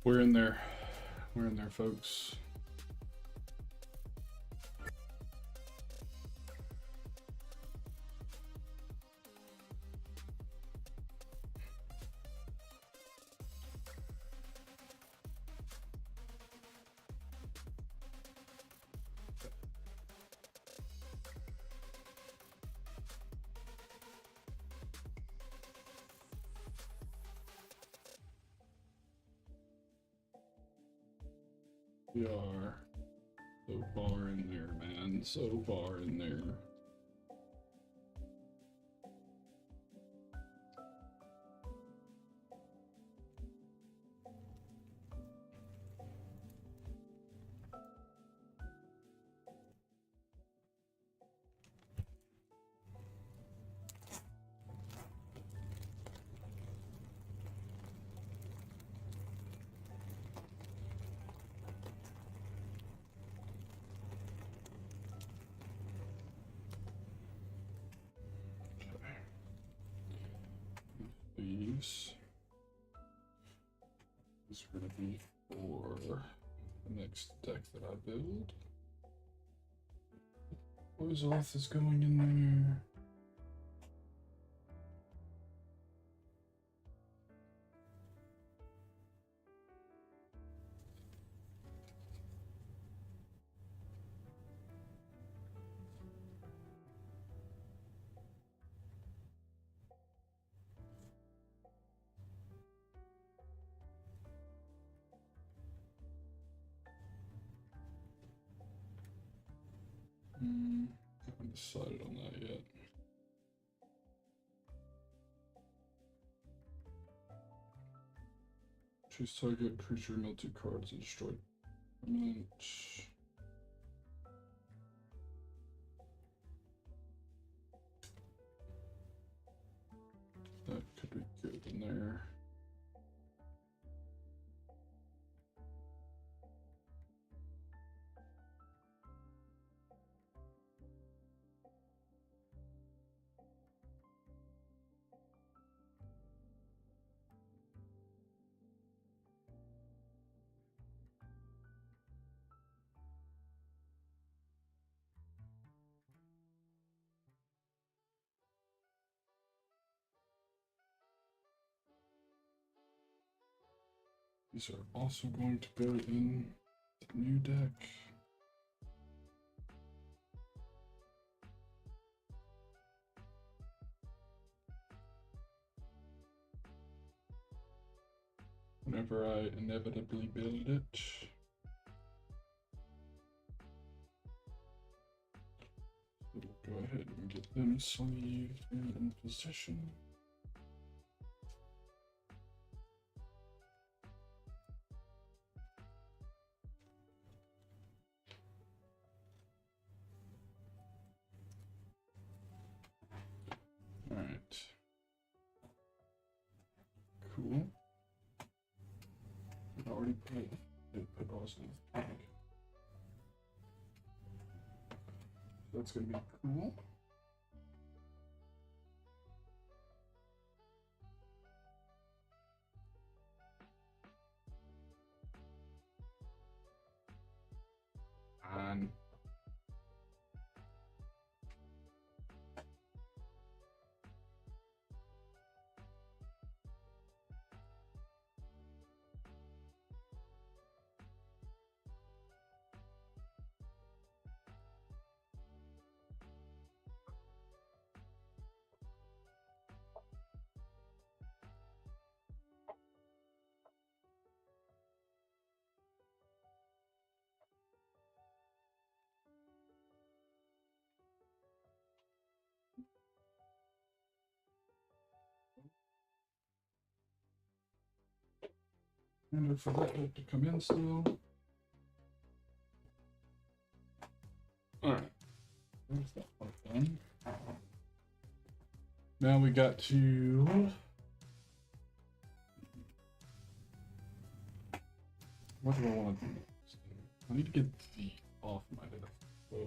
We're in there. We're in there, folks. We are so far in there, man. So far in there. These are going to be for the next deck that I build. Ozoth is going in there. Haven't decided on that yet. Choose target creature, mill 2 cards, and destroy permanent. That could be good in there. These are also going to go in the new deck. Whenever I inevitably build it. We'll go ahead and get them sleeved and in position. Alright. Cool. I already put Austin. That's gonna be cool. And for that to come in still. Alright. There's that one done. Now we got to what do I want to do next? I need to get the off my desk. So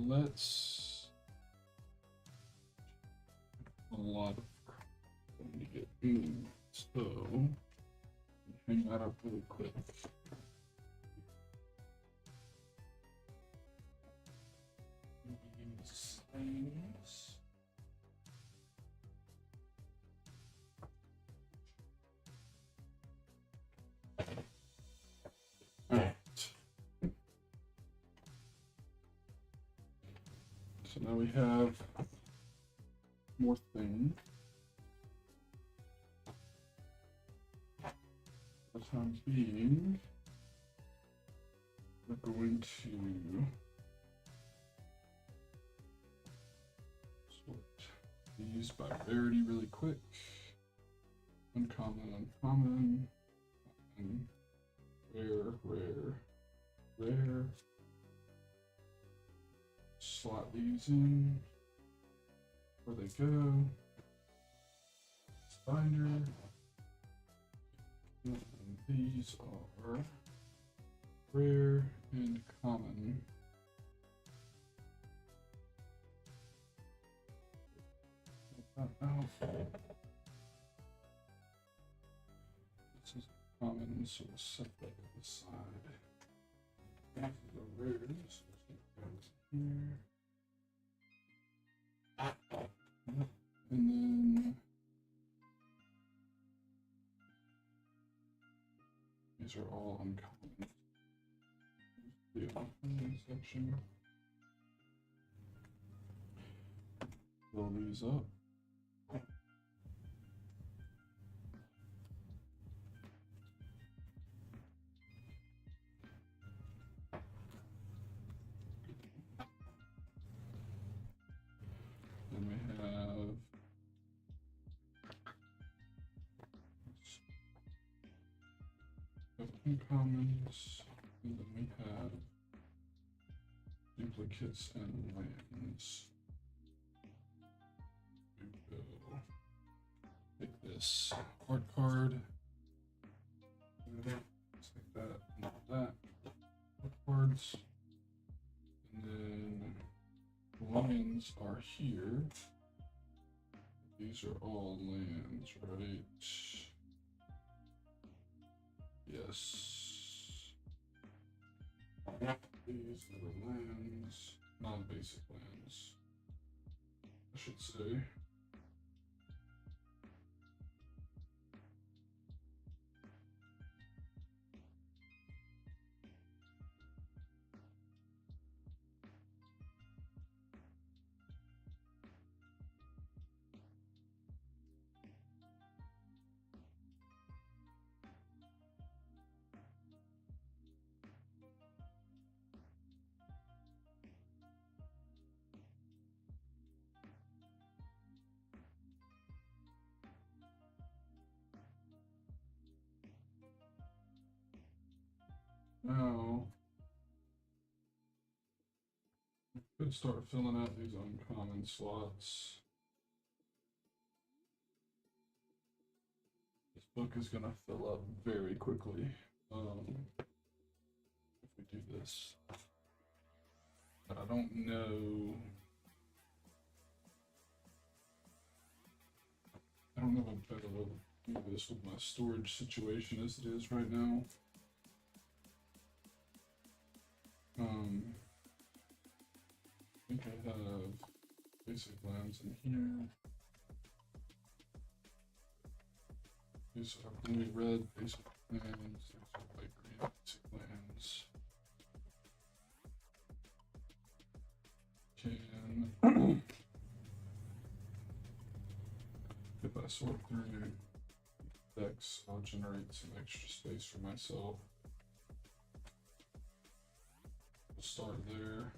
let's a lot of going to get moved, so hang that up really quick. These things. Alright. So now we have more things. For the time being, we're going to sort these by rarity really quick. Uncommon, uncommon, and rare, rare, rare. Slot these in. Where they go. Binder. And these are rare and common. Get that out. This is common, so we'll set that to the side. These are the rares. Here. And then these are all uncommon. The uncommon section. Fill these up. Then we have uncommons, and then we have duplicates and lands. We will take this hard card, just like that, and that. Hard cards, and then lands are here. These are all lands, right? Yes. These are the lands, non-basic lands, I should say. Now, we could start filling out these uncommon slots. This book is going to fill up very quickly if we do this. But I don't know. I don't know if I'm better to do this with my storage situation as it is right now. I think I have basic lands in here. These are blue, red basic lands. These are white, green basic lands. Can if I sort through decks, I'll generate some extra space for myself. We'll start there.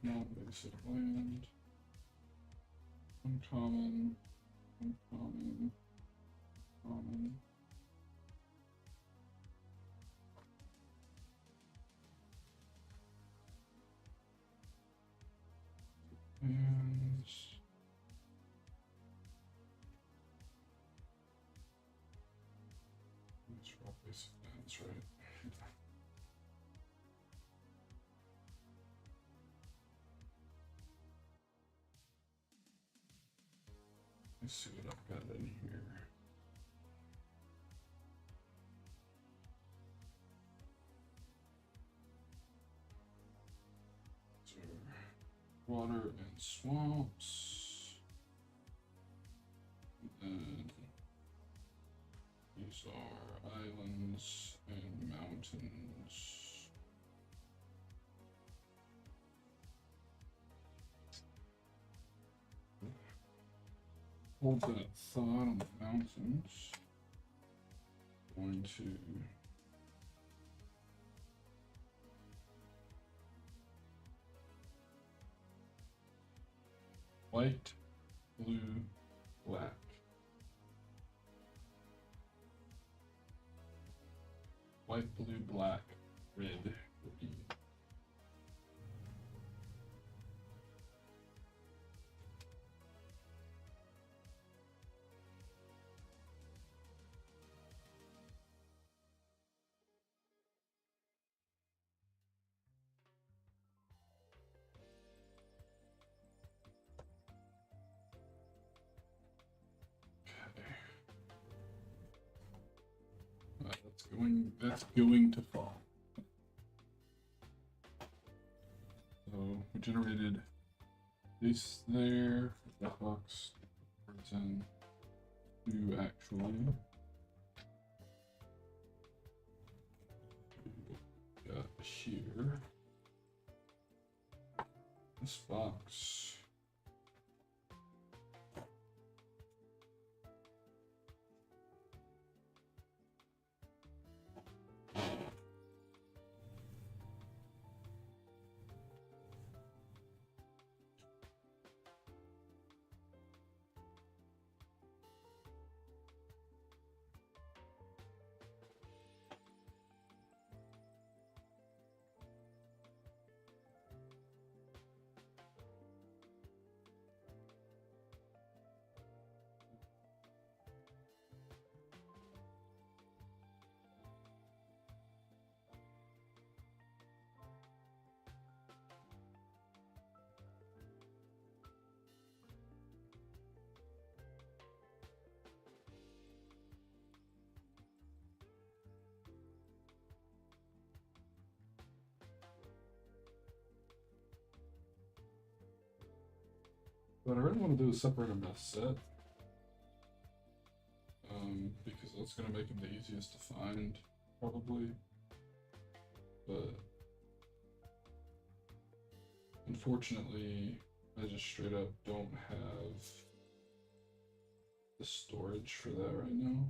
Non-basic land. Uncommon. Uncommon. Common. And these are all basic lands, right? Let's see what I've got in here. So, water and swamps. And these are islands and mountains. Hold that thought on the mountains. Going to white, blue, black. White, blue, black, red, green. That's going to fall. So we generated this there, that box, and 2 actually. Got here. This box. What I really want to do is separate them by set. Because that's going to make them the easiest to find, probably. But unfortunately, I just straight up don't have the storage for that right now.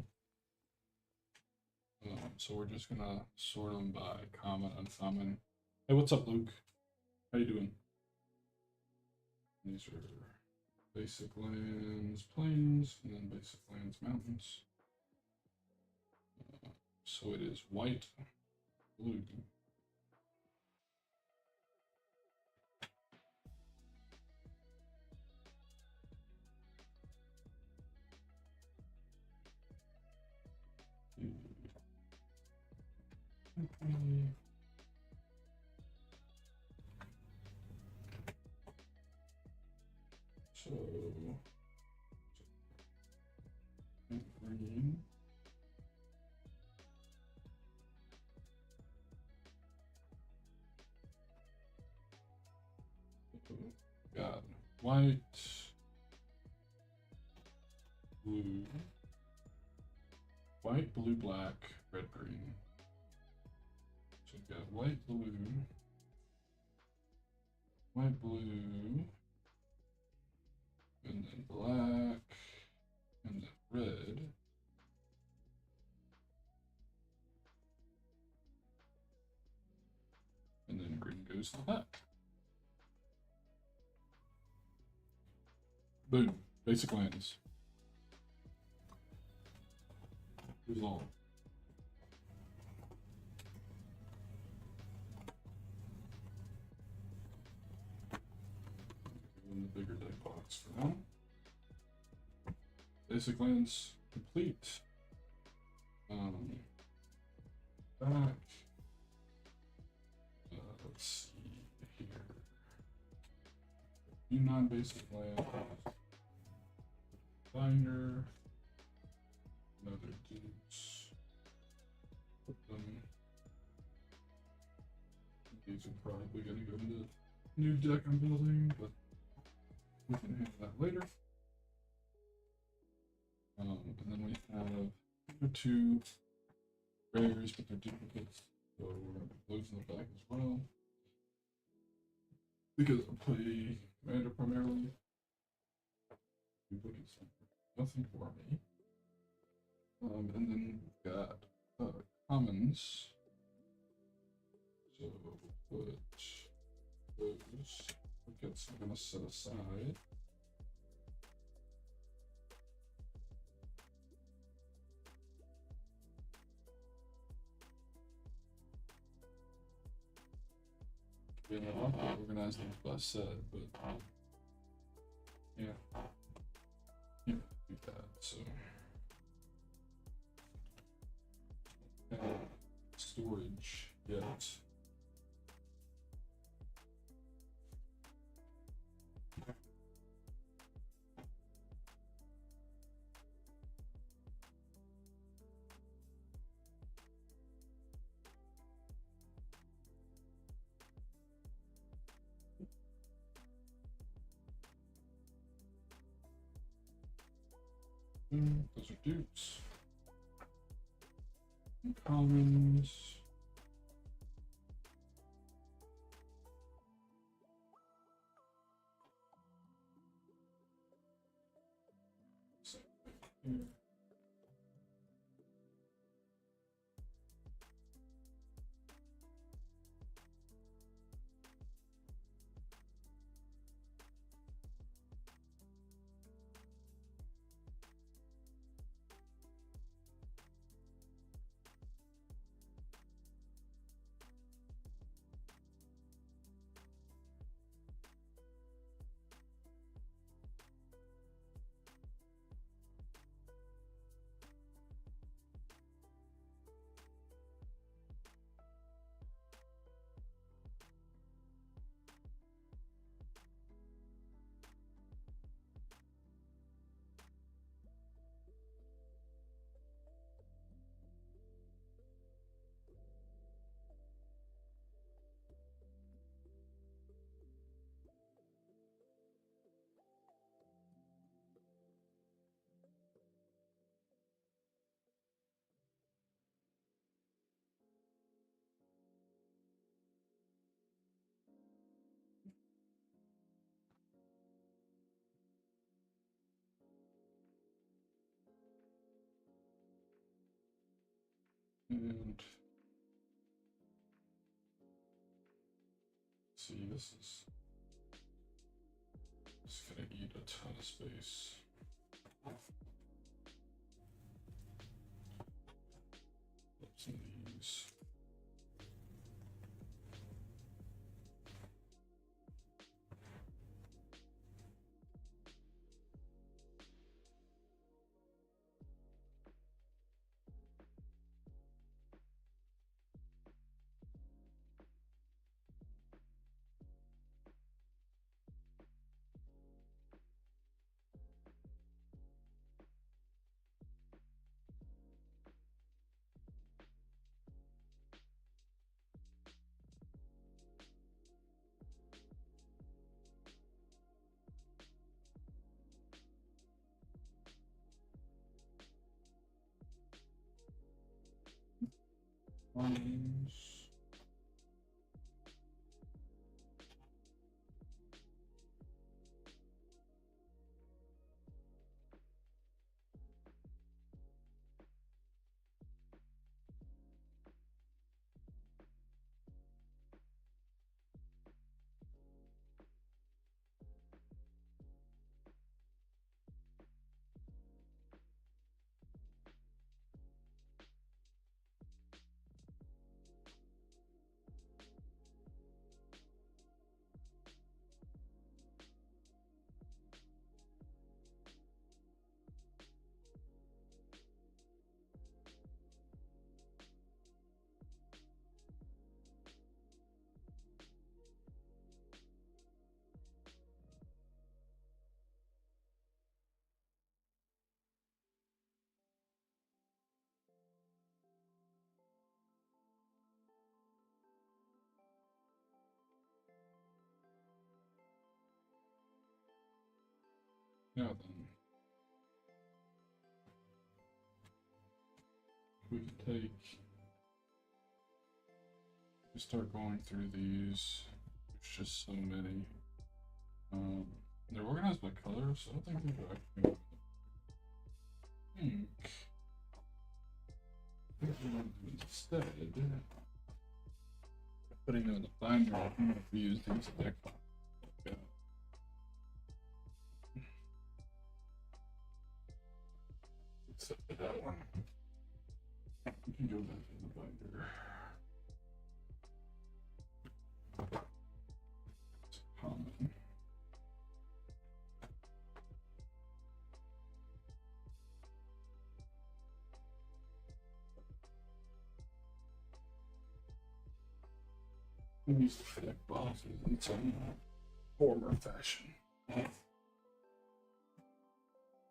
So we're just gonna sort them by common, uncommon. Hey, what's up, Luke? How you doing? These are basic lands, plains, and then basic lands, mountains. So it is white, blue. So green. Got white, blue, white, blue, black, red, green. So we've got white, blue, and then black, and then red. goes to the back. Boom. Basic lands. Resolve. In the bigger deck box for now. Basic lands complete. Back. Let's see here. Few non-basic lands. Binder. Another dudes. Put them. These are probably gonna go into new deck I'm building, but we can handle that later. And then we have two rares, but they're duplicates, so we're going to be closing the back as well. Because I play Commander primarily. Duplicates, nothing for me. And then we've got commons. So we'll put those duplicates I'm going to set aside. Yeah, I want to organize them by set, but yeah, can't do that. So storage yet. Those are dupes. Commons. Here. And see, this is gonna eat a ton of space. Some of these. Ones. Now then, we can start going through these. There's just so many. They're organized by color, so I don't think they're actually pink. Instead, putting them in the binder, I'm going to use these deck boxes. Except for that one. We can go back in the binder. It's common. We used to deck boxes in some former fashion.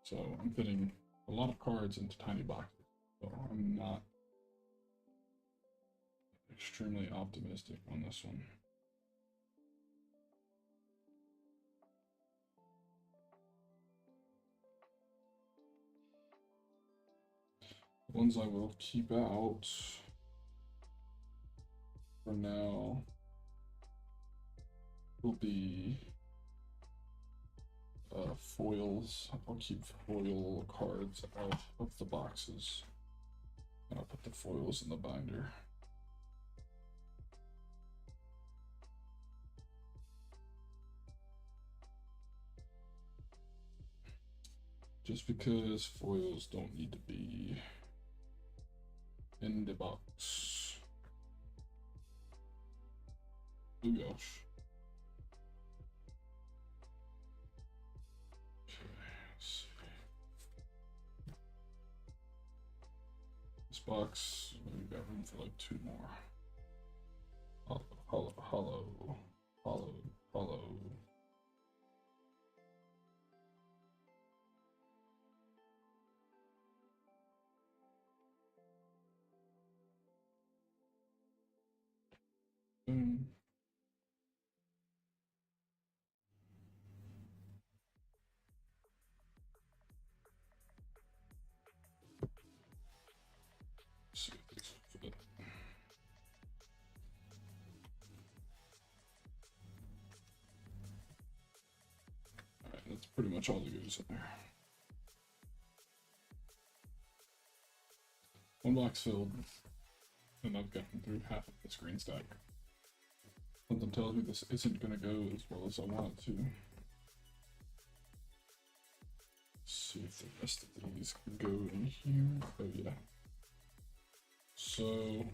So I'm fitting a lot of cards into tiny boxes. So I'm not extremely optimistic on this one. The ones I will keep out for now will be foils. I'll keep foil cards out of the boxes, and I'll put the foils in the binder. Just because foils don't need to be in the box. Oh gosh. Box, we've got room for like 2 more. Hollow. Boom. See if this will fit. Alright, that's pretty much all that goes in there. 1 box filled, and I've gotten through half of this green stack. Something tells me this isn't going to go as well as I want it to. Let's see if the rest of these can go in here. Oh yeah. So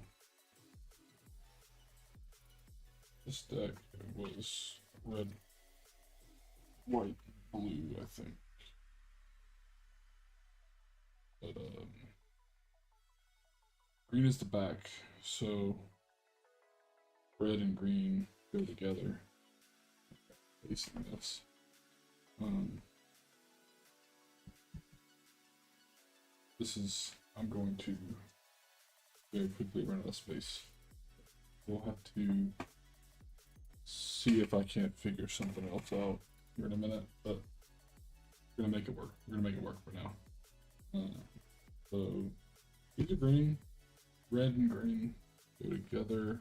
this deck was red, white, blue, I think. But green is the back, so red and green go together. Facing this. This is, I'm going to very quickly run out of space. We'll have to see if I can't figure something else out here in a minute, but we're gonna make it work. We're gonna make it work for now. So these are green, red and green go together.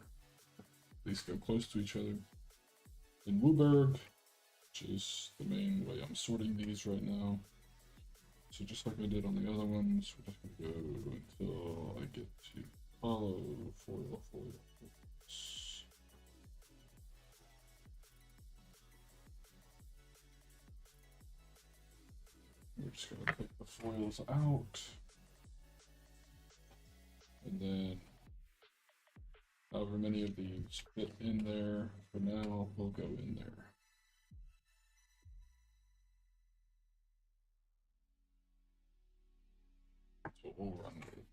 At least go close to each other. In Wooburg, which is the main way I'm sorting these right now. So just like I did on the other ones, we're just gonna go until I get to follow foil. We're just gonna take the foils out, and then however many of these fit in there for now will go in there. That's what we'll run with.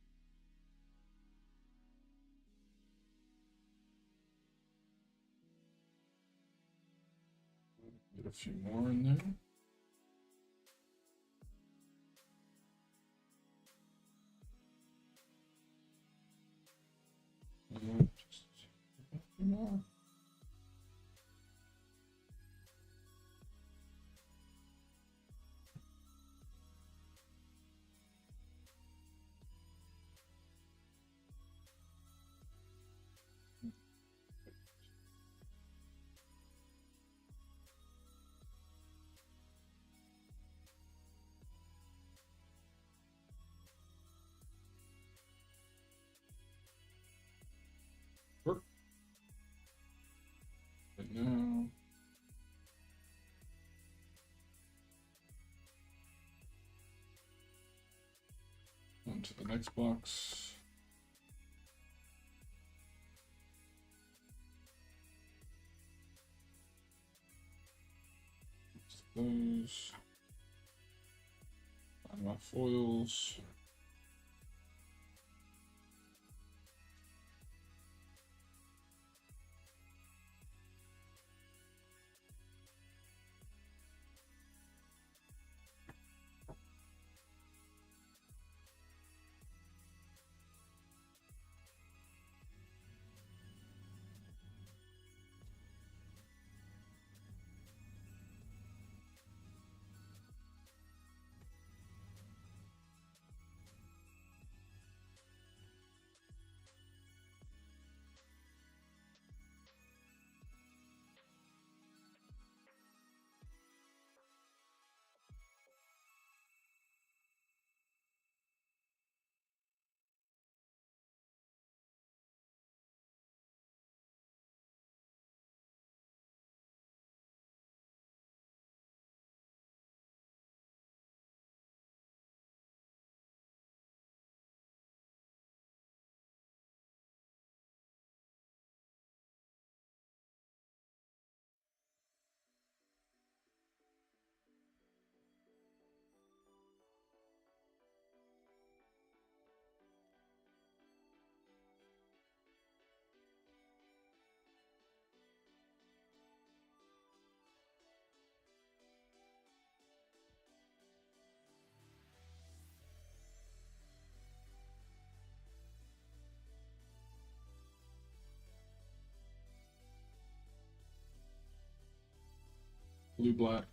Get a few more in there. Just a few more. on to the next box. Those. Find my foils. Blue black.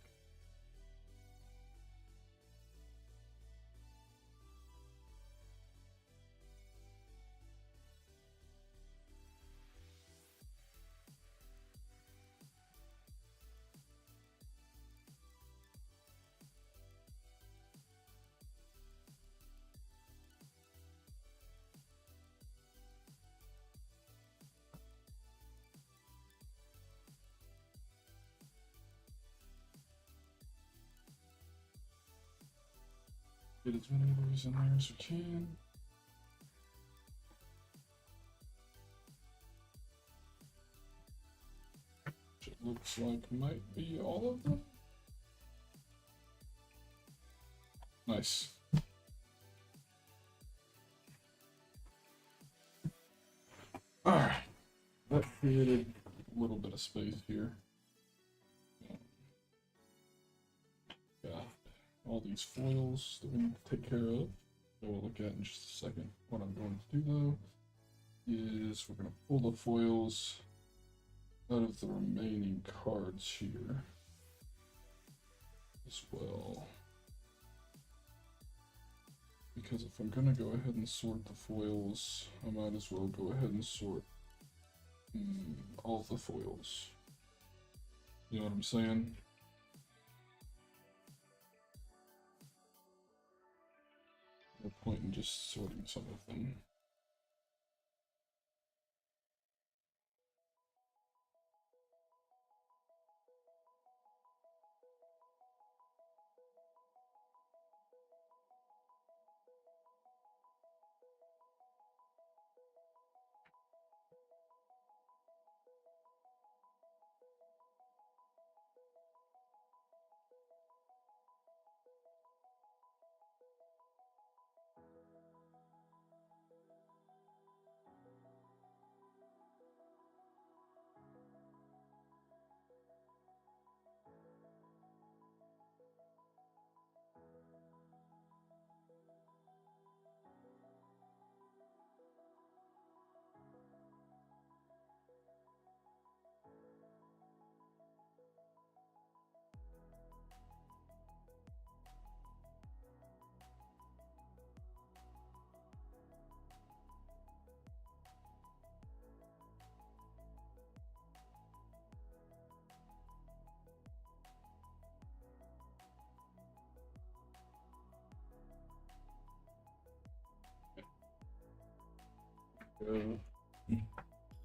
Get as many of those in there as we can. Which it looks like might be all of them. Nice. Alright. That created a little bit of space here. Got all these foils that we need to take care of that we'll look at in just a second. What I'm going to do though is we're going to pull the foils out of the remaining cards here as well. Because if I'm going to go ahead and sort the foils, I might as well go ahead and sort all the foils. You know what I'm saying? No point in just sorting some of them.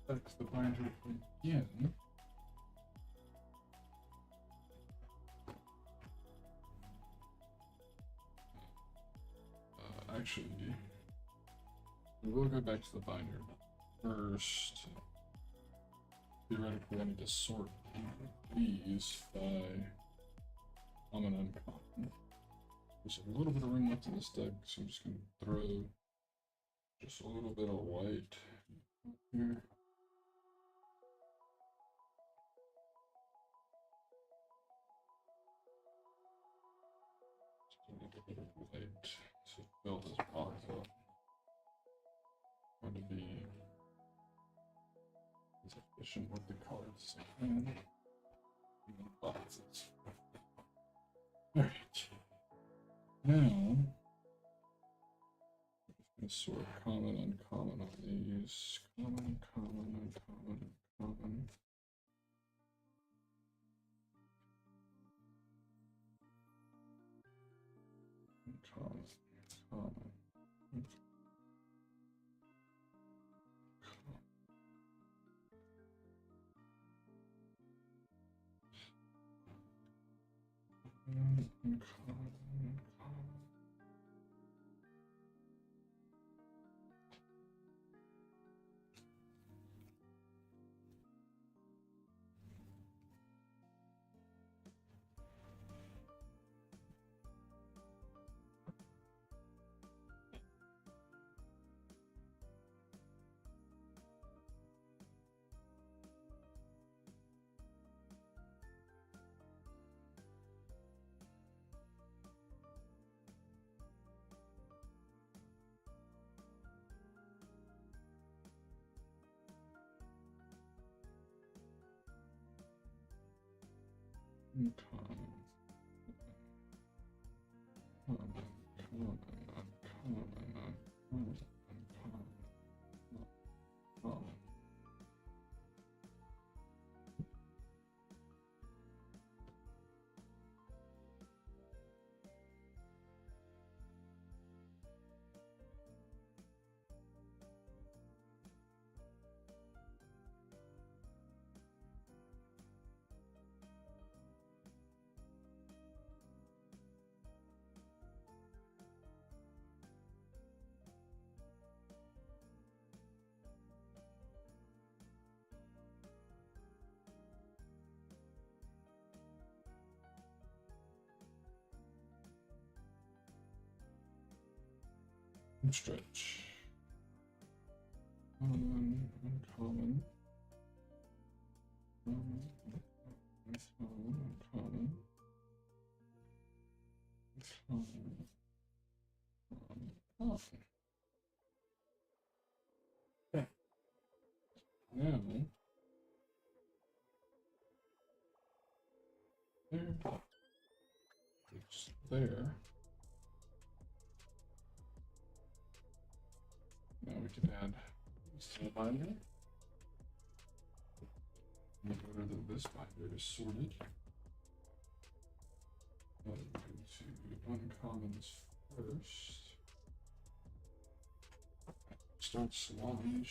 Fix the binder again. Actually, We will go back to the binder. First, theoretically, I need to sort these by common and uncommon. There's a little bit of room left in this deck, so I'm just going to throw just a little bit of white here. Just a little bit of white to fill this box up. Going to be as efficient with the cards as I can in the boxes. Alright. Now, I'm going to sort common, uncommon on these. Common, common, uncommon, uncommon. Uncommon, common. Stretch. Common, uncommon. Uncommon, uncommon. Uncommon. Okay. Now, it's there. Now we can add this to the binder. Make sure that this binder is sorted. Go to uncommons first. Start swapping.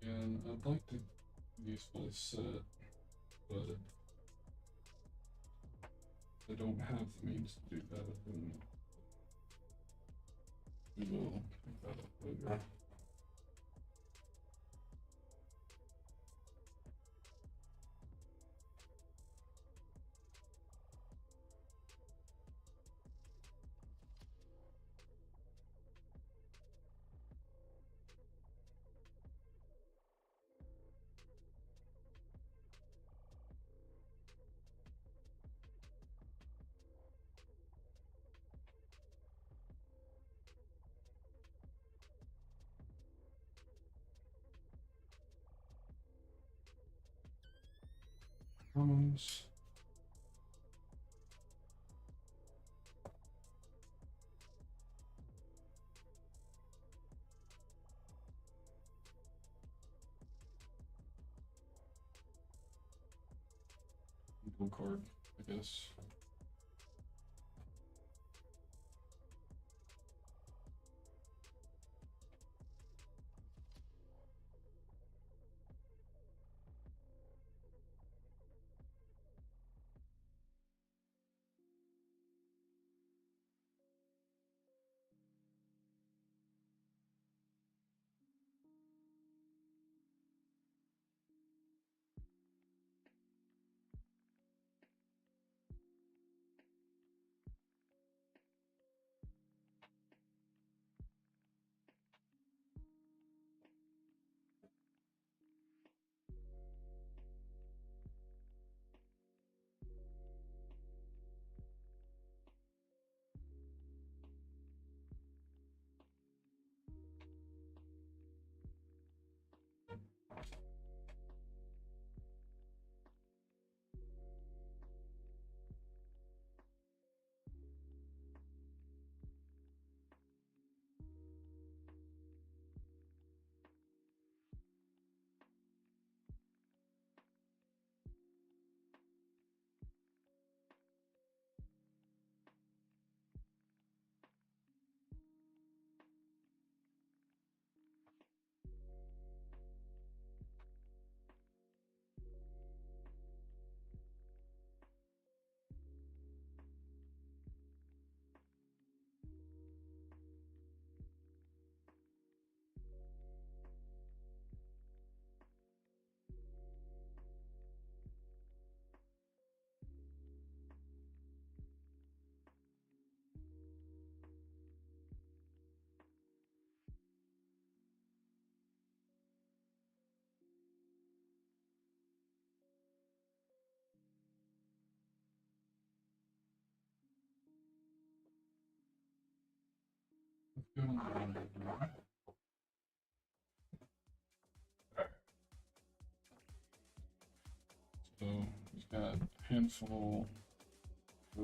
And I'd like to use my set, but I don't have the means to do that, and we will pick that up later. Commons. blue card, I guess. So we've got a handful. See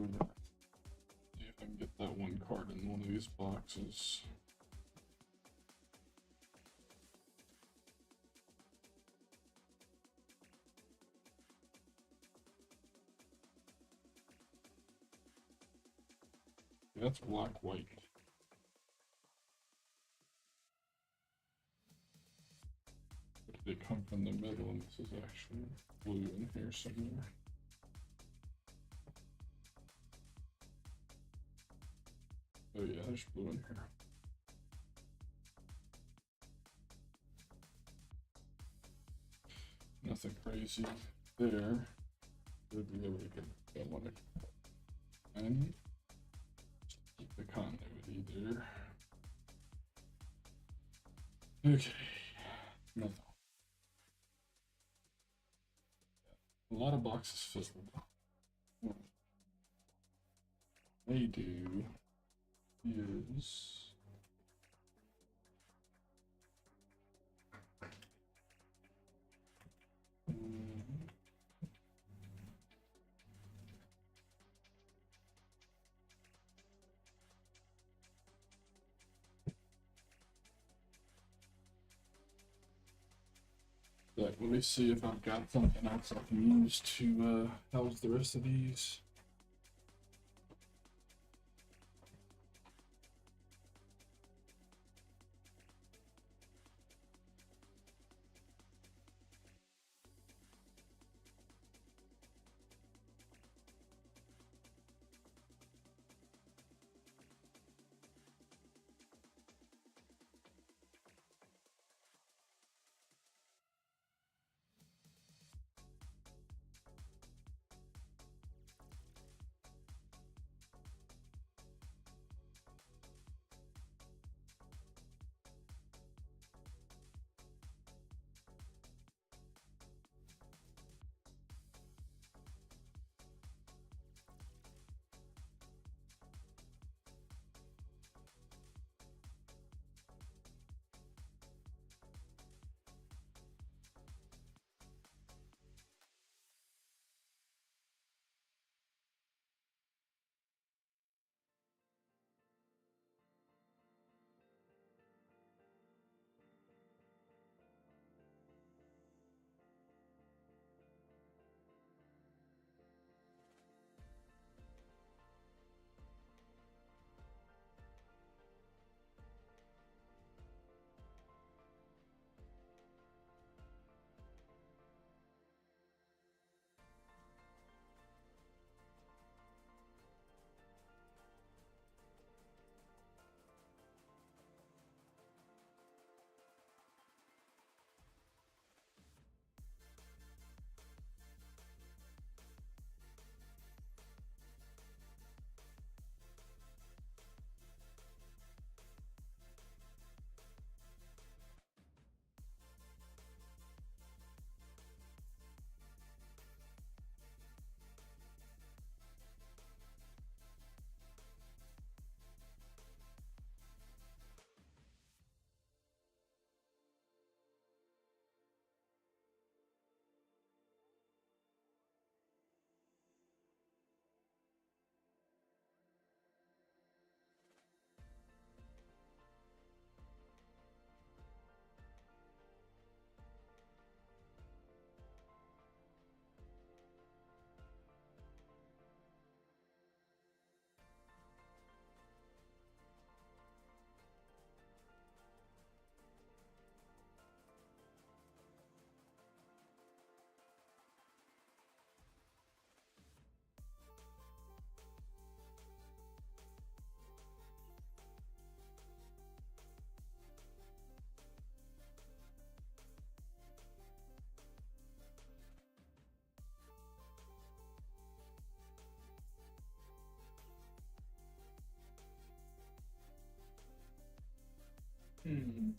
if I can get that one card in one of these boxes. That's black white. They come from the middle, and this is actually blue in here somewhere. Oh yeah, there's blue in here. Nothing crazy there. Should be able to get that one. And keep the continuity there. Okay, nothing. A lot of boxes filled. What they do is like, let me see if I've got something else I can use to house the rest of these. Hmm.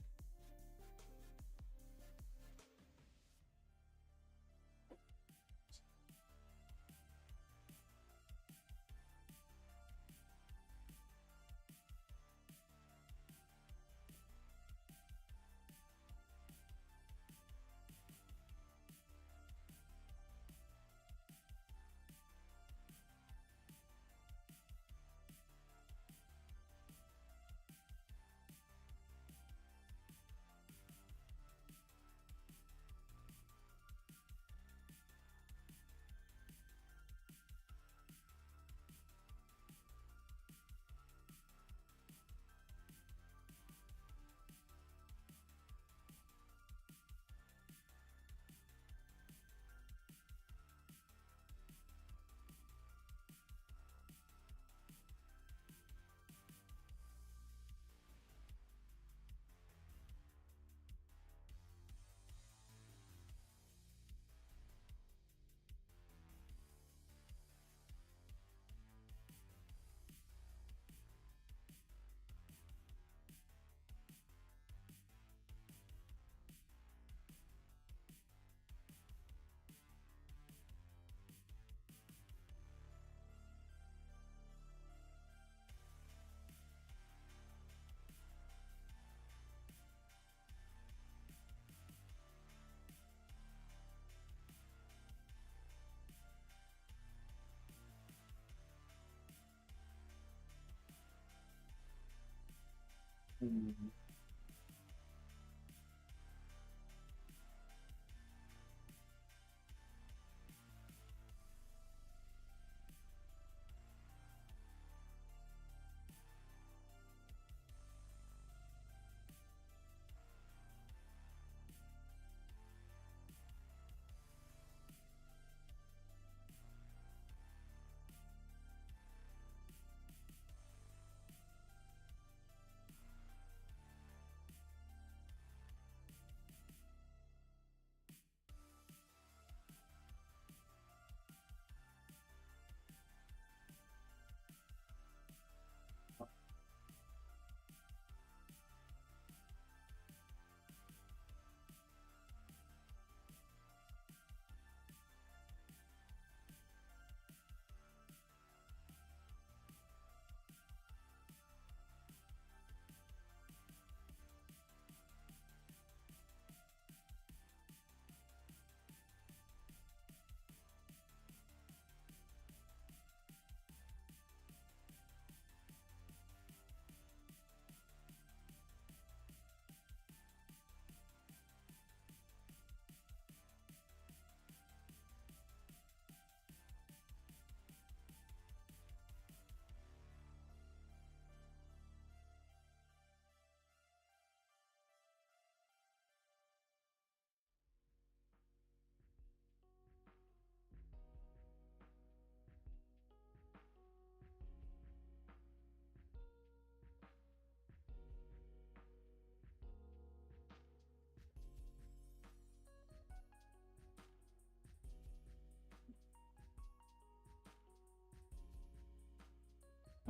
Hmm.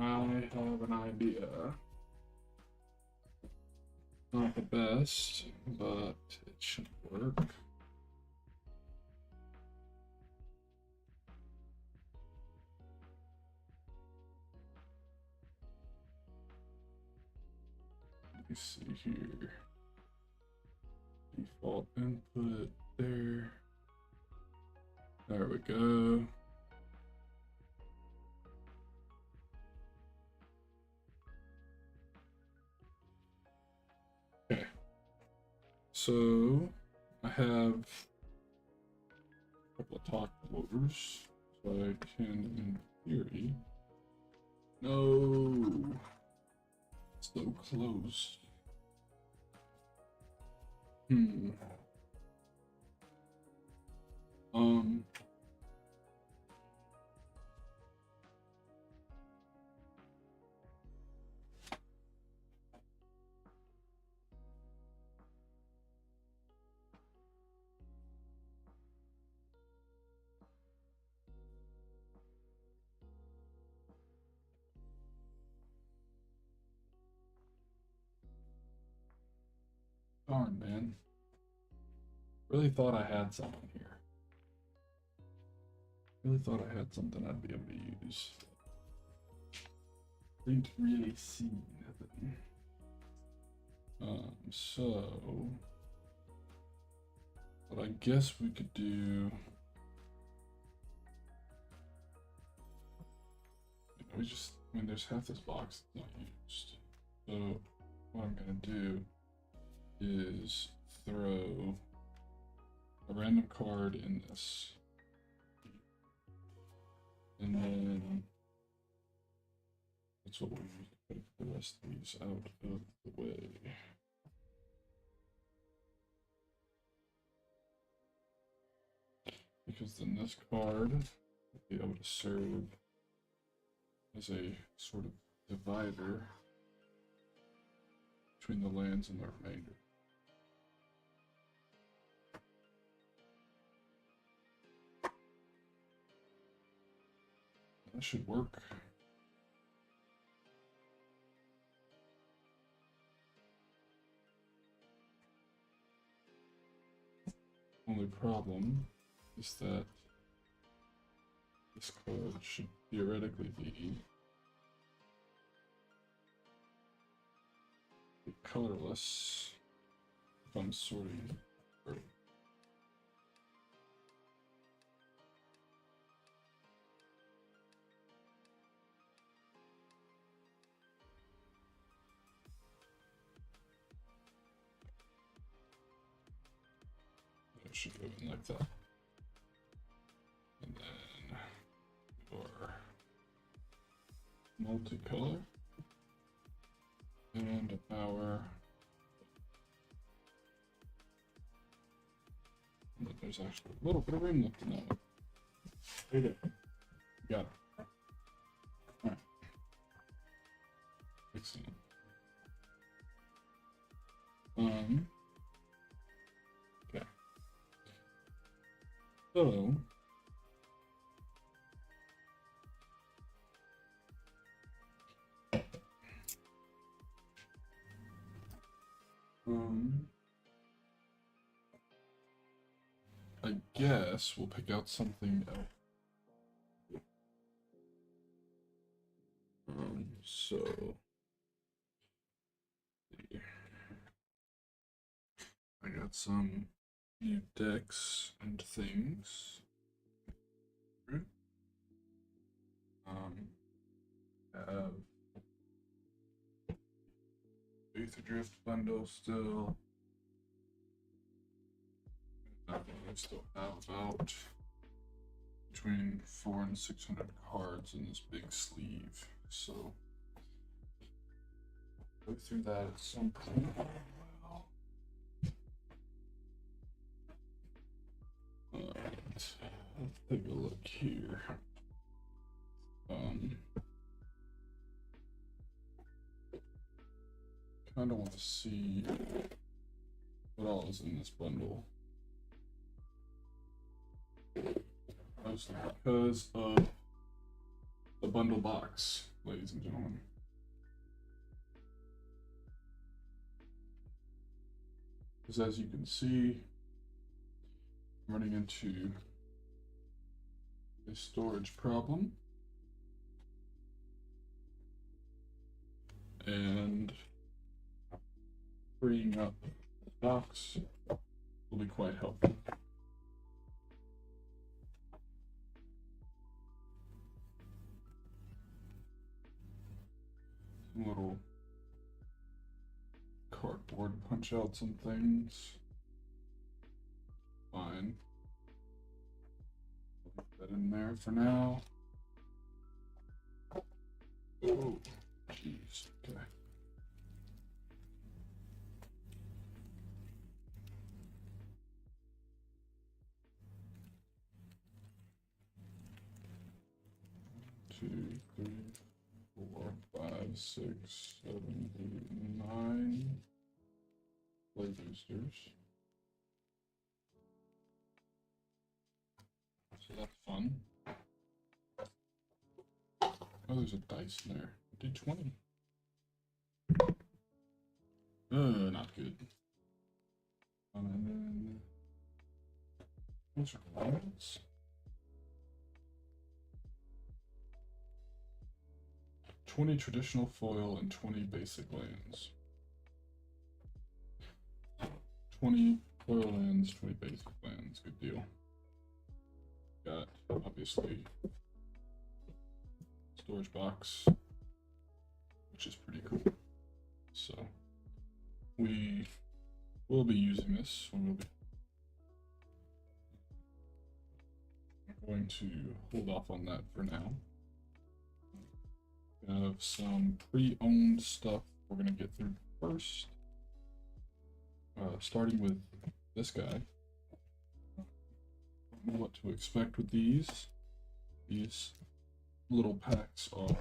I have an idea. Not the best, but it should work. Let me see here. Default input there. There we go. Okay. So I have a couple of talk blowers, so I can, in theory. No, so close. Hmm. Um. Darn, man. Really thought I had something here. Really thought I had something I'd be able to use. Didn't really see nothing. So what I guess we could do, I mean, there's half this box that's not used. So what I'm gonna do is throw a random card in this. And then that's what we need to put the rest of these out of the way. Because then this card will be able to serve as a sort of divider between the lands and the remainder. That should work. Only problem is that this card should theoretically be colorless if I'm sorting. It should go in like that. And then your multicolor and our, but there's actually a little bit of room left in that one. There you go. Got it. Alright. Excellent. Okay. So I guess we'll pick out something else. So I got some new decks and things. Have Aether Drift bundle still. I still have about between 400 and 600 cards in this big sleeve, so go through that at some point. Alright, let's take a look here. Kind of want to see what all is in this bundle. Mostly because of the bundle box, ladies and gentlemen. Because as you can see, I'm running into a storage problem. And freeing up the box will be quite helpful. Some little cardboard punch outs and things. Fine. Put that in there for now. Oh, jeez. Okay. Two, three, 4, 5, 6, 7, 8, 9 play boosters. So that's fun. Oh, there's a dice in there. D20. Not good. Those are lands. $20 traditional foil and 20 basic lands. 20 foil lands, 20 basic lands. Good deal. Got obviously storage box, which is pretty cool. So we will be using this. I'm going to hold off on that for now. We have some pre-owned stuff we're going to get through first. Starting with this guy. Don't know what to expect with these. These little packs are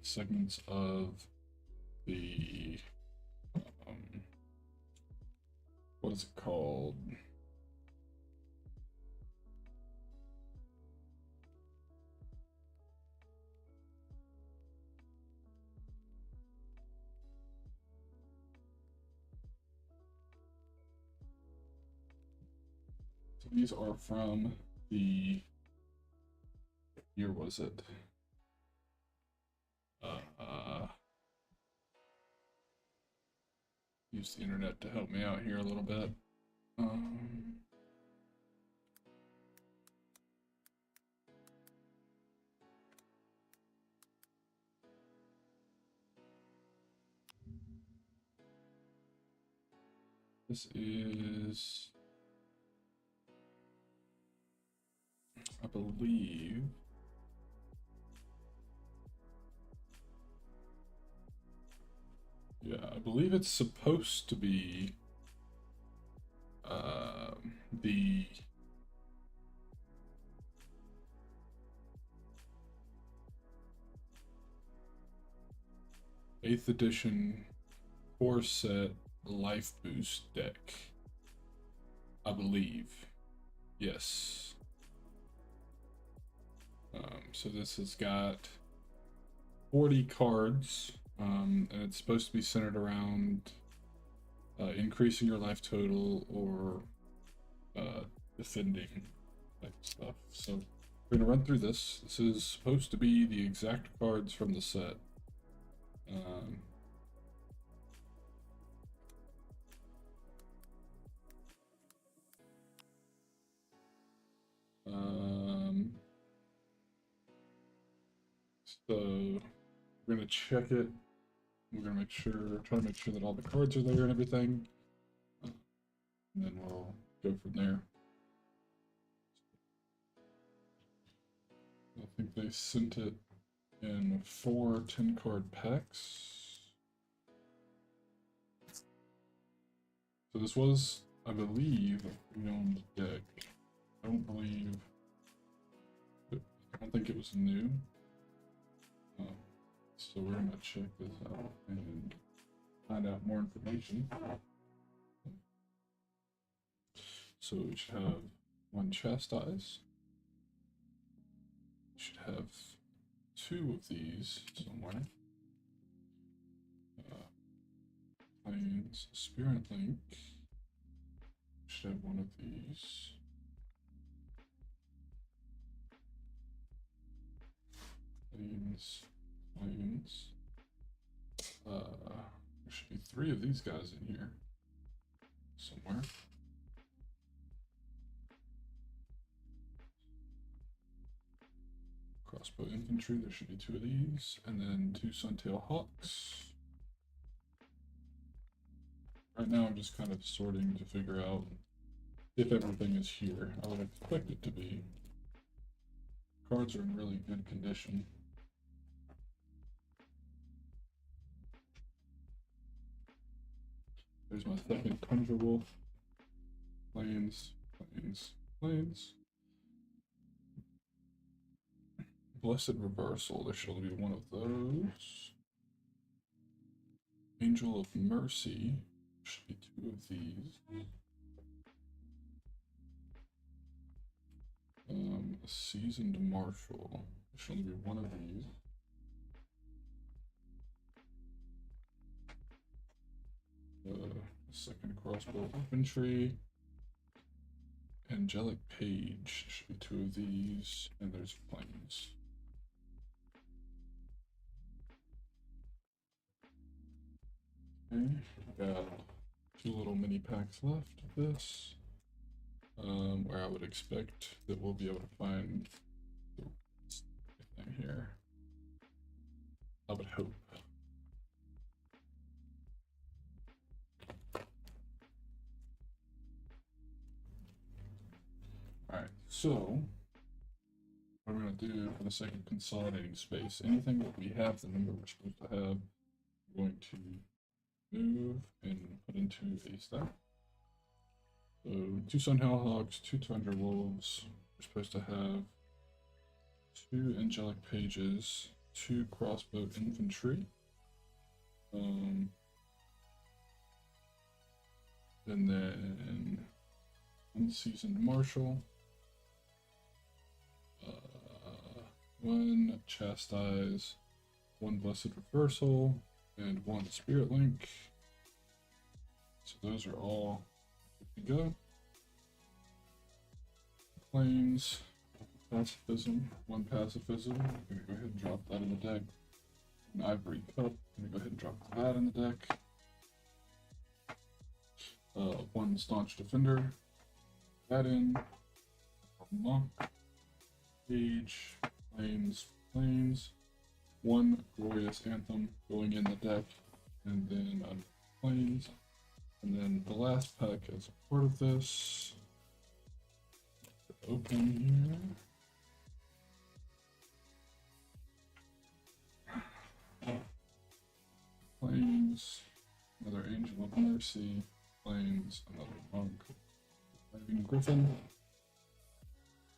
segments of the what is it called? So these are from the year was it? Use the internet to help me out here a little bit. This is, I believe, yeah, I believe it's supposed to be the eighth edition core set life boost deck. I believe. Yes. So this has got 40 cards, and it's supposed to be centered around increasing your life total or defending type stuff. So we're gonna run through this. This is supposed to be the exact cards from the set. So we're gonna check it. We're gonna try to make sure that all the cards are there and everything, and then we'll go from there. I think they sent it in 4 10-card packs. So this was, I believe, a pre-owned deck. I don't think it was new. So we're gonna check this out and find out more information. So we should have 1 chastise. We should have 2 of these somewhere. Plains Spirit Link. We should have 1 of these. Plains. There should be 3 of these guys in here somewhere. Crossbow infantry, there should be 2 of these, and then 2 Suntail Hawks. Right now I'm just kind of sorting to figure out if everything is here. I would expect it to be. Cards are in really good condition. There's my second Conjure Wolf. Plains. Blessed Reversal, there should only be 1 of those. Angel of Mercy, should be 2 of these. Seasoned Marshal, there should only be 1 of these. Second Crossbow Infantry. Angelic Page. Should be 2 of these, and there's planes. Okay, got 2 little mini packs left of this. Where I would expect that we'll be able to find everything here. I would hope. Alright, so what we're going to do for the sake of consolidating space, anything that we have the number we're supposed to have, we're going to move and put into a stack. So 2 Sun Hellhogs, 2 Tundra Wolves. We're supposed to have 2 Angelic Pages, 2 Crossbow Infantry. And then Unseasoned Marshal. 1 Chastise, 1 Blessed Reversal, and 1 Spirit Link. So those are all good to go. Planes, Pacifism, 1 Pacifism. I'm gonna go ahead and drop that in the deck. An Ivory Cup. I'm gonna go ahead and drop that in the deck. 1 Staunch Defender. That in. Monk. Page. Planes. 1 Glorious Anthem going in the deck, and then on planes. And then the last pack as a part of this. Open here. Planes. Another Angel of Mercy. Planes. Another Monk. Griffin.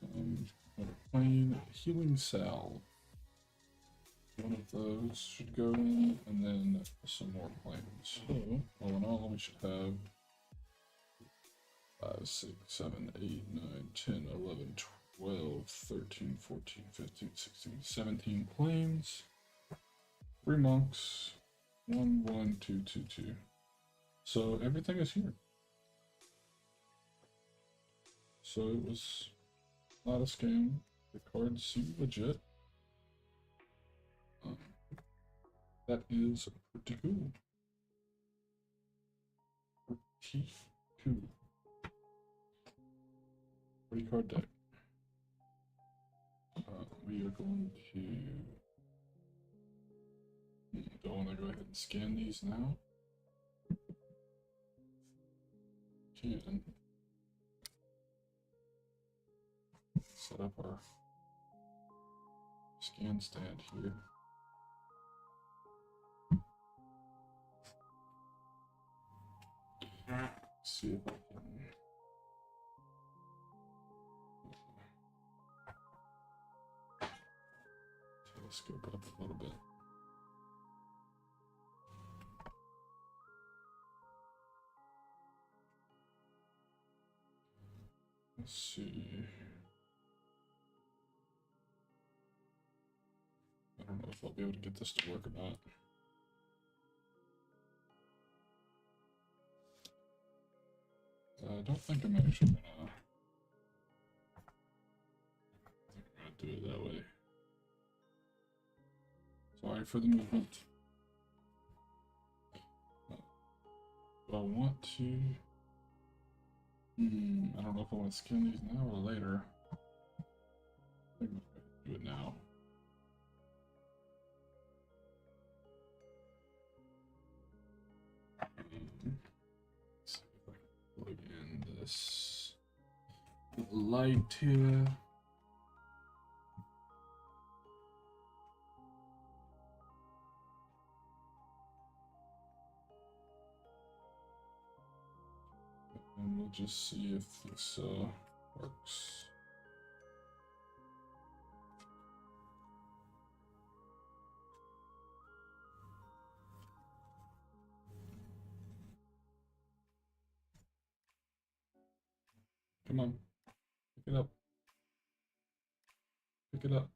Another plane. Healing Salve. 1 of those should go in, and then some more planes. So, all in all, we should have 5, 6, 7, 8, 9, 10, 11, 12, 13, 14, 15, 16, 17 planes, 3 monks, 1, 1, 2, 2, 2. So everything is here. So it was not a scam. The cards seem legit. That is pretty cool. Pretty cool. Pretty card deck. We are going to. Do I want to go ahead and scan these now? Can. Set up our scan stand here. See if I can telescope up a little bit. Let's see. I don't know if I'll be able to get this to work or not. I don't think I'm actually gonna do it that way. Sorry for the movement. Do I want to? I don't know if I want to scan these now or later. I think I'm gonna do it now. See if I can plug in this light here. And we'll just see if this works. Come on, pick it up. Pick it up.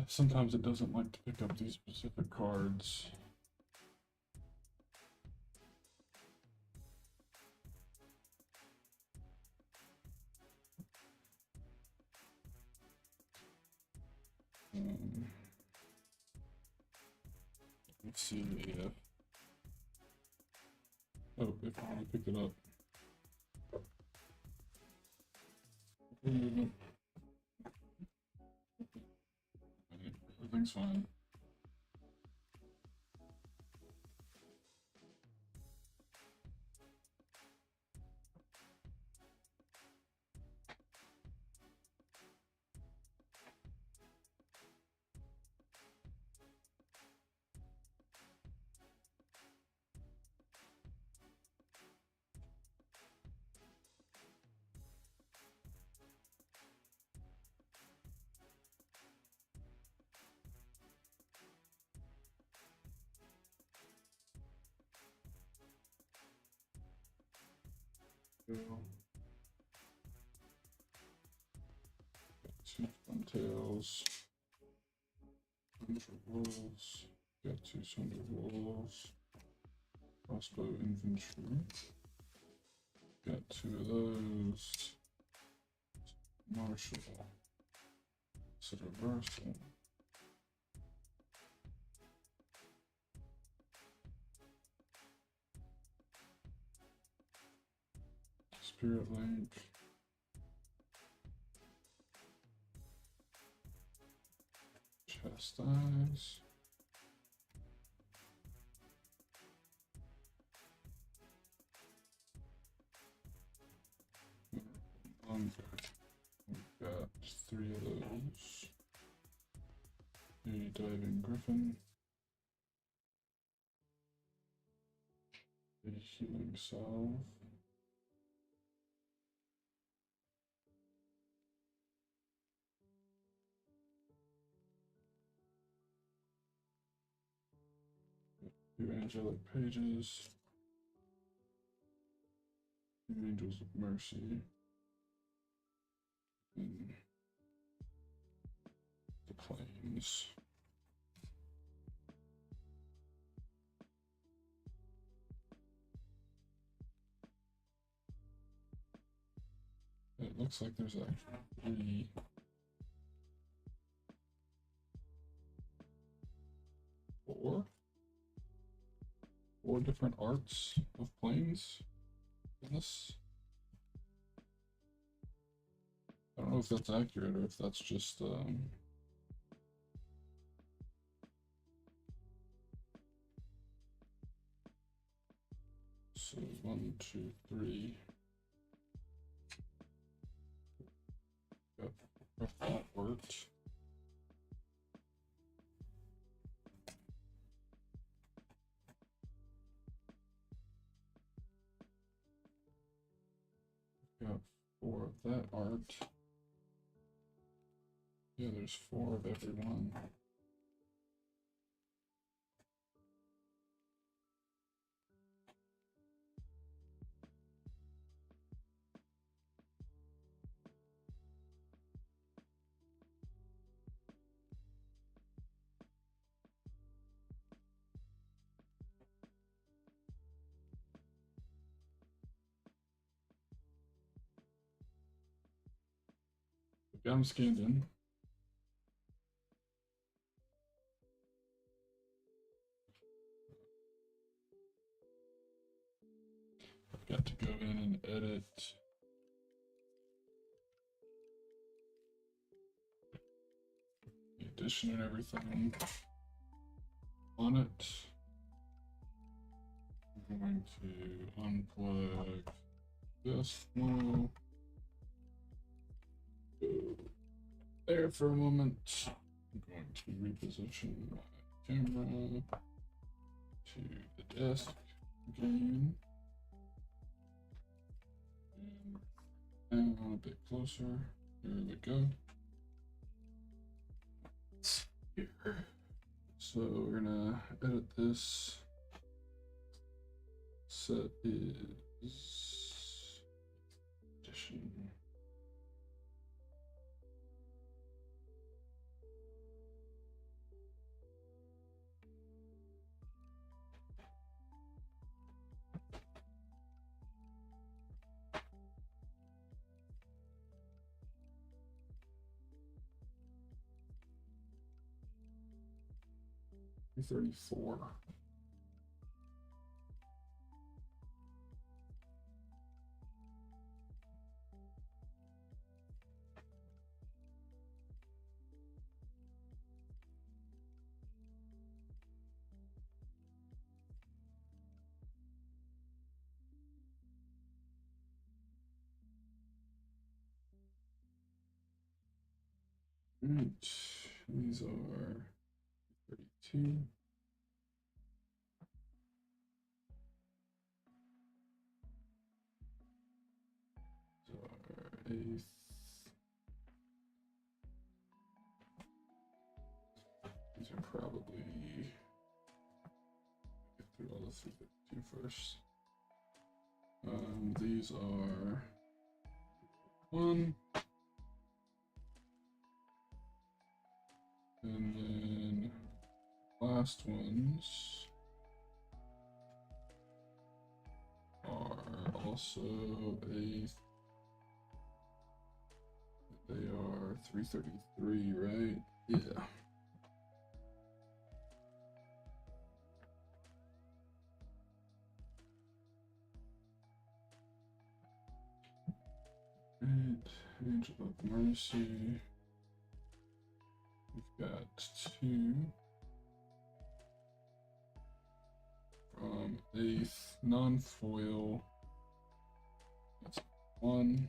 Sometimes it doesn't like to pick up these specific cards. Let's see if I picked it up. Everything's fine. Two fun tails. 100 wolves. Got 200 wolves. Crossbow infantry. Got 2 of those. Marshal. It's a reversal. Spirit Link. Chastise. We've got 3 of those. A diving griffin. A healing salve. Two angelic pages. 2 angels of mercy. And the planes. It looks like there's actually 4 different arts of planes in this. I don't know if that's accurate or if that's just so 1, 2, 3. Got that worked. Got 4 of that art. Yeah, there's 4 of everyone. Got them scanned in. I've got to go in and edit the addition and everything on it. I'm going to unplug this flow. Go there for a moment. I'm going to reposition my camera to the desk again. And a bit closer. There we go. Here. So we're gonna edit this. Set is addition. 334. Right, these are 32. These are eighth. These are probably get through all the 332 first. These are 1. And then last ones are also eighth. They are 333, right? Yeah. Right, Angel of Mercy. We've got 2 from 8th, non-foil. That's 1.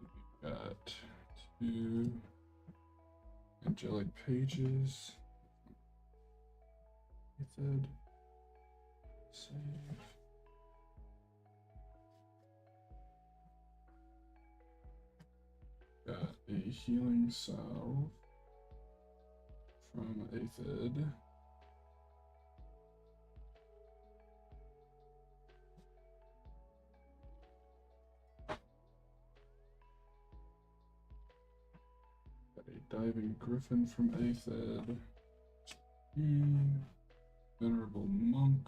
We've got 2 Angelic Pages. Method. Save. Got a Healing Salve from Aethid. Got a Diving Griffin from Aethid. Venerable Monk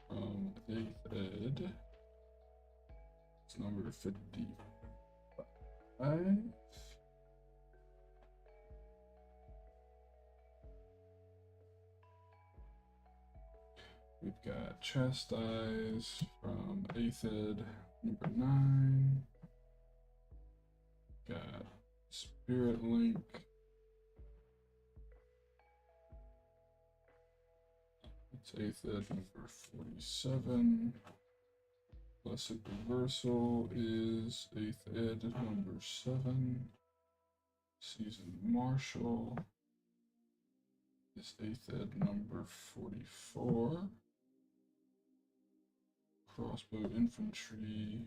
from Aethid. It's number 55. We've got Chastise from Aethid, number 9. Got Spirit Link. It's Aethid, number 47. Blessed Reversal is 8th Ed, number 7. Seasoned Marshal is 8th Ed, number 44. Crossbow Infantry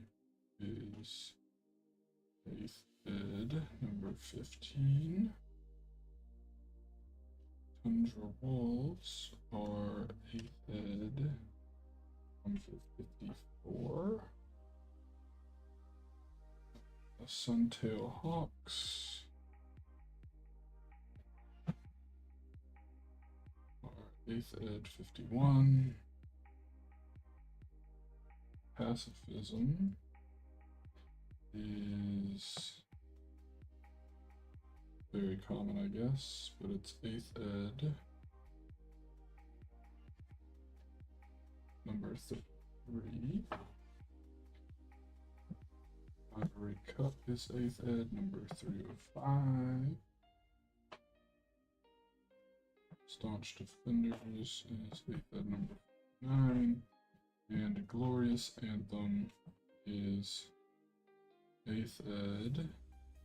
is 8th Ed, number 15. Tundra Wolves are 8th Ed, number 54. The Suntail Hawks are 8th Ed 51. Pacifism is very common, I guess, but it's 8th Ed number 3. Ivory Cup is 8th Ed number 305. Staunch Defenders is 8th Ed number 9. And Glorious Anthem is 8th Ed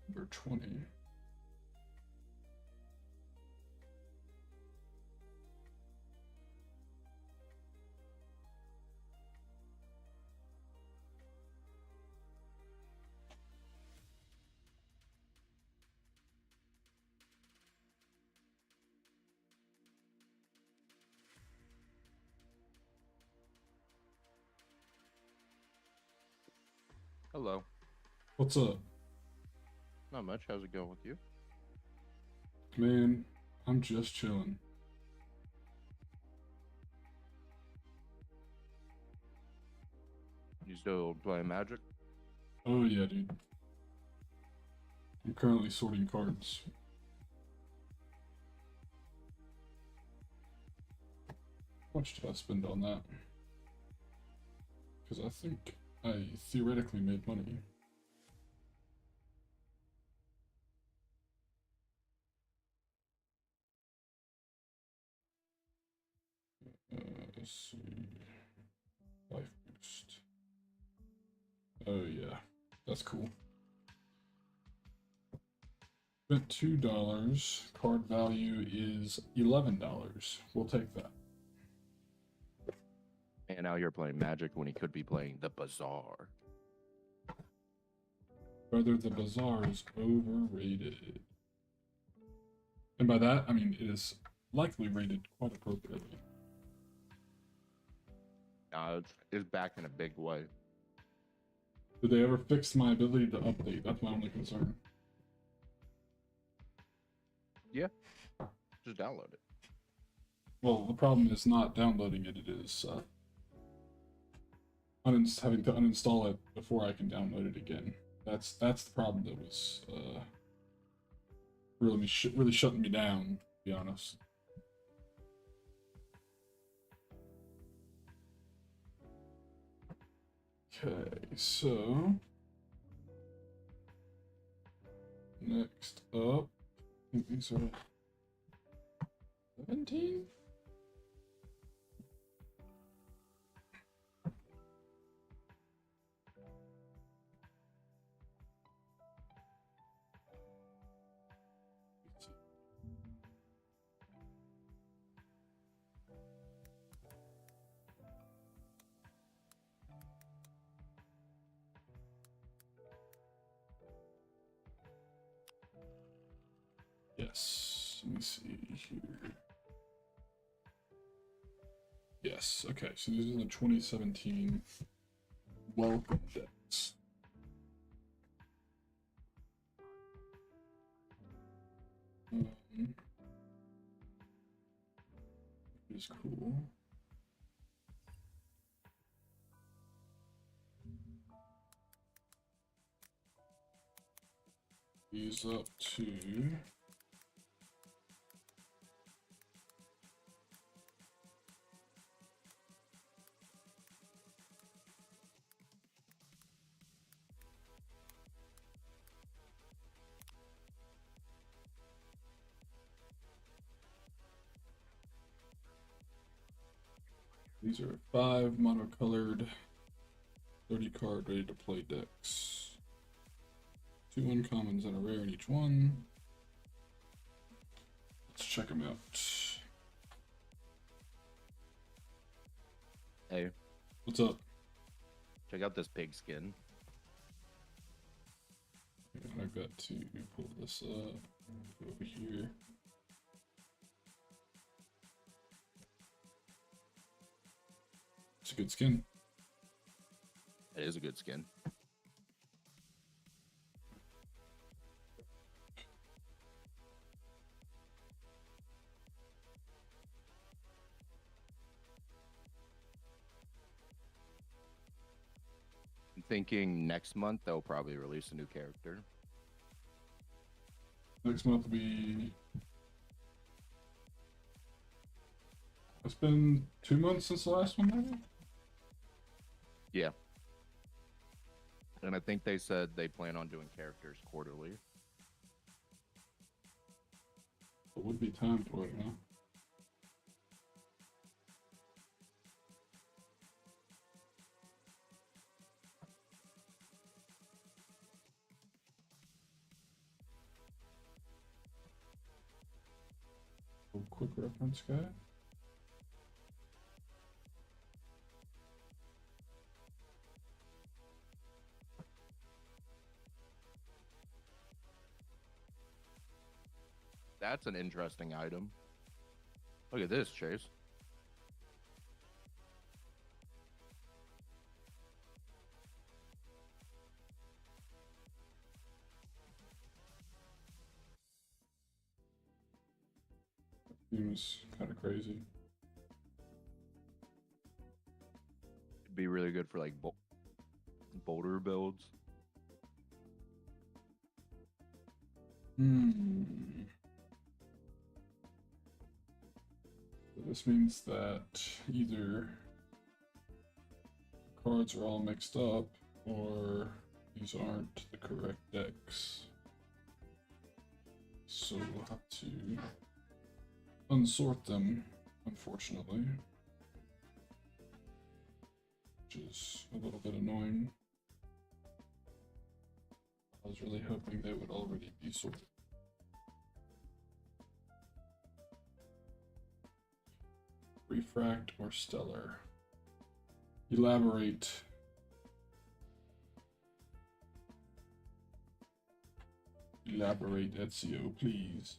number 20. Hello. What's up? Not much. How's it going with you? Man, I'm just chilling. You still playing Magic? Oh yeah, dude. I'm currently sorting cards. How much did I spend on that? Because I think I theoretically made money. Let's see. Life boost. Oh yeah, that's cool. Spent $2. Card value is $11. We'll take that. And now you're playing Magic when he could be playing the Bazaar. Whether the Bazaar is overrated. And by that, I mean it is likely rated quite appropriately. It's back in a big way. Did they ever fix my ability to update? That's my only concern. Yeah. Just download it. Well, the problem is not downloading it, it is having to uninstall it before I can download it again. That's the problem that was really shutting me down, to be honest. Okay, so next up, I think these are 17? Yes, let me see here. Yes, okay, so these are the 2017 welcome decks. Is cool. These up to these are 5 monocolored 30 card ready to play decks. 2 uncommons and a rare in each one. Let's check them out. Hey, What's up? check out this pig skin. I've got to pull this up. Go over here. It's a good skin. It is a good skin. I'm thinking next month they'll probably release a new character. Next month will be. It's been 2 months since the last one, maybe? Yeah. And I think they said they plan on doing characters quarterly. It would be time for it, huh? A quick reference guide. That's an interesting item. Look at this, Chase. Seems kind of crazy. It'd be really good for like boulder builds. Hmm. So this means that either cards are all mixed up or these aren't the correct decks. So we'll have to unsort them, unfortunately. Which is a little bit annoying. I was really hoping they would already be sorted. Refract or stellar? Elaborate. Elaborate, Ezio, please.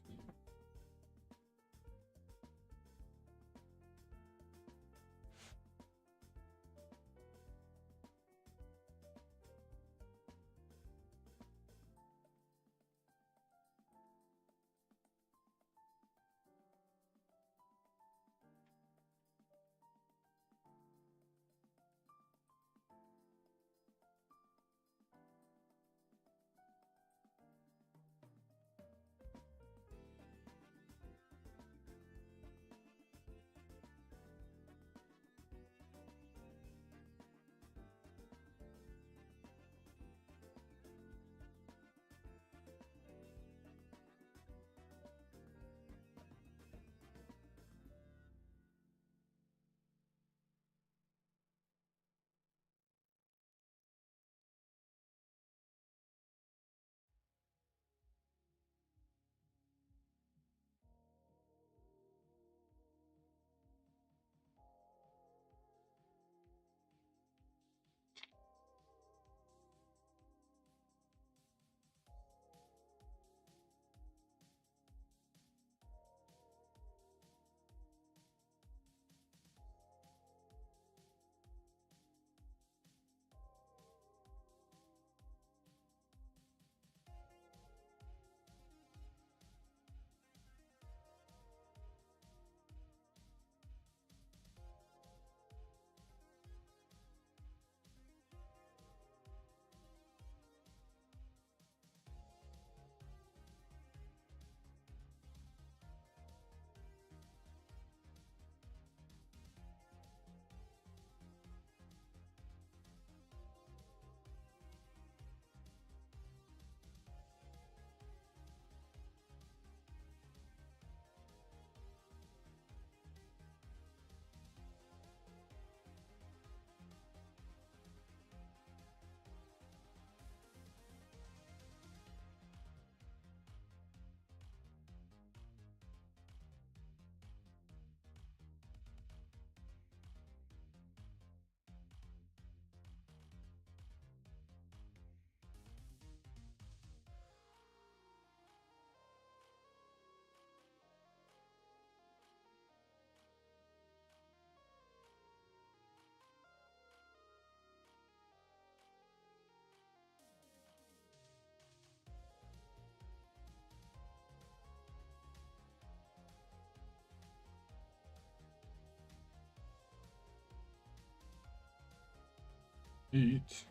Eight.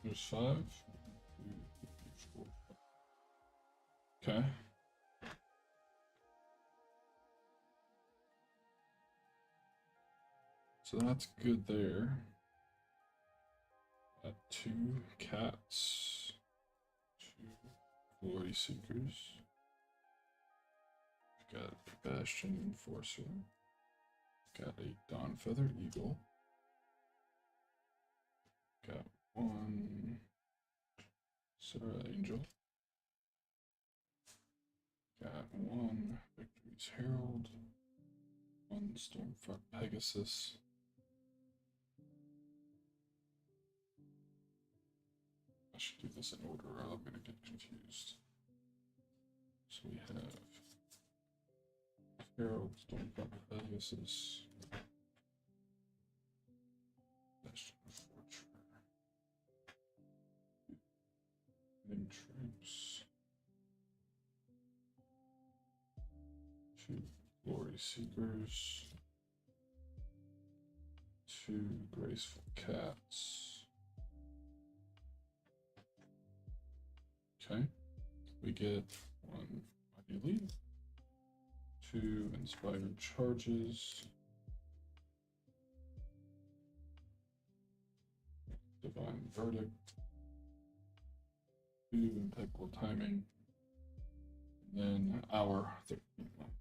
There's 5. 1, 2, 3, 4. Okay. So that's good there. Got 2 cats. 2 glory seekers. We've got Bastion Enforcer. Got a Dawn Feather Eagle. Got 1 Sarah Angel. Got 1 Victory's Herald. 1 Stormfront Pegasus. I should do this in order or I'm gonna get confused. So we have Herald, Stormfront Pegasus. Bastion Fortress. Troops. 2 Glory Seekers. 2 Graceful Cats. Okay. we get 1 Mighty Leap, 2 Inspired Charges, Divine Verdict, 2 Impeccable Timing, and then our 13th one.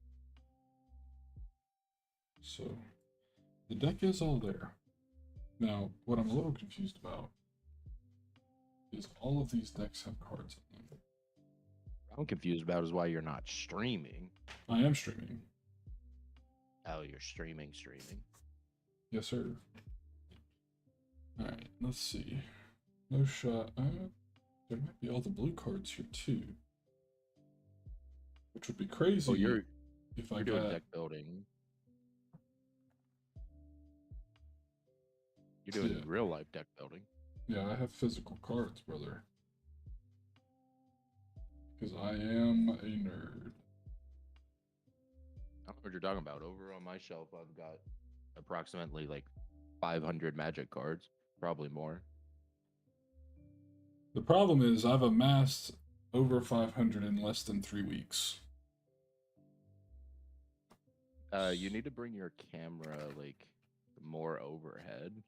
So the deck is all there. Now, what I'm a little confused about is all of these decks have cards in them. I'm confused about is why you're not streaming. I am streaming. Oh, you're streaming. Yes, sir. Alright, let's see. No shot. There might be all the blue cards here too. Which would be crazy Oh, you're if I doing got... deck building. You're doing real life deck building. Yeah, I have physical cards, brother. Because I am a nerd. I don't know what you're talking about. Over on my shelf, I've got approximately like 500 Magic cards, probably more. The problem is I've amassed over 500 in less than 3 weeks. You need to bring your camera like more overhead.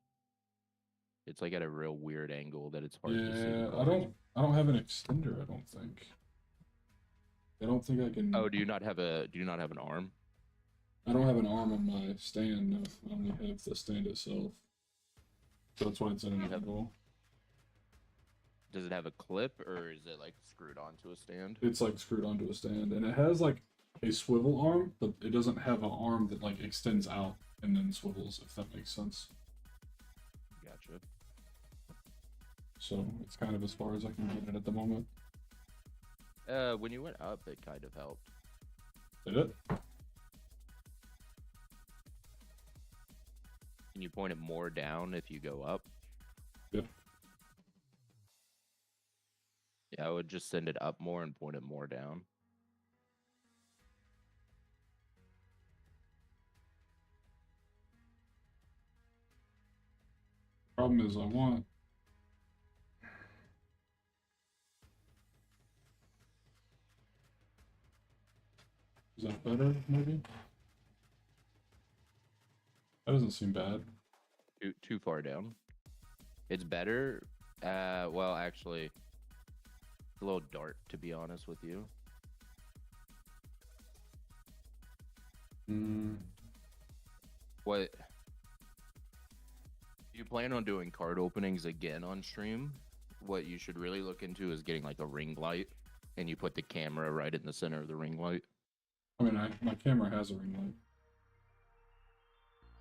It's like at a real weird angle that it's hard to see. Yeah, I don't have an extender, I don't think. I don't think I can. Oh, do you not have an arm? I don't have an arm on my stand. No. I only have the stand itself. So that's why it's in an angle. Does it have a clip or is it like screwed onto a stand? It's like screwed onto a stand, and it has like a swivel arm, but it doesn't have an arm that like extends out and then swivels, if that makes sense. Gotcha. So it's kind of as far as I can get it at the moment. When you went up, it kind of helped. Did it? Can you point it more down if you go up? Yep. Yeah, I would just send it up more and point it more down. Problem is, I want. Is that better, maybe? That doesn't seem bad. Too far down. It's better. Well, actually, it's a little dark, to be honest with you. What? You plan on doing card openings again on stream? What you should really look into is getting like a ring light, and you put the camera right in the center of the ring light. I mean, my camera has a ring light.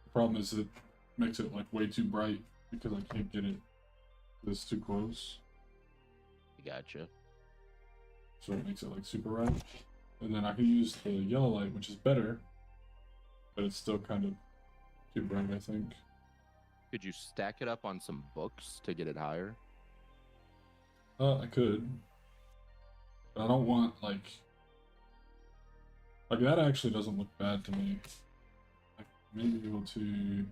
The problem is it makes it like way too bright because I can't get it this too close. Gotcha. So it makes it like super bright. And then I can use the yellow light, which is better, but it's still kind of too bright, I think. Could you stack it up on some books to get it higher? I could. But I don't want like that actually doesn't look bad to me. I may be able to.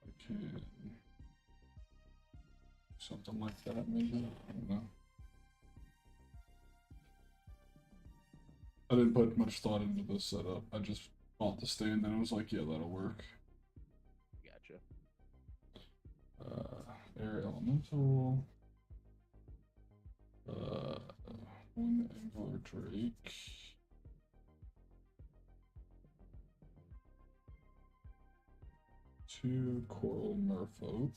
I can something like that, maybe. I don't know. I didn't put much thought into this setup. I just bought the stand and I was like, yeah, that'll work. Gotcha. Air Elemental. One Angular Drake. Two Coral Merfolk.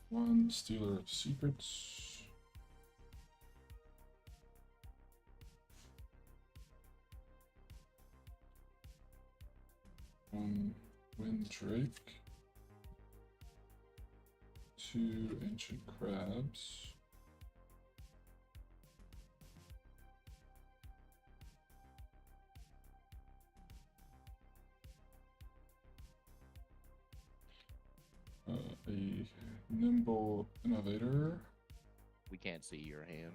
One Stealer of Secrets. One Wind Drake. Two Ancient Crabs. a nimble innovator. We can't see your hand.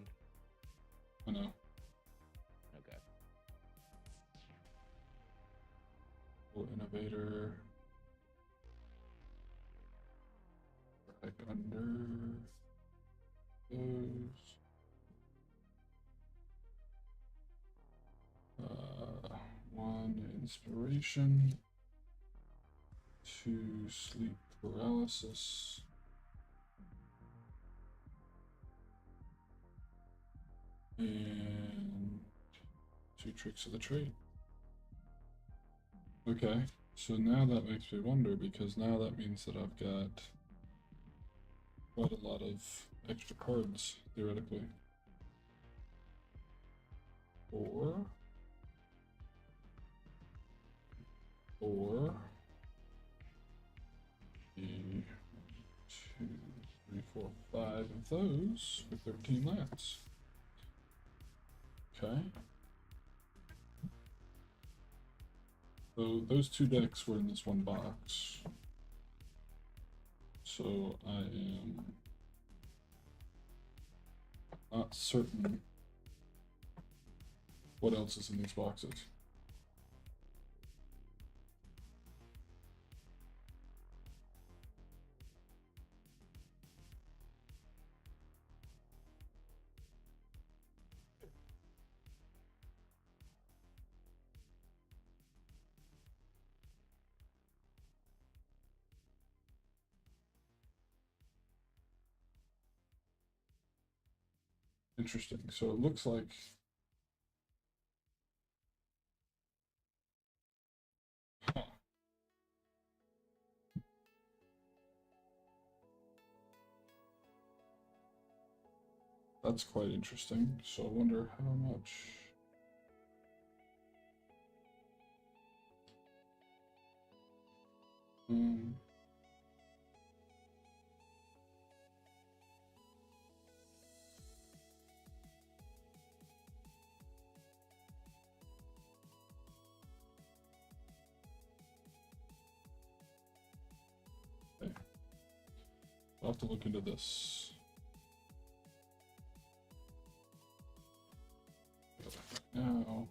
I know. Okay. Innovator. Right under those. One inspiration. 2 sleep paralysis. And 2 tricks of the trade. Okay, so now that makes me wonder, because now that means that I've got quite a lot of extra cards, theoretically. Or 2, 3, 4, 5 of those for 13 lands. Okay. So those 2 decks were in this one box. So I am not certain what else is in these boxes. Interesting. So it looks like that's quite interesting. So I wonder how much. Okay. I'll have to look into this. Now,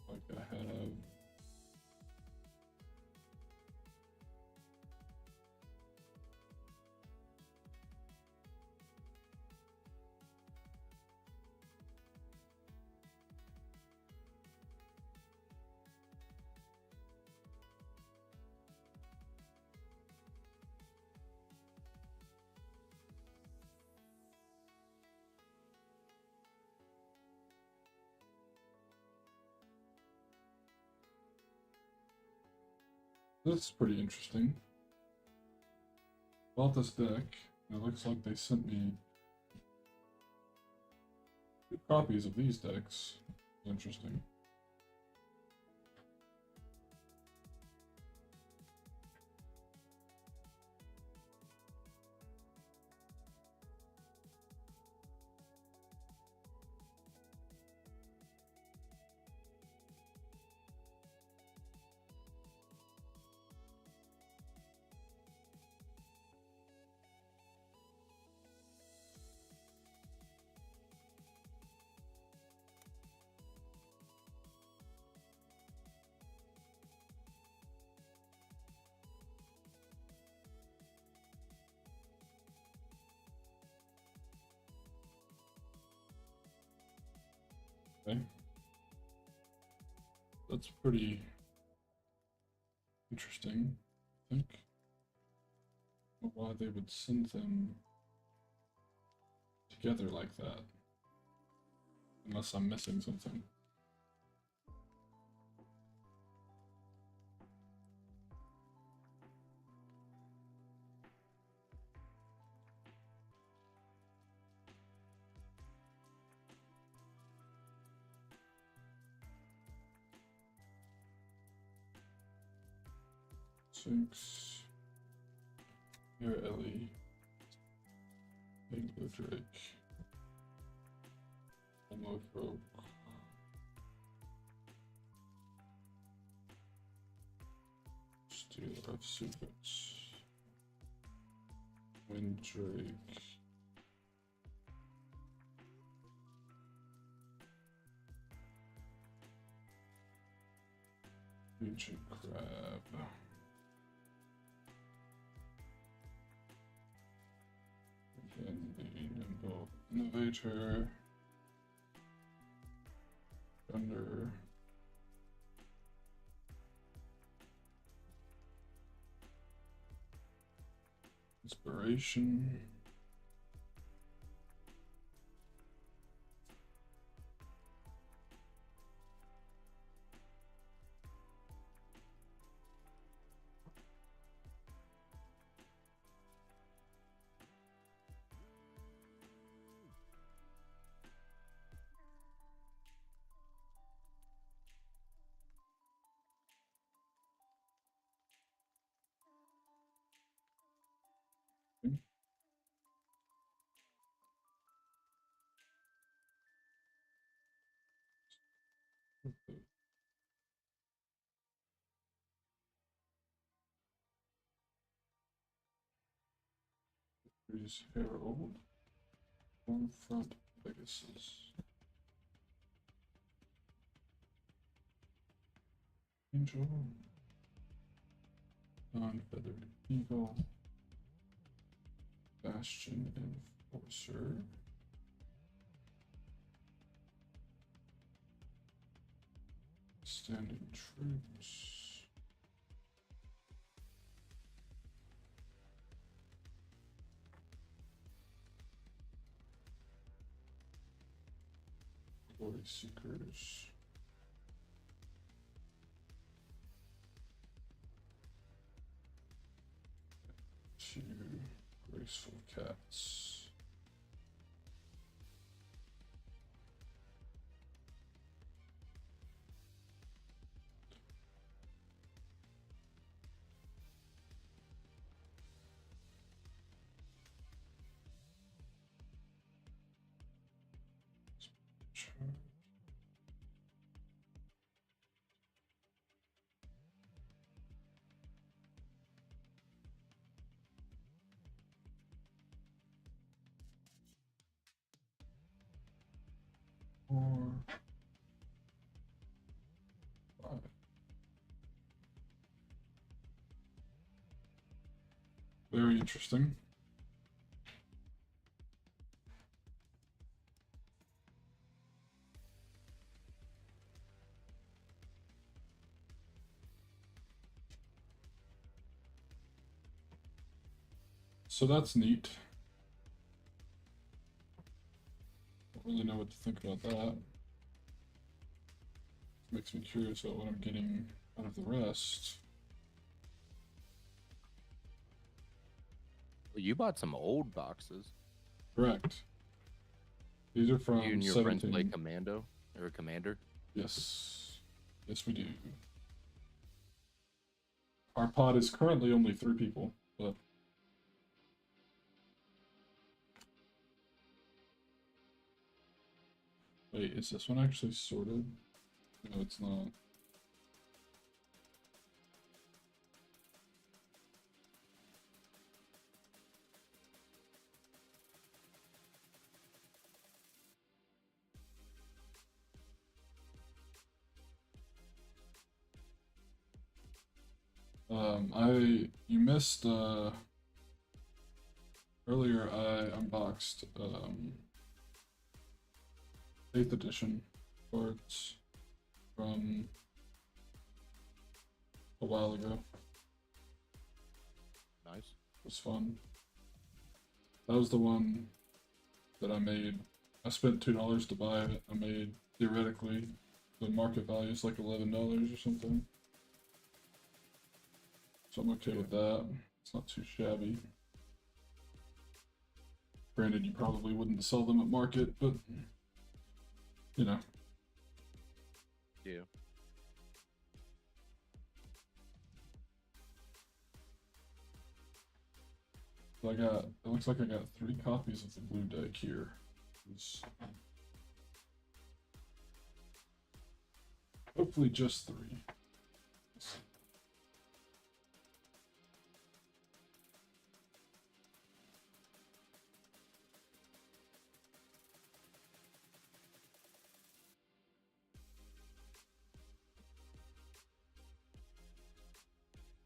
like I have. This is pretty interesting. About this deck, it looks like they sent me 2 copies of these decks. Interesting. Okay. That's pretty interesting, I think. Why they would send them together like that. Unless I'm missing something. Sinks. Here, Ellie. Big Blue Drake. Almost broke. Stealer of Secrets. Windrake. Ancient crab. Again, the nimble innovator. Thunder. Inspiration. Here's Herald. Front Pegasus. Angel. Non-feathered eagle. Bastion Enforcer. Standing troops. Glory Seekers. Two graceful cats. Four, five. Very interesting. So that's neat. Don't really know what to think about that. Makes me curious about what I'm getting out of the rest. Well, you bought some old boxes. Correct. These are from You and your 17. friends play Commando or Commander? Yes. Yes, we do. Our pod is currently only 3 people, but wait, is this one actually sorted? No, it's not. You missed, earlier I unboxed, 8th edition cards from a while ago. Nice. It was fun. That was the one that I made. I spent $2 to buy it. I made, theoretically, the market value is like $11 or something. So I'm okay with that. It's not too shabby. Granted, you probably wouldn't sell them at market, but you know. Yeah. So it looks like I got 3 copies of the blue deck here. Hopefully just 3.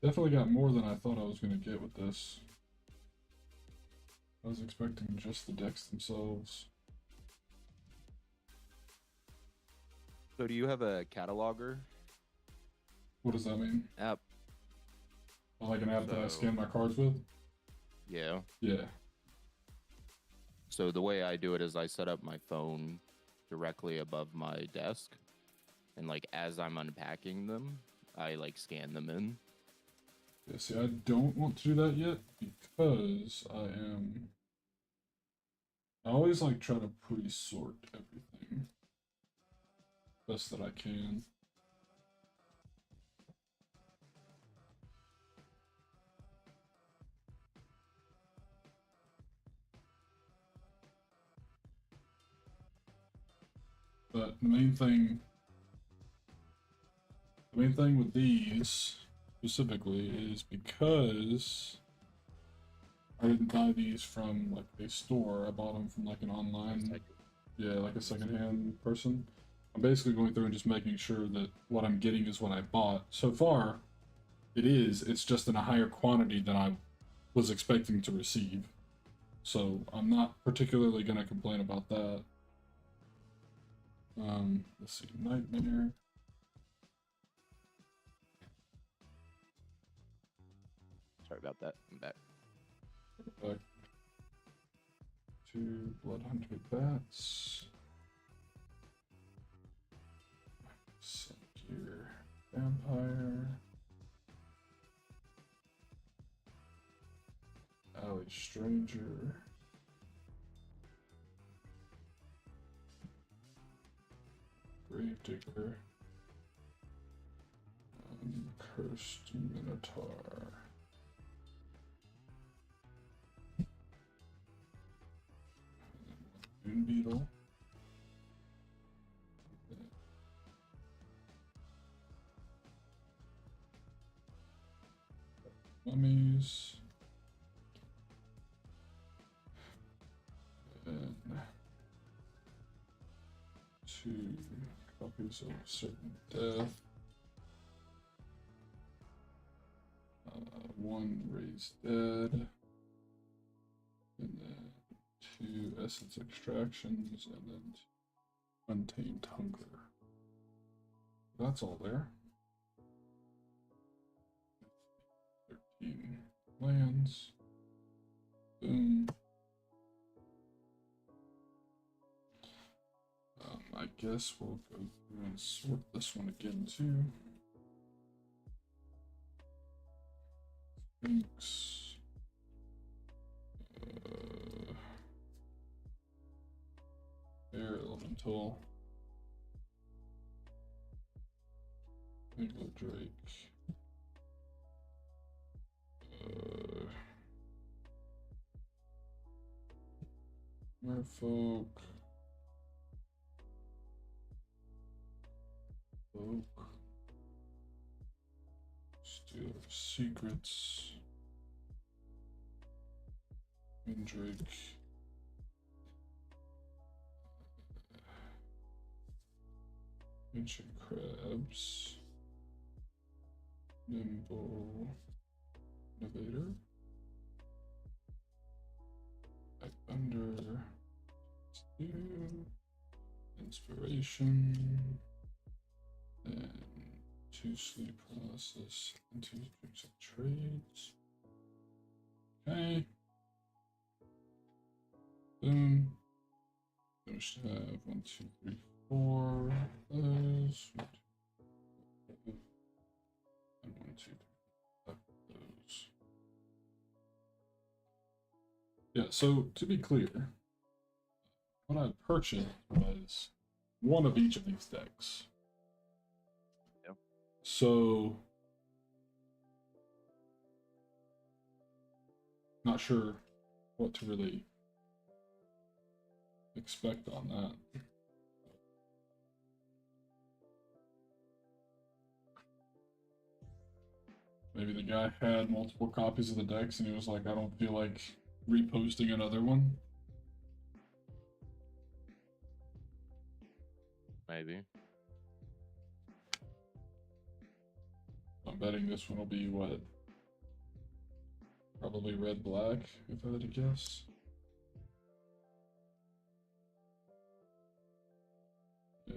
Definitely got more than I thought I was going to get with this. I was expecting just the decks themselves. So do you have a cataloger What does that mean? app? Like an app that I So- scan my cards with? Yeah. Yeah. So the way I do it is I set up my phone directly above my desk, and like as I'm unpacking them, I like scan them in. Yeah, see, I don't want to do that yet because I always like try to pre-sort everything best that I can. But the main thing with these specifically is because I didn't buy these from like a store. I bought them from like an online, yeah, like a secondhand person. I'm basically going through and just making sure that what I'm getting is what I bought. So far, it is. It's just in a higher quantity than I was expecting to receive. So I'm not particularly going to complain about that. Let's see, Nightmare. Sorry about that. I'm back. Back to Bloodhunter Bats. Gear Vampire. Alley Stranger. Gravedigger. Cursed Minotaur. Moon Beetle. Mummies. And 2 copies of Certain Death. 1 Raised Dead. And then 2 Essence Extractions. And then 2 Untamed Hunger. That's all there. 13 lands. Boom. I guess we'll go through and sort this one again too. Sphinx. Air Elemental. Megalo Drake. Merfolk. Oak. Steal Secrets. Windrake. Ancient Crabs. Nimble. Innovator. Under. Inspiration. And 2 sleep paralysis and 2 drinks of trades. Okay. Boom. We should have 1, 2, 3, 4 of those. And 1, 2, 3, 5 of those. Yeah, so to be clear, what I purchased was one of each of these decks. Yep. So, not sure what to really expect on that. Maybe the guy had multiple copies of the decks and he was like, I don't feel like reposting another one. Maybe. I'm betting this one will be what? Probably red black, if I had to guess. Yeah.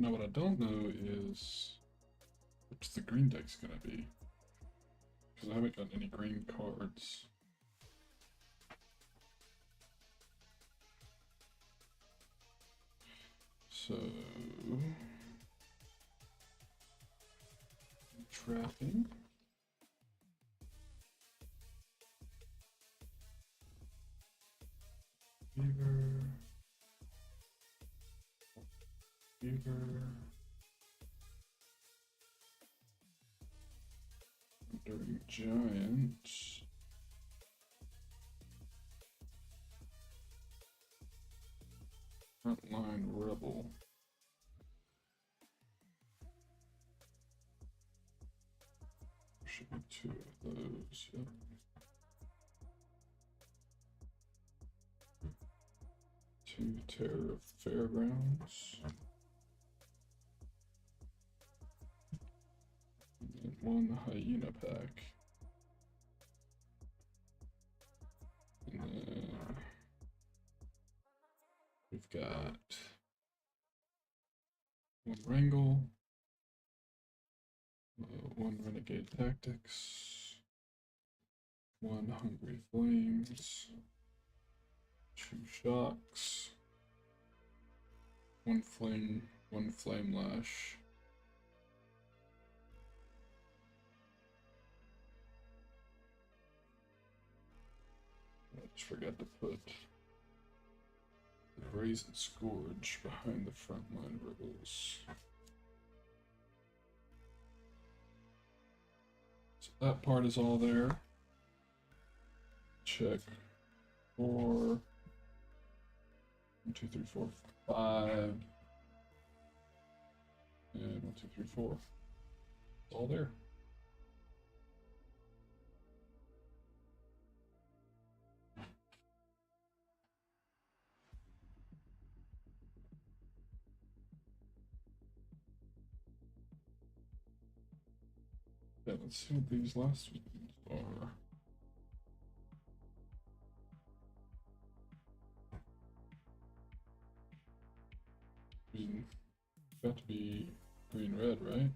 Now, what I don't know is which the green deck's gonna be. Because I haven't gotten any green cards. So... trapping. Beaver. Beaver. During giant. Frontline rebel. Should be two of those. Yep. Two Terror of the Fairgrounds. And one Hyena pack. And then we've got one Wrangle, one Renegade Tactics, one Hungry Flames, two Shocks, one Flame Lash. I just forgot to put the Brazen Scourge behind the frontline rebels. So that part is all there. Check for 1, 2, 3, 4, 5. And 1, 2, 3, 4. It's all there. Yeah, let's see what these last ones are. Got to be green red, right?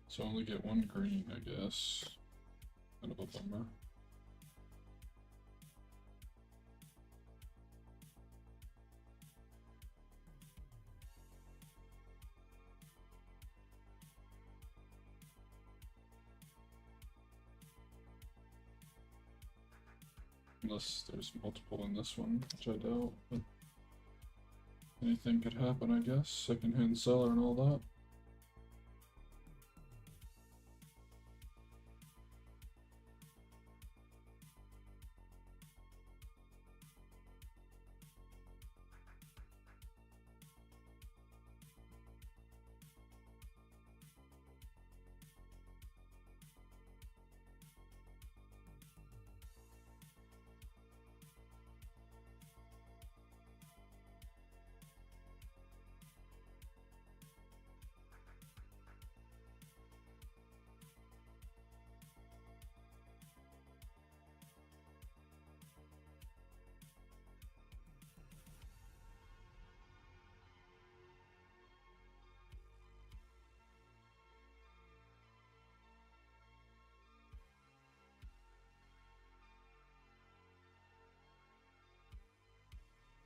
So I only get one green, I guess. Kind of a bummer. Unless there's multiple in this one, which I doubt. But anything could happen, I guess. Secondhand seller and all that.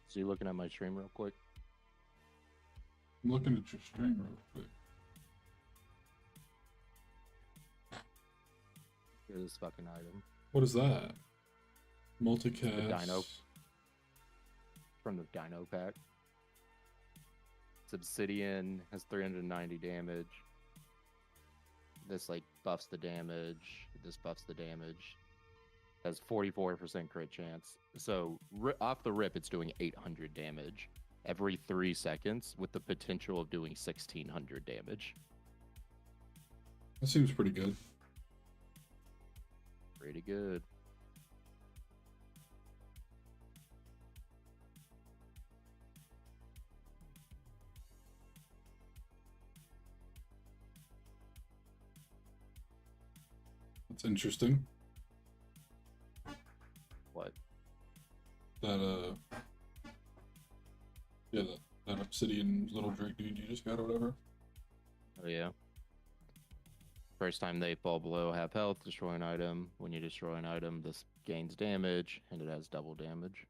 So you looking at my stream real quick? I'm looking at your stream real quick. Here's this fucking item. What is that? Multicast. The Dino. From the Dino pack. It's Obsidian, has 390 damage. This like buffs the damage. This buffs the damage. Has 44% crit chance. So off the rip, it's doing 800 damage every 3 seconds with the potential of doing 1600 damage. That seems pretty good. Pretty good. That's interesting. What? That yeah, that obsidian little Drake dude you just got or whatever. Oh yeah. First time they fall below half health, destroy an item. When you destroy an item, this gains damage, and it has double damage.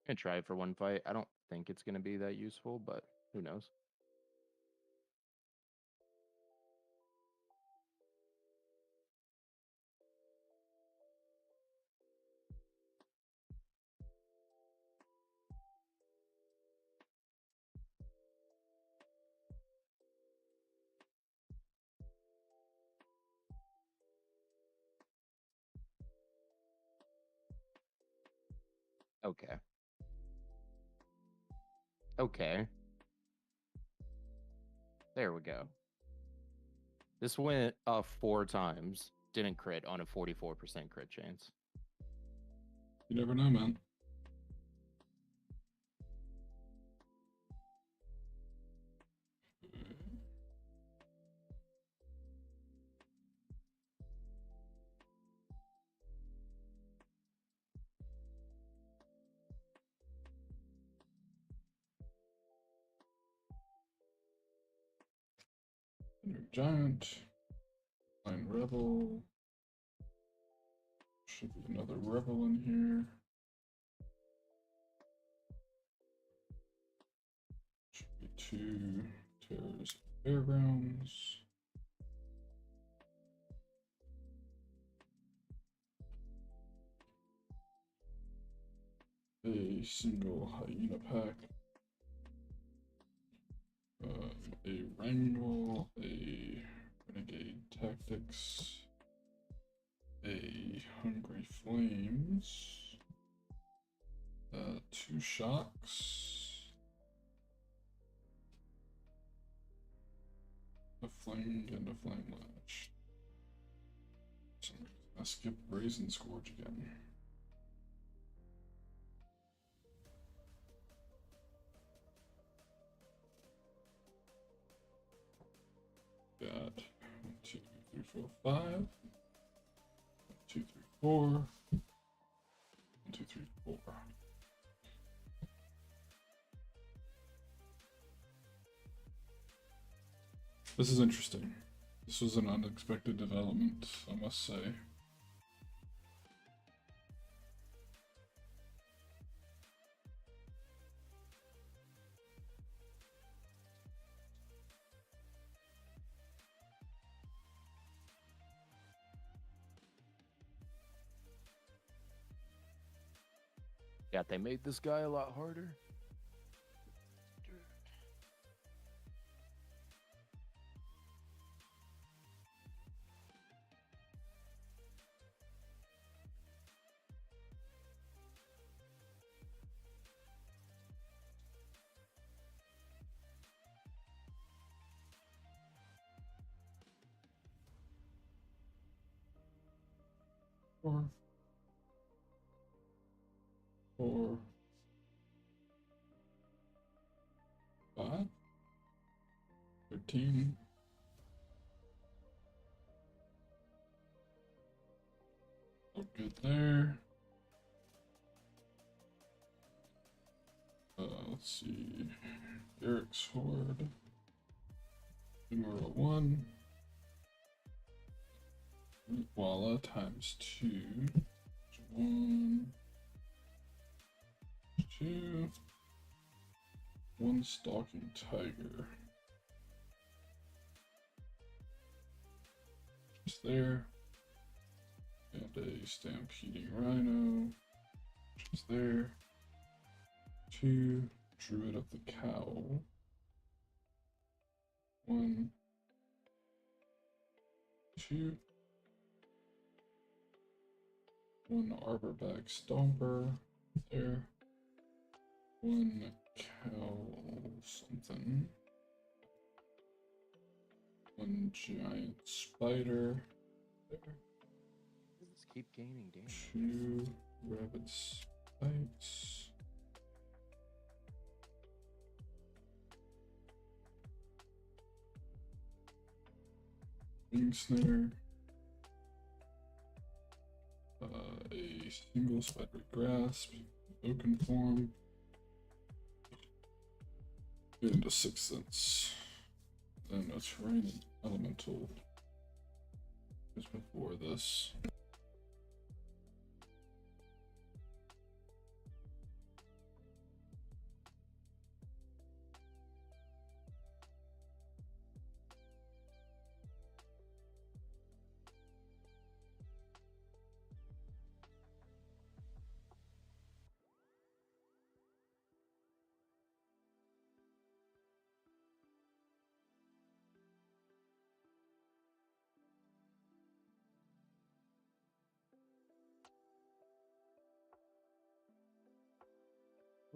I'm gonna try it for one fight. I don't think it's gonna be that useful, but who knows? Okay. Okay. There we go. This went 4 times. Didn't crit on a 44% crit chance. You never know, man. New giant. Fine rebel. Should be another rebel in here. Should be 2 terrors fairgrounds. A single hyena pack. A wrangle, a renegade tactics, a hungry flames, 2 shocks, a fling and a flame lash. I skipped brazen scourge again. Got 1, 2, 3, 4, 5. 1, 2, 3, 4. 1, 2, 3, 4. This is interesting. This was an unexpected development, I must say. Yeah, they made this guy a lot harder. Four. 4. 5. 13. Oh, good there. Let's see. Eric's Horde. Numeral 1. Voila times 2. 1, 2. 1 stalking tiger. Just there. And a stampeding rhino. Just there. 2 druid of the cow. 1, 2. 1 arborback stomper. There. 1 cow something. 1 giant spider. There. Just keep gaining damage. 2 rabbit spikes. Wing snare. A single spider grasp. Oaken form. And a 6th sense. And a terrain elemental just before this.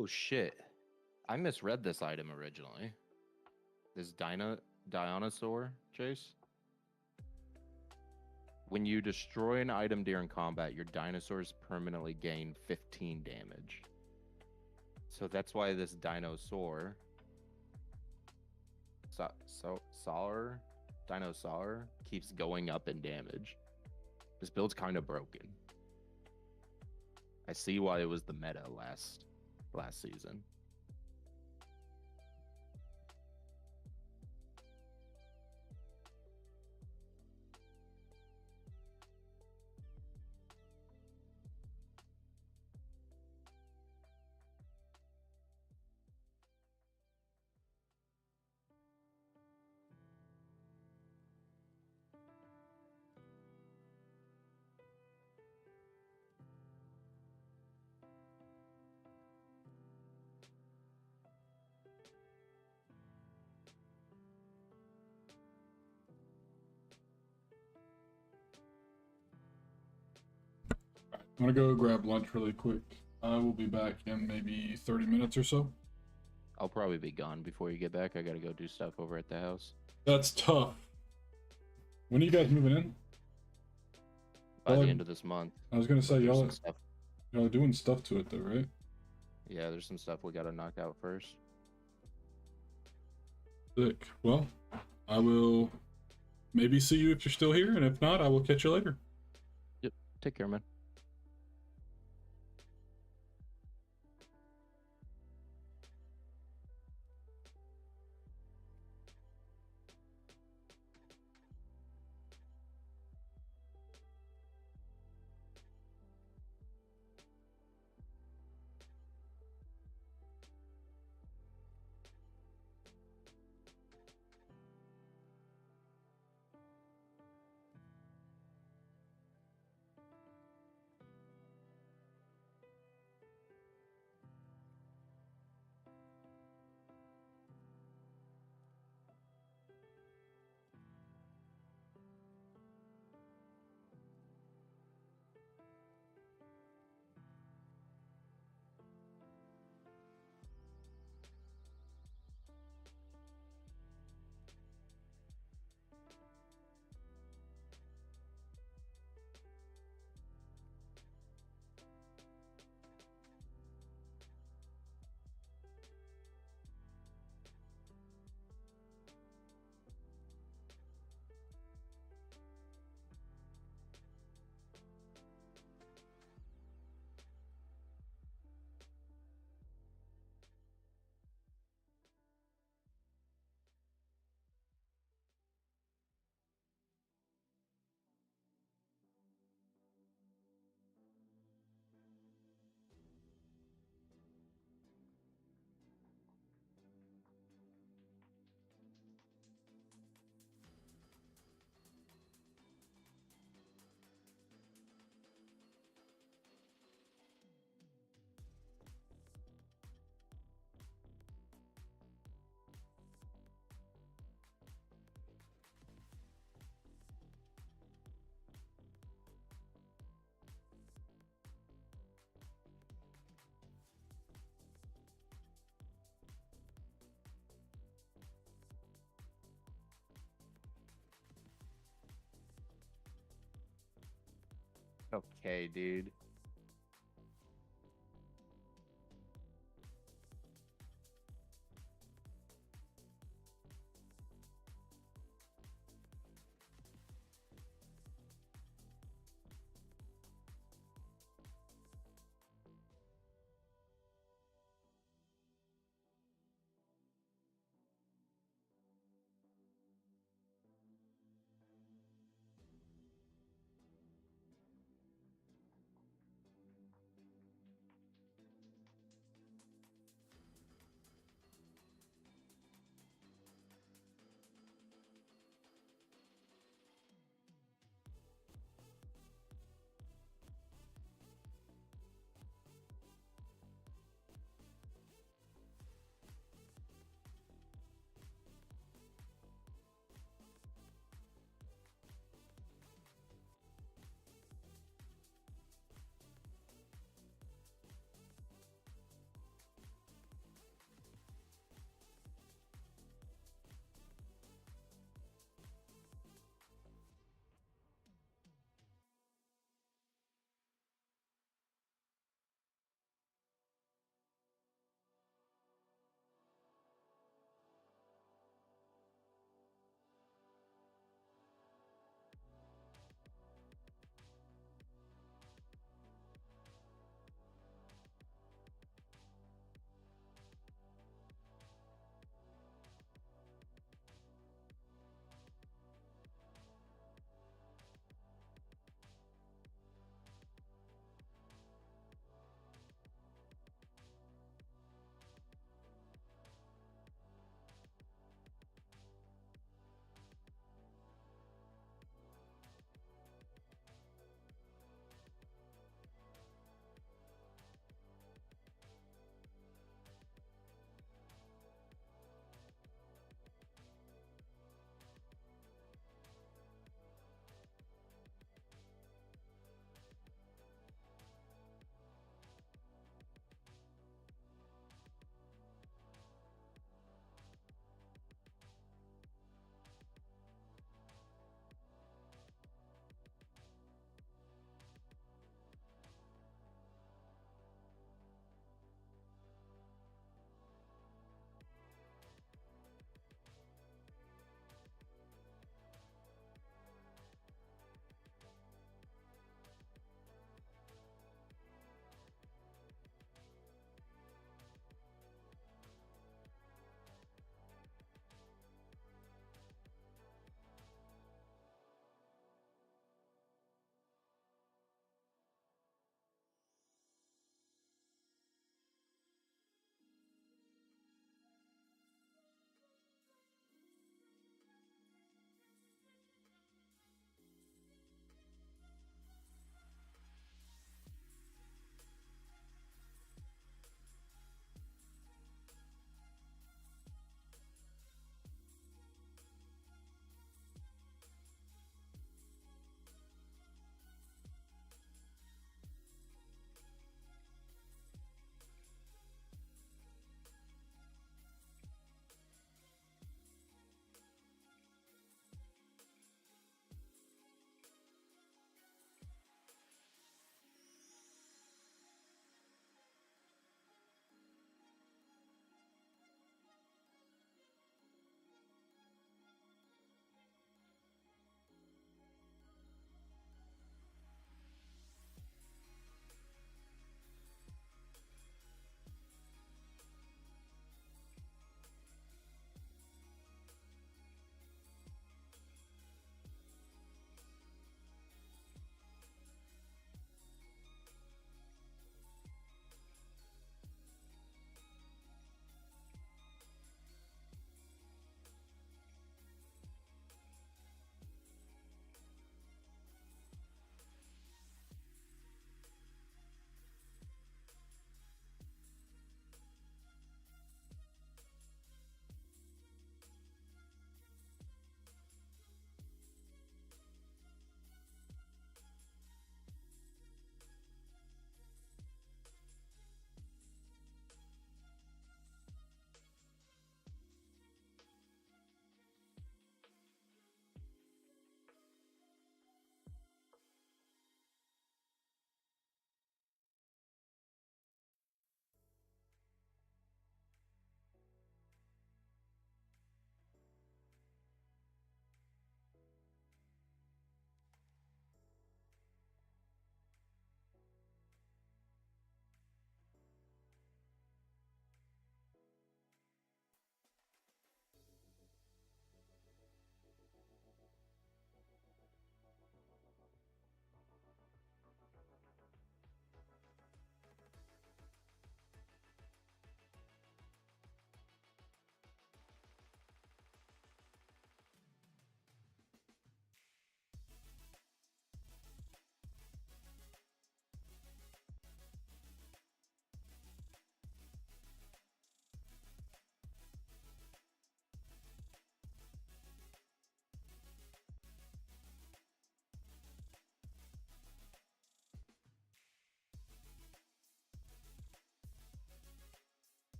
Oh shit! I misread this item originally. This Dinosaur, Chase. When you destroy an item during combat, your dinosaurs permanently gain 15 damage. So that's why this Dinosaur, Dinosaur keeps going up in damage. This build's kind of broken. I see why it was the meta last season. I'm gonna go grab lunch really quick. I will be back in maybe 30 minutes or so. I'll probably be gone before you get back. I gotta go do stuff over at the house. That's tough. When are you guys moving in? By the end of this month. I was gonna say y'all are doing stuff to it though, right? Yeah, there's some stuff we gotta knock out first. Sick. Well, I will maybe see you if you're still here, and if not, I will catch you later. Yep. Take care, man. Okay, dude.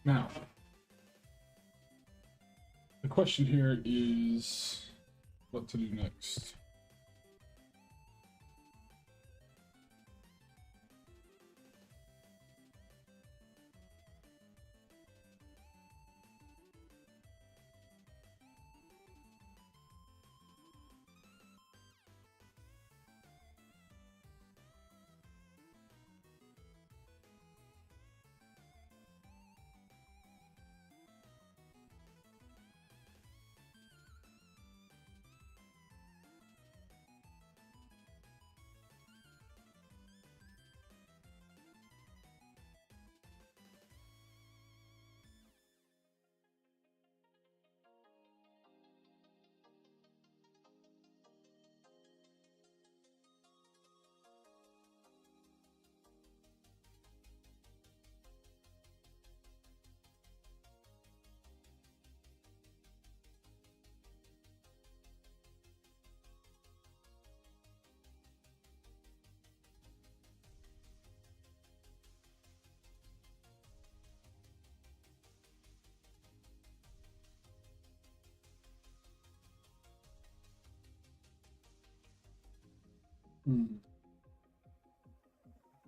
Now, the question here is what to do next.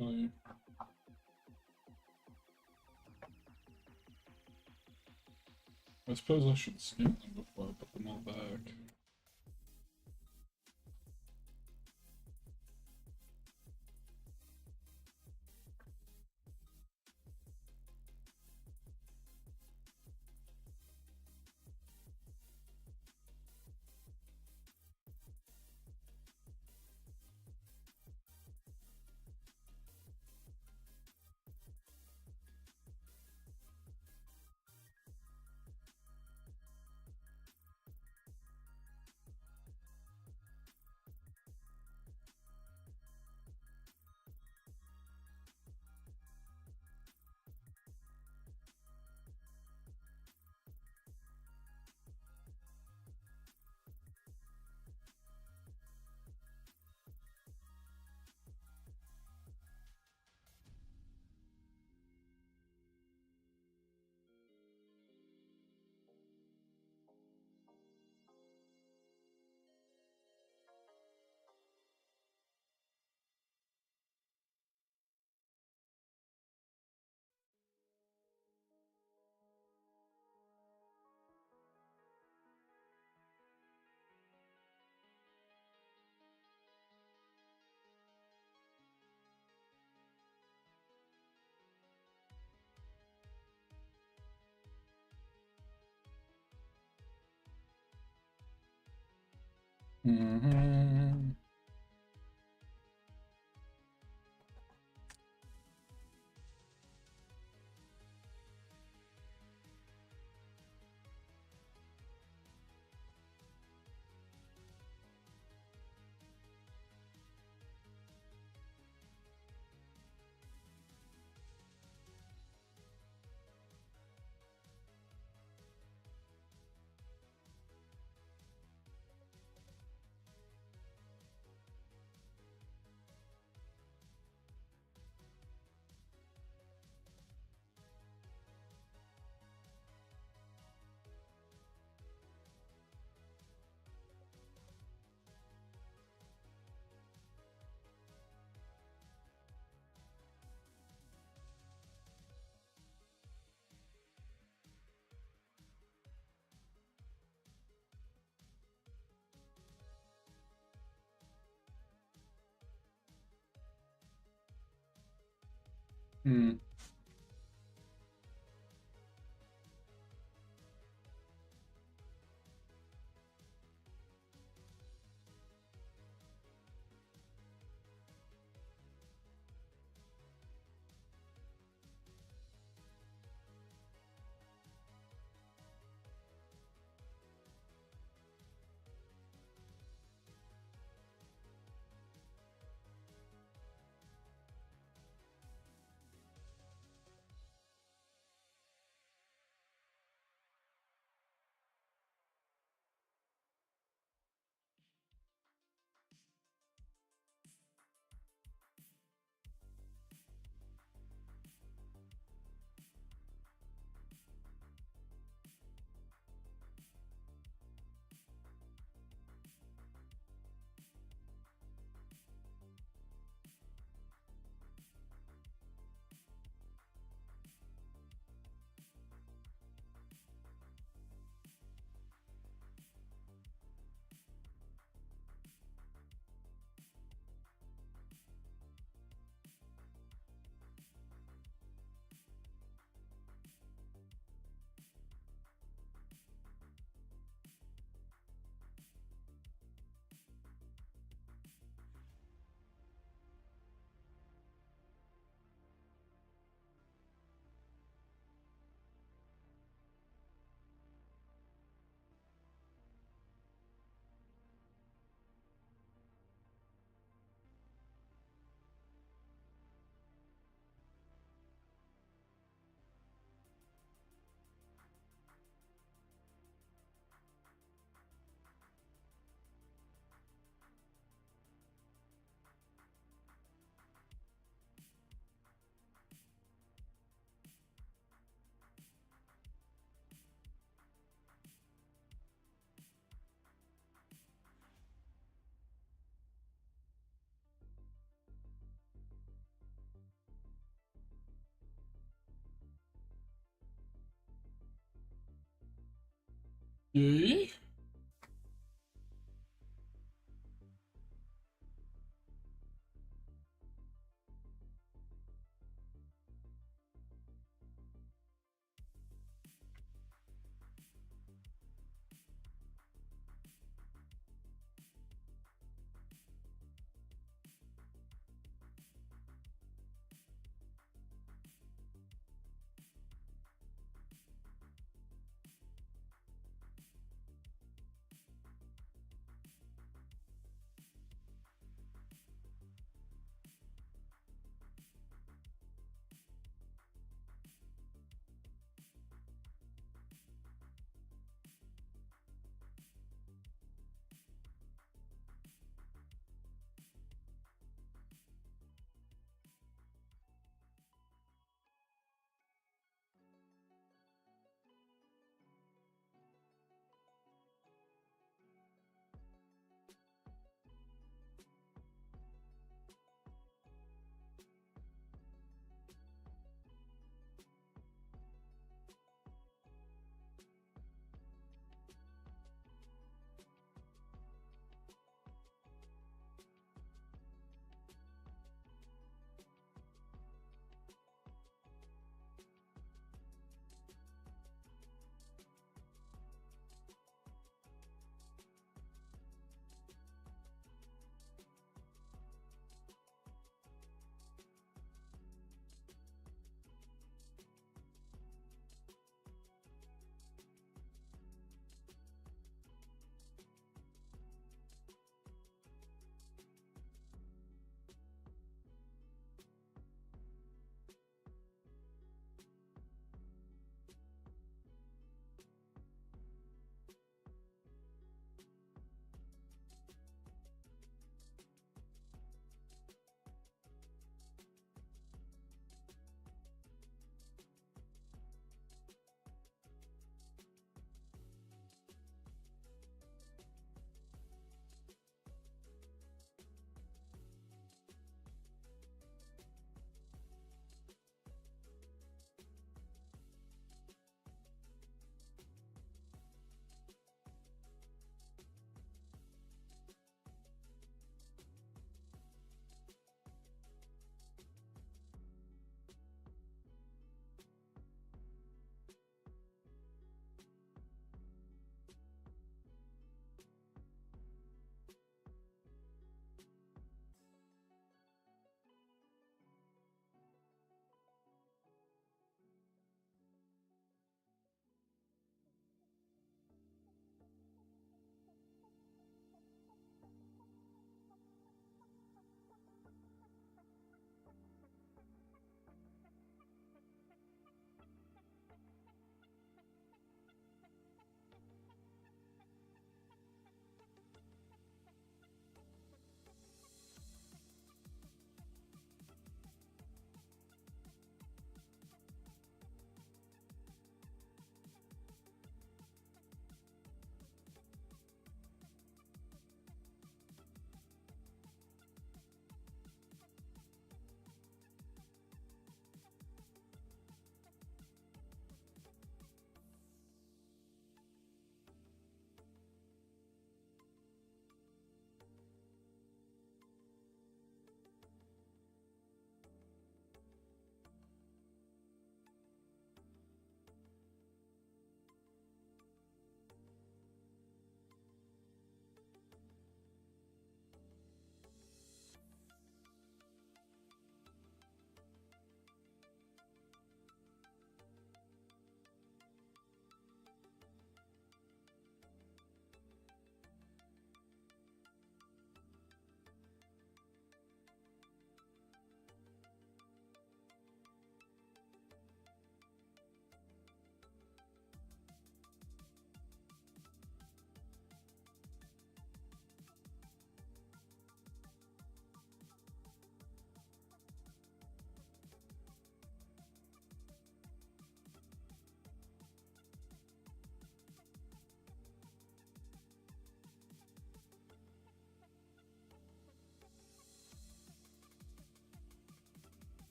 I I suppose I should scan them before I put them all back. Mm-hmm. Mm. Yay.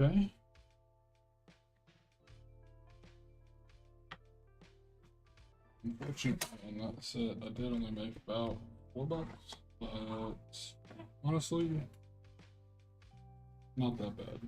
Okay. Unfortunately, on that set, I did only make about $4, but honestly, not that bad.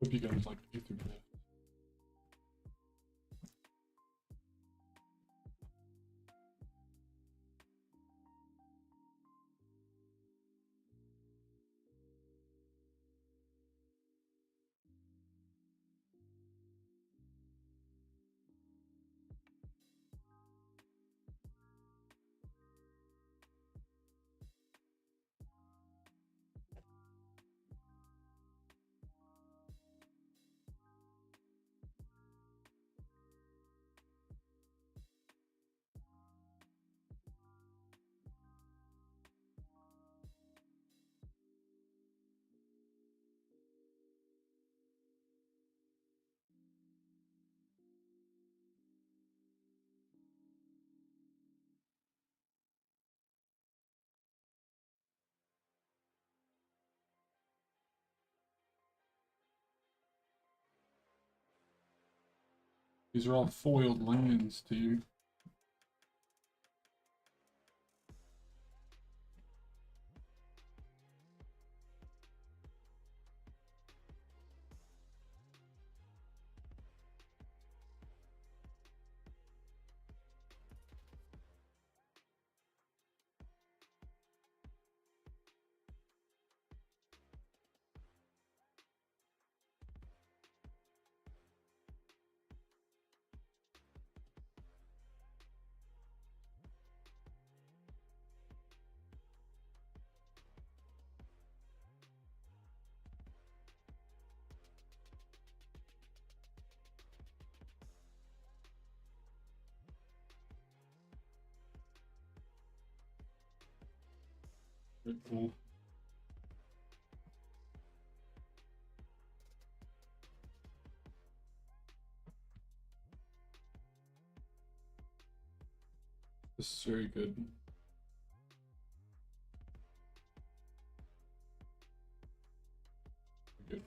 Hope you guys like the Ethernet. These are all foiled lands, dude. Very cool. This is very good. Good.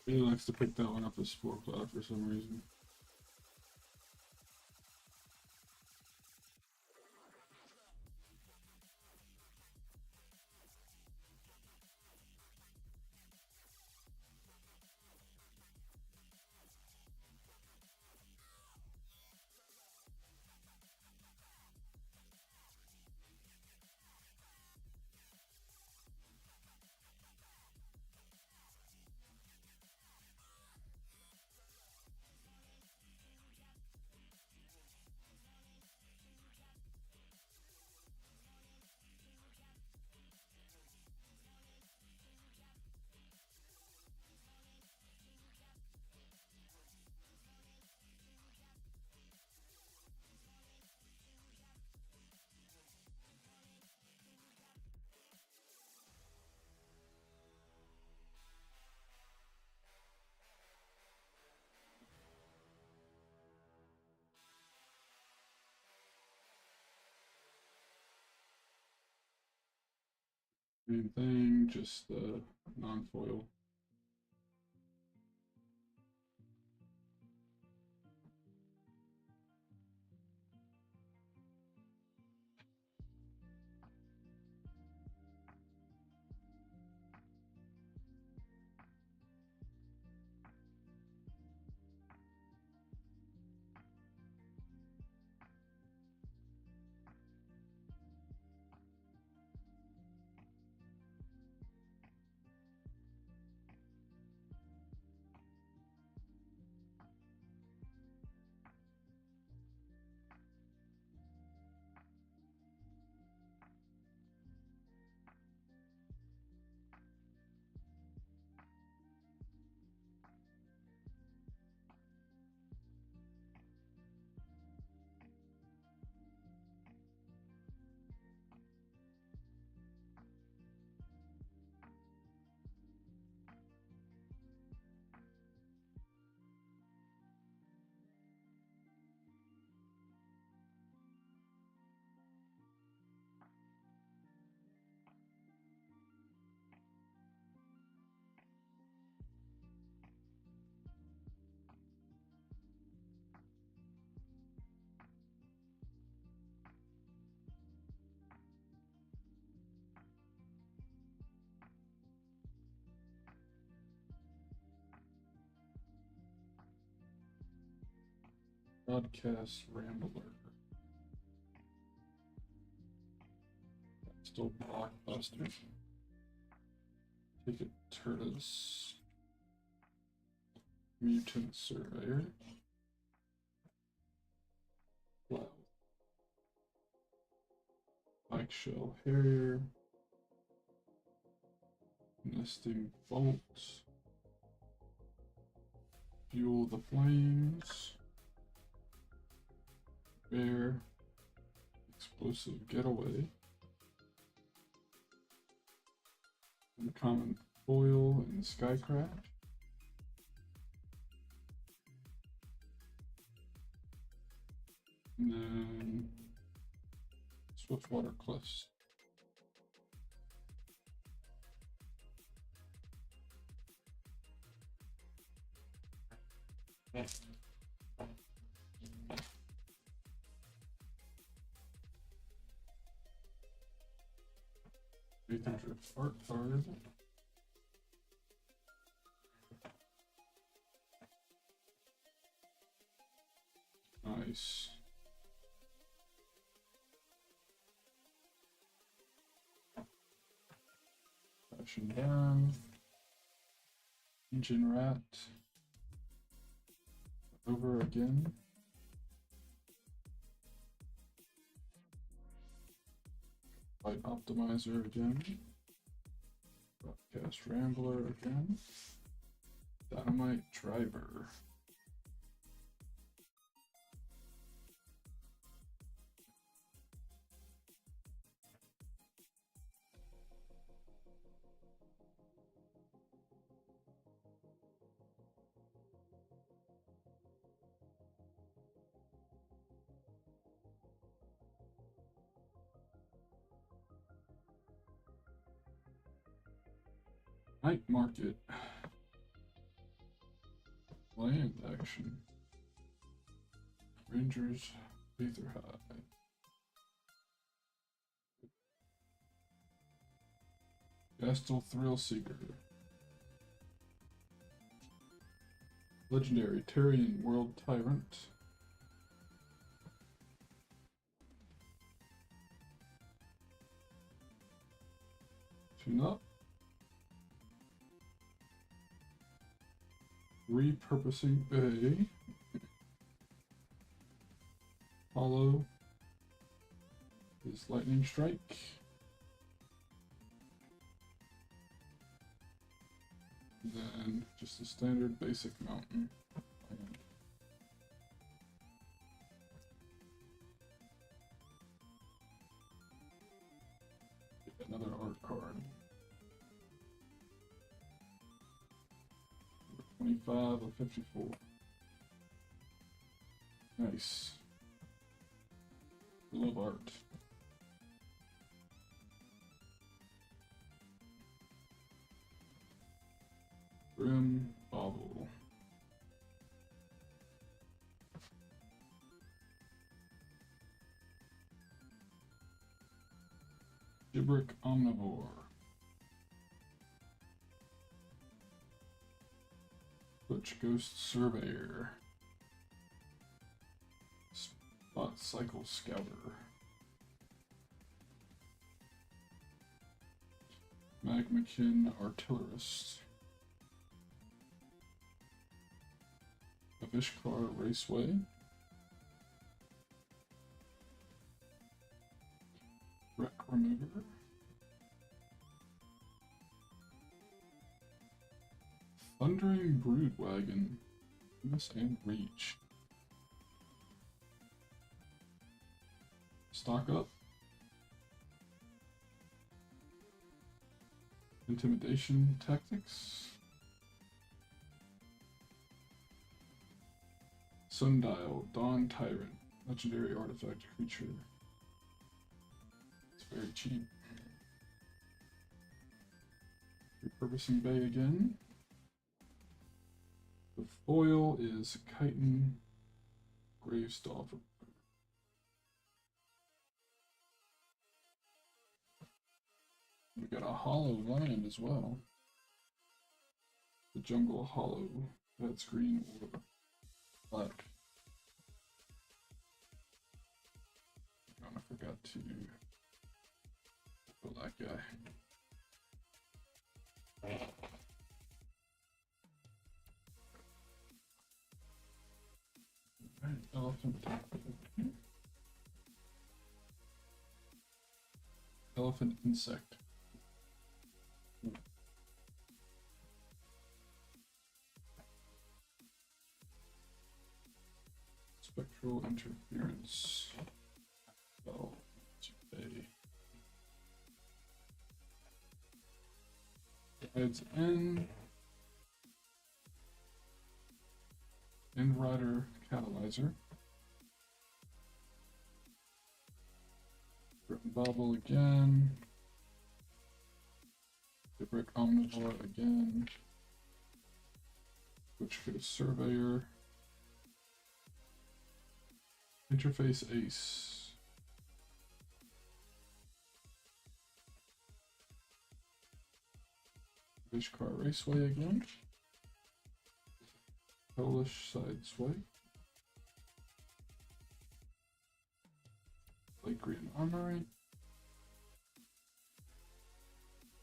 He likes to pick that one up as sport cloud for some reason. Same thing, just non-foil. Broadcast Rambler. Still blockbuster. Take a Turtus. Mutant Surveyor. Wow. Mike Shell Harrier. Nesting Bolt. Fuel the Flames. Bear. Explosive Getaway. Uncommon Foil and Skycraft. And then Swiftwater Cliffs. Yes. 800 art card. Nice. Fashion Down. Engine Rat. Over again. Light Optimizer again. Broadcast Rambler again. Dynamite Driver. Night Market. Land action. Rangers, Aether High. Gastel Thrill Seeker. Legendary Terrian World Tyrant. Tune up. Repurposing Bay. Hollow is Lightning Strike. Then just a standard basic mountain. Get another art card. 25 of 54. Nice. I love art. Gibrick Omnivore. Butch Ghost Surveyor. Spot Cycle Scouter. Magmakin Artillerist. Avishkar Raceway. Wreck Remover. Thundering Broodwagon. Miss and Reach. Stock up. Intimidation Tactics. Sundial, Dawn Tyrant, legendary artifact creature. It's very cheap. Repurposing Bay again. The foil is Chitin Gravestalker. We got a hollow land as well. The Jungle Hollow. That's green or black. Oh, I forgot to kill that guy. Alright, elephant. Elephant insect. Spectral interference. Oh, today. Guides End Rider Catalyzer. Bobble again. Gibrick Omnivore again. Which goes Surveyor. Interface Ace. Vishkar Raceway again. Polish Sideswipe. Light Green Armory.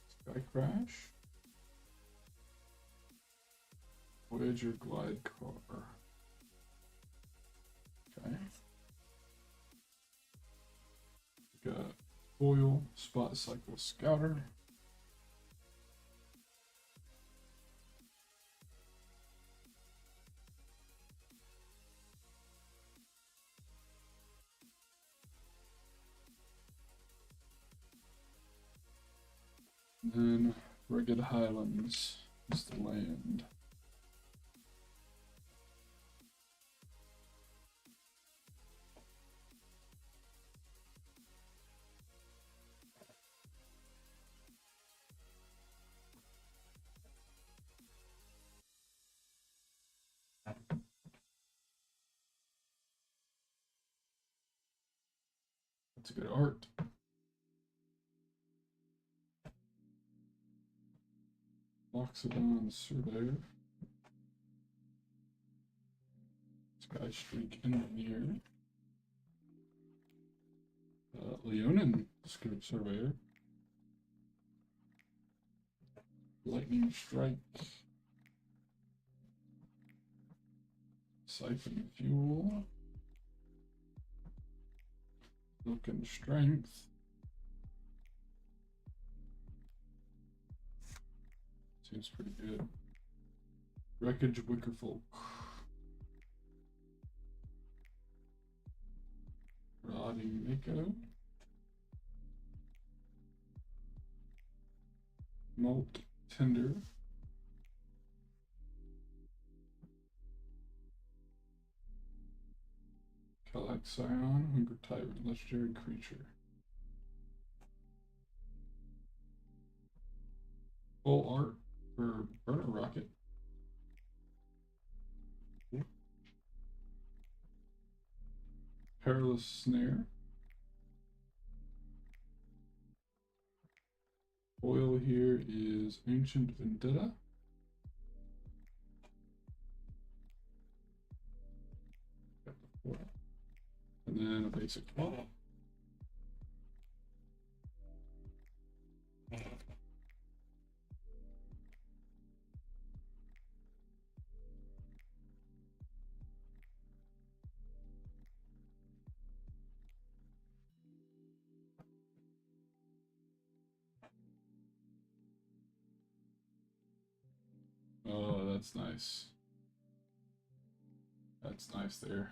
Sky Crash. Voyager Glide Car. Okay. We got Foil, Spot Cycle Scouter. And then Rugged Highlands is the land. That's good art. Loxodon Surveyor. Sky Streak Engineer. Leonin Surveyor. Lightning Strike. Siphon Fuel. Silken Strength. Seems pretty good. Wreckage Wickerfolk. Rotting Mako. Molt Tender. Kalak Scion, Hunger Tyrant, legendary creature. Full art for Burner Rocket. Perilous Snare. Foil here is Ancient Vendetta. Got the foil. And then a basic foil. Oh, that's nice. That's nice there.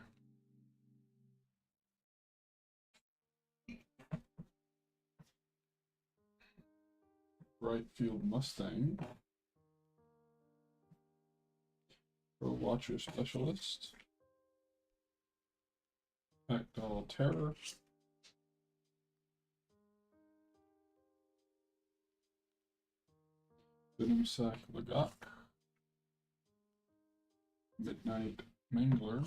Right Field Mustang. Pro Watcher Specialist. Packdoll Terror. Venom Sack Lagok. Midnight Mangler.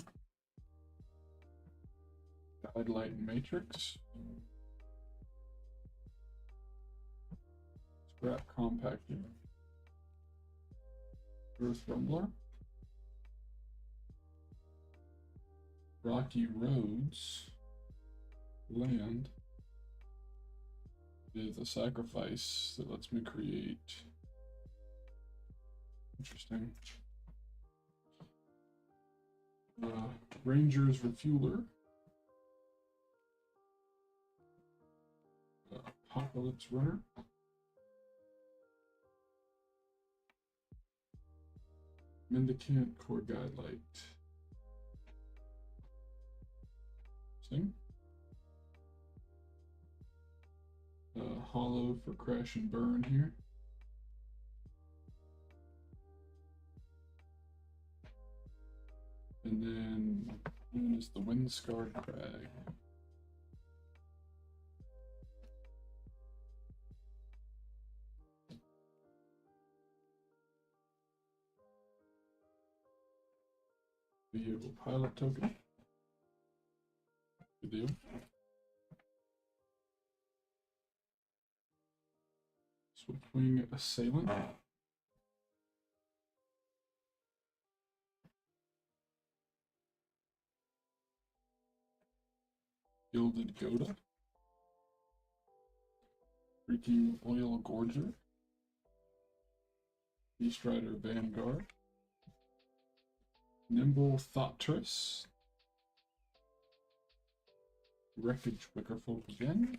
Guidelight Matrix. Scrap Compactor. Earth Rumbler. Rocky Roads. Land. Is a sacrifice that lets me create. Interesting. Ranger's Refueler. Apocalypse Runner. Mendicant Core Guidelight. Sing. Hollow for Crash and Burn here. And then is the Windscarred Crag. Vehicle Pilot Token. Good deal. Swiftwing Assailant. Gilded Goda. Freaking Oil Gorger. Beast Rider Vanguard. Nimble Thopterus. Wreckage Wickerfolk again.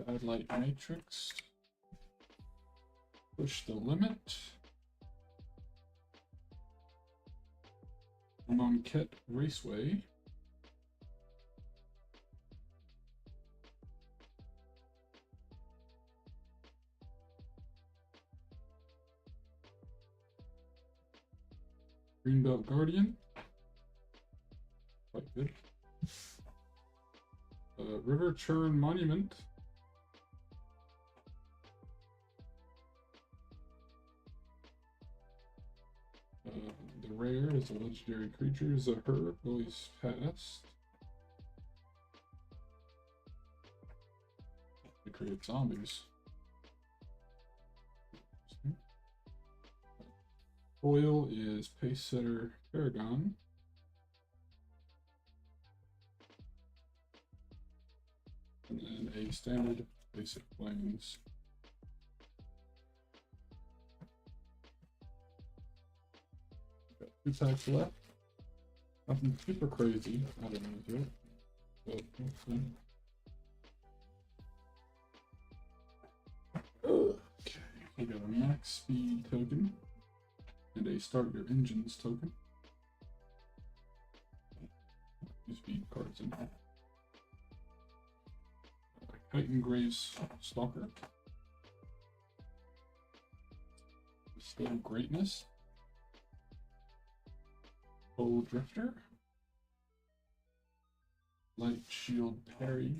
Guidelight Matrix. Push the Limit. Monquette Raceway. Greenbelt Guardian. Quite good. River Churn Monument. The rare is a legendary creature, Zahur, always passed. They create zombies. Foil is Pace Setter Paragon. And then a standard basic planes. Got 2 packs left. Nothing super crazy. I don't know to it. But we'll see. Okay, we got a max speed token. And a start your engines token. 2 speed cards in here. Titan Graves Stalker. Still Greatness. Bow Drifter. Light Shield Parry.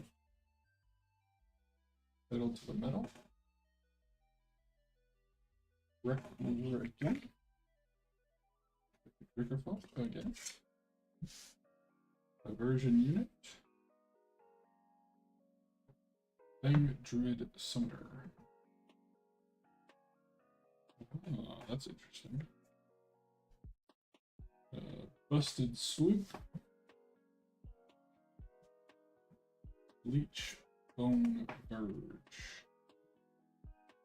Pedal to the Metal. Wreck Mover again. Wickerfolk again. Aversion Unit. Fang Druid Summoner. Oh, that's interesting. Busted Swoop. Bleach Bone Verge.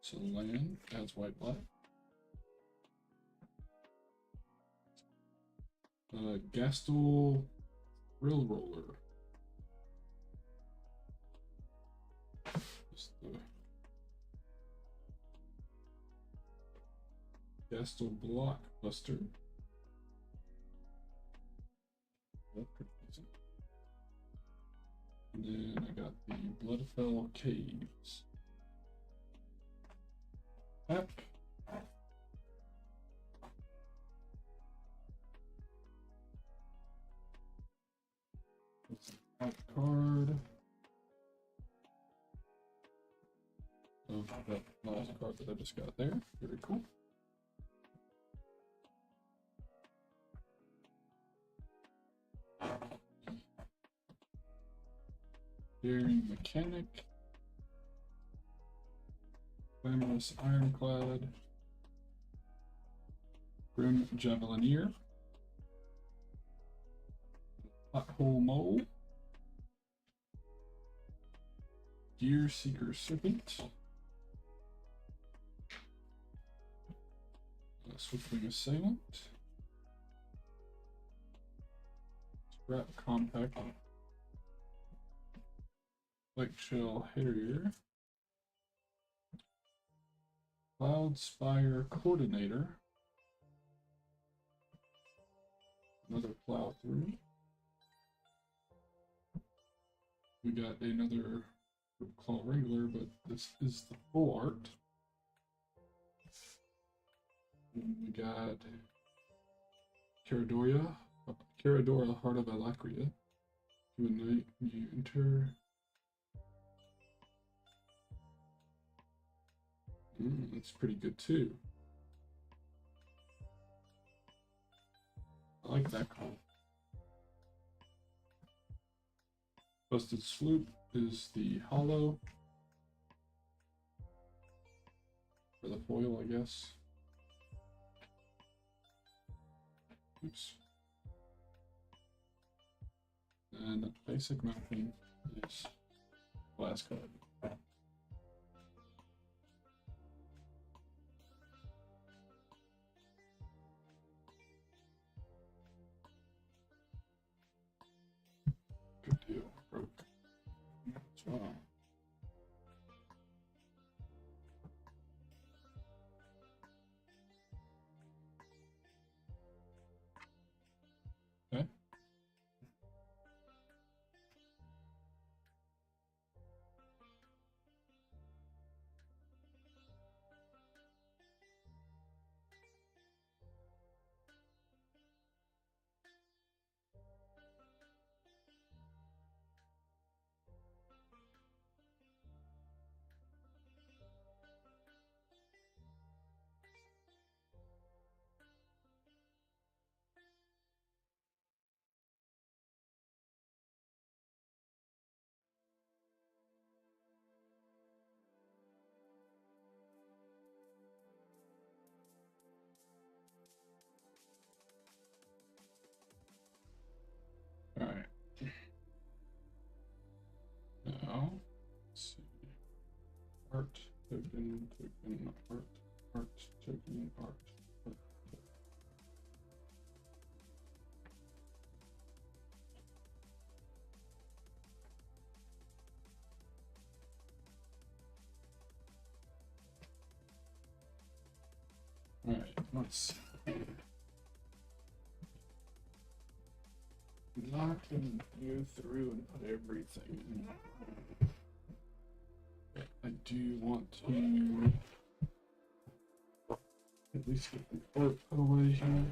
So land adds white black. Gastel Rill Roller. Just the Gastel Blockbuster. That's pretty decent. And then I got the Bloodfell Caves. Tap. Top card of that last card that I just got there. Very cool. Daring Mechanic. Glamorous Ironclad. Grim Javelineer. Pothole Mole. Gear Seeker Serpent. Swiftwing Assailant. Scrap Compact. Light Shell Harrier. Cloud Spire Coordinator. Another Plow Through. We got another Claw Regular, but this is the full art. And we got Caradora, Heart of Alacria. To a night you enter. That's pretty good too. I like that card. Busted Sloop is the hollow. For the foil, I guess. Oops. And basic mapping is last card. Good deal. Broke. That's wrong. Okay. All right. Now, let's see. Art, token, art, art, token, art. All right, let's see. Not gonna go through and put everything in. I do want to at least get the art away here.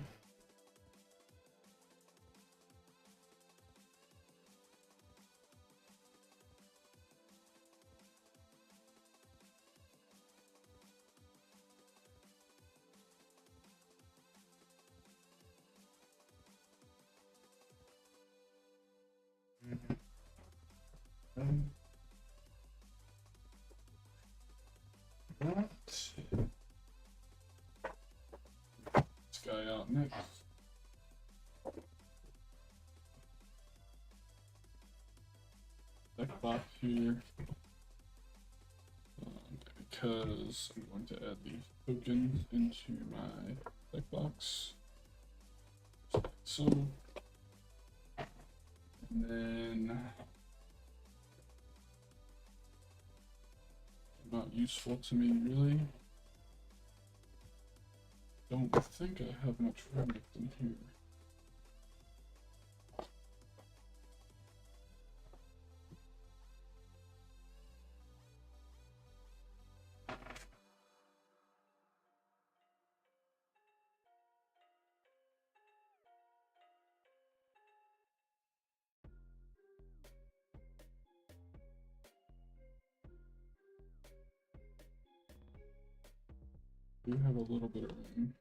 this guy out next. Deck box here. Because I'm going to add these tokens into my deck box. Like so. And then not useful to me really. Don't think I have much remnant in here. Do have a little bit of room.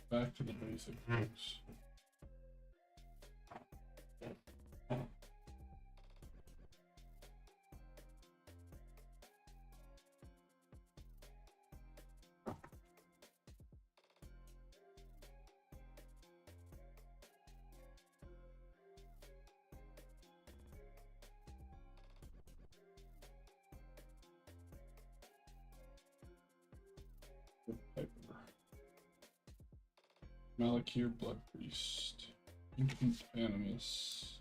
Back to the basic things. Malakir Blood Priest, Ancient Animus,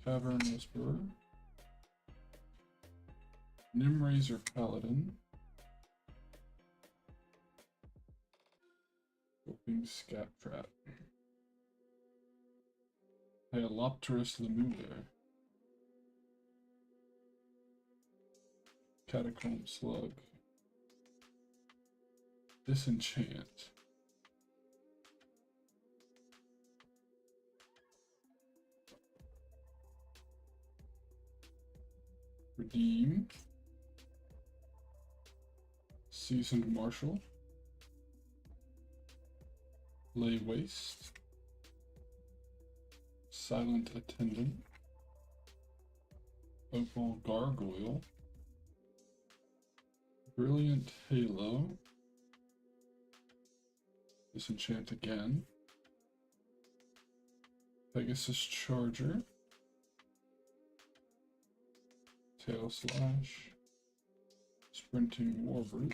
Tavern Whisperer, Nimraiser Paladin, Hoping Scat Trap, Hyalopterus Lemure, Catacomb Slug, Disenchant, Redeem, Seasoned Marshal, Lay Waste, Silent Attendant, Opal Gargoyle, Brilliant Halo, Disenchant again, Pegasus Charger, Tail Slash, Sprinting Warbird,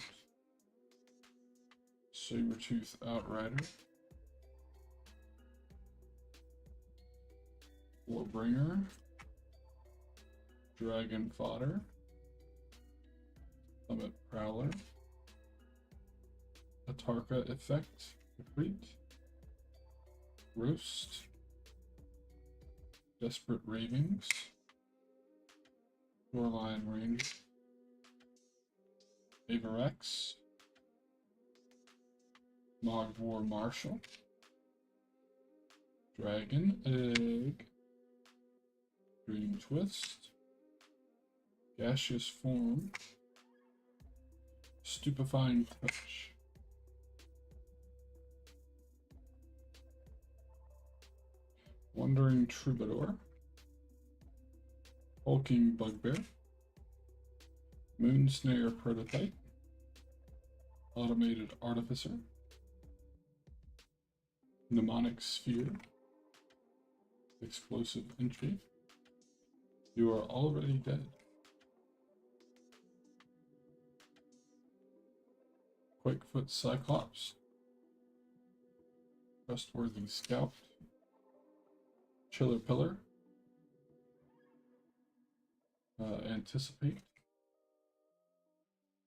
Sabertooth Outrider, Warbringer, Dragon Fodder, Summit Prowler, Atarka Effect, Complete, Roast, Desperate Ravings, Shoreline Ranger, Avarex, Mogwar Marshal, Dragon Egg, Dream Twist, Gaseous Form, Stupefying Touch, Wandering Troubadour, Hulking Bugbear, Moonsnare Prototype, Automated Artificer, Mnemonic Sphere, Explosive Entry, You Are Already Dead, Quakefoot Cyclops, Trustworthy Scout, Chiller Pillar, Anticipate,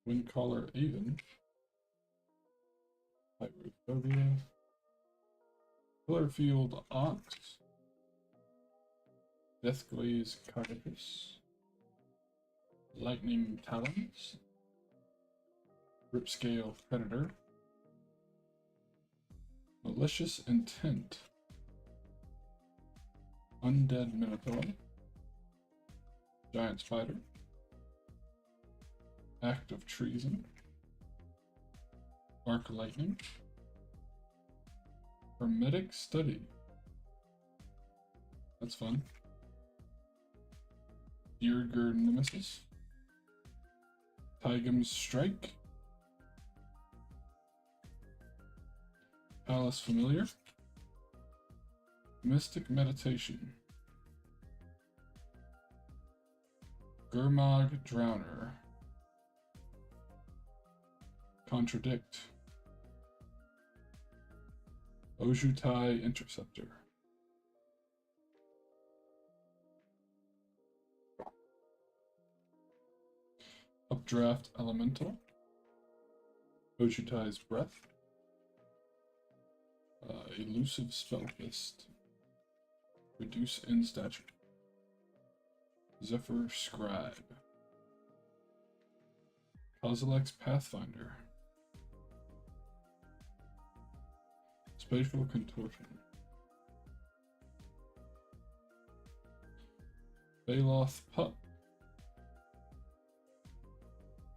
Windcaller Avon, Pyrophobia, Pillarfield Ox, Deathglaze Cockatrice, Lightning Talons, Ripscale Predator, Malicious Intent, Undead Minotaur, Giant Spider, Act of Treason, Arc Lightning, Hermetic Study. That's fun. Deerger Nemesis, Tygam's Strike, Palace Familiar, Mystic Meditation, Gurmag Drowner, Contradict, Ojutai Interceptor, Updraft Elemental, Ojutai's Breath, Elusive Spellfist, Reduce in Stature, Zephyr Scribe, Kozilek's Pathfinder, Spatial Contortion, Baloth Pup,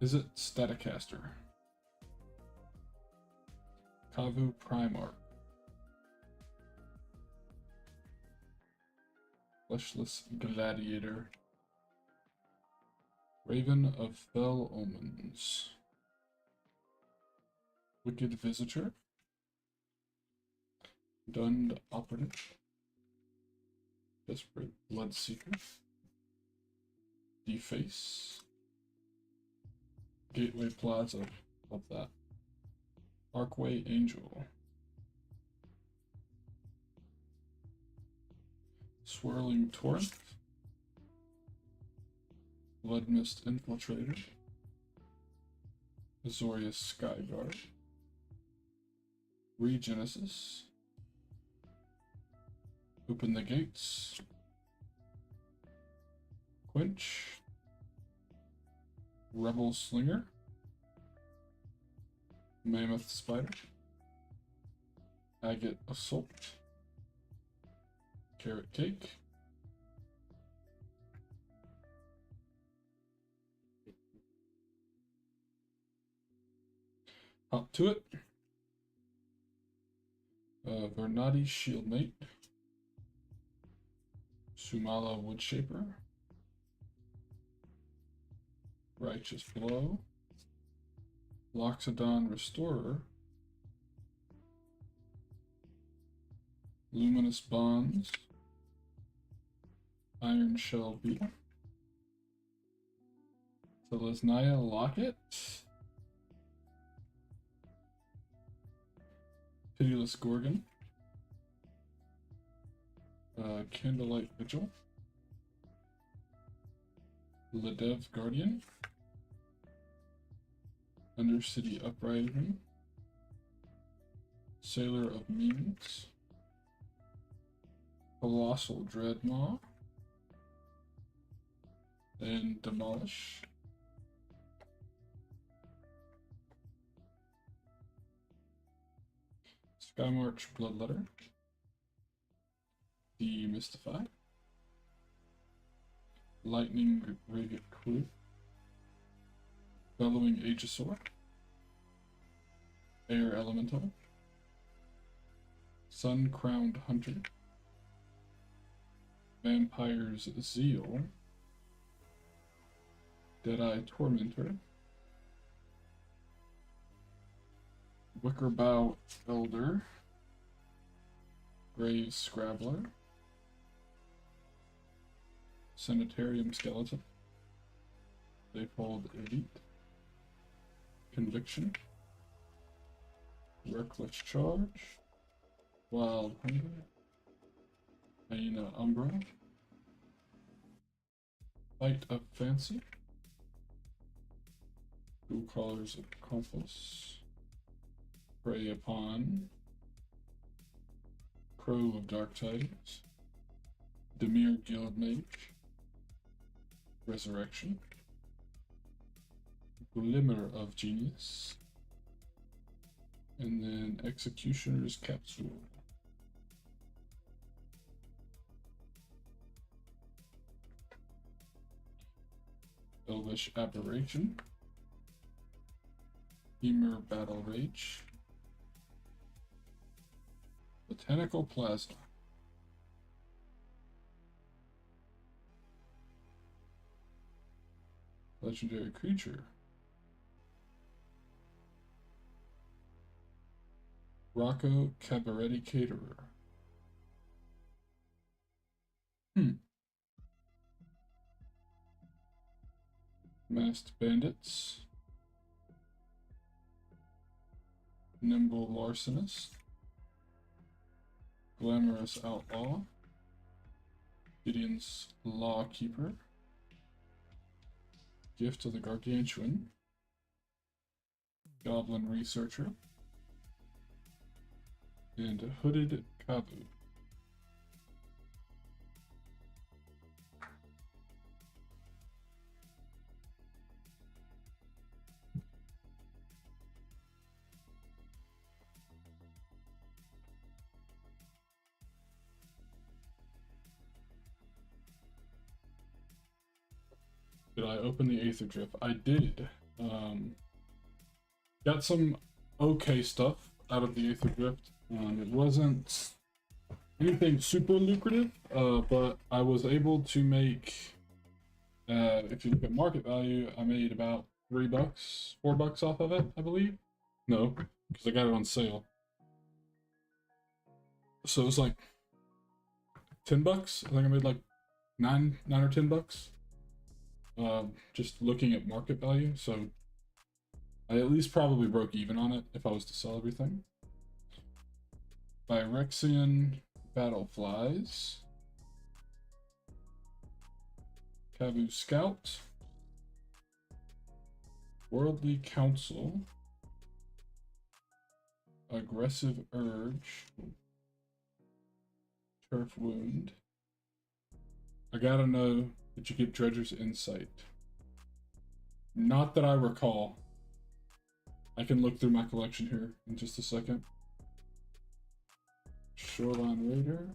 Is It Staticaster, Kavu Primarch, Fleshless Gladiator, Raven of Fell Omens, Wicked Visitor, Dund Operative, Desperate Bloodseeker, Deface, Gateway Plaza, love that, Arcway Angel, Swirling Torrent, Bloodmist Infiltrator, Azorius Skyguard, Regenesis, Open the Gates, Quench, Rebel Slinger, Mammoth Spider, Agate Assault, Carrot Cake, Hop to it, Vernati Shieldmate, Sumala Woodshaper, Righteous Blow, Loxodon Restorer, Luminous Bonds, Iron Shell Beetle, Selesnya Locket, Pitiless Gorgon, Candlelight Vigil, Ledev Guardian, Undercity Uprising, Sailor of Means, Colossal Dreadmaw, and Demolish. Skymarch Bloodletter, Demystify, Lightning Rig Crew, Bellowing Aegisaur, Air Elemental, Sun Crowned Hunter, Vampire's Zeal, Deadeye Tormentor, Wickerbow Elder, Grave Scrabbler, Sanitarium Skeleton, Safehold Elite, Conviction, Reckless Charge, Wild Hunger, Hyena Umbra, Light of Fancy, Dual Callers of Compass, Prey Upon, Crow of Dark Tidings, Demir Guildmage, Resurrection, Glimmer of Genius, and then Executioner's Capsule. Elvish Aberration, Femur Battle Rage, Botanical Plasma, Legendary Creature, Rocco Cabaretti Caterer. Masked Bandits, Nimble Larcenist, Glamorous Outlaw, Gideon's Lawkeeper, Gift of the Gargantuan, Goblin Researcher, and Hooded Kabu. Did I open the Aether Drift? I did. Got some okay stuff out of the Aether Drift. It wasn't anything super lucrative, but I was able to make, if you look at market value, I made about $3, $4 off of it, I believe. No, because I got it on sale. So it was like $10. I think I made like nine or $10. Just looking at market value, so I at least probably broke even on it if I was to sell everything. Phyrexian Battleflies, Kavu Scout, Worldly Council, Aggressive Urge, Turf Wound. I gotta know that you get Dredger's Insight. Not that I recall. I can look through my collection here in just a second. Shoreline Raider,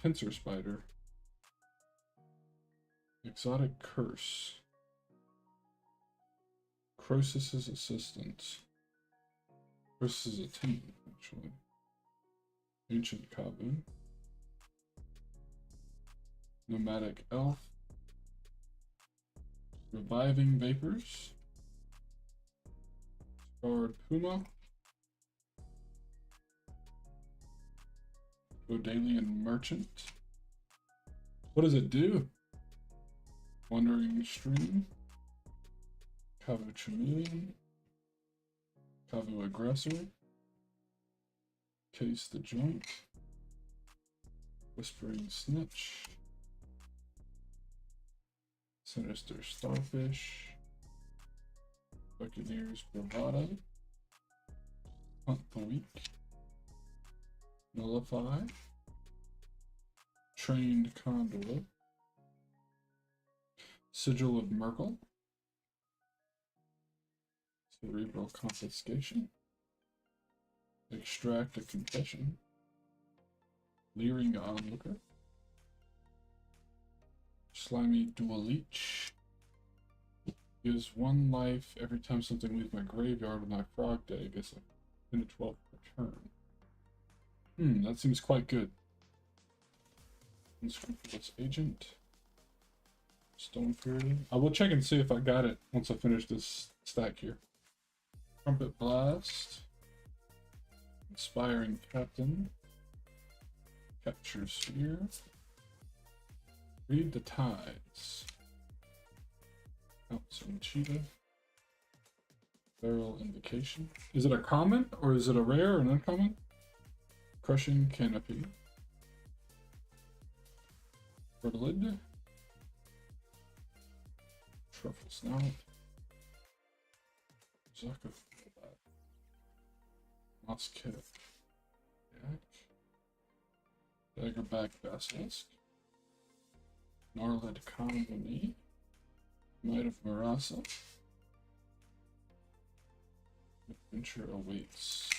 Pincer Spider, Exotic Curse, Croesus's Assistant, Croesus's Attendant, actually, Ancient Kabu, Nomadic Elf, Reviving Vapors, Scarred Puma, Godalian Merchant. What does it do? Wandering Stream, Kavu Chameleon, Kavu Aggressor, Case the Joint, Whispering Snitch, Sinister Starfish, Buccaneers Bravado, Hunt the Weak, Nullify, Trained Condor, Sigil of Merkel, Cerebral Confiscation, Extract a Confession, Leering Onlooker, Slimy Dual Leech, gives 1 life every time something leaves my graveyard with my frog day. I guess a 10 to 12 per turn. That seems quite good. Unscrupulous Agent, Stone Fury. I will check and see if I got it once I finish this stack here. Trumpet Blast, Inspiring Captain, Capture Sphere, Read the Tides, Outside Cheetah, Barrel Invocation. Is it a common or is it a rare or an uncommon? Crushing Canopy. Fertilid. Truffle Snout. Zaka. Mosquito. Daggerback Basilisk. Gnarled Colony. Might of Marasa. Adventure Awaits.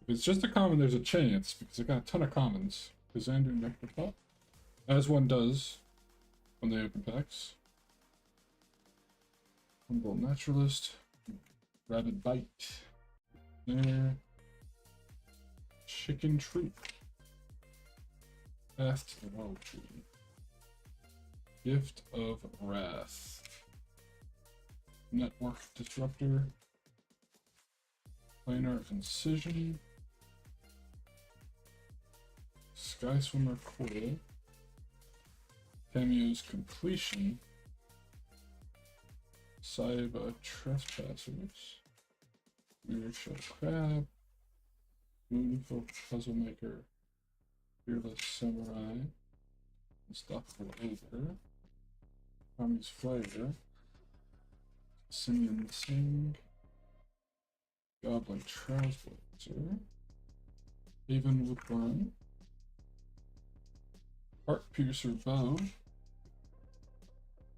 If it's just a common, there's a chance, because I got a ton of commons. Xander Nectarpot. As one does when they open packs. Humble Naturalist. Rabid Bite. There. Chicken Troop. Path to the World Tree. Gift of Wrath. Network Disruptor. Planar Incision. Sky Swimmer Coil. Cameo's Completion. Saiba Trespassers. Mirror Shell Crab. Moonfolk Puzzle Maker. Fearless Samurai. Unstoppable Ogre. Tommy's Flavor. Simeon Sing. Goblin Trailblazer. Haven Woodburn. Heart Piercer Bow.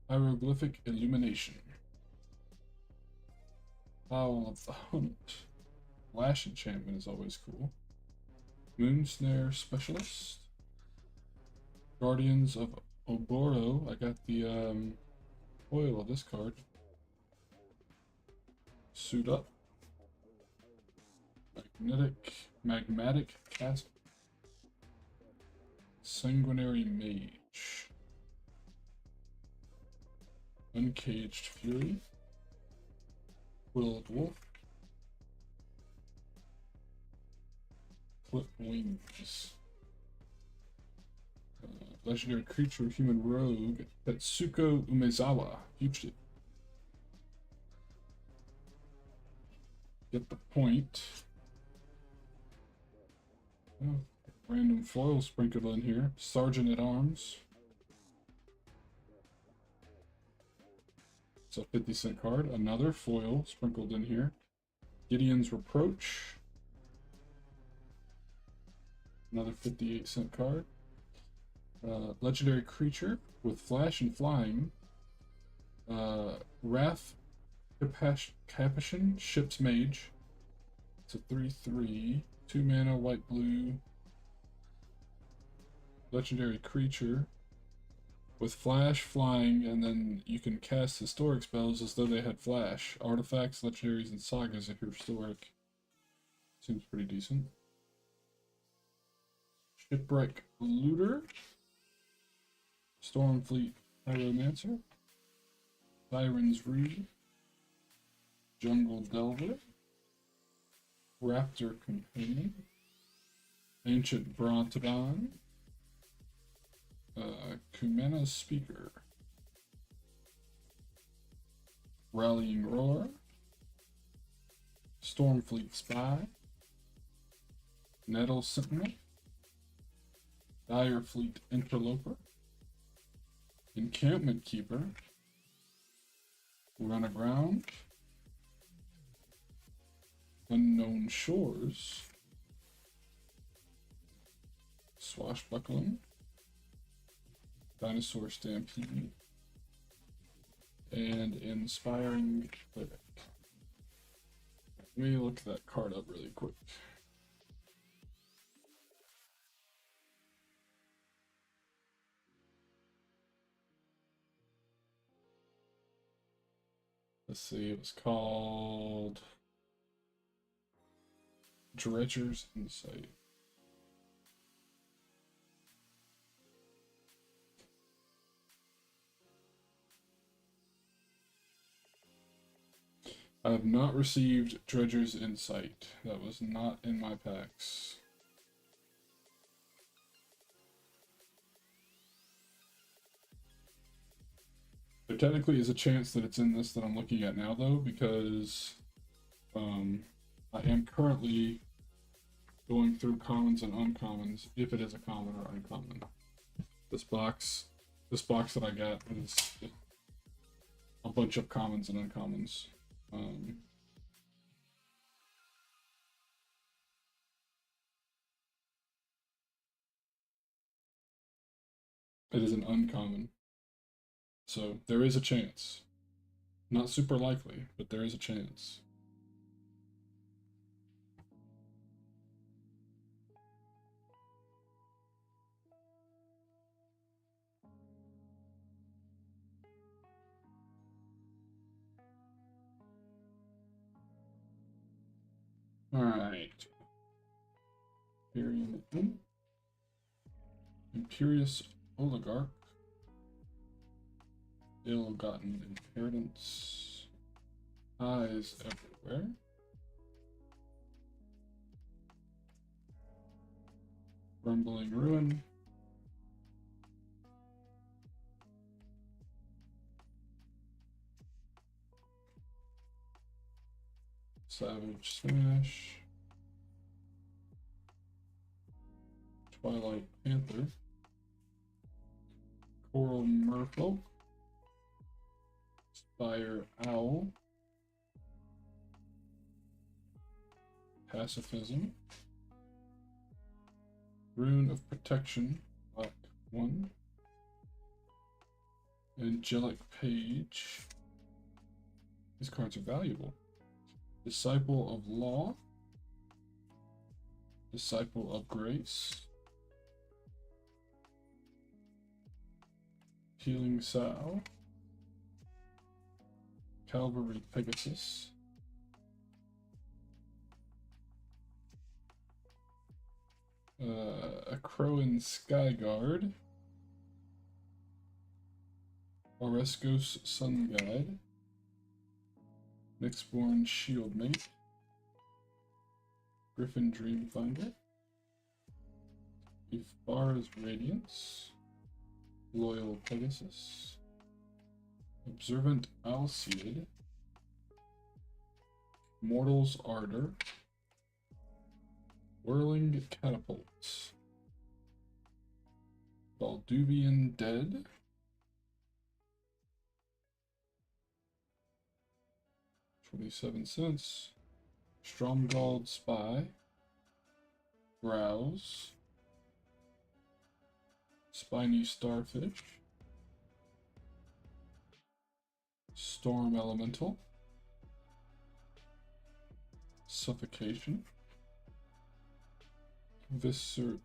Hieroglyphic Illumination. Howl of the Hunt. Lash Enchantment is always cool. Moonsnare Specialist. Guardians of Oboro. I got the foil of this card. Suit Up. Magmatic Cast. Sanguinary Mage. Uncaged Fury. Willowed Wolf. Clip Wings. Legendary Creature, Human Rogue. Tetsuko Umezawa. Fugitive. Get the point. Oh, random foil sprinkled in here. Sergeant at Arms. It's a 50-cent card. Another foil sprinkled in here. Gideon's Reproach. Another 58-cent card. Legendary Creature with Flash and Flying. Wrath Capuchin, Ship's Mage. It's a 3/3. 2 mana, white, blue. Legendary Creature with Flash, Flying, and then you can cast historic spells as though they had Flash. Artifacts, Legendaries, and Sagas if you're historic. Seems pretty decent. Shipwreck Looter. Stormfleet Pyromancer. Siren's Reed. Jungle Delver. Raptor Companion. Ancient Brontodon. Kumena Speaker. Rallying Roar. Stormfleet Spy. Nettle Sentinel. Dire Fleet Interloper. Encampment Keeper. Run Aground. Unknown Shores. Swashbuckling. Dinosaur Stampede. And Inspiring Cleric. Let me look that card up really quick. Let's see, it was called Dredger's Insight. I have not received Dredger's Insight. That was not in my packs. There technically is a chance that it's in this that I'm looking at now, though, because I am currently going through commons and uncommons, if it is a common or uncommon. This box that I got is a bunch of commons and uncommons. It is an uncommon. So there is a chance. Not super likely, but there is a chance. Alright. Imperious Oligarch. Ill-gotten inheritance. Eyes everywhere. Rumbling ruin. Savage Smash. Twilight Panther. Coral Merfolk. Spire Owl. Pacifism. Rune of Protection, Black 1. Angelic Page. These cards are valuable. Disciple of Law. Disciple of Grace. Healing Sow. Calvary Pegasus. A Crowan Skyguard. Oreskos Sun Guide. Nyxborn Shieldmate. Griffin Dreamfinder. Ifbar's Radiance. Loyal Pegasus. Observant Alcid. Mortal's Ardor. Whirling Catapults. Valduvian Dead. $0.27. Stromgald Spy. Browse. Spiny Starfish. Storm Elemental. Suffocation. Viscera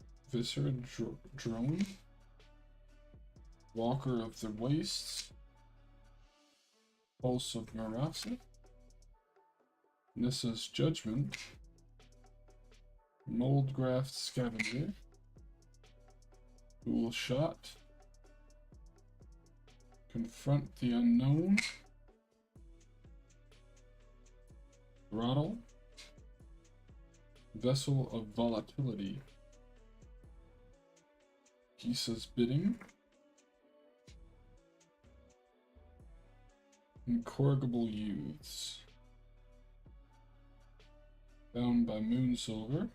Drone. Walker of the Wastes. Pulse of Marasa. Nissa's Judgment. Moldgraft Scavenger. Cool Shot. Confront the Unknown. Throttle. Vessel of Volatility. Gisa's Bidding. Incorrigible Youths. Bound by Moonsilver.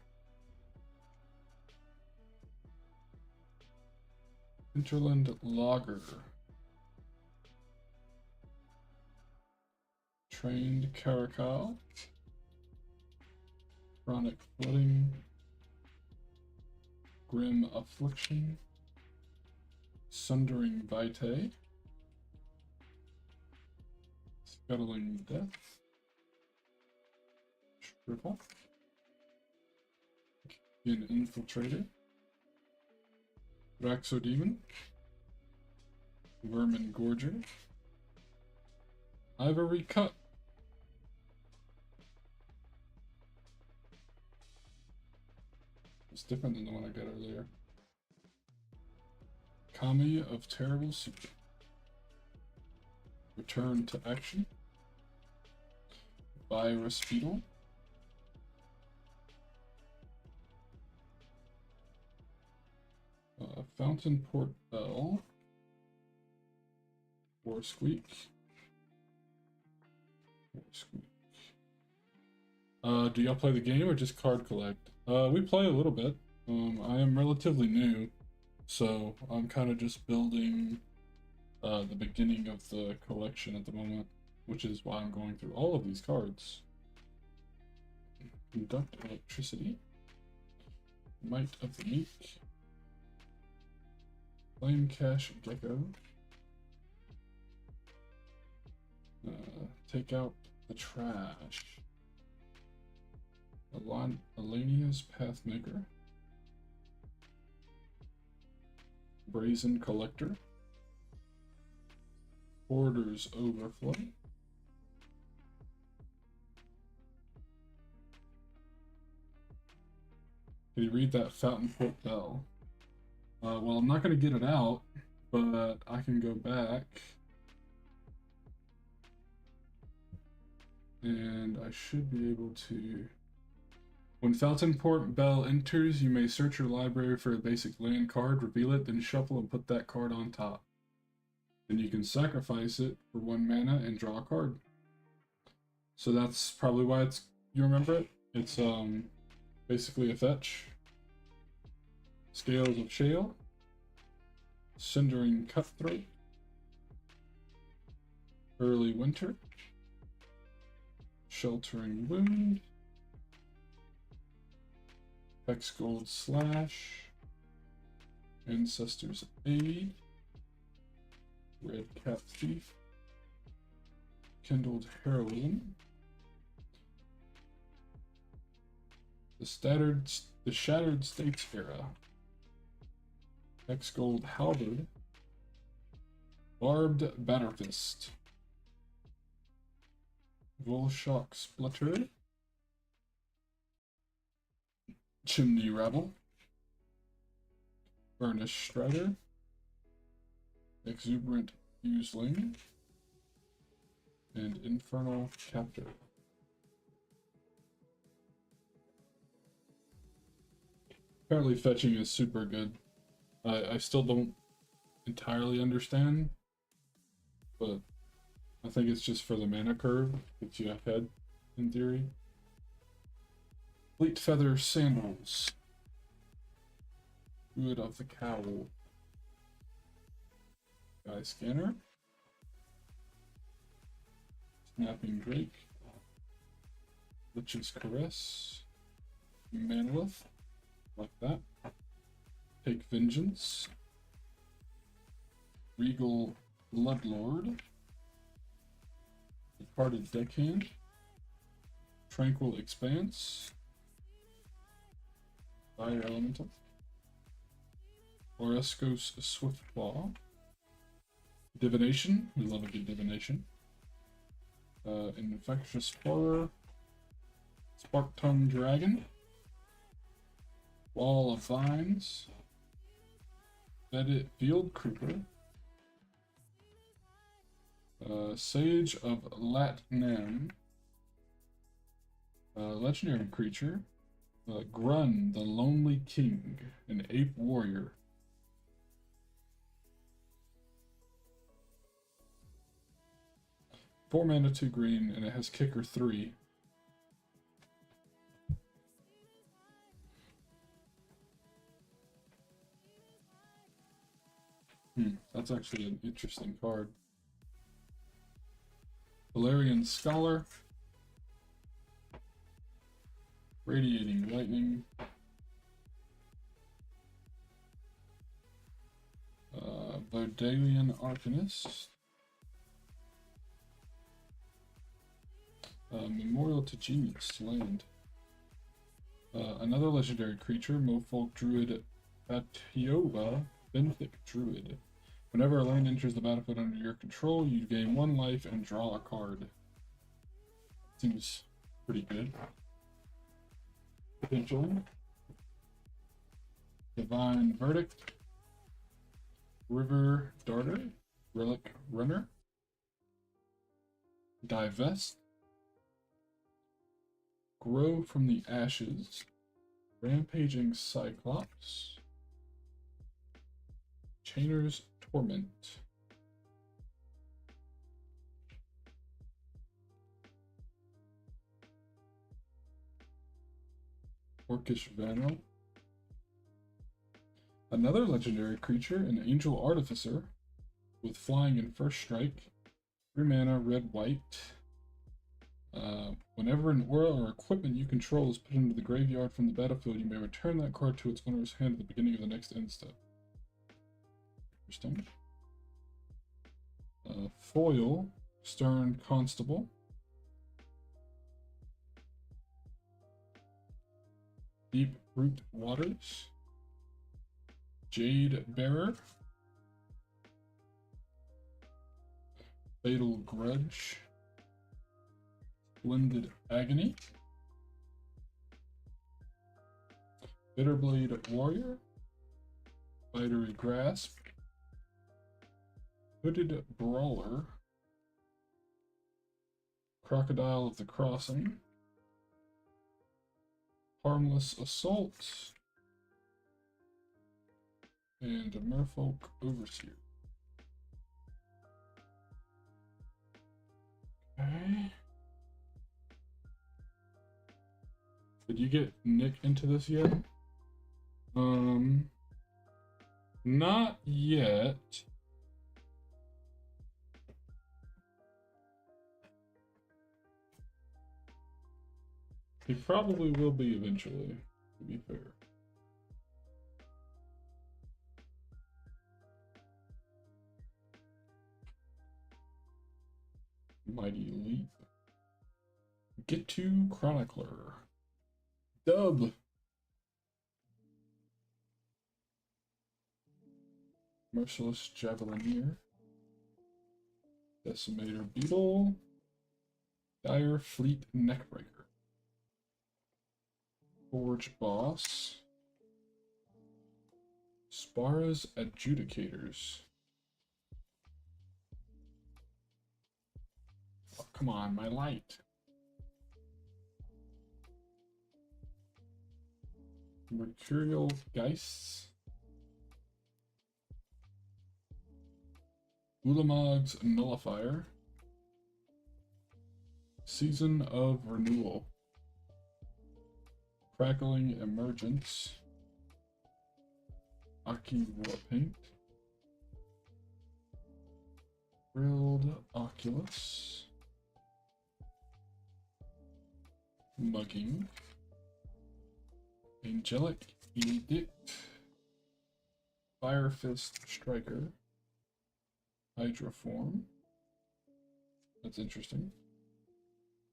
Hinterland Logger. Trained Caracal. Chronic Flooding. Grim Affliction. Sundering Vitae. Scuttling Death. Shrivel. An Infiltrator. Raxodemon. Vermin Gorger. Ivory Cup. It's different than the one I got earlier. Kami of Terrible Secret. Return to Action. Virus Fetal. Fountain Port Bell. War Squeak. War Squeak. Do y'all play the game or just card collect? We play a little bit. I am relatively new, so I'm kind of just building the beginning of the collection at the moment, which is why I'm going through all of these cards. Conduct Electricity. Might of the Meek. Flame Cash Gecko. Take out the trash. Alania's Pathmaker. Brazen Collector. Hoarder's Overflow. Can you read that Fountainport Bell? Well, I'm not going to get it out, but I can go back. And I should be able to... When Fountainport Bell enters, you may search your library for a basic land card, reveal it, then shuffle and put that card on top. Then you can sacrifice it for 1 mana and draw a card. So that's probably why you remember it. It's basically a fetch. Scales of Shale. Cindering Cutthroat. Early Winter. Sheltering Wound. Hex Gold Slash. Ancestor's Aid. Red Cat Thief. Kindled Heroism. The Shattered States Era. Hex Gold Halberd. Barbed Batterfist. Volshock Splutter. Chimney Rabble. Burnish Strider. Exuberant Fuseling. And Infernal Captor. Apparently fetching is super good. I still don't entirely understand, but I think it's just for the mana curve, gets you ahead, in theory. Fleet Feather Sandals. Good of the Cowl. Sky Scanner. Snapping Drake. Lich's Caress. Manolith. Like that. Take Vengeance. Regal Bloodlord. Departed Deckhand. Tranquil Expanse. Fire Elemental. Oreskos Swiftclaw. Divination. We love a good divination. Infectious Horror. Spark Tongue Dragon. Wall of Vines. Vedit Field Creeper. Sage of Latnam. Legendary creature. Grun, the Lonely King, an ape warrior. Four mana, 2 green, and it has kicker 3. That's actually an interesting card. Valerian Scholar. Radiating Lightning. Verdalian Arcanist. Memorial to Genius Land. Another legendary creature, Mofolk Druid Batioba, Benthic Druid. Whenever a land enters the battlefield under your control, you gain 1 life and draw a card. Seems pretty good. Potentially. Divine Verdict. River Darter. Relic Runner. Divest. Grow from the Ashes. Rampaging Cyclops. Chainer's Torment. Orcish Vanro. Another legendary creature, an Angel Artificer, with flying and first strike. 3 mana, red, white. Whenever an aura or equipment you control is put into the graveyard from the battlefield, you may return that card to its owner's hand at the beginning of the next end step. Interesting. Foil, Stern Constable. Deep Root Waters. Jade Bearer. Fatal Grudge. Splendid Agony. Bitterblade Warrior. Spidery Grasp. Hooded Brawler. Crocodile of the Crossing. Harmless Assault. And Merfolk Overseer. Okay. Did you get Nick into this yet? Not yet. He probably will be eventually, to be fair. Mighty Leap. Get to Chronicler. Dub. Merciless Javelineer. Decimator Beetle. Dire Fleet Neckbreaker. Forge Boss. Spara's Adjudicators. Oh, come on, my light. Mercurial Geists. Ulamog's Nullifier. Season of Renewal. Crackling Emergence. Aki Warpaint. Grilled Oculus. Mugging. Angelic Edict. Fire Fist Striker. Hydroform. That's interesting.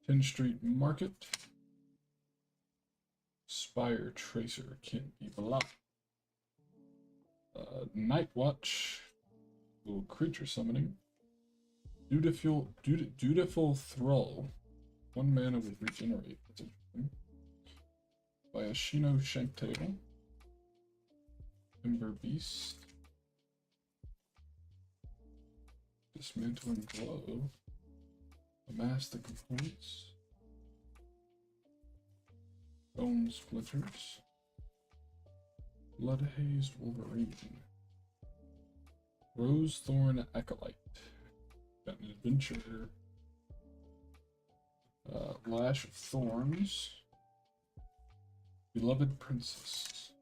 10 Street Market. Spire Tracer can't be blocked. Night Watch. Little creature summoning. Dutiful Thrall. 1 mana with Regenerate. That's interesting. Bayashino Shanktable. Ember Beast. Dismantling Glove. Amass the components. Bone Splinters. Bloodhazed Wolverine. Rosethorn Acolyte. Got an adventure. Lash of Thorns. Beloved Princess.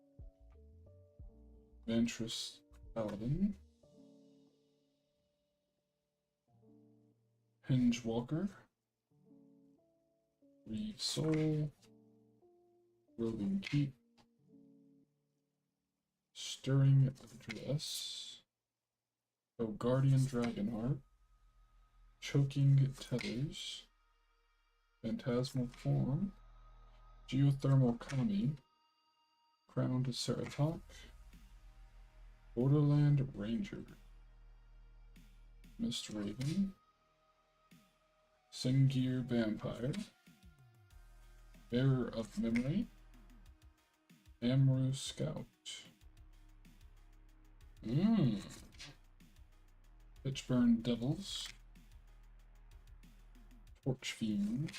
Ventress Paladin. Hinge Walker. Reeve Soul. Roving Keep. Stirring Dress. Oh, Guardian Dragonheart. Choking Tethers. Phantasmal Form. Geothermal Kami. Crowned Ceratok. Borderland Ranger. Mist Raven. Singir Vampire. Bearer of Memory. Amru Scout. Pitchburn Devils. Torch Fiend.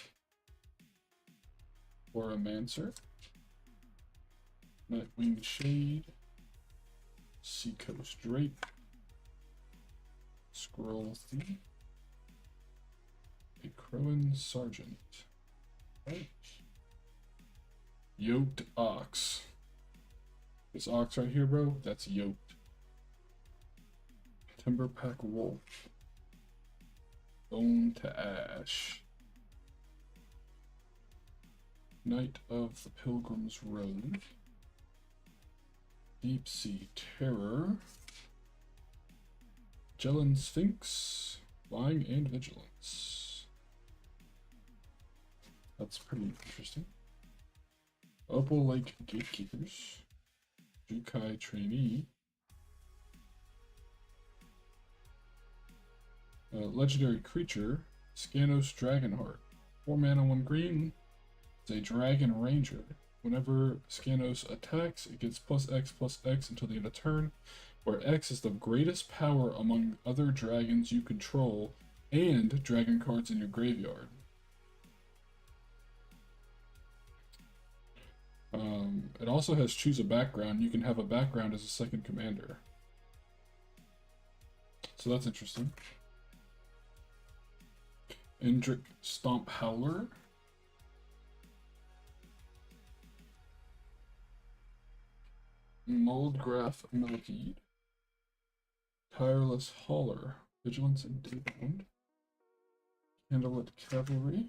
Oromancer. Nightwing Shade. Seacoast Drake. Scroll Thief. A Crowan Sergeant. Right. Yoked ox. This ox right here, bro, that's yoked. Timberpack wolf. Bone to ash. Knight of the Pilgrim's Road. Deep Sea Terror. Magellan Sphinx. Flying and Vigilance. That's pretty interesting. Opal Lake Gatekeepers. Jukai Trainee. Legendary creature. Scanos Dragonheart. 4 mana, 1 green. It's a Dragon Ranger. Whenever Scanos attacks, it gets +X/+X until the end of turn, where X is the greatest power among other dragons you control and dragon cards in your graveyard. It also has choose a background. You can have a background as a second commander. So that's interesting. Indrik Stomp Howler. Moldgraph Millipede. Tireless Hauler. Vigilance and Daybound. Candlelit Cavalry.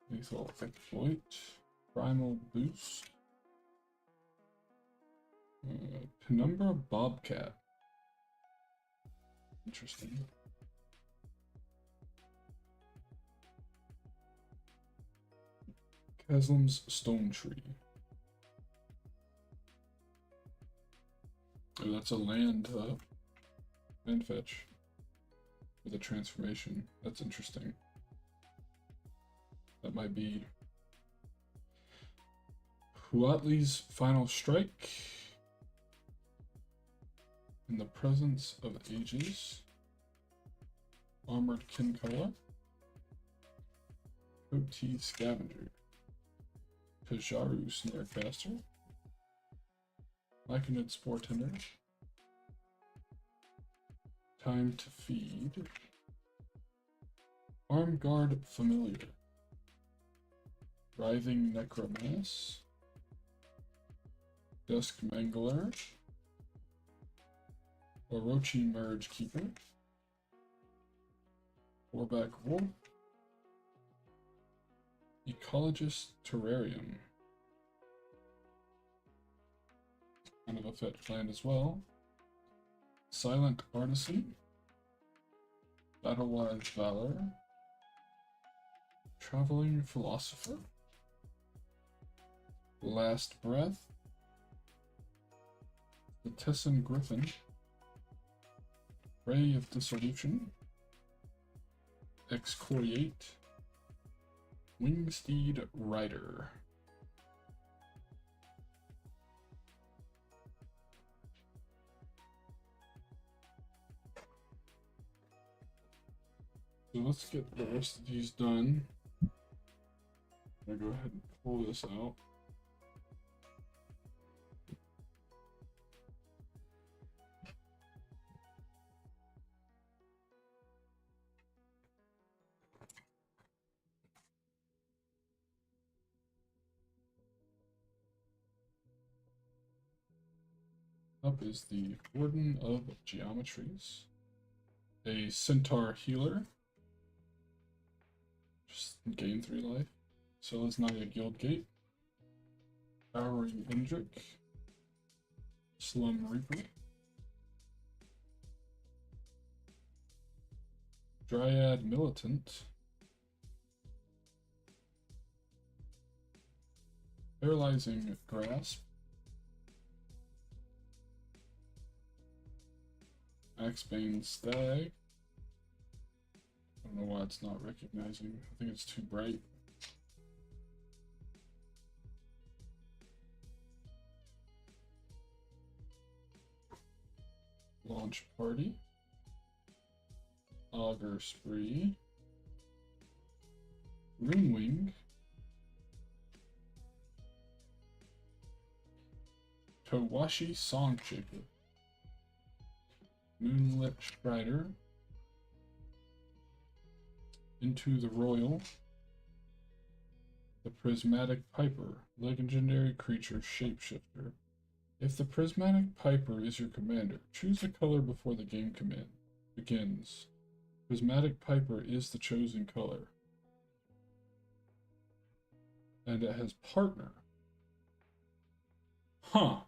Lethal Exploit. Primal Boost. Penumbra Bobcat. Interesting. Haslam's Stone Tree. Oh, that's a land fetch with a transformation. That's interesting. That might be Huatli's Final Strike. In the Presence of Ages. Armored Kinkala. Koti Scavenger. Kajaru Snarecaster. Myconid Sportender. Time to Feed. Armguard Familiar. Writhing Necromass. Dusk Mangler. Orochi Merge Keeper. Warback Wolf. Ecologist Terrarium. Kind of a fetch land as well. Silent Artisan. Battlewise Valor. Traveling Philosopher. Last Breath. The Tessin Griffin. Ray of Dissolution. Excoriate. Wingsteed Rider. So let's get the rest of these done. I'm gonna go ahead and pull this out. Up is the Warden of Geometries, a Centaur Healer, just gain 3 life, Selesnya Guild Gate, Powering Indrik, Slum Reaper, Dryad Militant, Paralyzing Grasp, Axebane Stag. I don't know why it's not recognizing. I think it's too bright. Launch Party. Augur Spree. Runewing. Towashi Songshapper. Moonlit Strider. Into the Royal. The Prismatic Piper, legendary creature shapeshifter. If the Prismatic Piper is your commander, choose a color before the game command begins. Prismatic Piper is the chosen color. And it has partner. Huh.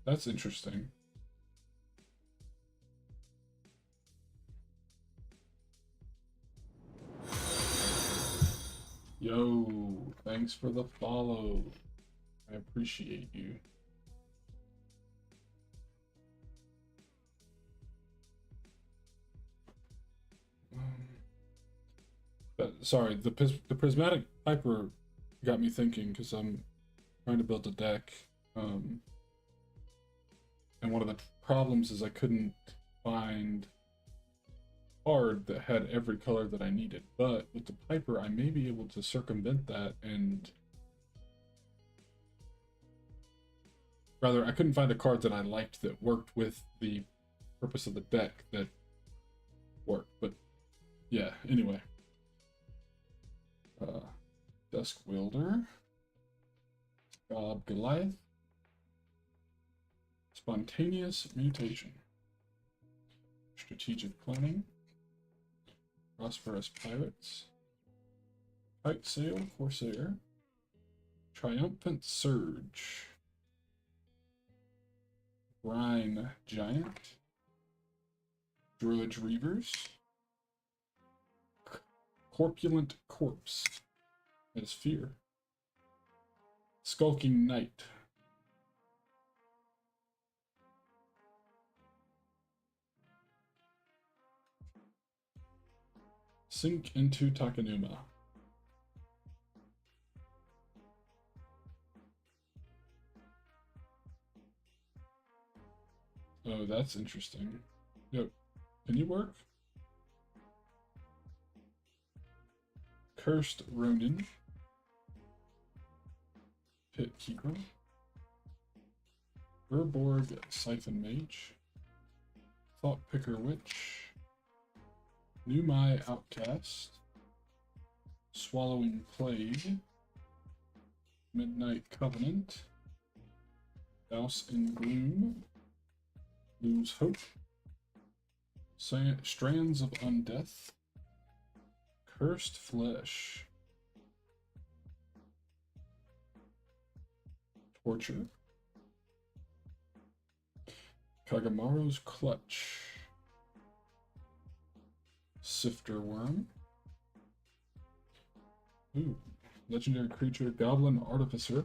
That's interesting. Yo, thanks for the follow. I appreciate you. Sorry, the Prismatic Piper got me thinking because I'm trying to build a deck. And one of the problems is I couldn't find a card that had every color that I needed. But with the Piper, I may be able to circumvent that and... Rather, I couldn't find a card that I liked that worked with the purpose of the deck that worked. But yeah, anyway. Dusk Wielder. Goliath. Spontaneous Mutation. Strategic Planning. Prosperous Pirates. Kite Sail Corsair. Triumphant Surge. Brine Giant. Druid Reavers. Corpulent Corpse. As Fear. Skulking Knight. Sink into Takenuma. Oh, that's interesting. Yo, can you work? Cursed Ronin. Pit Keeper. Urborg Siphon Mage. Thought Picker Witch. Numai Outcast. Swallowing Plague. Midnight Covenant. Douse in Gloom. Lose Hope. Strands of Undeath. Cursed Flesh. Torture. Kagamaro's Clutch. Sifter Worm. Ooh. Legendary creature, Goblin Artificer.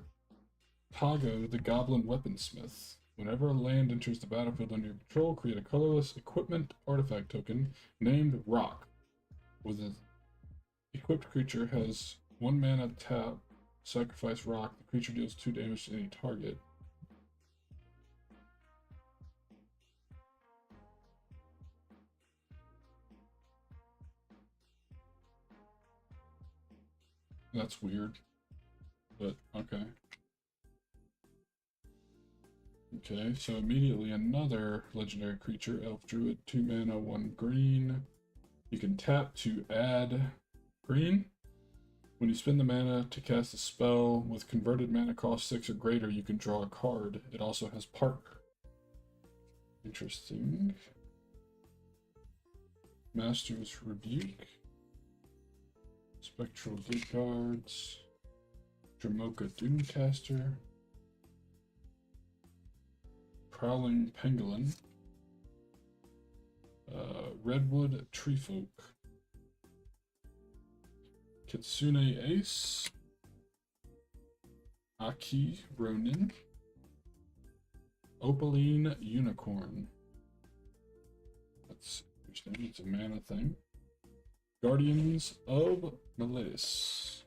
Pago, the Goblin Weaponsmith. Whenever a land enters the battlefield under your control, create a colorless equipment artifact token named Rock. With an equipped creature has 1 mana tap, sacrifice Rock. The creature deals 2 damage to any target. That's weird, but okay. Okay, so immediately another legendary creature, Elf Druid, 2 mana, 1 green. You can tap to add green. When you spend the mana to cast a spell with converted mana cost 6 or greater, you can draw a card. It also has partner. Interesting. Master's Rebuke. Spectral Gate Guards. Dramoka Doomcaster. Prowling Pangolin. Redwood Treefolk. Kitsune Ace. Aki Ronin. Opaline Unicorn. That's interesting. It's a mana thing. Guardians of Meletis.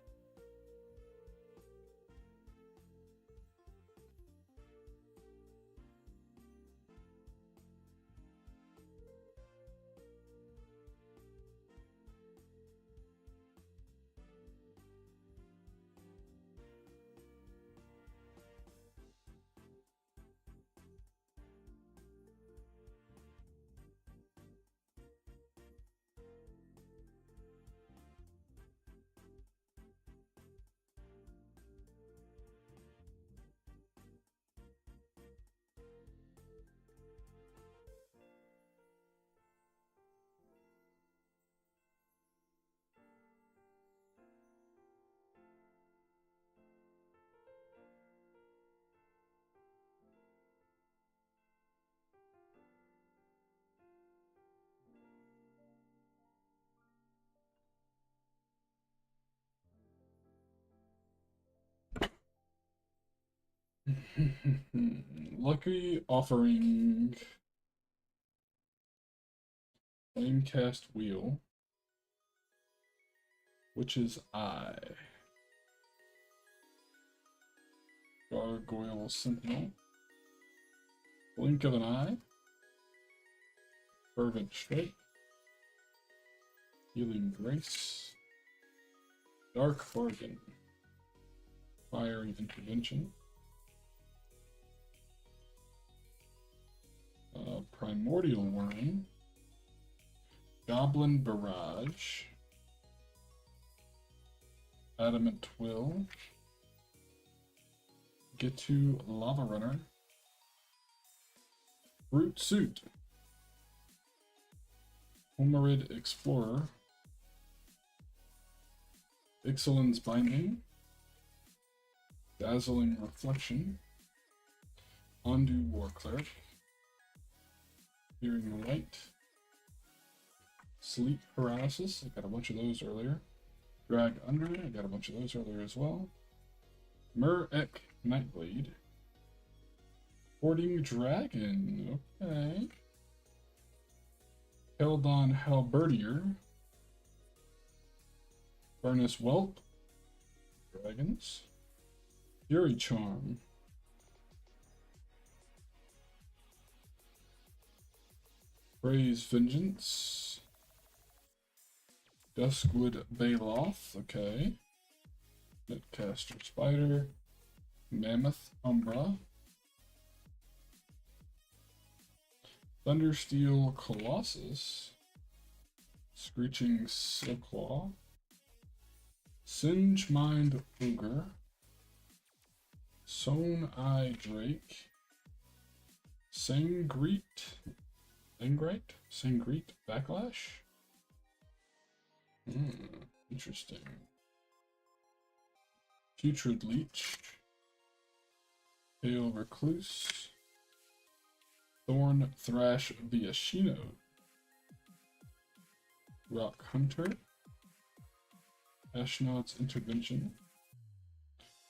Lucky Offering. Flamecast Wheel. Witch's Eye. Gargoyle Sentinel. Blink of an Eye. Fervent Strike. Healing Grace. Dark Bargain. Fiery Intervention. Primordial Worm. Goblin Barrage. Adamant Will. Get to Lava Runner. Brute Suit. Homerid Explorer. Ixalan's Binding. Dazzling Reflection. Undo War Cleric. Hearing Light. Sleep Paralysis. I got a bunch of those earlier. Drag Under. I got a bunch of those earlier as well. Mur-Ek Nightblade. Hoarding Dragon. Okay. Keldon Halberdier. Furnace Whelp. Dragons. Fury Charm. Praise Vengeance. Duskwood Baloth. Okay. Netcaster Spider. Mammoth Umbra. Thundersteel Colossus. Screeching Silklaw. Singe Mind Ogre. Sown Eye Drake. Sangreet Backlash? Interesting. Putrid Leech. Pale Recluse. Thorn Thrash Viashino. Rock Hunter. Ashnod's Intervention.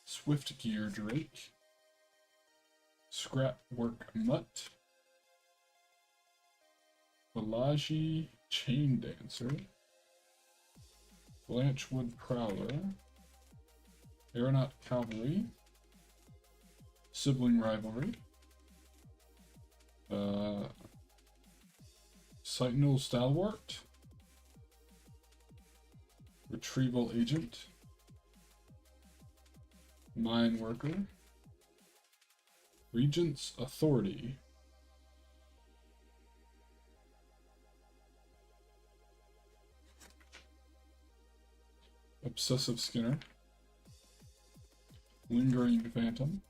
Swift Gear Drake. Scrapwork Mutt. Balaji Chain Dancer. Blanchwood Prowler. Aeronaut Cavalry. Sibling Rivalry. Sentinel Stalwart. Retrieval Agent. Mine Worker. Regent's Authority. Obsessive Skinner. Lingering Phantom.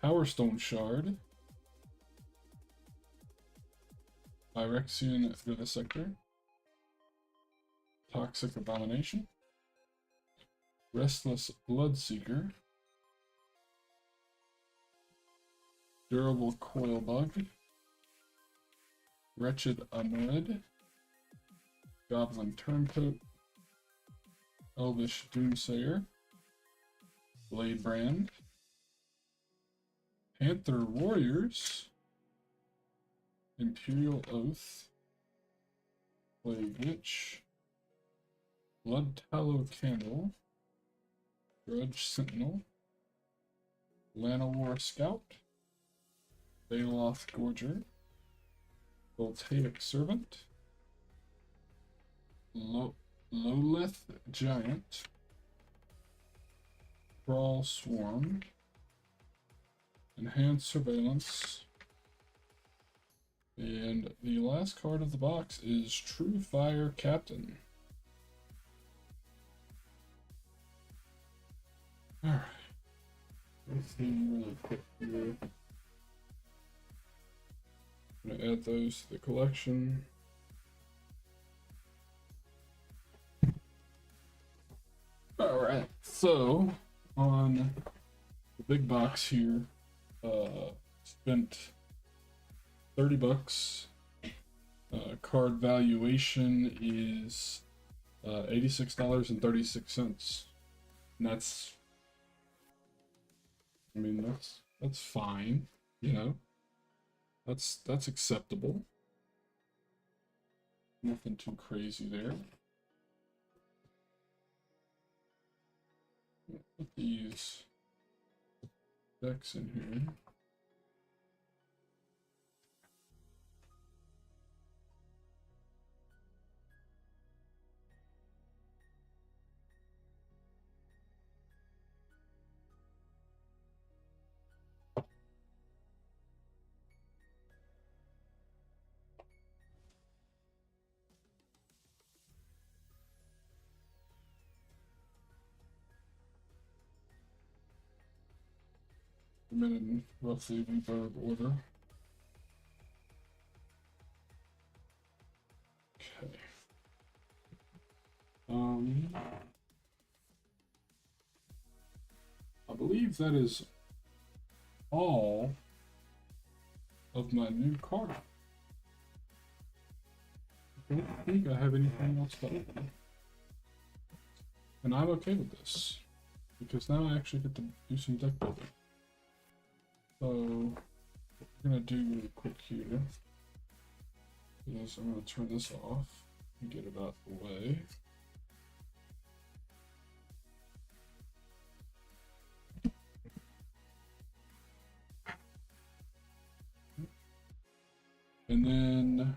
Power Stone Shard. Phyrexian Vivisector. Toxic Abomination. Restless Bloodseeker. Durable Coil Bug. Wretched Unred. Goblin Turncoat. Elvish Doomsayer. Blade Brand. Panther Warriors. Imperial Oath. Plague Witch. Blood Tallow Candle. Grudge Sentinel. Llanowar Scout. Baloth Gorger. Voltaic Servant. Lolith Giant. Crawl Swarm. Enhanced Surveillance. And the last card of the box is True Fire Captain. Alright. Let's see really quick here. I'm gonna add those to the collection. Alright, so on the big box here, spent $30. Card valuation is $86.36. And that's I mean, that's fine, you know. That's acceptable. Nothing too crazy there. Put these decks in here. I'm in roughly reverb order. Okay. I believe that is all of my new card. I don't think I have anything else to open. And I'm okay with this, because now I actually get to do some deck building. So, what we're gonna do really quick here is I'm gonna turn this off and get it out of the way. And then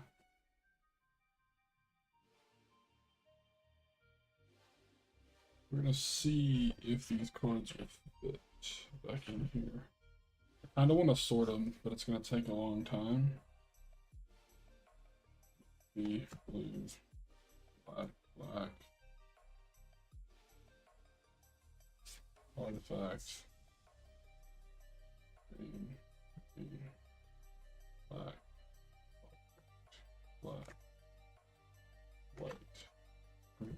we're gonna see if these cards will fit back in here. I kinda wanna sort them, but it's gonna take a long time. Blue, black, black. Artifact. Green, green, black, black, white, green.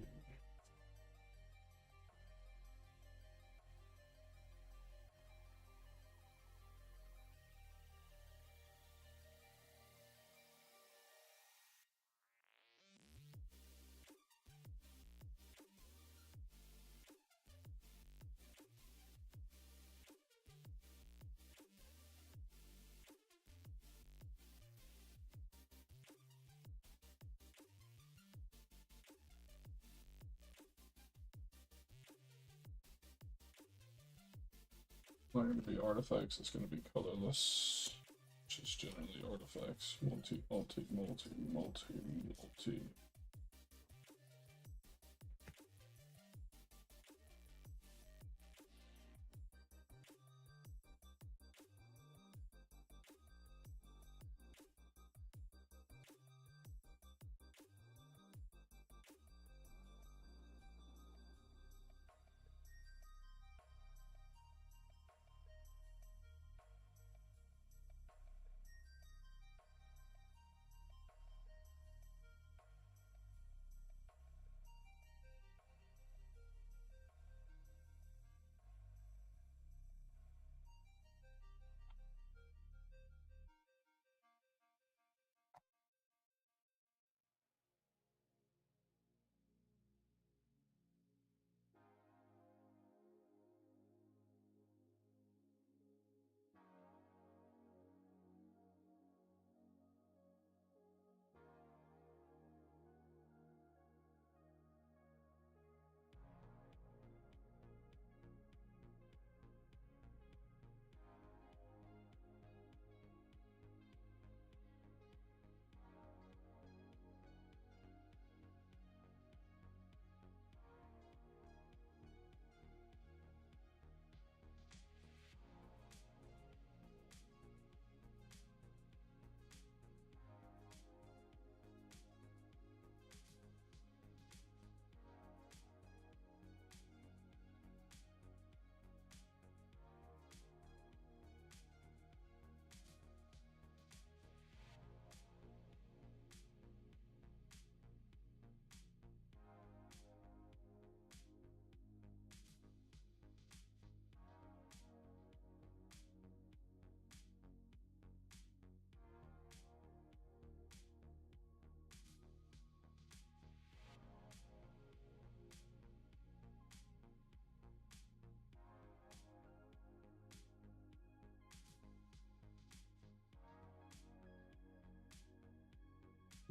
Not going to be artifacts, it's going to be colorless, which is generally artifacts. Multi, multi, multi, multi, multi.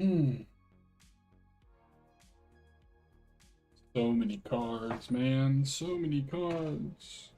Hmm. So many cards, man. So many cards.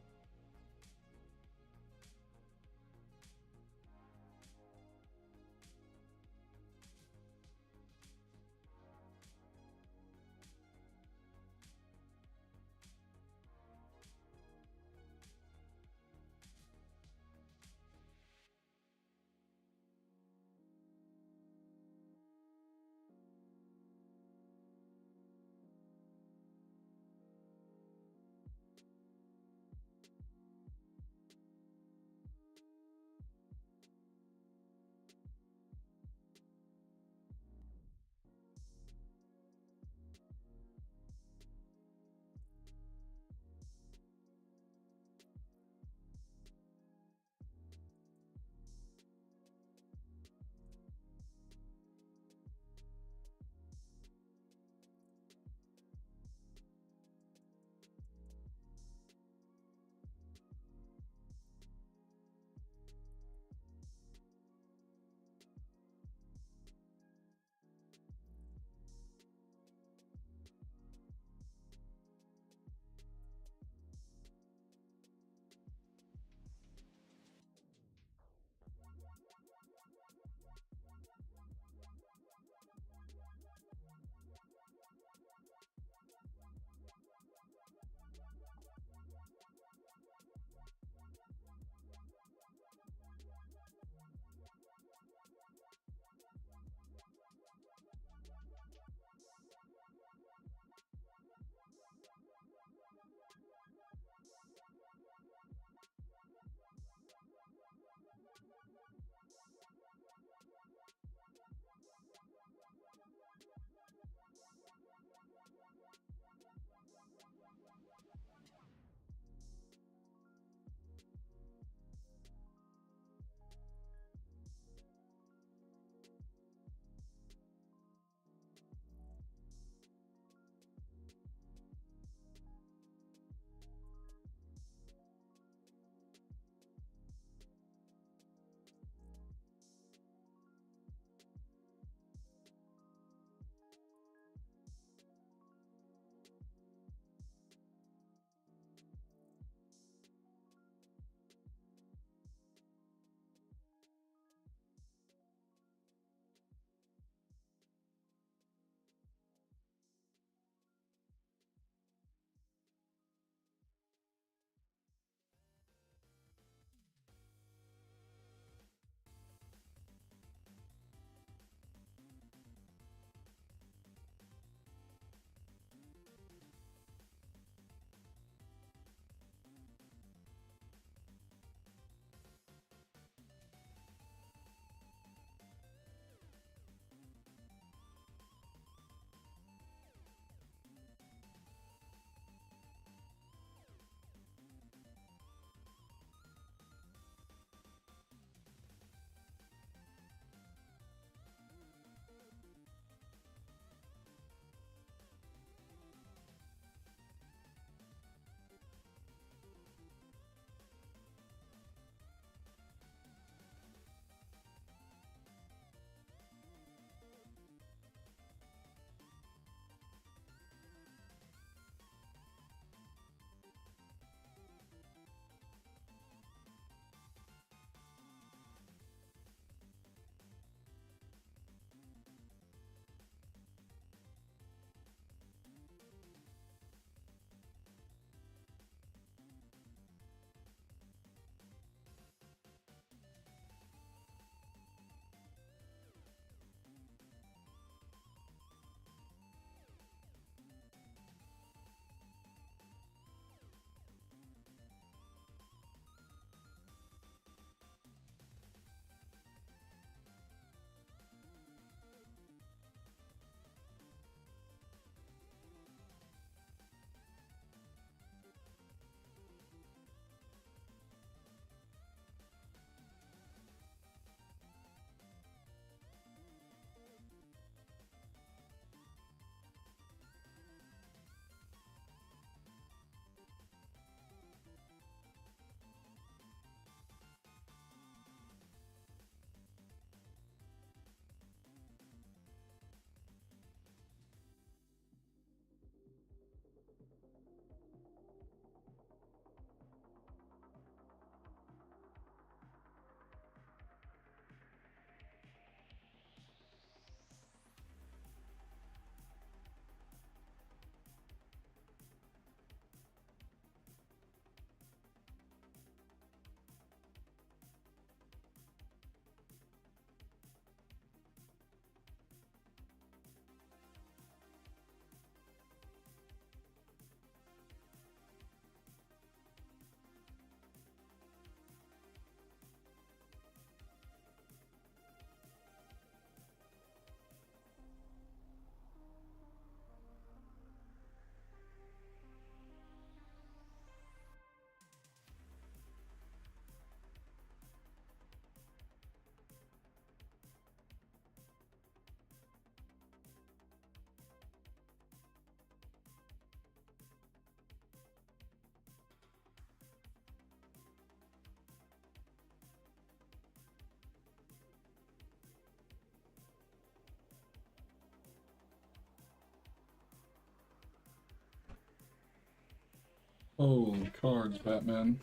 Holy cards, Batman.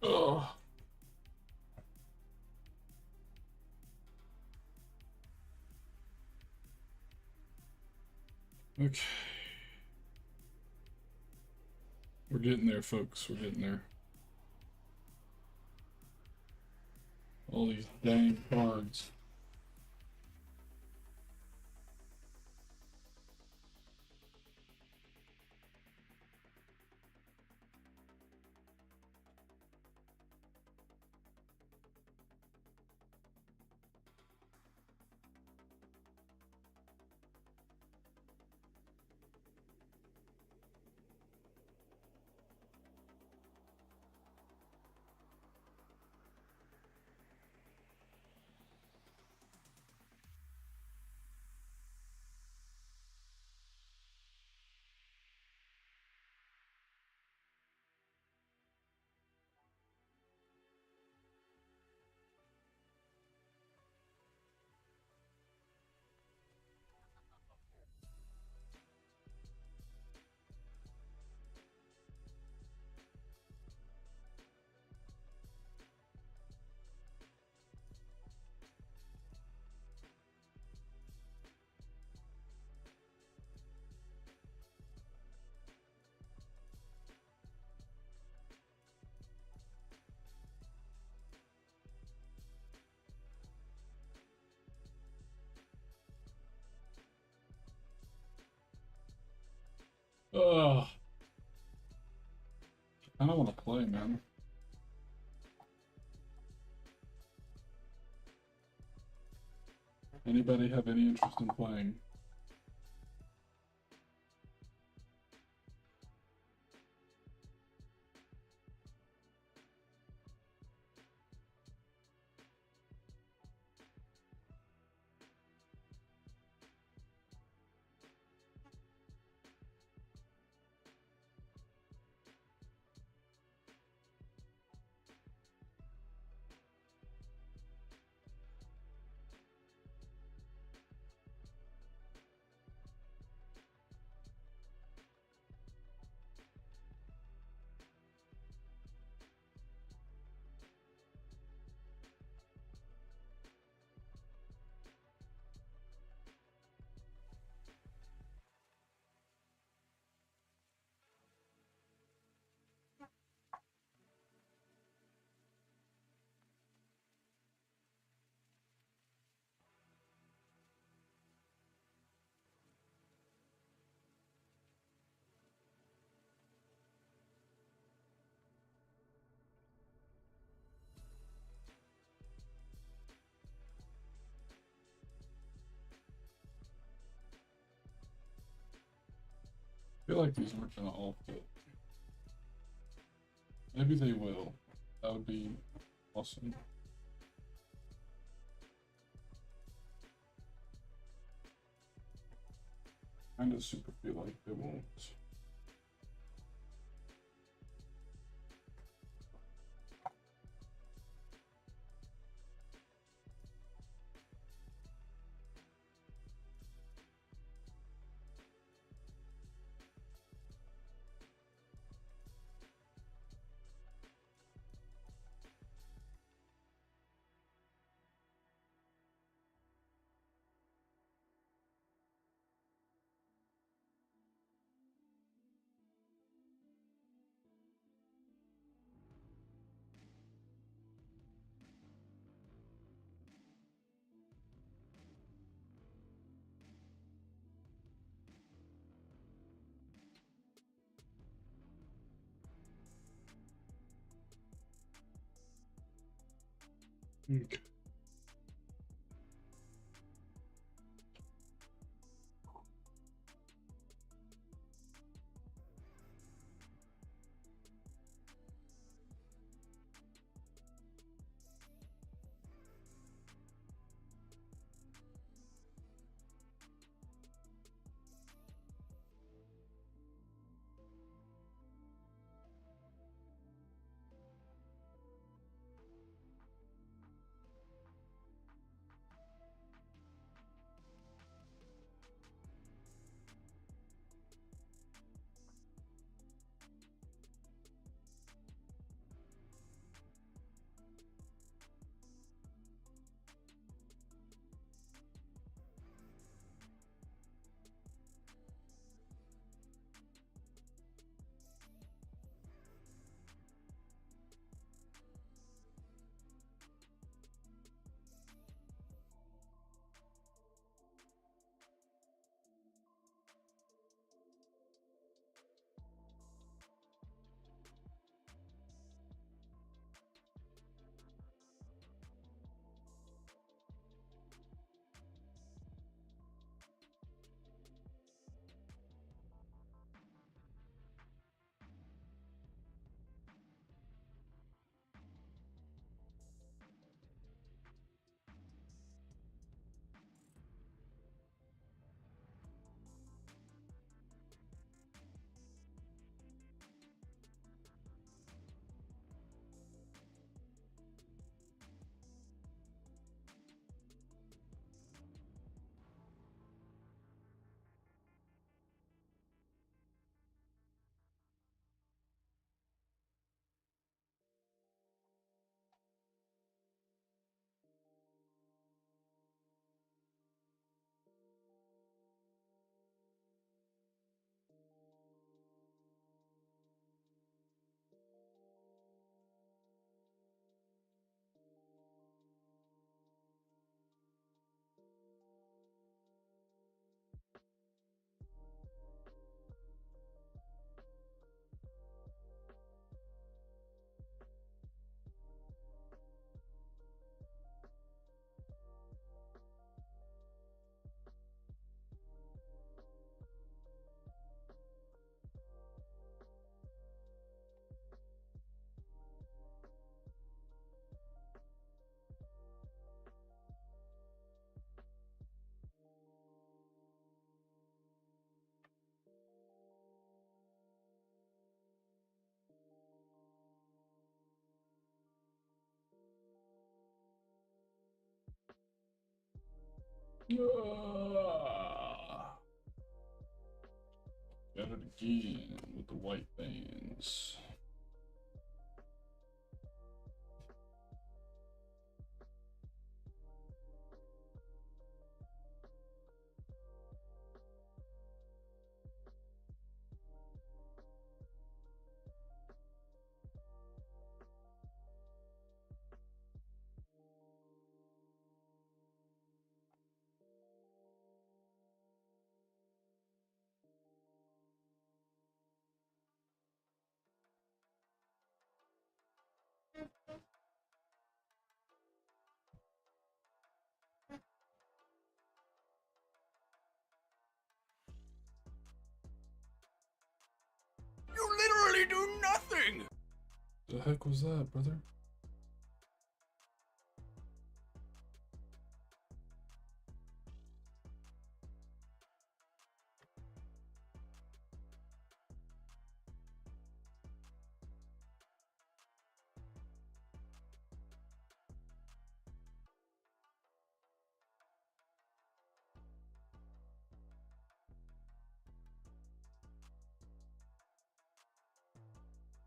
Ugh. Okay. We're getting there, folks. We're getting there. All these dang cards. Ugh. I don't want to play, man. Anybody have any interest in playing? I feel like these aren't gonna all fit. Maybe they will. That would be awesome. Kinda super feel like they won't. Okay. Got it again with the white bands. You literally do nothing! The heck was that, brother?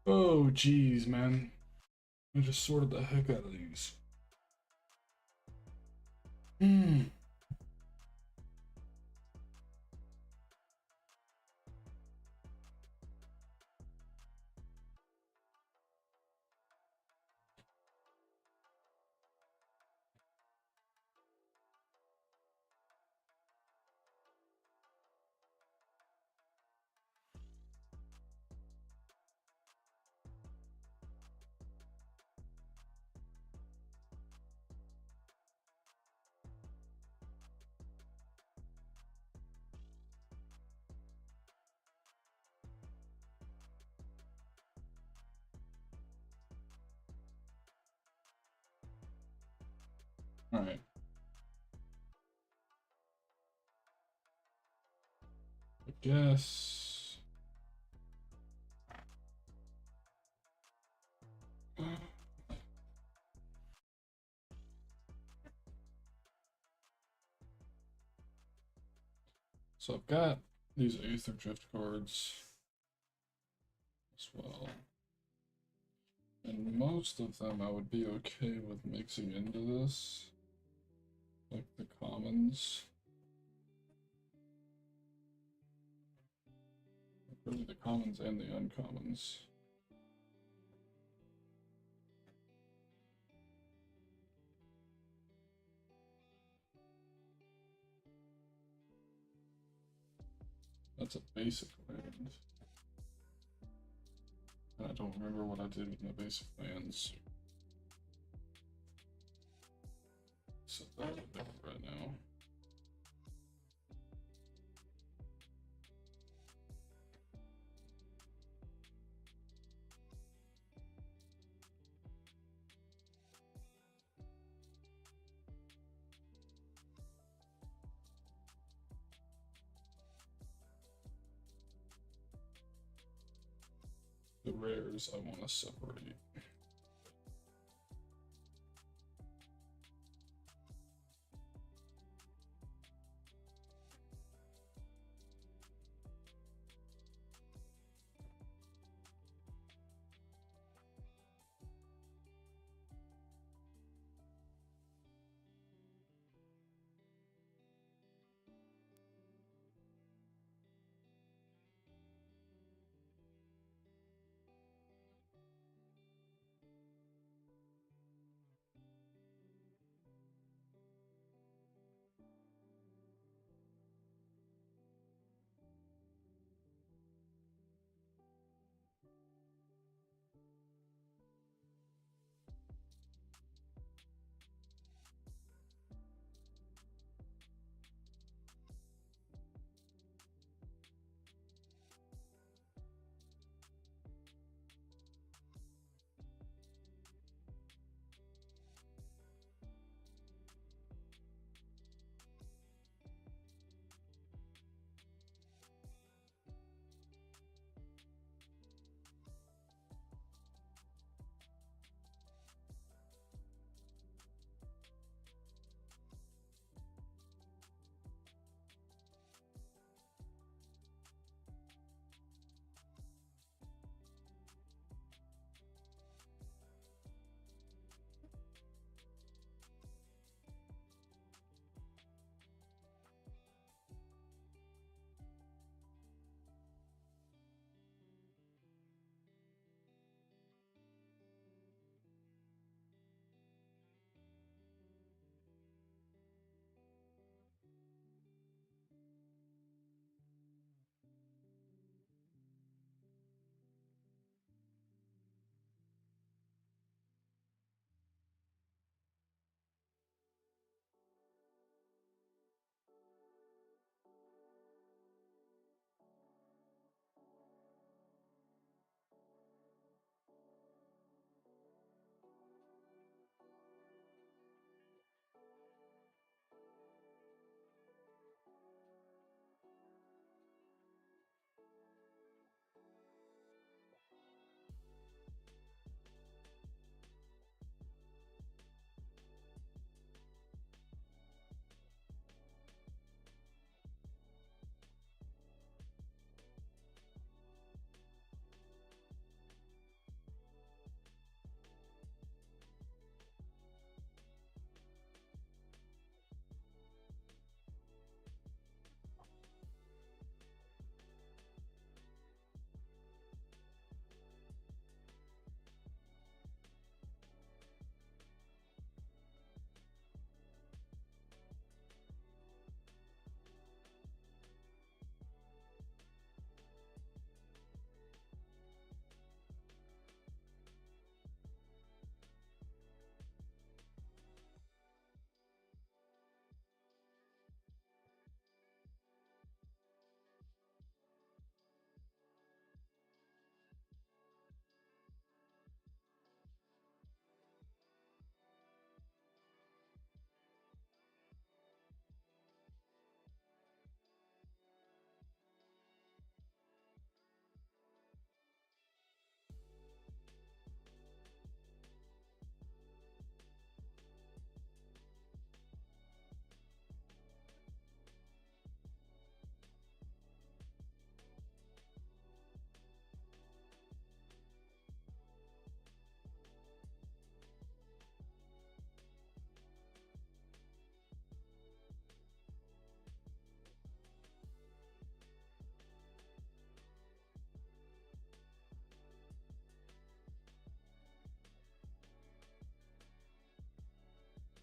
Oh, geez, man. I just sorted the heck out of these. Hmm. Alright. I guess. So I've got these Aether Drift cards as well. And most of them I would be okay with mixing into this. Like the commons. Really the commons and the uncommons. That's a basic land. And I don't remember what I did with my basic lands. So that's right now. The rares I want to separate.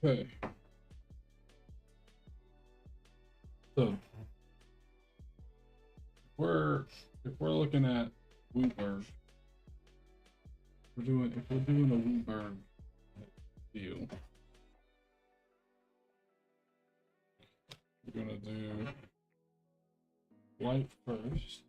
Okay. So if we're looking at Wooburg, if we're doing a Wooburg deal, we're gonna do white first.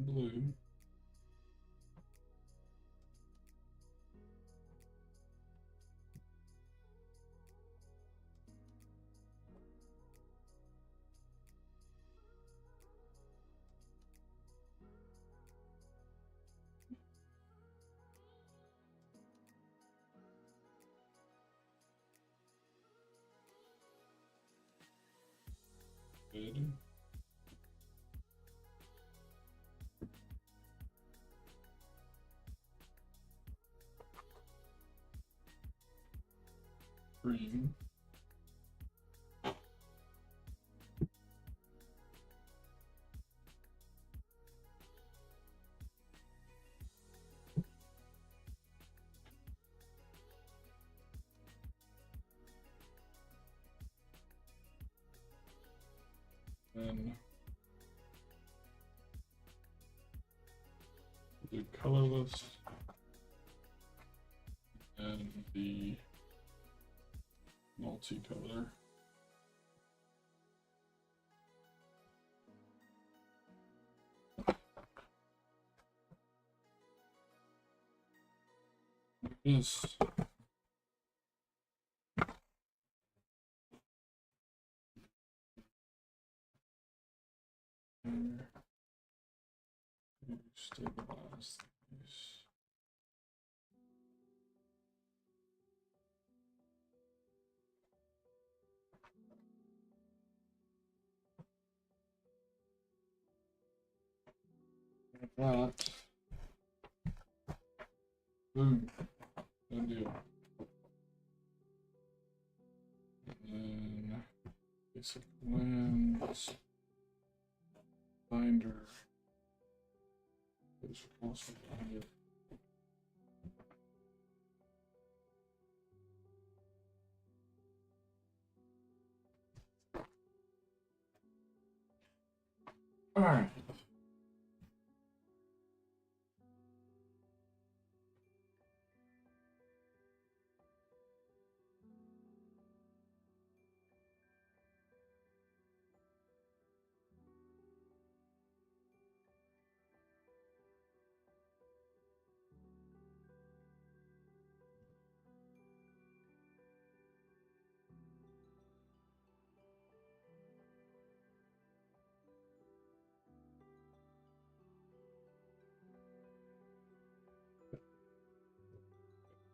Blue. Good. Green. And the colorless and the multicolor. Yes. Stabilize these. Like that. Boom. Done deal. And then basic lens. Binder. Basic also binder. Alright.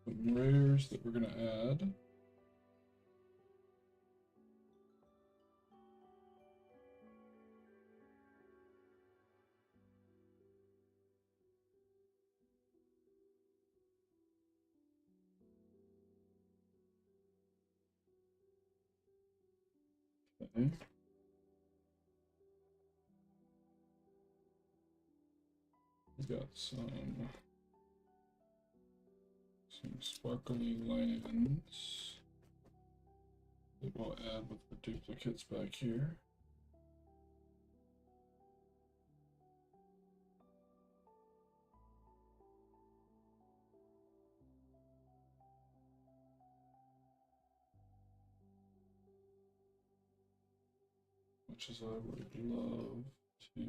Some rares that we're gonna add. Okay. We got some sparkly lands that we'll add with the duplicates back here. Much as I would love to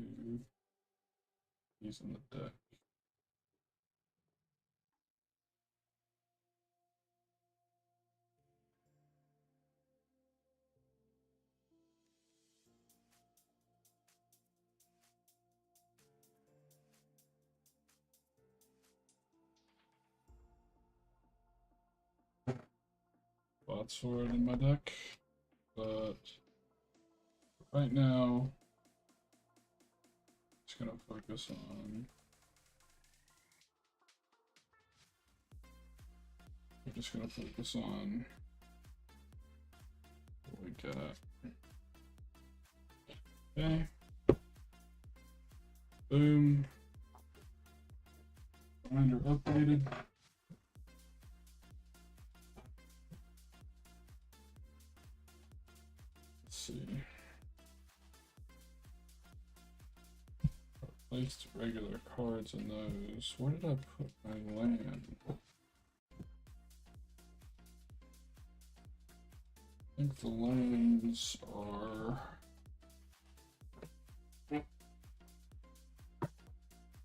use in the deck. spots for it in my deck, but right now, just gonna focus on. We're just gonna focus on what we got. Okay. Boom. Binder updated. Let's see. Placed regular cards in those. Where did I put my land? I think the lands are.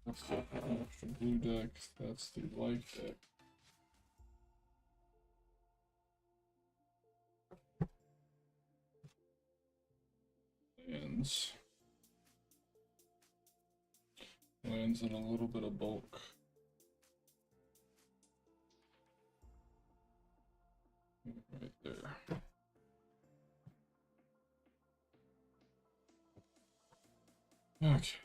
That's the extra blue deck. That's the light deck. Lands. Lands in a little bit of bulk. Right there. Okay.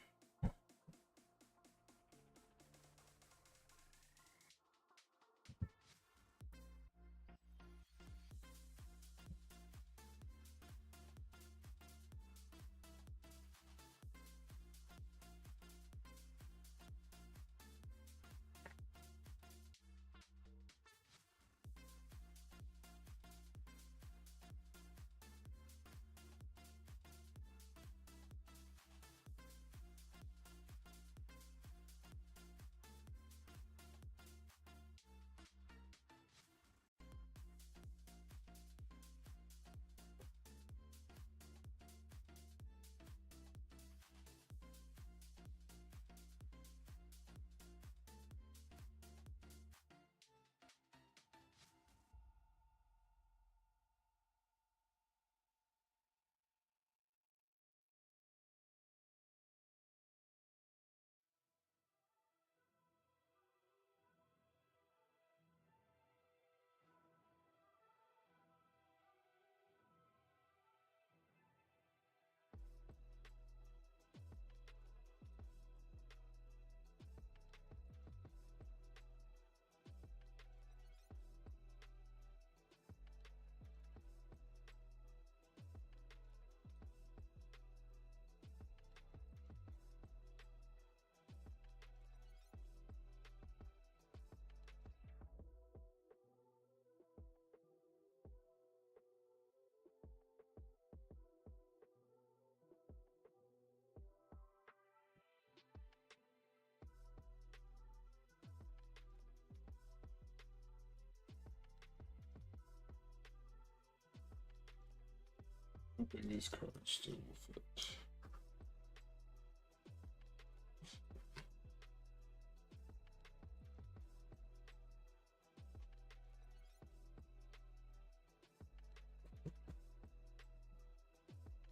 Hoping these cards still fit.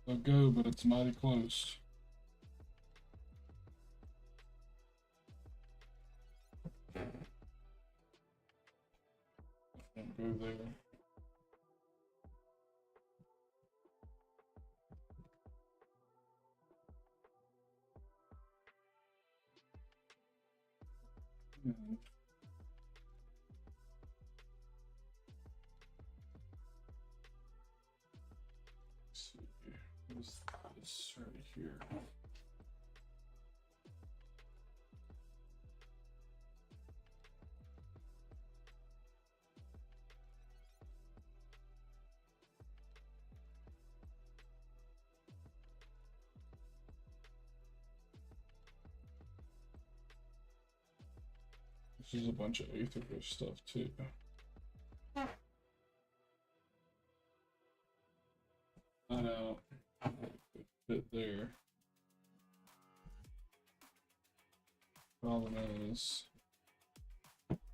They'll go, but it's mighty close. Don't go there. Hmm. Let's see. What is this right here? This is a bunch of Aether stuff too. That out. Fit there. Problem is,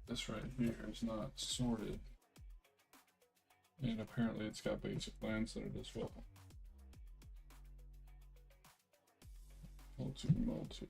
this right here is not sorted. And apparently it's got basic lands in it as well. Multi. Multi.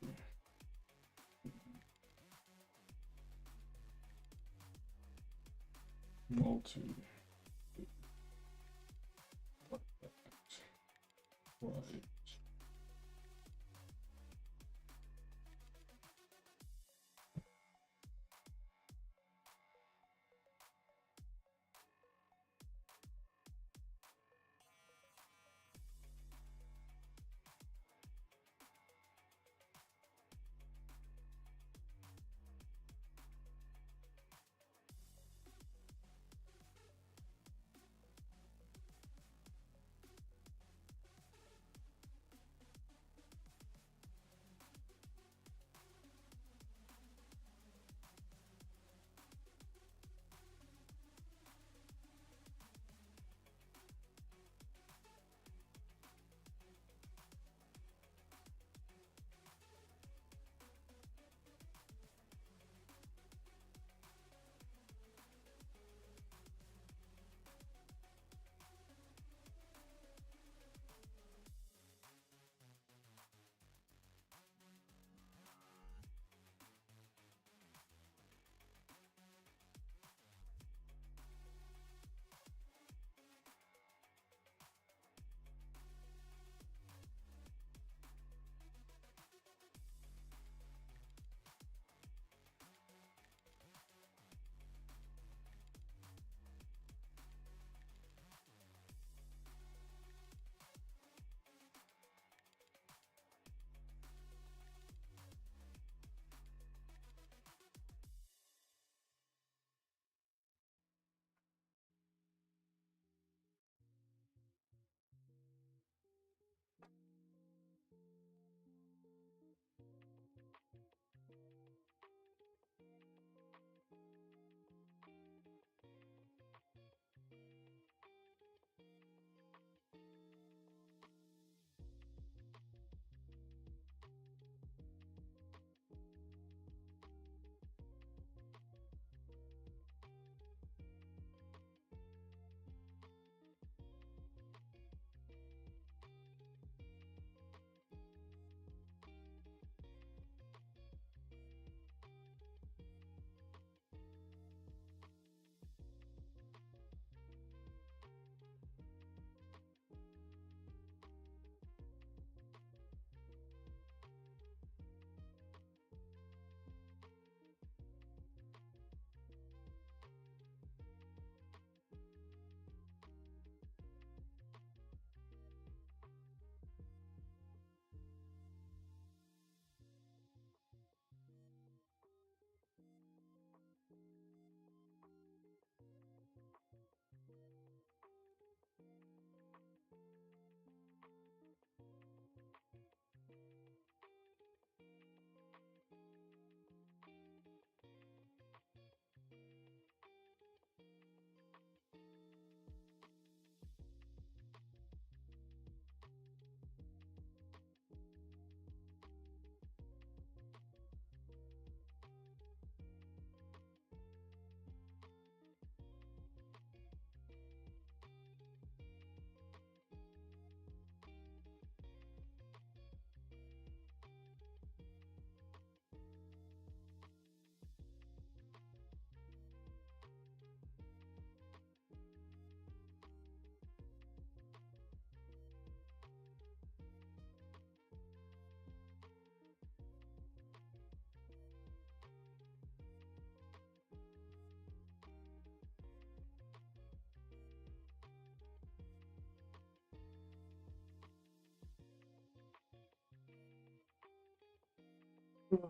Yep.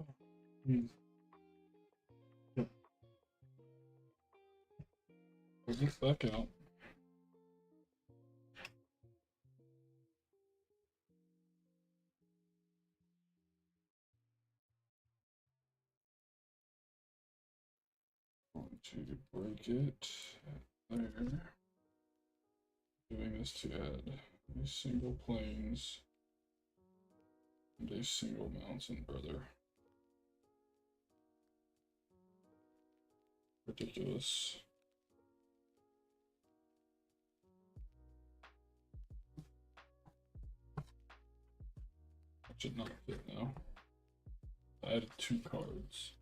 We'll get back out. Going to break it there. Doing this to add a single plains and a single mountain, brother. Ridiculous. That should not fit now. I added 2 cards.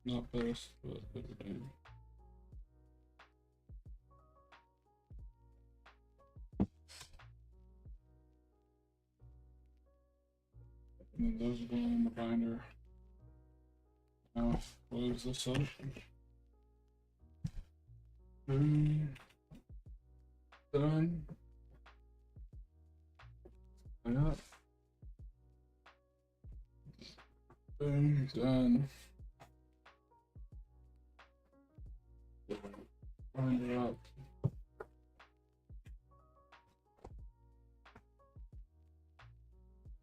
Not best, but it'll do. And then those are going in the binder. Now close this up. Boom. Done. Up. Boom. Done. Binder up.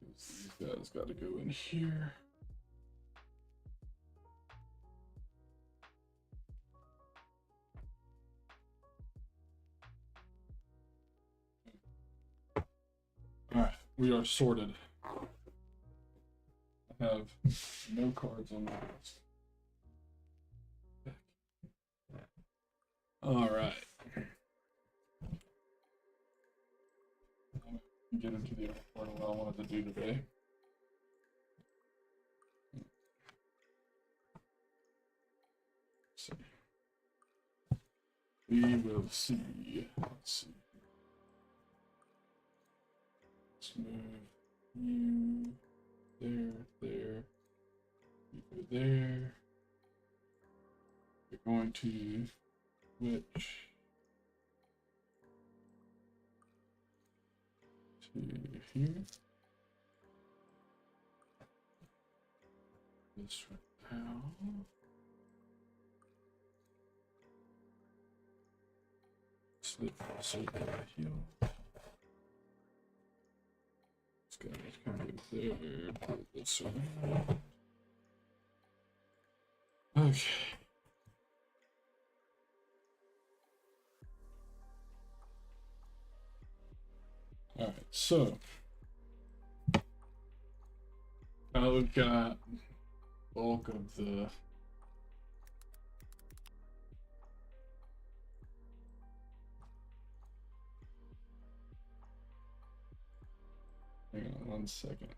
These guys got to go in here. Alright, we are sorted. I have no cards on my list. Alright. Get into the other part of what I wanted to do today. So we will see. Let's see. Let's move you there. You go there. We're going to switch to here. This right now. Slip heal. This guy's gonna go there. Put it this way. Okay. Alright, so now we've got bulk of the hang on 1 second.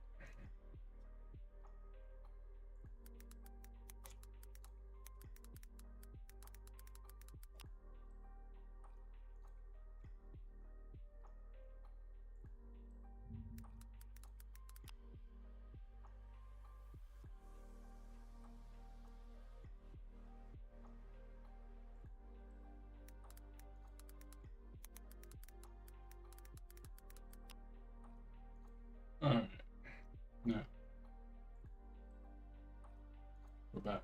Alright, now we're back.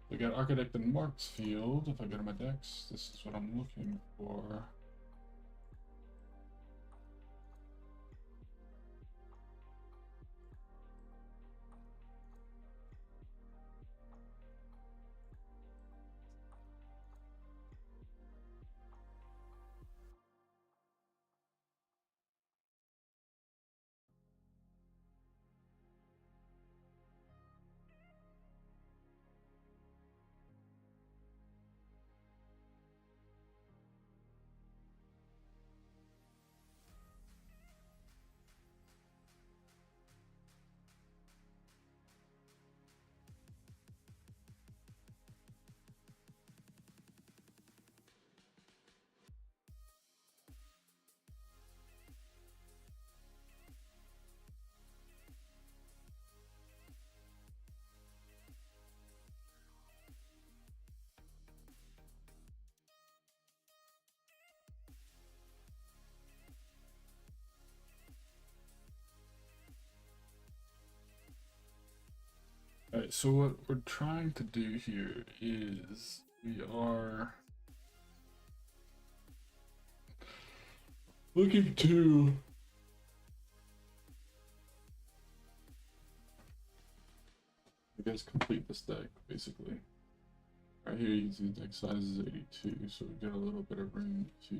We got Architect and Marks field. If I go to my decks, this is what I'm looking for. Alright, so what we're trying to do here is we are looking to I guess complete this deck, basically. Right here you see deck size is 82, so we get a little bit of room to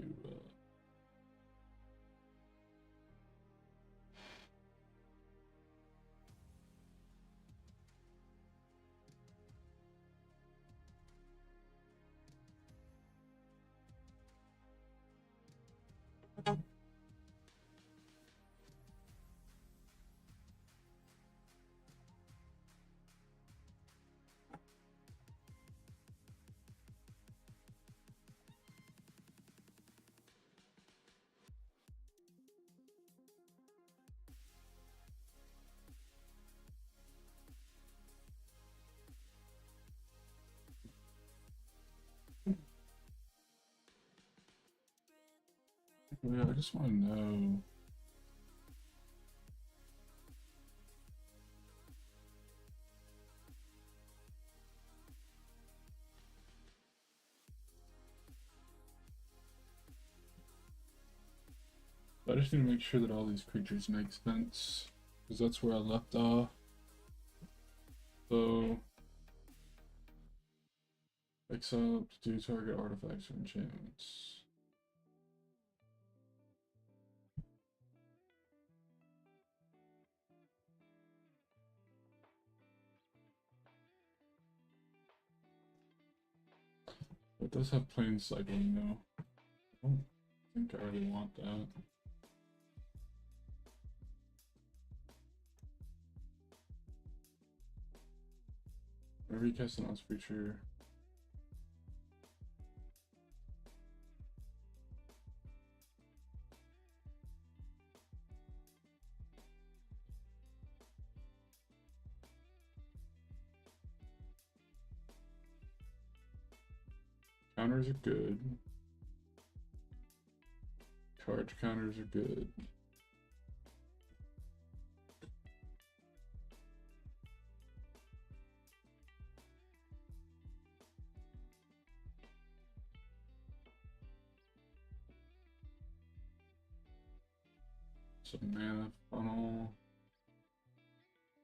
yeah, I just want to know. I just need to make sure that all these creatures make sense, because that's where I left off. So, exile to do target artifacts or enchantments. It does have plain cycling though. I don't think I really want that. Whenever you cast an off creature, counters are good. Charge counters are good. Some mana funnel.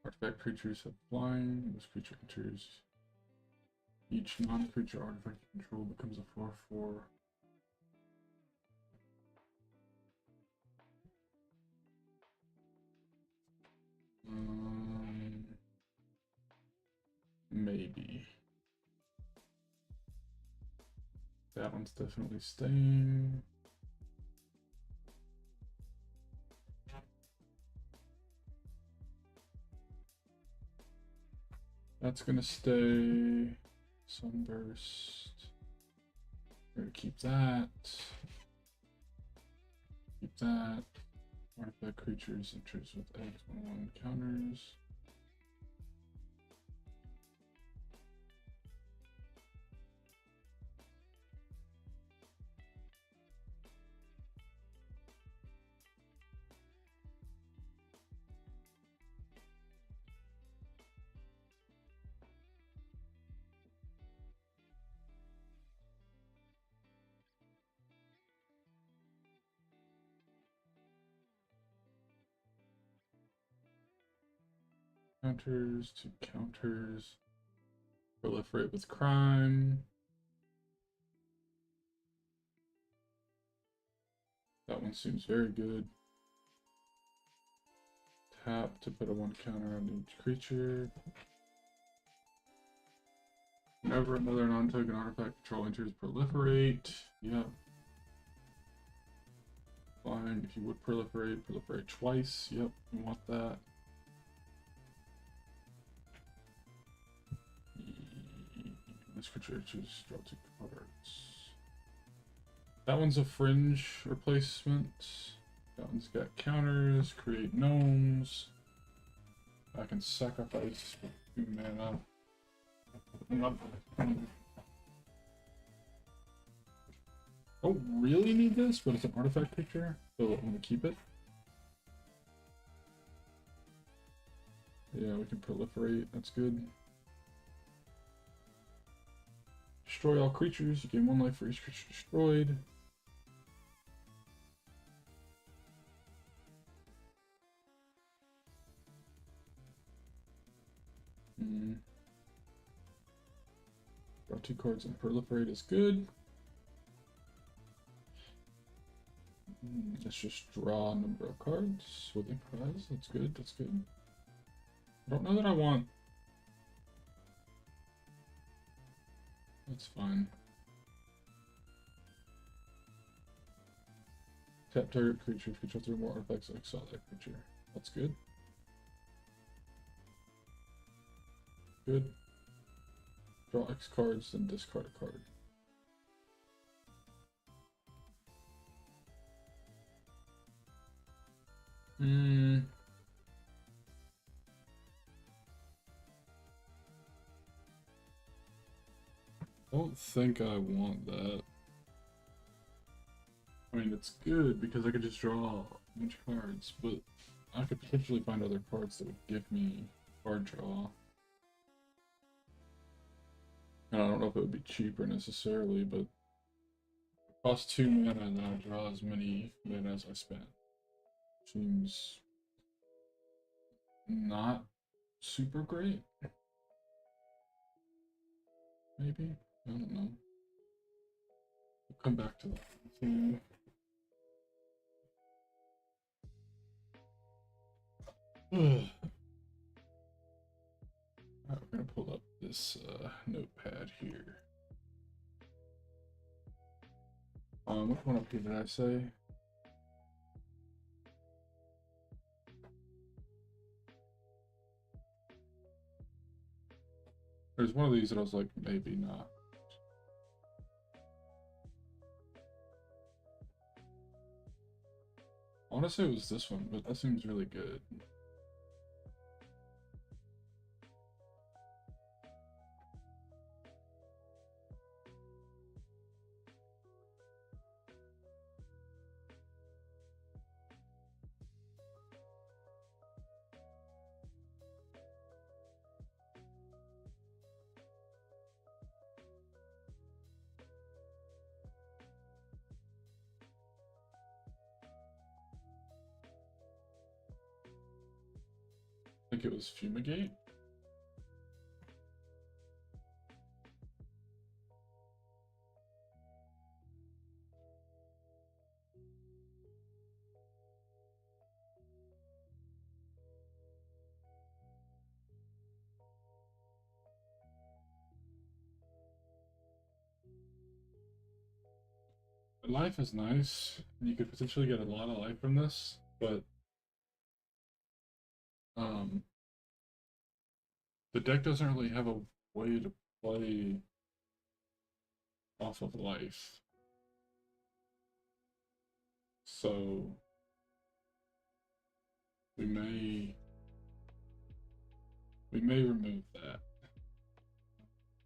Artifact creatures have flying. This creature enters. Each non-creature artifact you control becomes a 4/4. Maybe. That one's definitely staying. That's gonna stay. Sunburst. We're gonna keep that. Keep that. Artifact creatures enters with X11 counters. Counters to counters. Proliferate with crime. That one seems very good. Tap to put a 1 counter on each creature. Whenever another non-token artifact control enters, proliferate. Yep. Fine. If you would proliferate, proliferate twice. Yep, we want that. This creature chooses draw 2 cards. That one's a fringe replacement. That one's got counters, create gnomes. I can sacrifice 2 mana. Don't really need this, but it's an artifact picture, so I'm gonna keep it. Yeah, we can proliferate, that's good. destroy all creatures. You gain 1 life for each creature destroyed. Draw 2 cards and proliferate is good. Let's just draw a number of cards with a prize. That's good. That's good. I don't know that I want. That's fine. Tap target creature. If you control 3 more artifacts, exile that creature. That's good. Good. Draw X cards, then discard a card. I don't think I want that. I mean, it's good because I could just draw a bunch of cards, but I could potentially find other cards that would give me card draw. And I don't know if it would be cheaper necessarily, but it costs 2 mana and then I draw as many mana as I spent. Seems not super great. Maybe? I don't know. We'll come back to that. Alright, we're gonna pull up this notepad here. Which one up here did I say? There's one of these that I was like, maybe not. I want to say it was this one, but that seems really good. I think it was Fumigate. Life is nice. You could potentially get a lot of life from this, but the deck doesn't really have a way to play off of life. So we may remove that.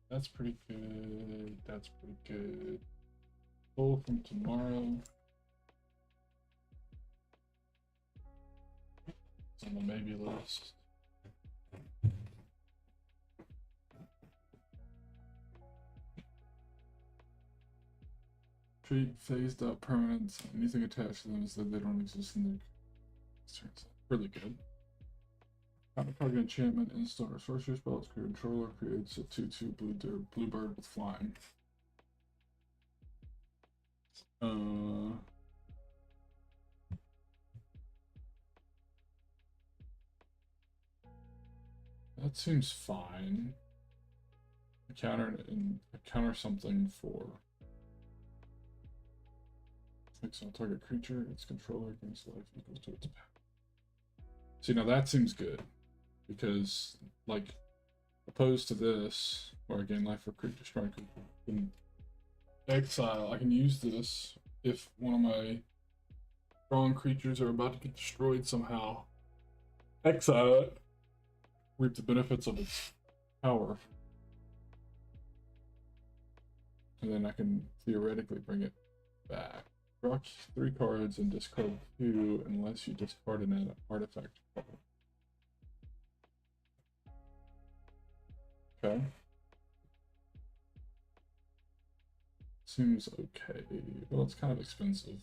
That's pretty good. That's pretty good. Pull from tomorrow. It's on the maybe list. Treat phased out permanents. Anything attached to them is that they don't exist in their turns. Really good. Counter target enchantment, instant or sorcery spell. Its controller creates a 2/2 blue bird with flying. That seems fine. Counter something for. Fix on target creature. Its controller gains life equals to its power. See, now that seems good because, like, opposed to this, where I gain life for creature strike in exile, I can use this if one of my strong creatures are about to get destroyed somehow. Exile it, reap the benefits of its power, and then I can theoretically bring it back. Draw 3 cards and discard 2 unless you discard an artifact card. Okay. seems okay. Well, it's kind of expensive.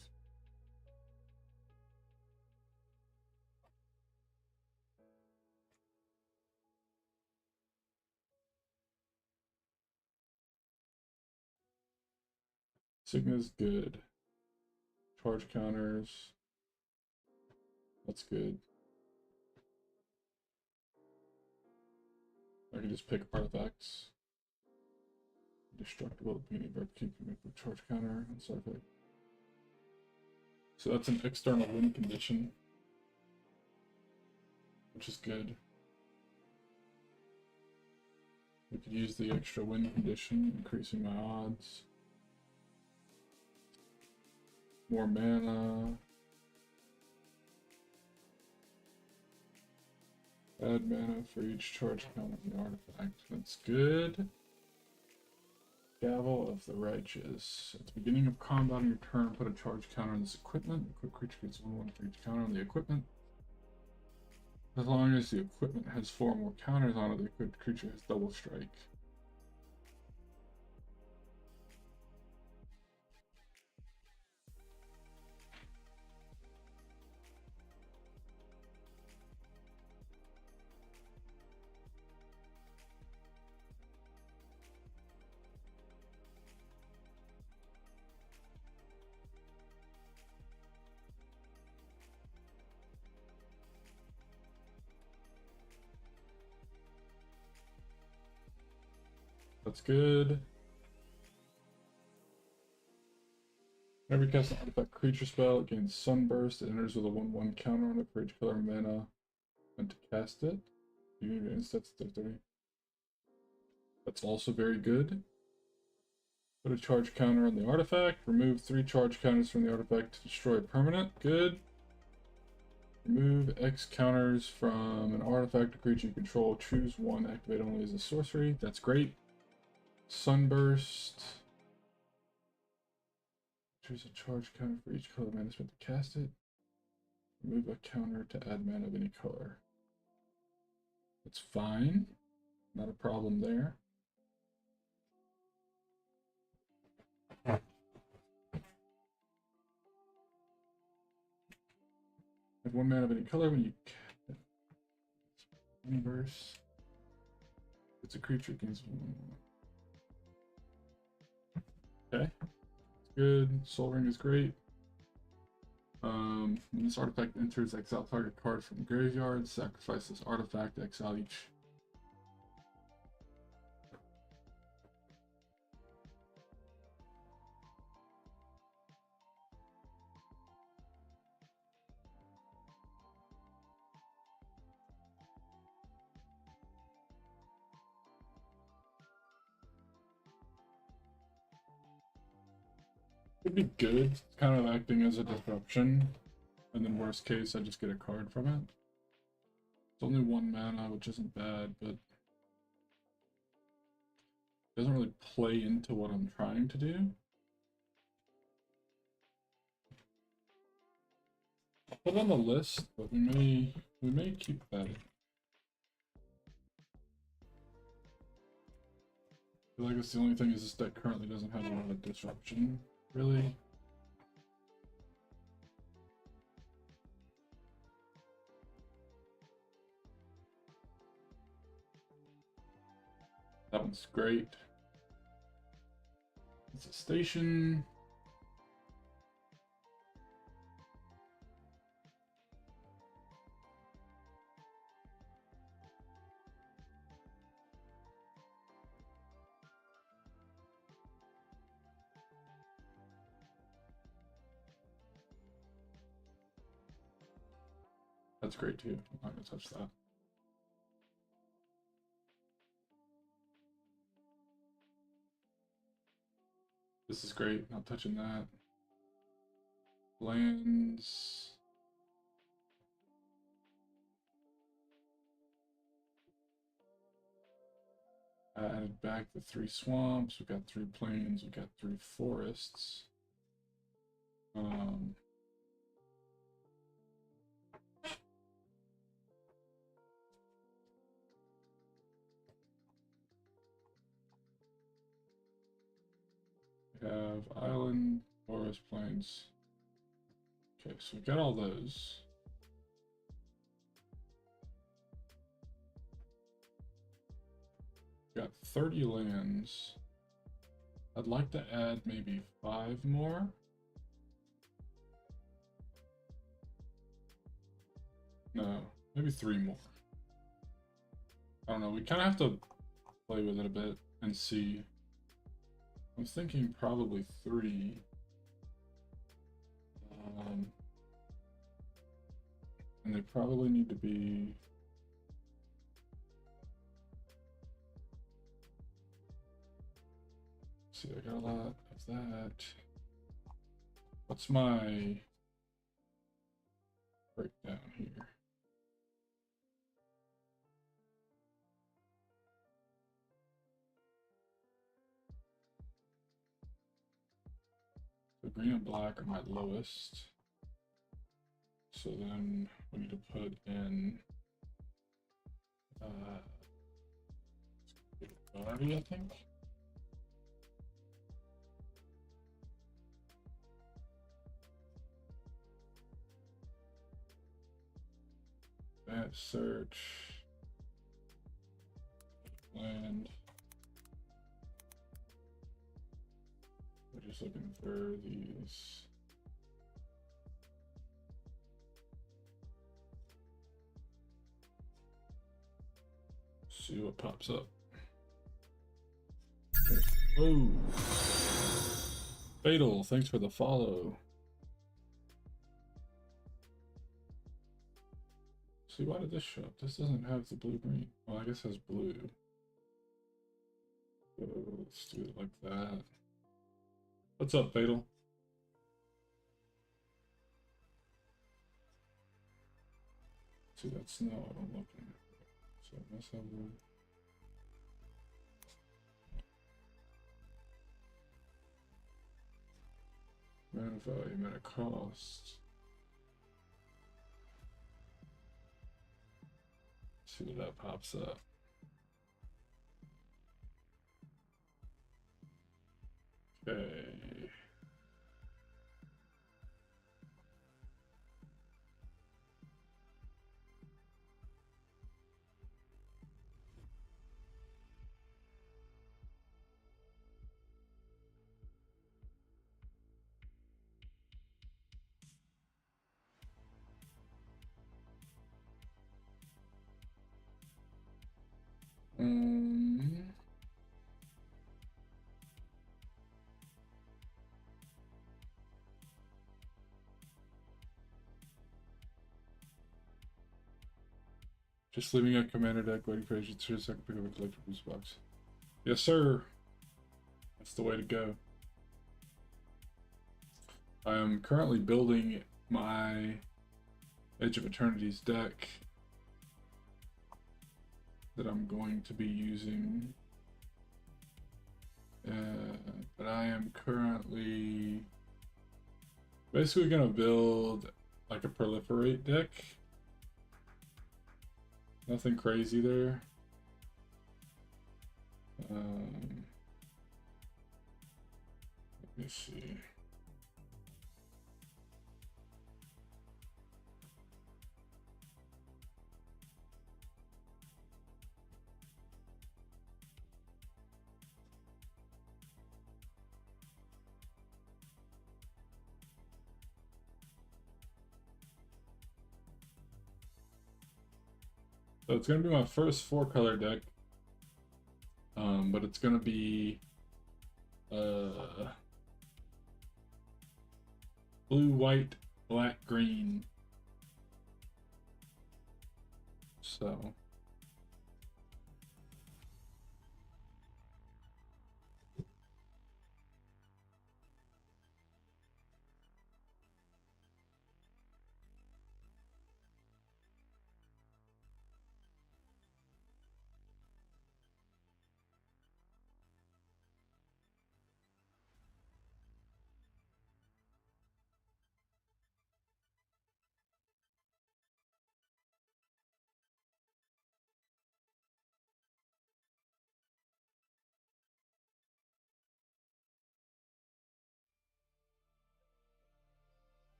Signa's good. Charge counters. That's good. I can just pick artifacts. Destructible at the beginning of upkeep can make the charge counter and sort of. So that's an external win condition, which is good. We could use the extra win condition, increasing my odds. More mana. Add mana for each charge counter on the artifact. That's good. Gavel of the Righteous. At the beginning of combat on your turn, put a charge counter on this equipment. Equipped creature gets 1/1 for each counter on the equipment. As long as the equipment has 4 or more counters on it, the equipped creature has double strike. That's good. Whenever you cast an artifact creature spell, it gains Sunburst. It enters with a 1/1 counter on it for each color mana when to cast it. You need an instance to 30. That's also very good. Put a charge counter on the artifact. Remove 3 charge counters from the artifact to destroy a permanent. Good. Remove X counters from an artifact or creature you control. Choose 1. Activate only as a sorcery. That's great. Sunburst. Choose a charge counter for each color mana spent to cast it. Remove a counter to add mana of any color. That's fine. Not a problem there. Add 1 mana of any color when you universe. It's a creature gains 1/1. Okay. Good. Soul Ring is great. When this artifact enters, exile target card from the graveyard. Sacrifice this artifact, exile each. It'd be good. It's kind of acting as a disruption. And then worst case, I just get a card from it. It's only 1 mana, which isn't bad, but it doesn't really play into what I'm trying to do. I'll put it on the list, but we may keep that. I feel like it's the only thing is this deck currently doesn't have a lot of disruption, really. That one's great. It's a station. That's great too. I'm not gonna touch that. This is great. Not touching that. Lands. Added back the 3 swamps. We got 3 plains. We got 3 forests. have island, forest, plains. Okay, so we got all those. Got 30 lands. I'd like to add maybe 5 more. No, maybe 3 more. I don't know, we kind of have to play with it a bit and see. I'm thinking probably 3. And they probably need to be... See, I got a lot of that. What's my breakdown here? So green and black are my lowest. So then we need to put in Barbie, I think. That search land. We're just looking for these. See what pops up. Oh, Fatal, thanks for the follow. See, why did this show up? This doesn't have the blue-green. Well, I guess it has blue. So let's do it like that. What's up, Fatal? See, that's not what I'm looking at. So let's have the... Mana value, mana cost. See what that pops up. Okay. Just leaving a commander deck, waiting for agents so I can pick up a collectibles box. Yes, sir. That's the way to go. I am currently building my Edge of Eternity's deck that I'm going to be using. But I am currently basically going to build like a proliferate deck. Nothing crazy there. Let me see. So it's going to be my first 4-color deck, but it's going to be blue, white, black, green. So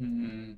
Hmm.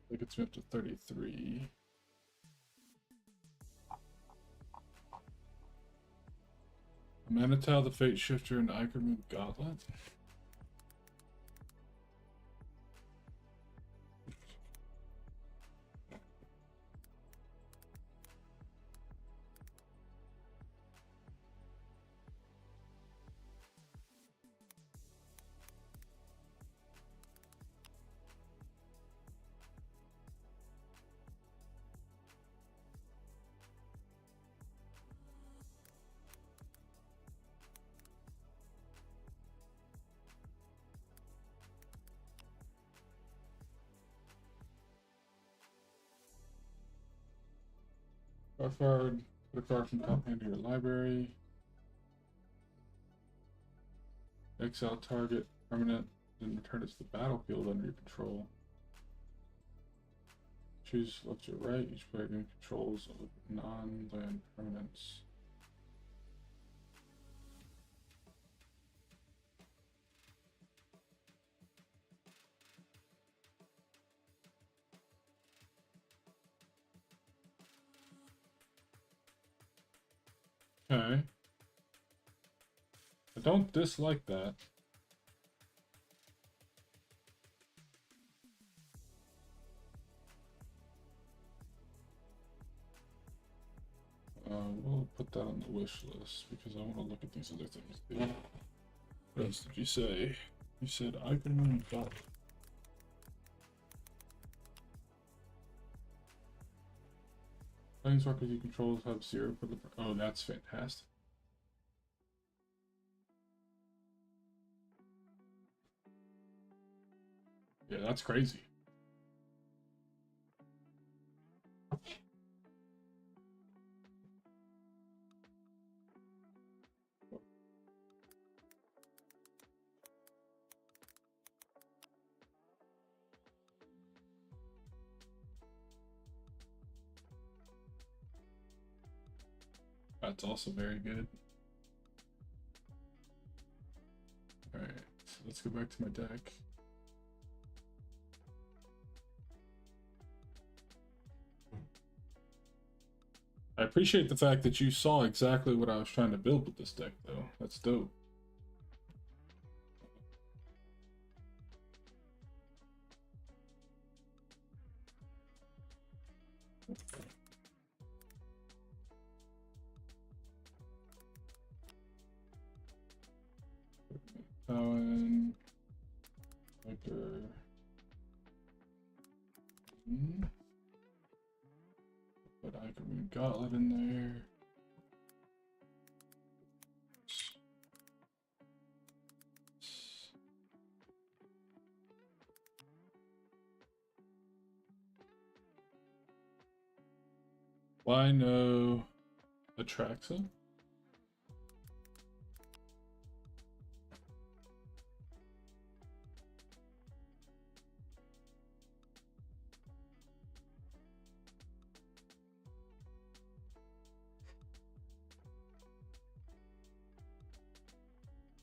That gets me up to 33. Manital, the Fate Shifter, and Ikermoon Gauntlet. Card, put a card from top hand to your library. Exile target permanent, then return it to the battlefield under your control. Choose left or right. Each player gains controls of non-land permanents. Okay. I don't dislike that. We'll put that on the wish list because I want to look at these other things too. What else did you say? You said Ikermoon Gauntlet. Planeswalkers you control have 0 for the. Oh, that's fantastic. Yeah, that's crazy. That's also very good. Alright, so let's go back to my deck. I appreciate the fact that you saw exactly what I was trying to build with this deck, though. That's dope. Owen, Victor. Put Ikermoon Gauntlet in there. Why no Atraxa?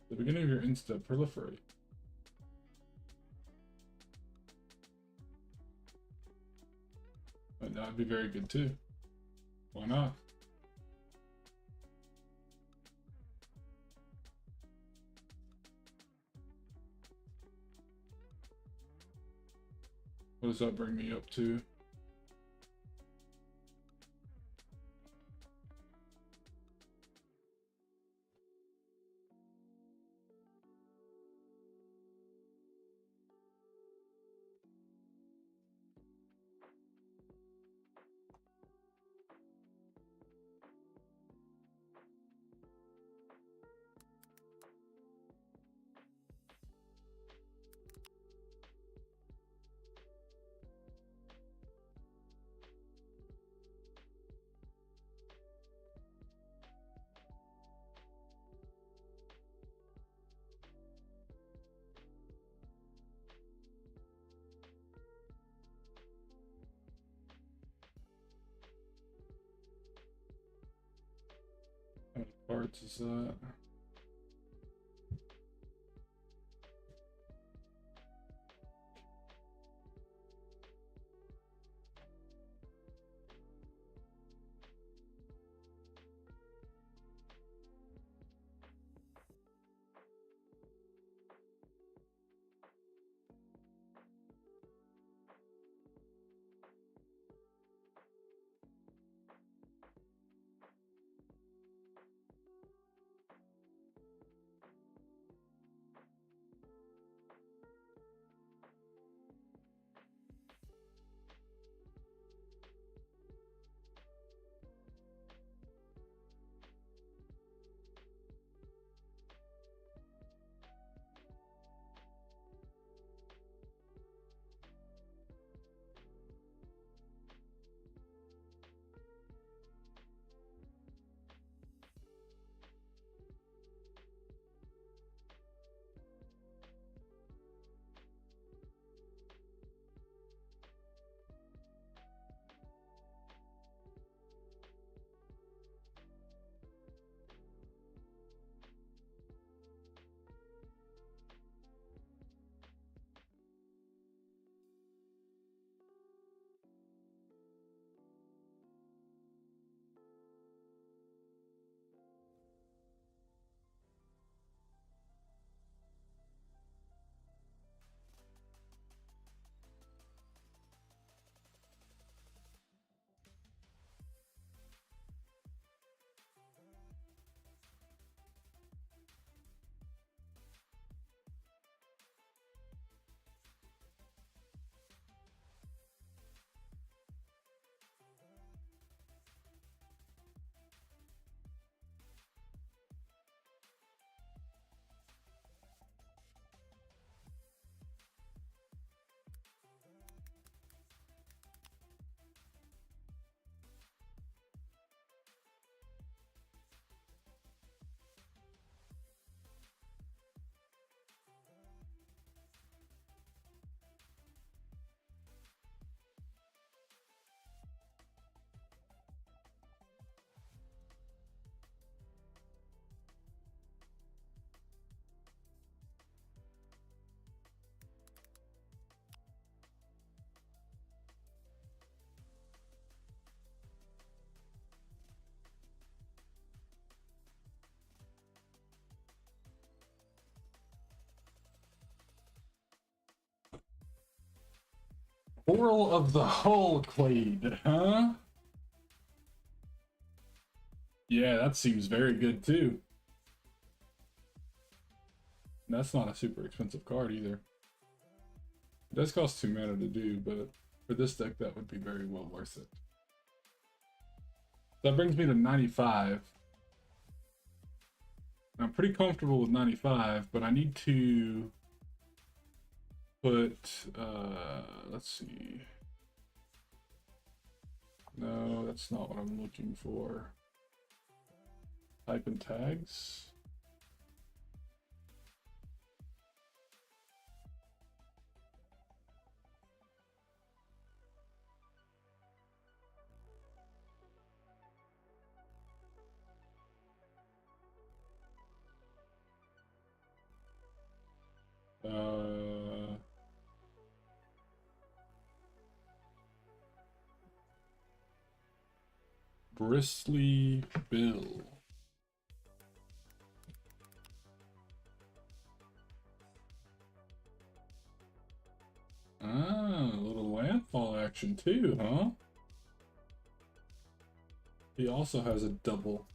The beginning of your insta proliferate. But that would be very good too. Why not? What does that bring me up to? How many cards is that? Oral of the Hull Clade, huh? Yeah, that seems very good too. That's not a super expensive card either. It does cost 2 mana to do, but for this deck that would be very well worth it. That brings me to 95. I'm pretty comfortable with 95, but I need to put, let's see. No, That's not what I'm looking for. Type in tags. Bristly Bill. Ah, a little landfall action too, huh? He also has a double.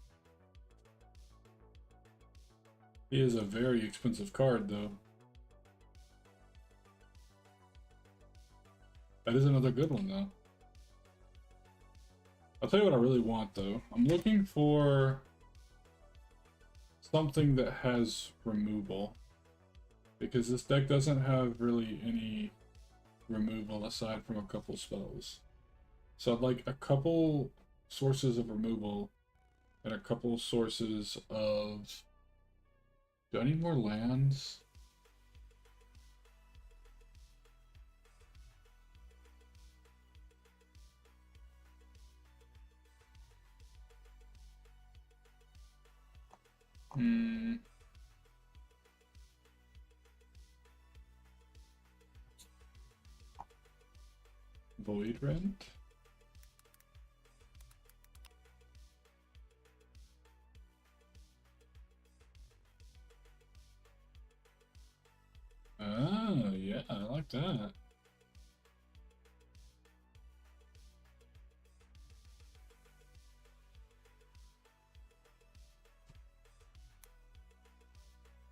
He is a very expensive card, though. That is another good one, though. I'll tell you what I really want, though. I'm looking for something that has removal. Because this deck doesn't have really any removal aside from a couple spells. So I'd like a couple sources of removal and a couple sources of... Do I need more lands? Void Rent? Oh, yeah, I like that.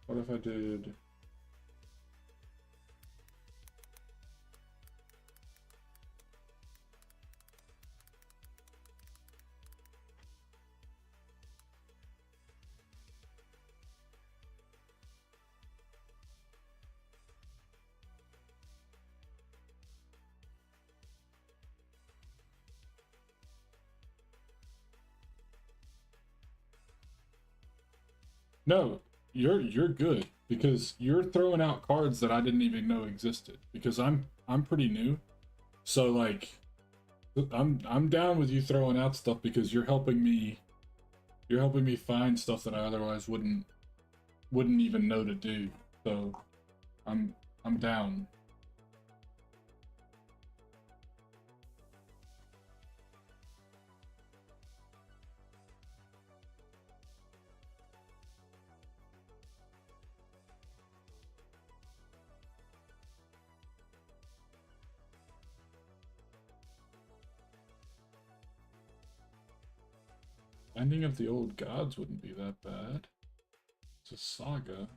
What if I did... No, you're good because you're throwing out cards that I didn't even know existed because I'm pretty new. So like I'm down with you throwing out stuff because you're helping me find stuff that I otherwise wouldn't even know to do. So I'm down. Ending of the Old Gods wouldn't be that bad. It's a saga.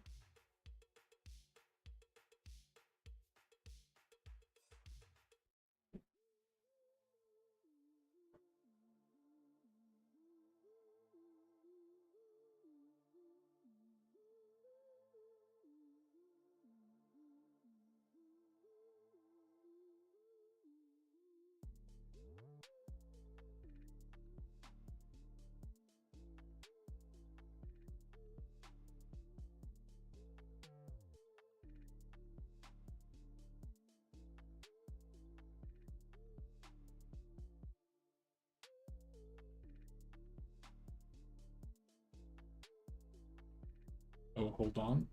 Oh, hold on.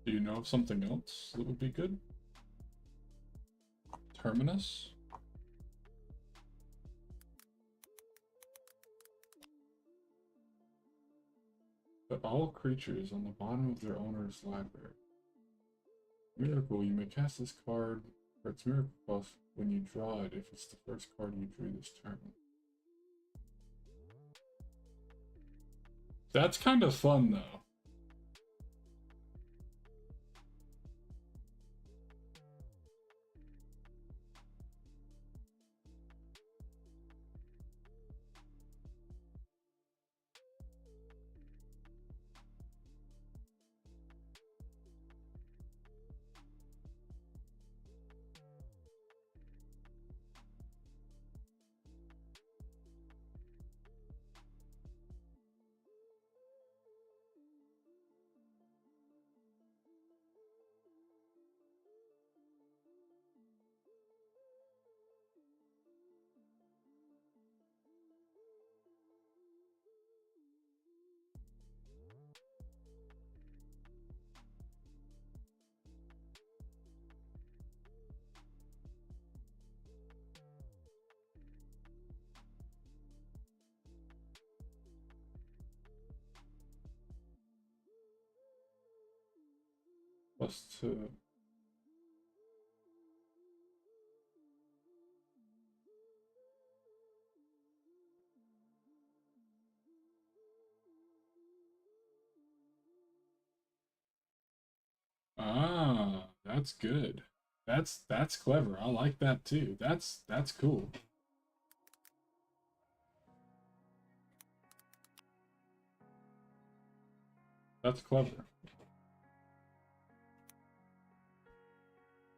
Do you know of something else that would be good? Terminus? But all creatures on the bottom of their owner's library. Miracle, you may cast this card for its miracle cost when you draw it if it's the first card you drew this turn. That's kind of fun, though. +2. Ah, that's good. That's clever. I like that too. That's cool. That's clever.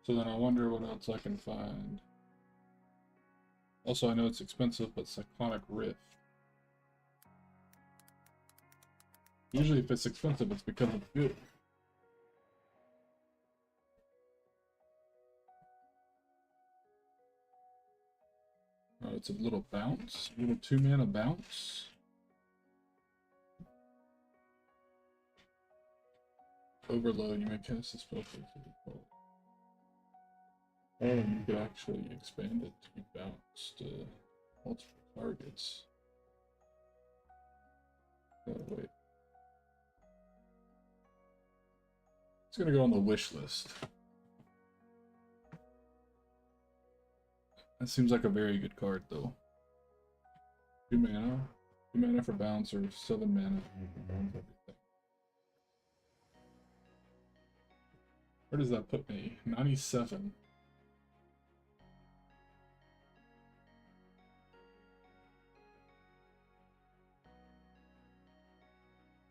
So then I wonder what else I can find. Also, I know it's expensive, but Cyclonic Rift. Usually if it's expensive, it's because it's good. Oh, it's a little bounce. A little 2-mana bounce. Overload, you may cast a spell for default. Oh, you could actually expand it to be bounced to multiple targets. Oh, wait. It's gonna go on the wish list. That seems like a very good card, though. 2 mana. 2 mana for bounce, or 7 mana for bounce everything. Where does that put me? 97.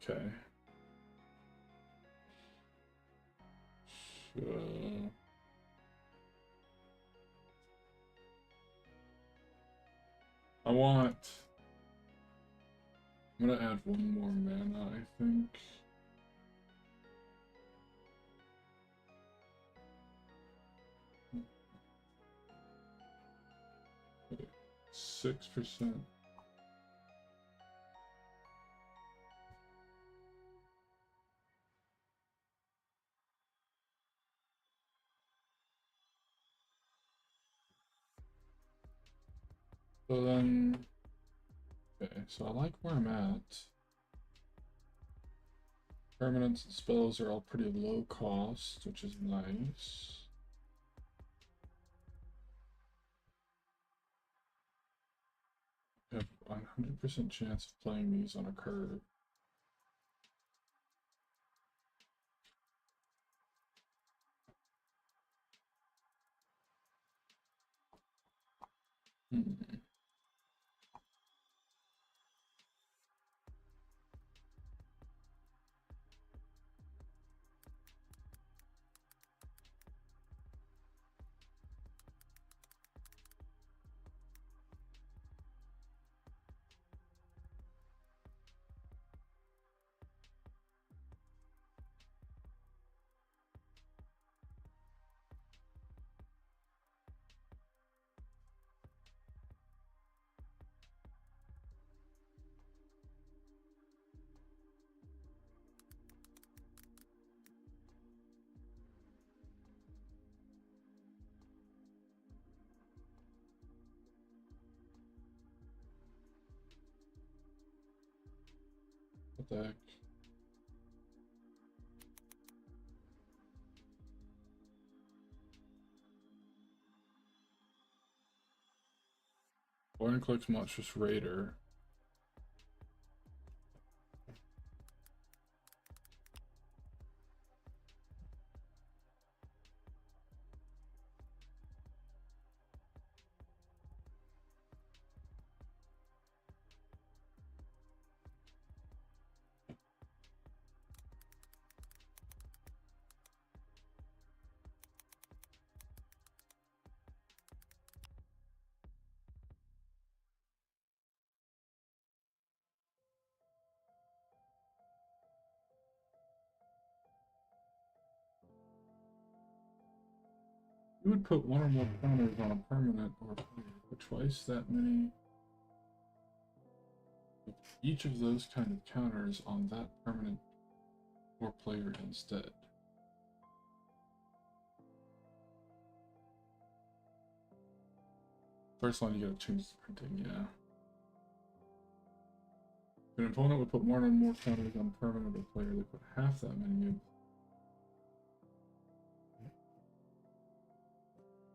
Okay. I'm gonna add 1 more mana, I think. Okay. 6%. So then, okay, so I like where I'm at. Permanents and spells are all pretty low cost, which is nice. I have a 100% chance of playing these on a curve. Hmm. What the heck? Click's Monstrous Raider. You would put 1 or more counters on a permanent or player, but twice that many of each of those kind of counters on that permanent or player instead. First line, you gotta change the printing, yeah. If an opponent would put 1 or more counters on permanent or player, they put half that many of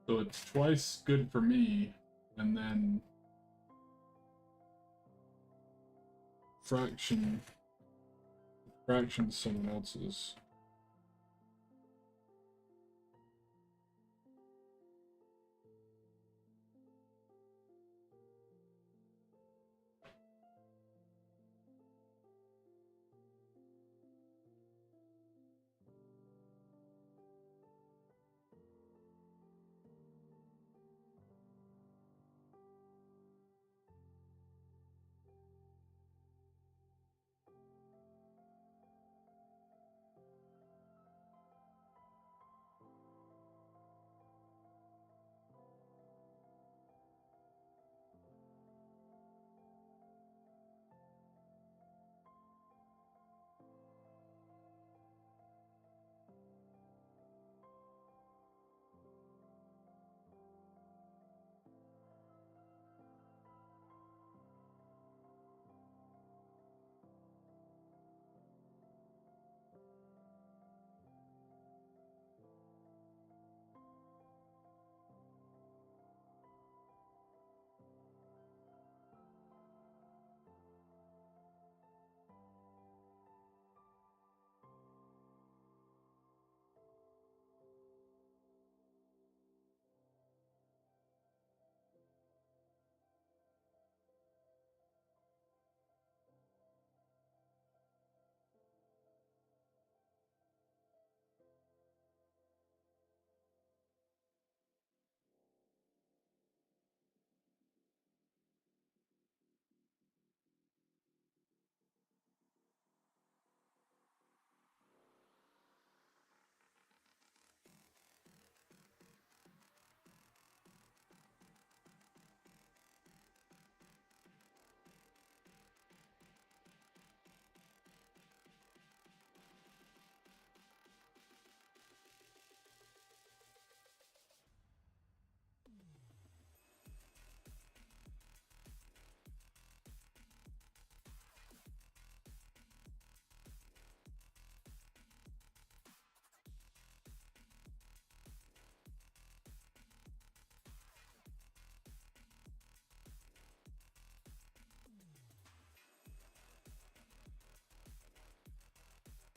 So it's twice good for me, and then fraction someone else's.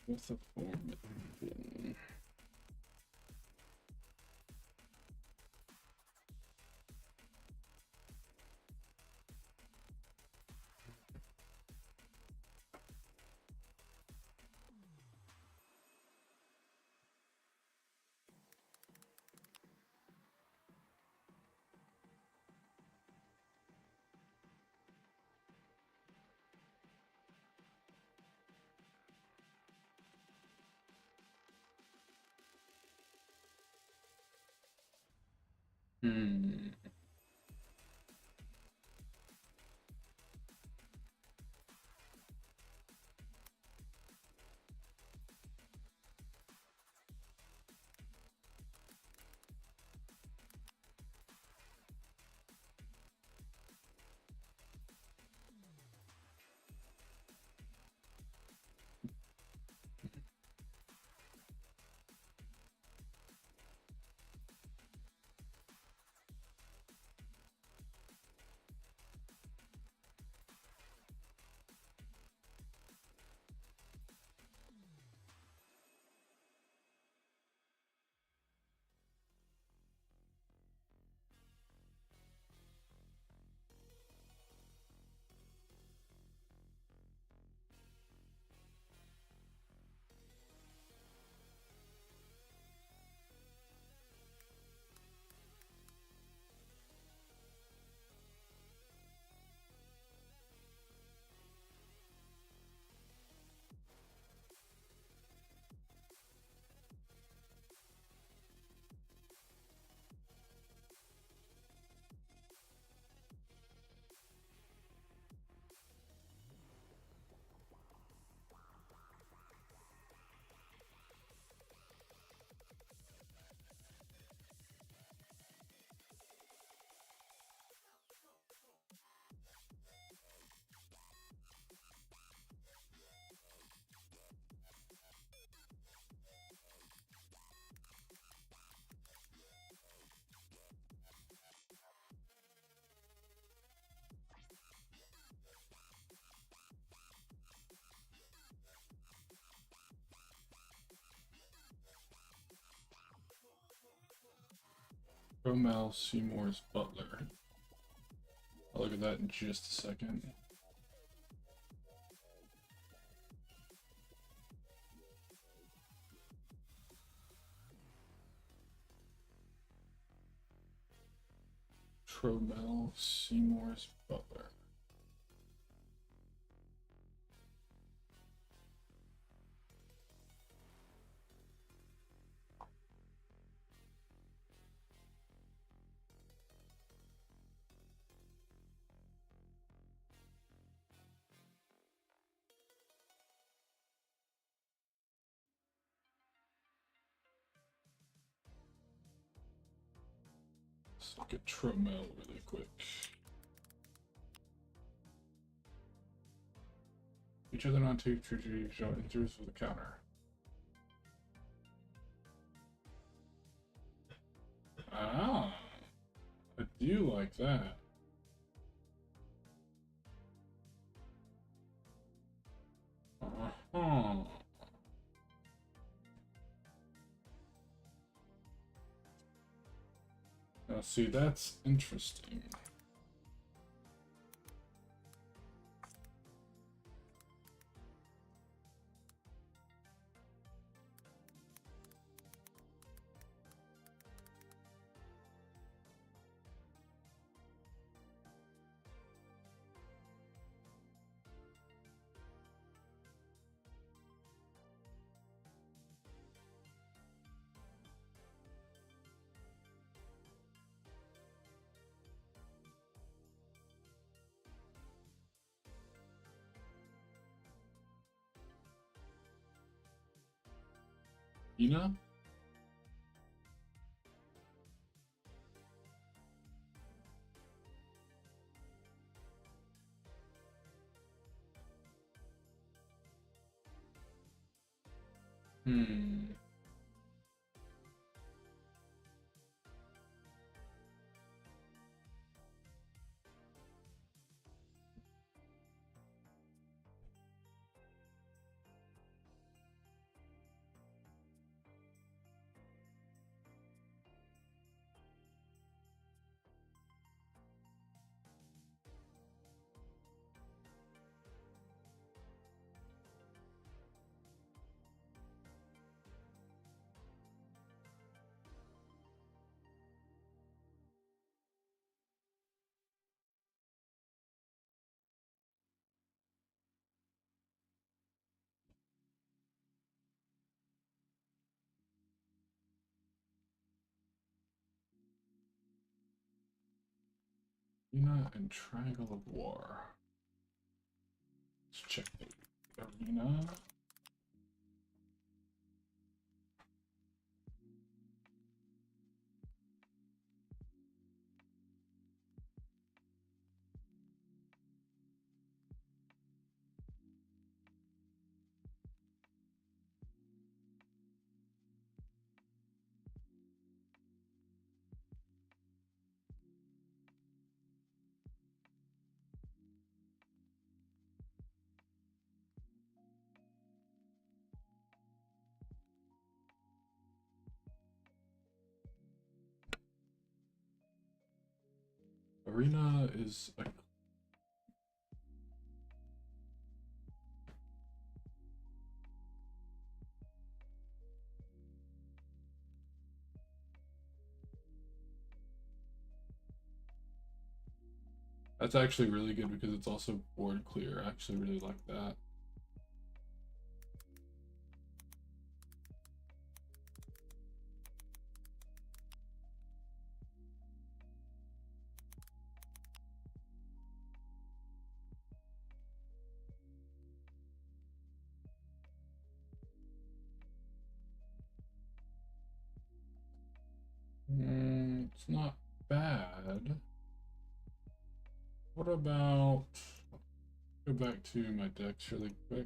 With the form. Hmm. Romel Seymour's Butler. I'll look at that in just a second. Tromel Seymour's Butler. Let's look at Tromel really quick. Each other non-take treaty enters with a counter. Ah, I do like that. Uh-huh. Now see, that's interesting. Ina? Hmm. Arena and Triangle of War. Let's check the arena. Arena is a that's actually really good because it's also board clear. I actually really like that. It's not bad. What about, go back to my decks really quick.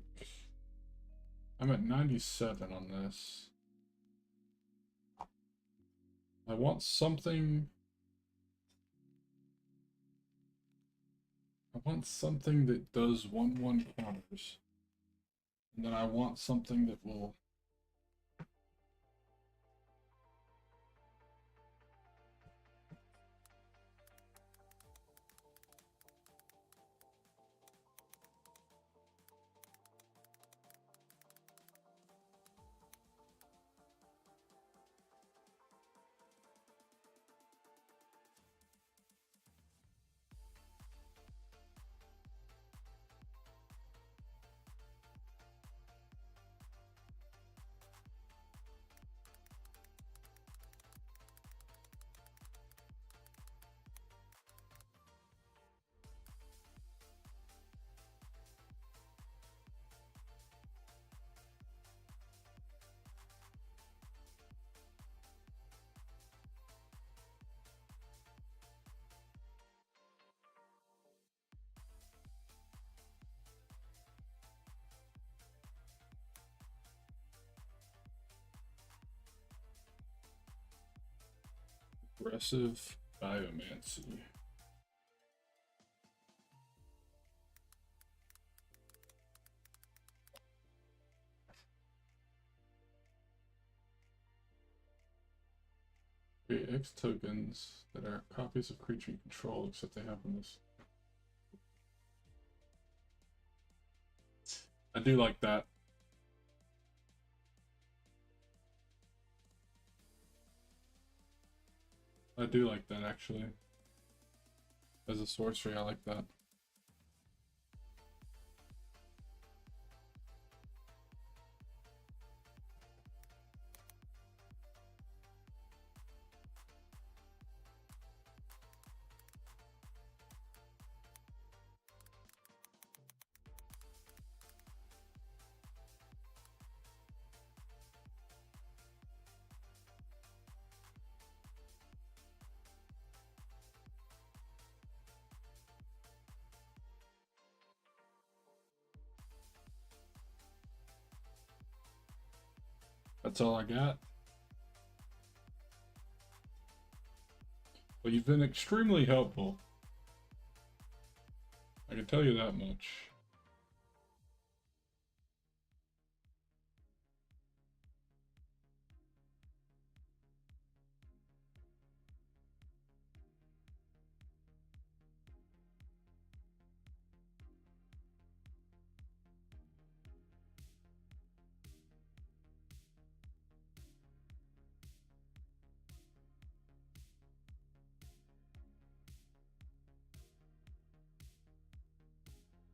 I'm at 97 on this. I want something. I want something that does 1/1 counters. And then I want something that will Aggressive Biomancy. Create X tokens that are copies of creature you control, except they have this. I do like that. I do like that actually. As a sorcery, I like that. That's all I got. Well, you've been extremely helpful. I can tell you that much.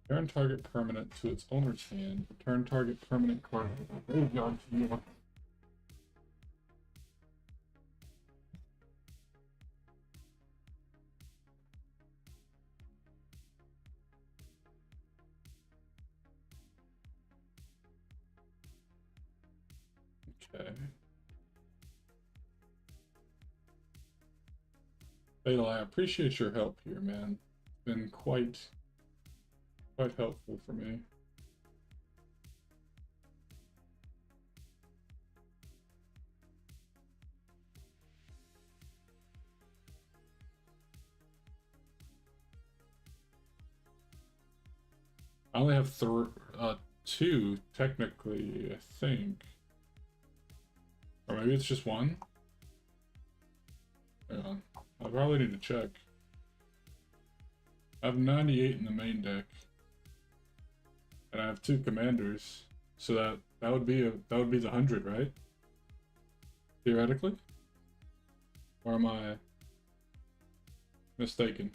Return target permanent to its owner's hand. Return target permanent card from the graveyard to your. Okay. Fatal, I appreciate your help here, man. It's been quite helpful for me. I only have two, technically, I think. Or maybe it's just one? Yeah, I probably need to check. I have 98 in the main deck. And I have 2 commanders. So that would be the 100, right? Theoretically? Or am I mistaken?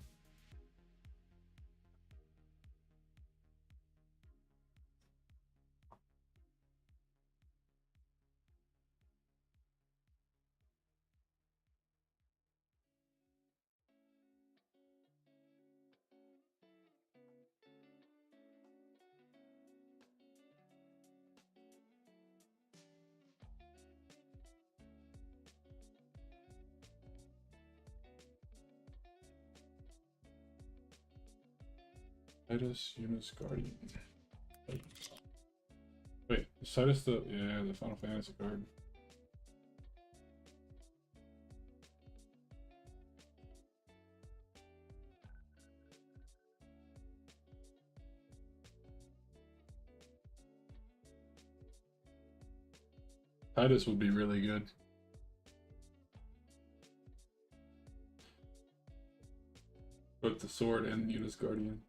Titus Eunice Guardian. Wait, is Titus the Final Fantasy card? Titus would be really good. Both the sword and Eunice Guardian.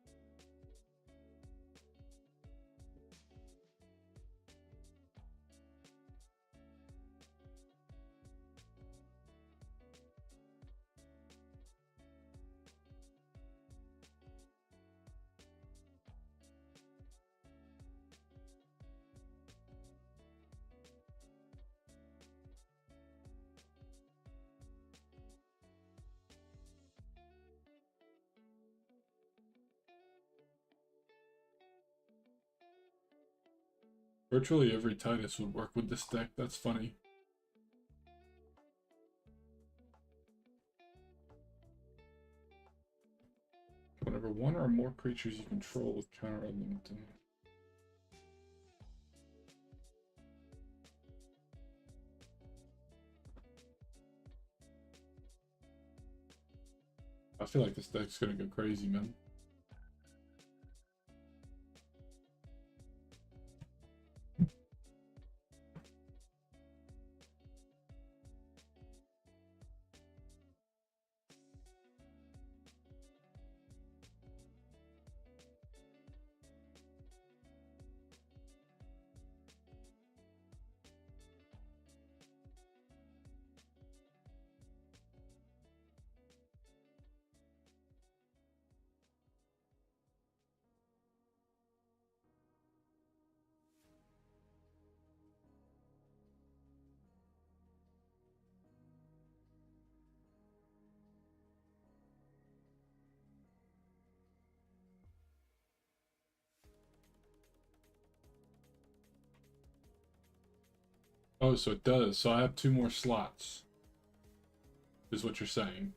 Virtually every Titus would work with this deck, that's funny. Whenever one or more creatures you control with counter elemental. feel like this deck's gonna go crazy, man. Oh, so it does. So I have 2 more slots, is what you're saying.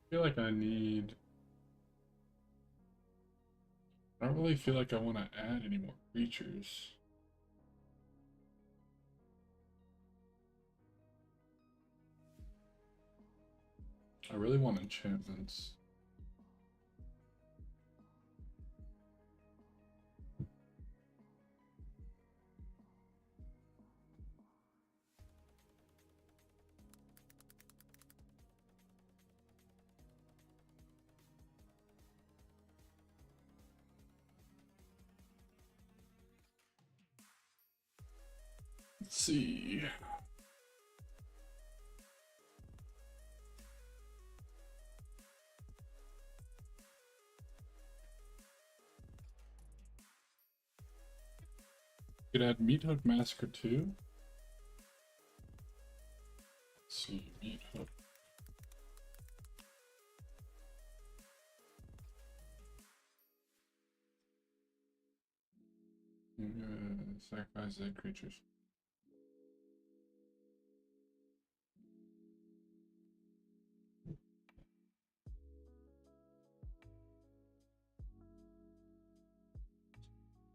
I feel like I need... I don't really feel like I want to add any more creatures. I really want enchantments. Let's see. Could add Meat Hook Massacre too. Let's see, Meat Hook. Sacrifice dead creatures.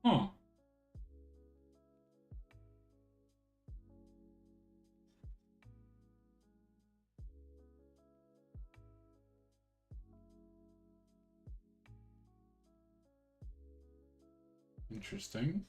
Huh. Interesting.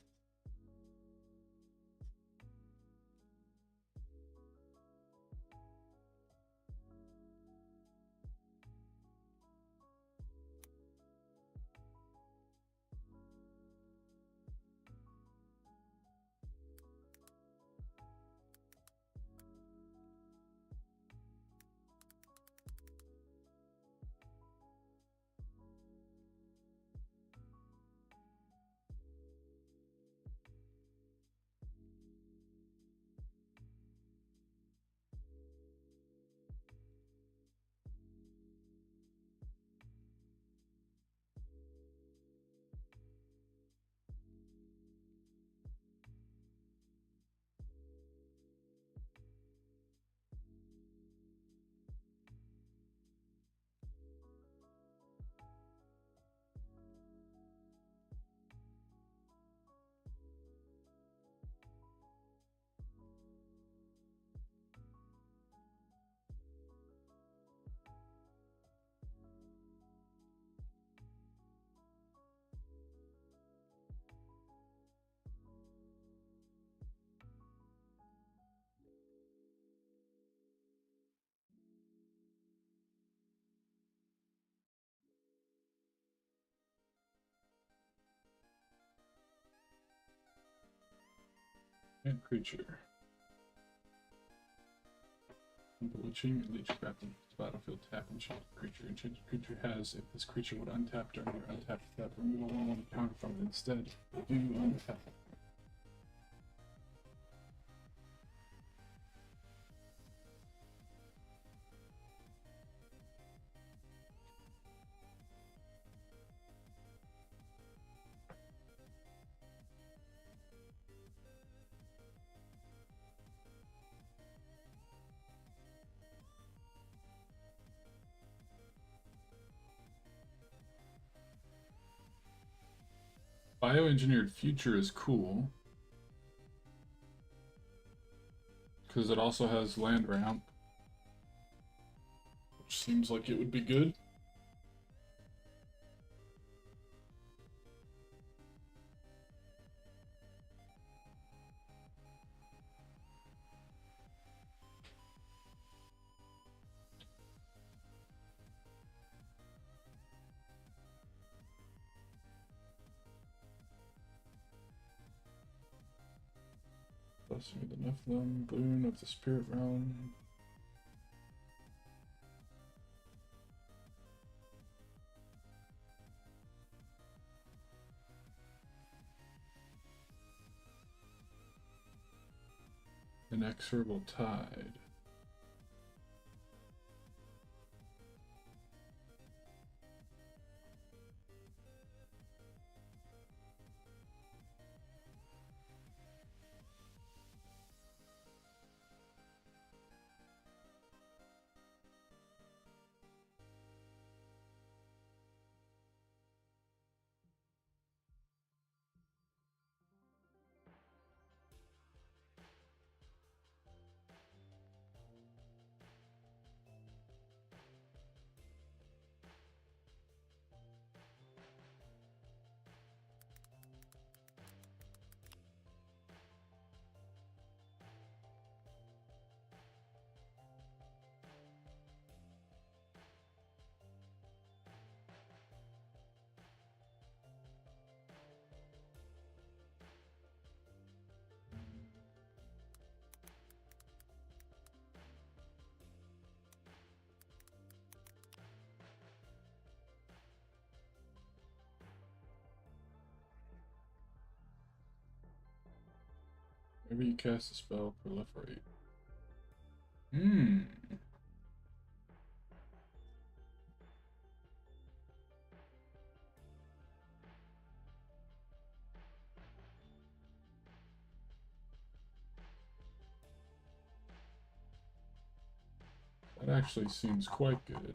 And creature. Bewitching, leech crafting, battlefield tap, enchanted creature. Enchanted creature has, if this creature would untap during your untapped tap, remove a 1/1 counter from it instead. Do untap. Bioengineered future is cool. Because it also has land ramp. Which seems like it would be good. Blessing of the Nephilim, boon of the spirit realm. Inexorable tide. Maybe you cast a spell, proliferate. Hmm. That actually seems quite good.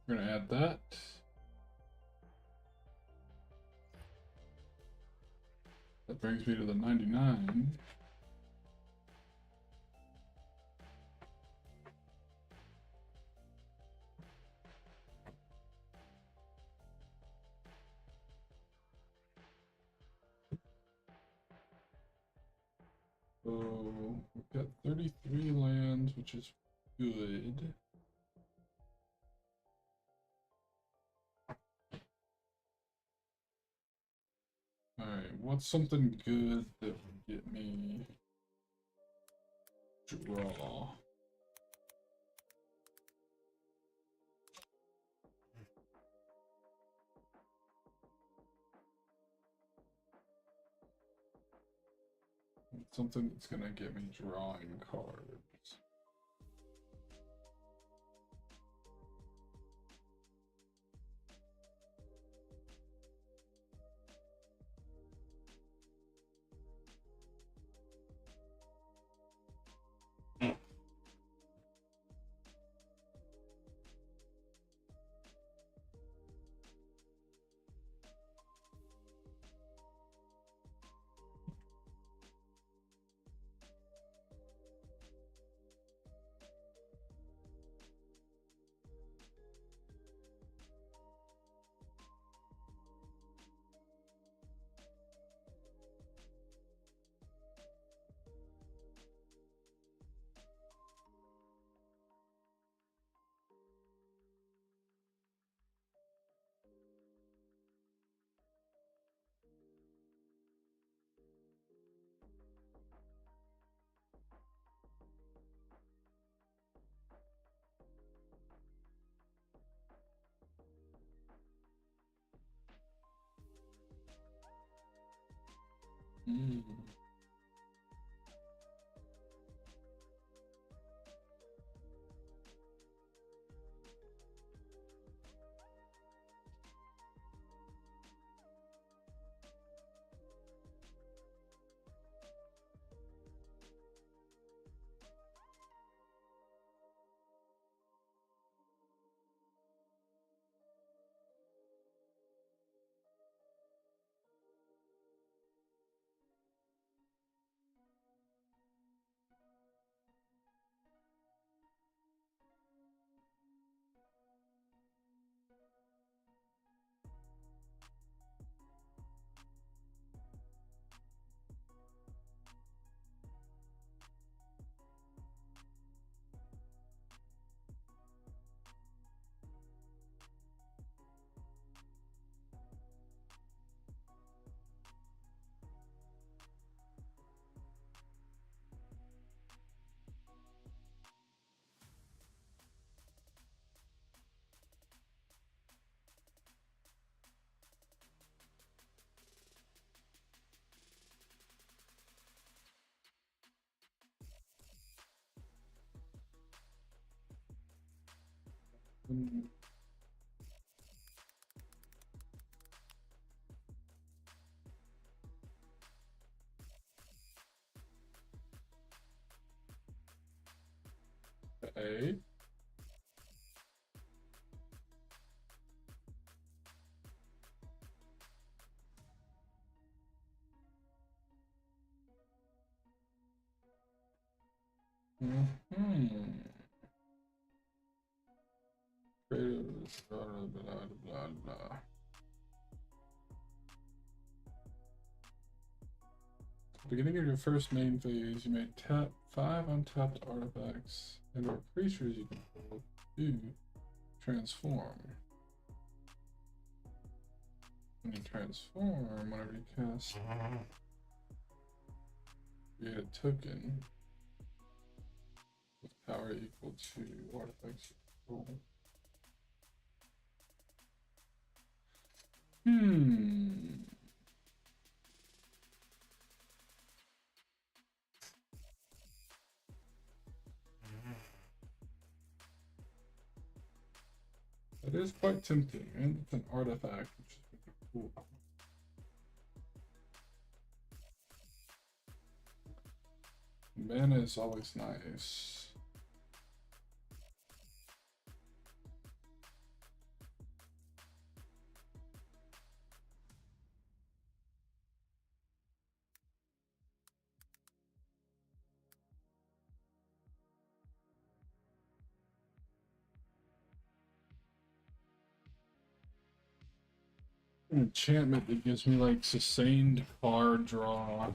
We're gonna add that. That brings me to the 99. So we've got 33 lands, which is good. Alright, what's something good that would get me draw? Something that's gonna get me drawing cards. Mm. Okay. Mm-hmm. Blah, blah, blah, blah. Beginning of your first main phase, you may tap 5 untapped artifacts and or creatures you control to transform. When you transform, whenever you cast, you get a token with power equal to artifacts you control. That is quite tempting, and it's an artifact, which is pretty cool. Mana is always nice. An enchantment that gives me like sustained card draw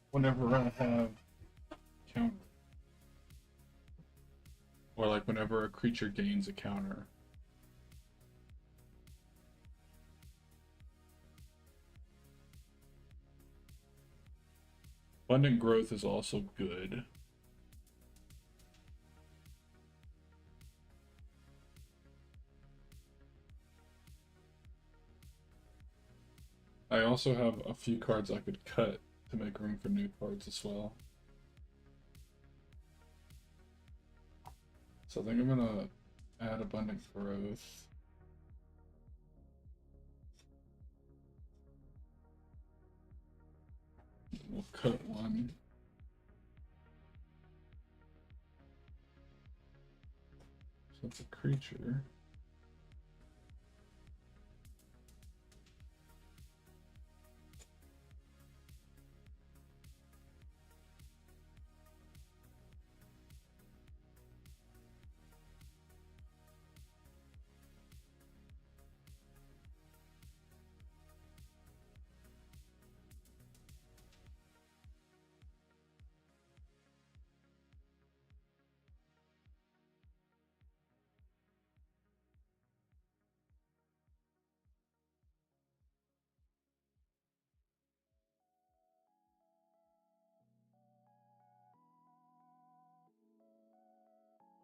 whenever I have counter. Or like whenever a creature gains a counter. Abundant Growth is also good. I also have a few cards I could cut to make room for new cards as well. So I think I'm gonna add Abundant Growth. We'll cut one. So it's a creature.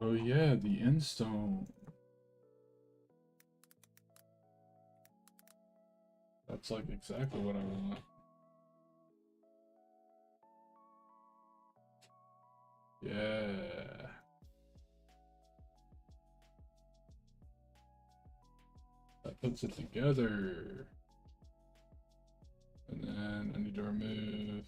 Oh yeah, the Endstone. That's like exactly what I want. Yeah. That puts it together. And then I need to remove.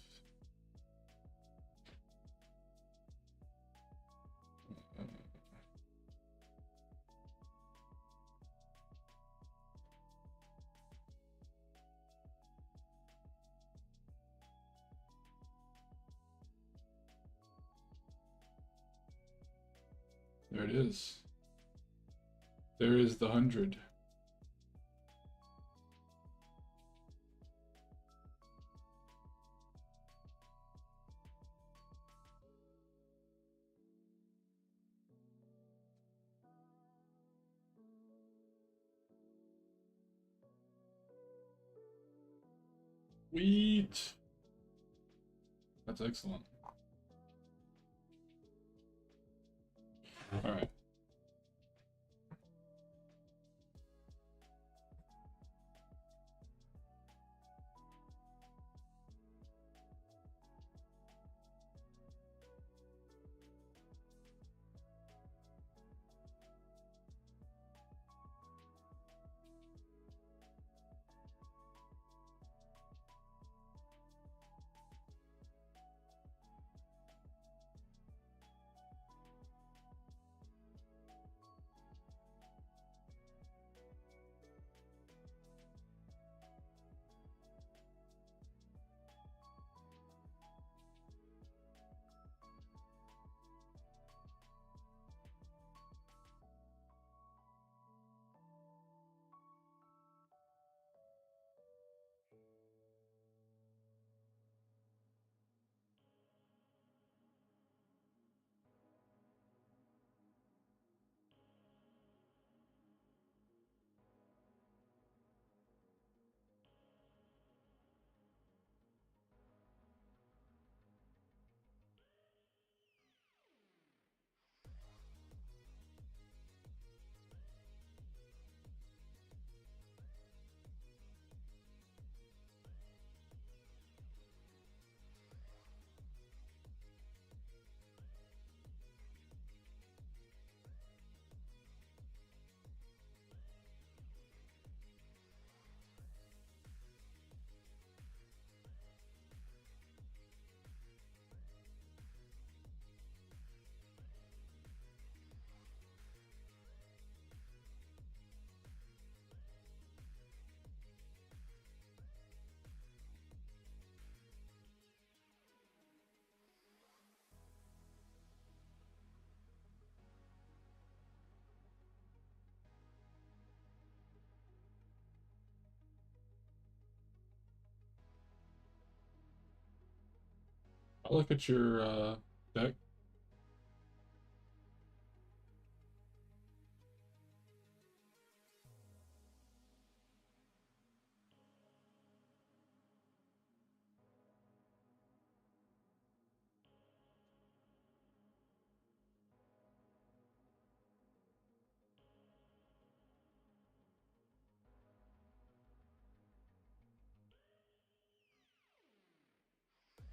There it is. There is the 100. Sweet. That's excellent. All right. I'll look at your deck.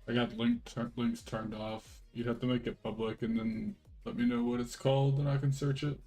I got links turned off. You'd have to make it public and then let me know what it's called and I can search it.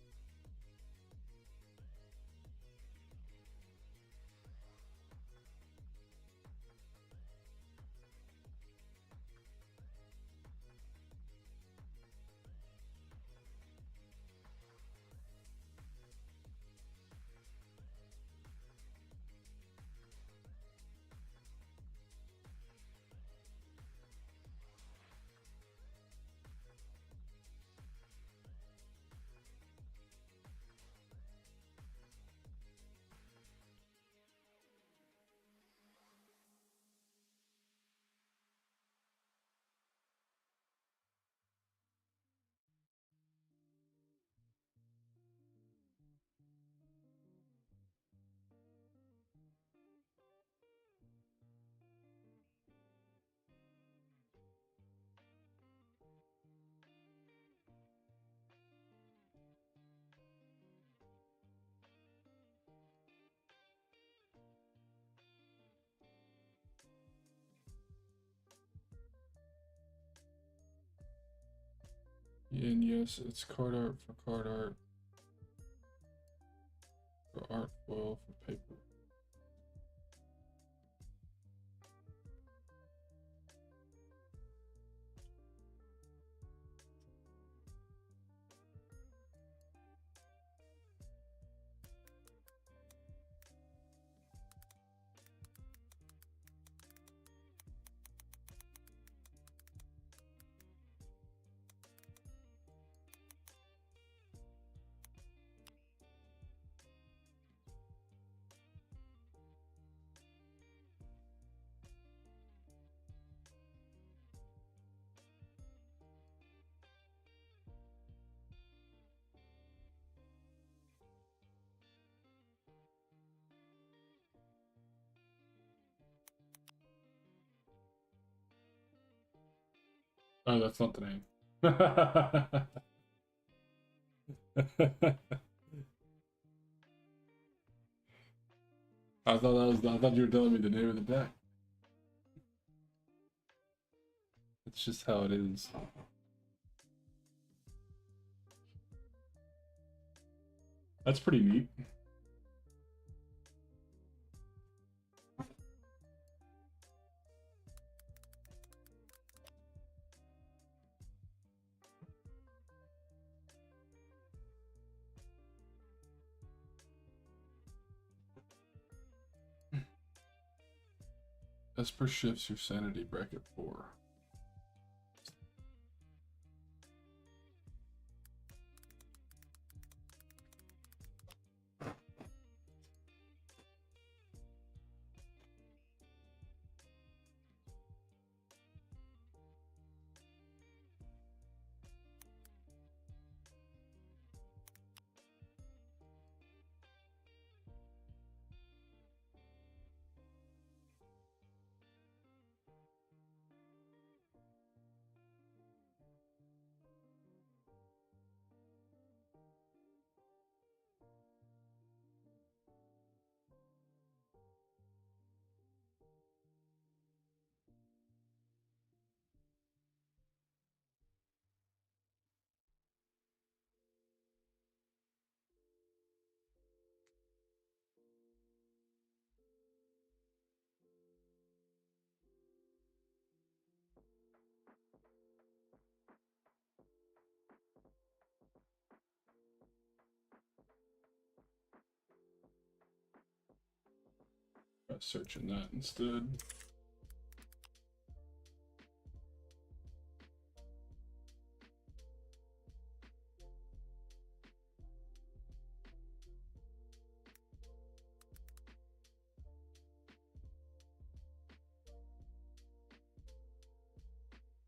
And yes, it's card art for card art. For art foil for paper. Oh, that's not the name. I thought you were telling me the name of the deck. It's just how it is. That's pretty neat. Esper shifts your sanity bracket 4. Searching that instead.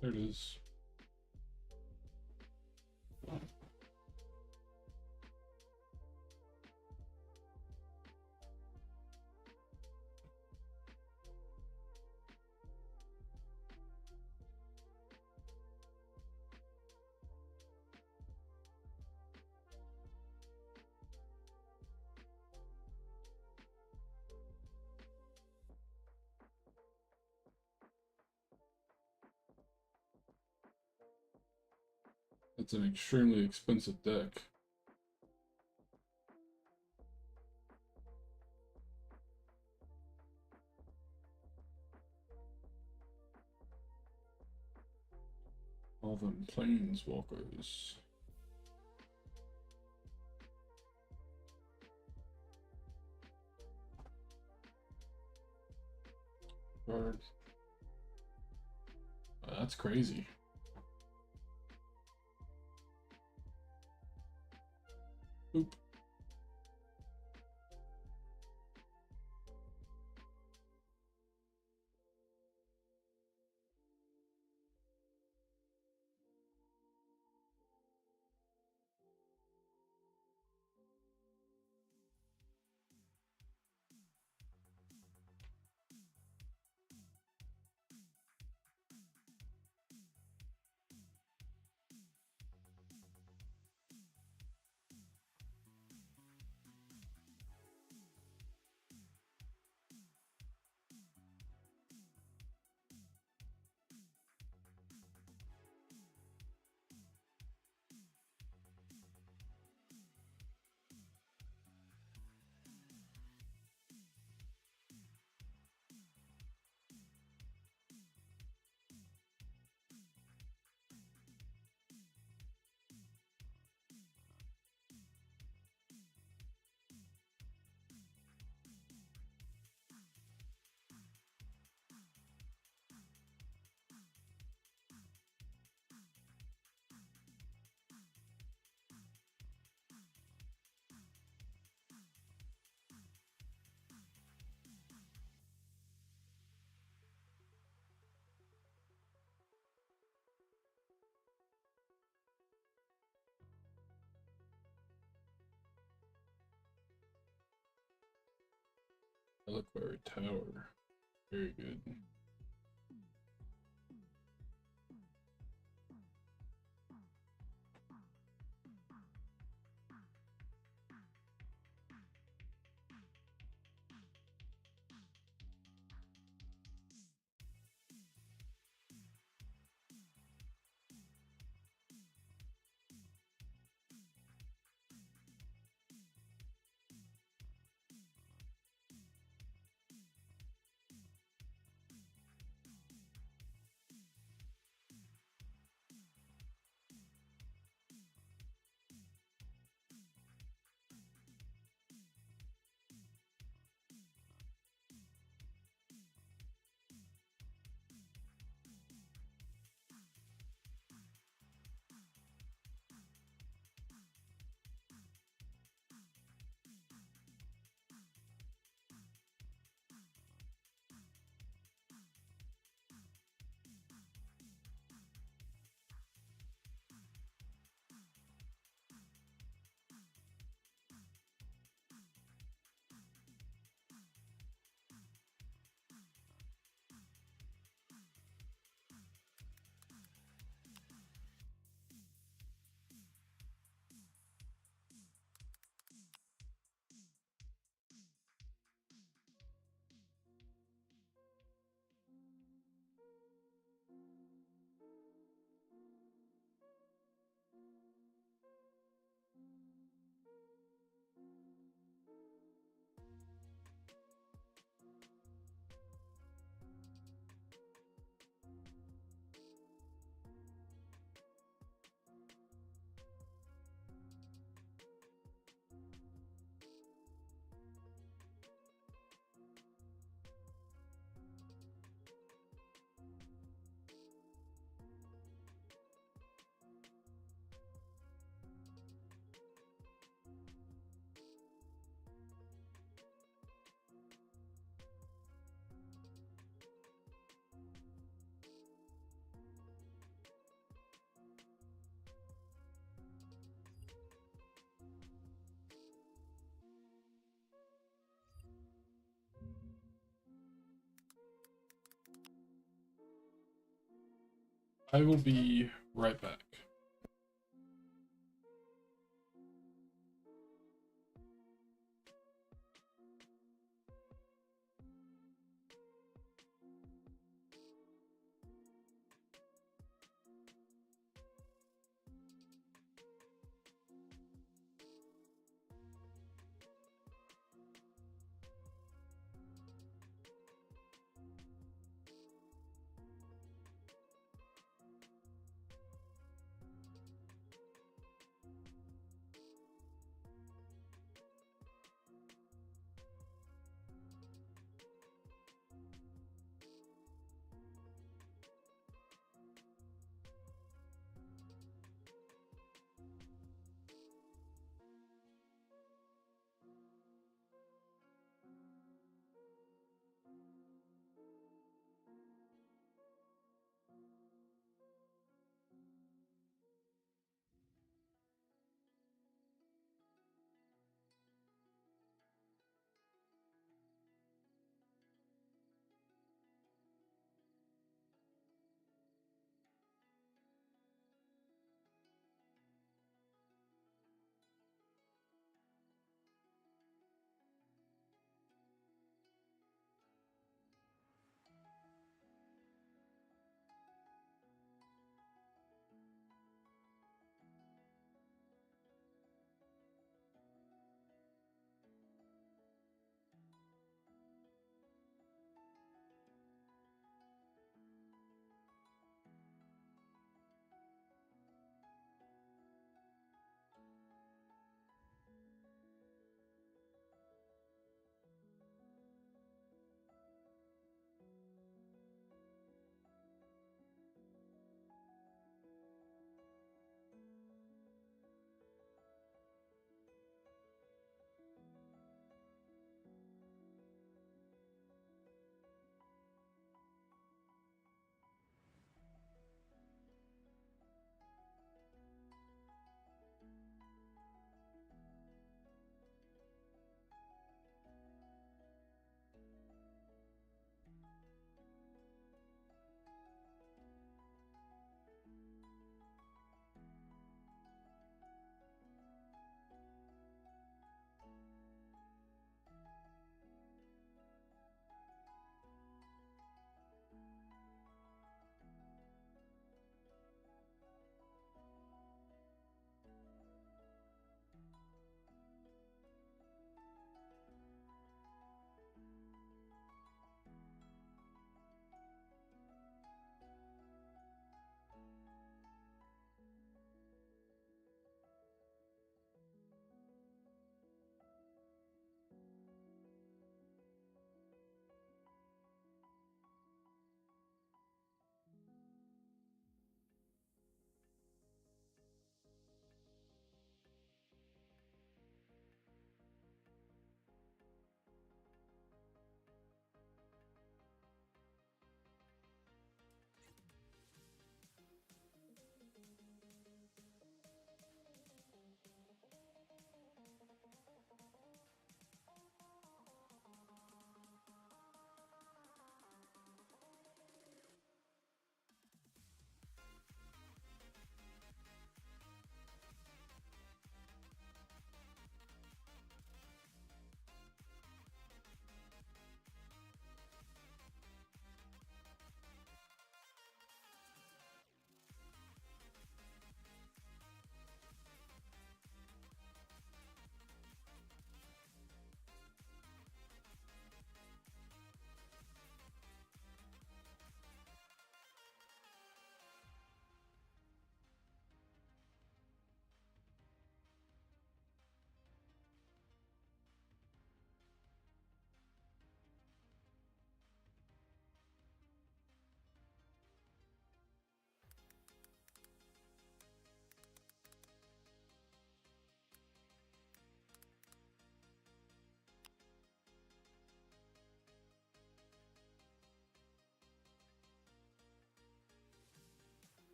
There it is. It's an extremely expensive deck. All them planeswalkers. Card. That's crazy. Oop. Reliquary Tower. Very good. I will be right back.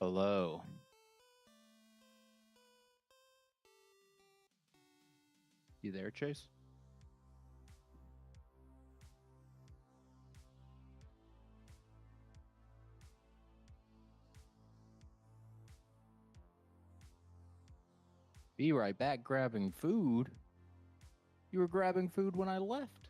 Hello. You there, Chase? Be right back grabbing food. You were grabbing food when I left.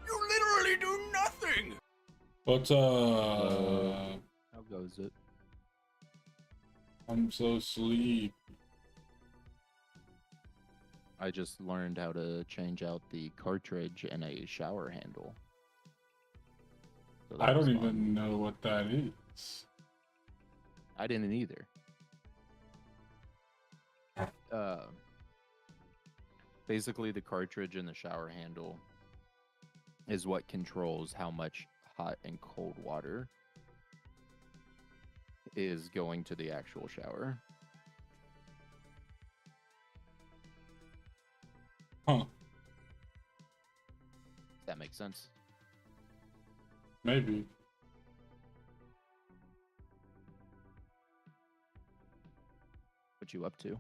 You literally do nothing! But How goes it? I'm so sleepy. I just learned how to change out the cartridge in a shower handle. So that I was don't fun. even know what that is. I didn't either. Basically, the cartridge in the shower handle is what controls how much hot and cold water is going to the actual shower. Huh. Does that make sense? Maybe. What you up to?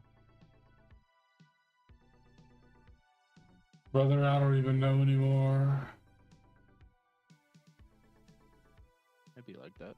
Brother, I don't even know anymore. I'd be like that.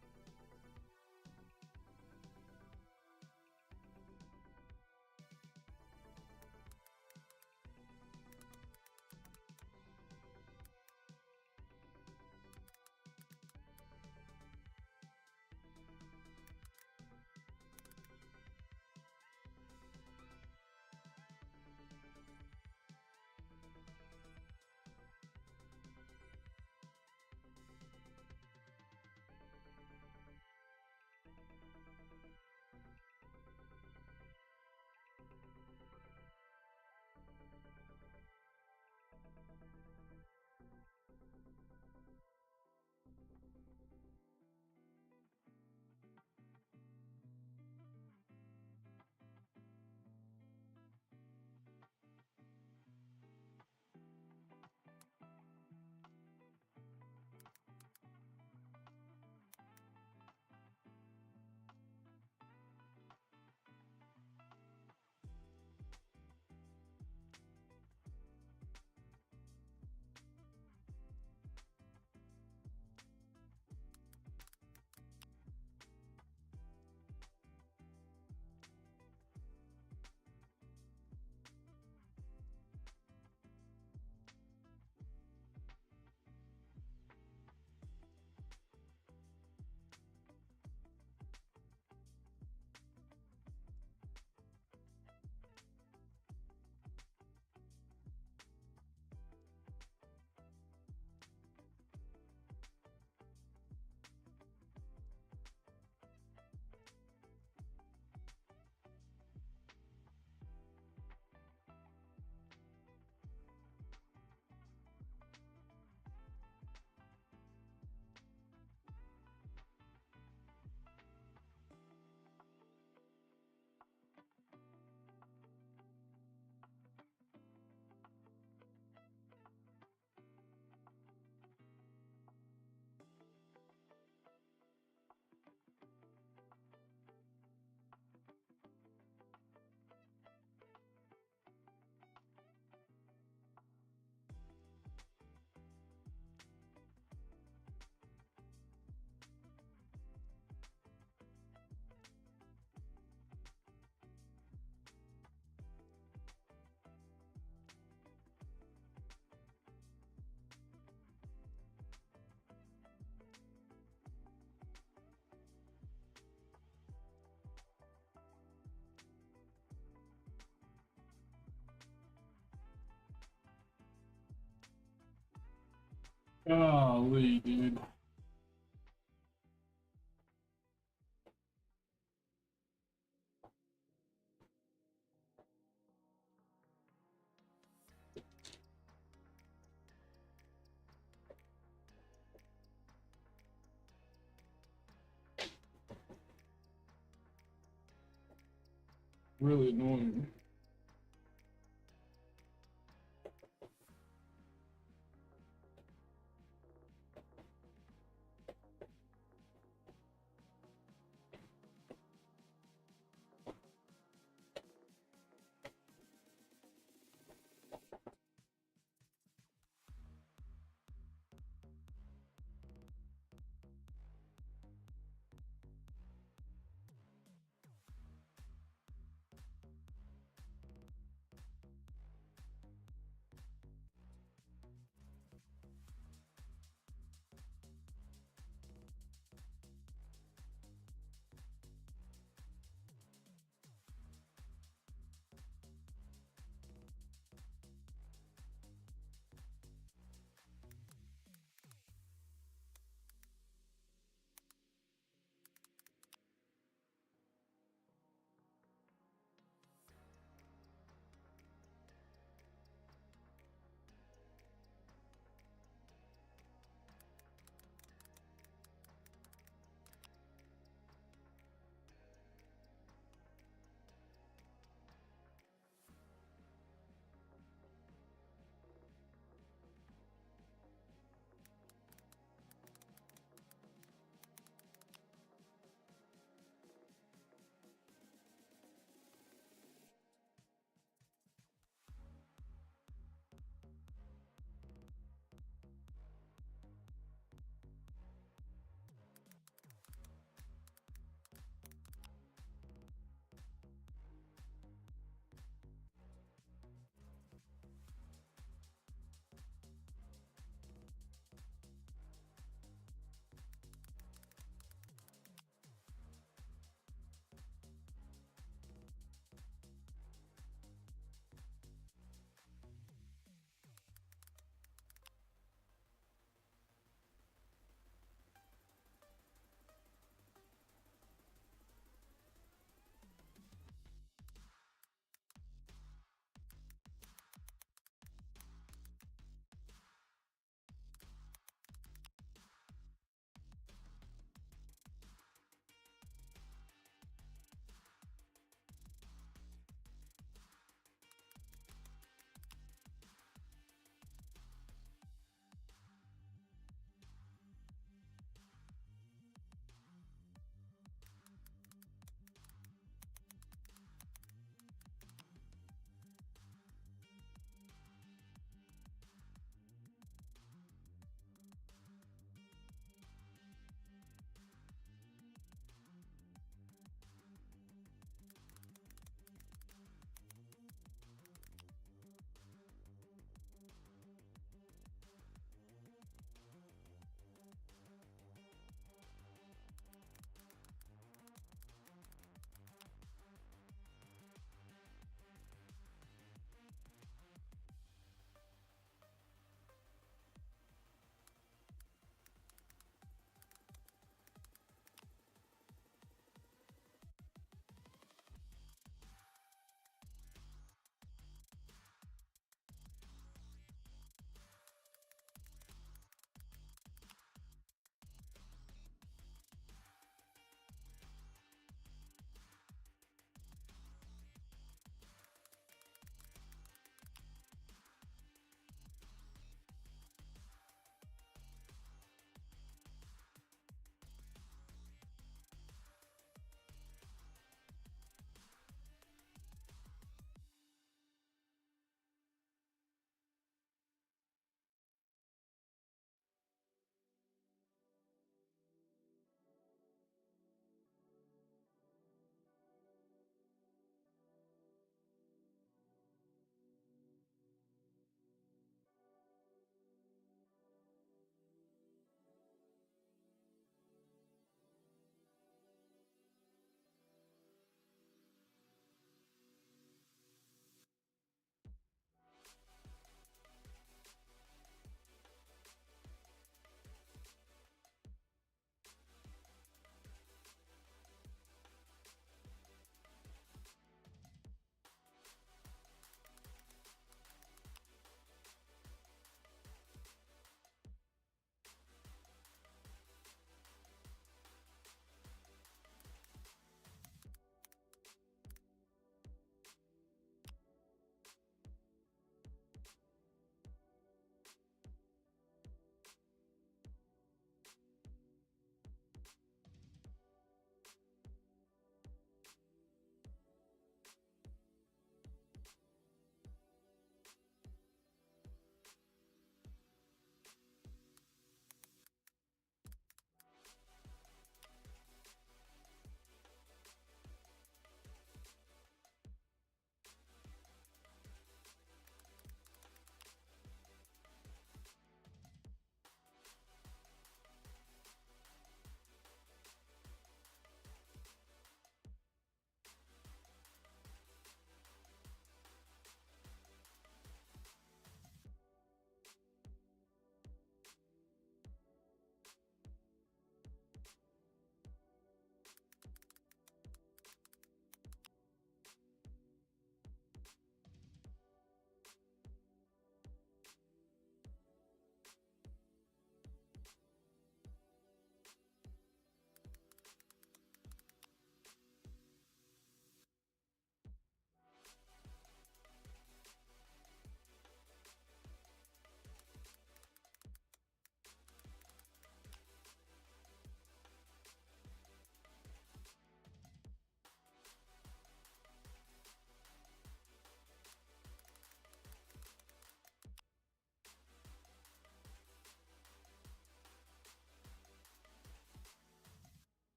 Golly, dude. Really annoying.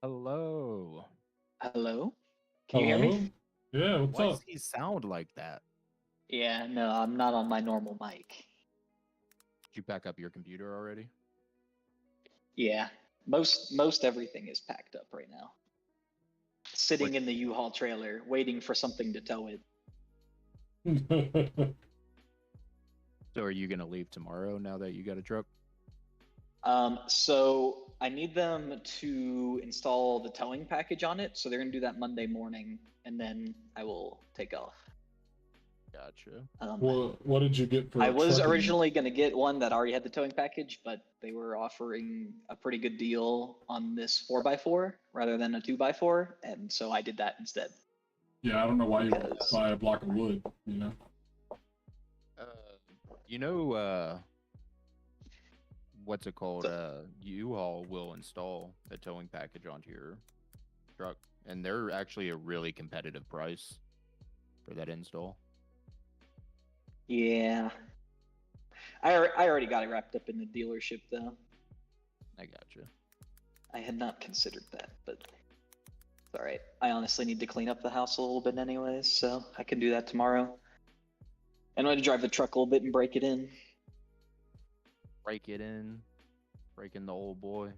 Hello. Hello? Can you hear me? Hello? Yeah, what's Why up? does he sound like that? Yeah, no, I'm not on my normal mic. Did you pack up your computer already? Yeah, most everything is packed up right now. Sitting in the U-Haul trailer, waiting for something to tow it. So are you gonna leave tomorrow now that you got a truck? So I need them to install the towing package on it, so they're gonna do that Monday morning, and then I will take off. Gotcha. What did you get for I was trucking? originally going to get one that already had the towing package, but they were offering a pretty good deal on this 4x4 rather than a 2x4, and so I did that instead. Yeah, I don't know why you would Because- buy a block of wood, you know? You know, what's it called? U-Haul will install a towing package onto your truck, and they're actually a really competitive price for that install. Yeah. I already got it wrapped up in the dealership, though. I gotcha. I had not considered that, but it's all right. I honestly need to clean up the house a little bit anyways, so I can do that tomorrow. And I'm going to drive the truck a little bit and break it in. Break it in, break in the old boy.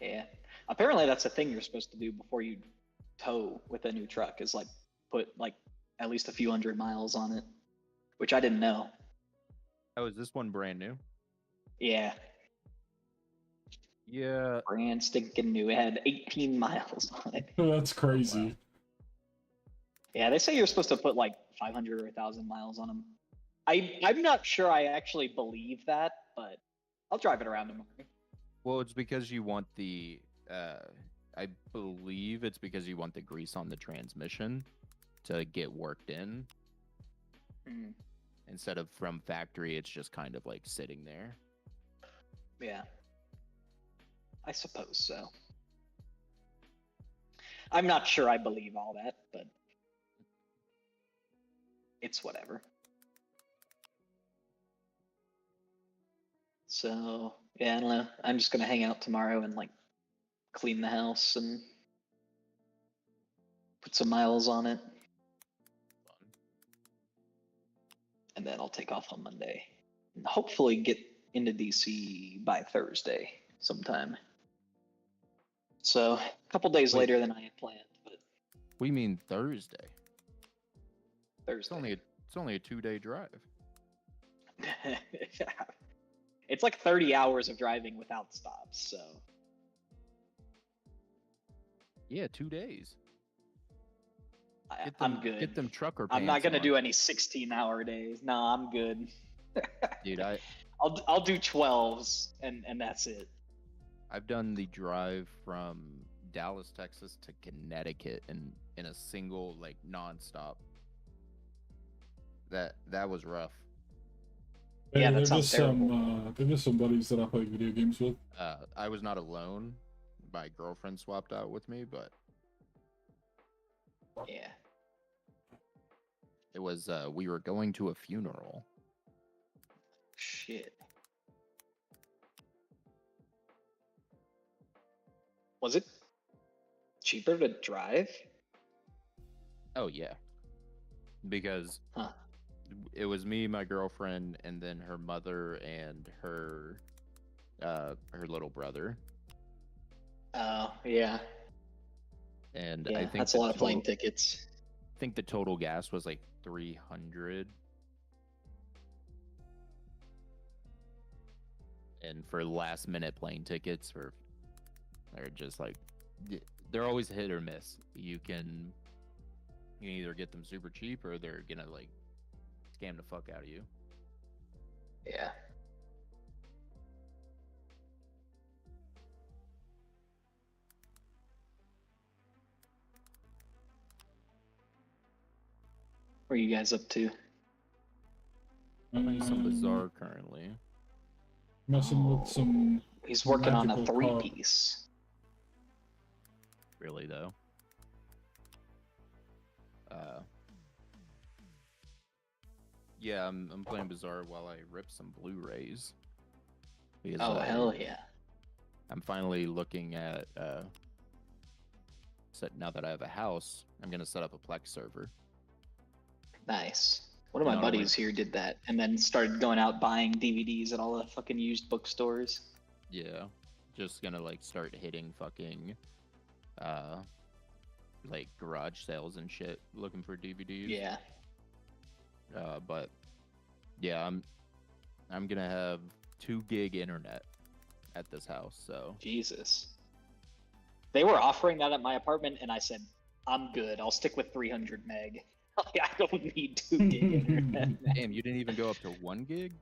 Yeah. Apparently that's a thing you're supposed to do before you tow with a new truck, is like put like at least a few hundred miles on it, which I didn't know. Oh, is this one brand new? Yeah. Yeah. Brand stinking new. It had 18 miles on it. That's crazy. Yeah, they say you're supposed to put like 500 or 1,000 miles on them. I'm not sure I actually believe that, but I'll drive it around tomorrow. Well, it's because you want the, I believe it's because you want the grease on the transmission to get worked in. Mm, Instead of from factory, it's just kind of like sitting there. yeah. I suppose so. I'm not sure I believe all that, but it's whatever. So, yeah, I don't know. I'm just gonna hang out tomorrow and like clean the house and put some miles on it. And then I'll take off on Monday. And hopefully get into DC by Thursday sometime. So, a couple days Wait. later than I had planned, but We mean Thursday. Thursday. It's only a 2-day drive. It's like 30 hours of driving without stops, so. Yeah, 2 days. I'm good. Get them trucker I'm not pants gonna on. do any 16-hour days. No, I'm good. Dude, I'll do 12s and that's it. I've done the drive from Dallas, Texas to Connecticut in a single like nonstop. That was rough. Yeah, that they're sounds just terrible. they're just some buddies that I play video games with. I was not alone. My girlfriend swapped out with me, but Yeah. it was we were going to a funeral. Shit. Was it cheaper to drive? Oh yeah. Because Huh. it was me, my girlfriend, and then her mother and her little brother. Oh, yeah. And Yeah, I think that's a lot of plane tickets. I think the total gas was like 300. And for last minute plane tickets, they're just like they're always hit or miss. You can either get them super cheap or they're gonna like scam the fuck out of you. Yeah. What are you guys up to? Playing some Bizarre currently. Messing with some. He's working on a magical 3-piece. Really though. Yeah, I'm playing Bizarre while I rip some Blu-rays. Because, Oh, hell yeah. I'm finally looking at now that I have a house, I'm gonna set up a Plex server. Nice. One of And my not only- buddies here did that, and then started going out buying DVDs at all the fucking used bookstores. Yeah, just gonna like start hitting fucking, like garage sales and shit, looking for DVDs. Yeah. But yeah, I'm gonna have 2 gig internet at this house, so Jesus. They were offering that at my apartment, and I said, I'm good. I'll stick with 300 meg. I don't need 2 gig internet. damn, you didn't even go up to 1 gig?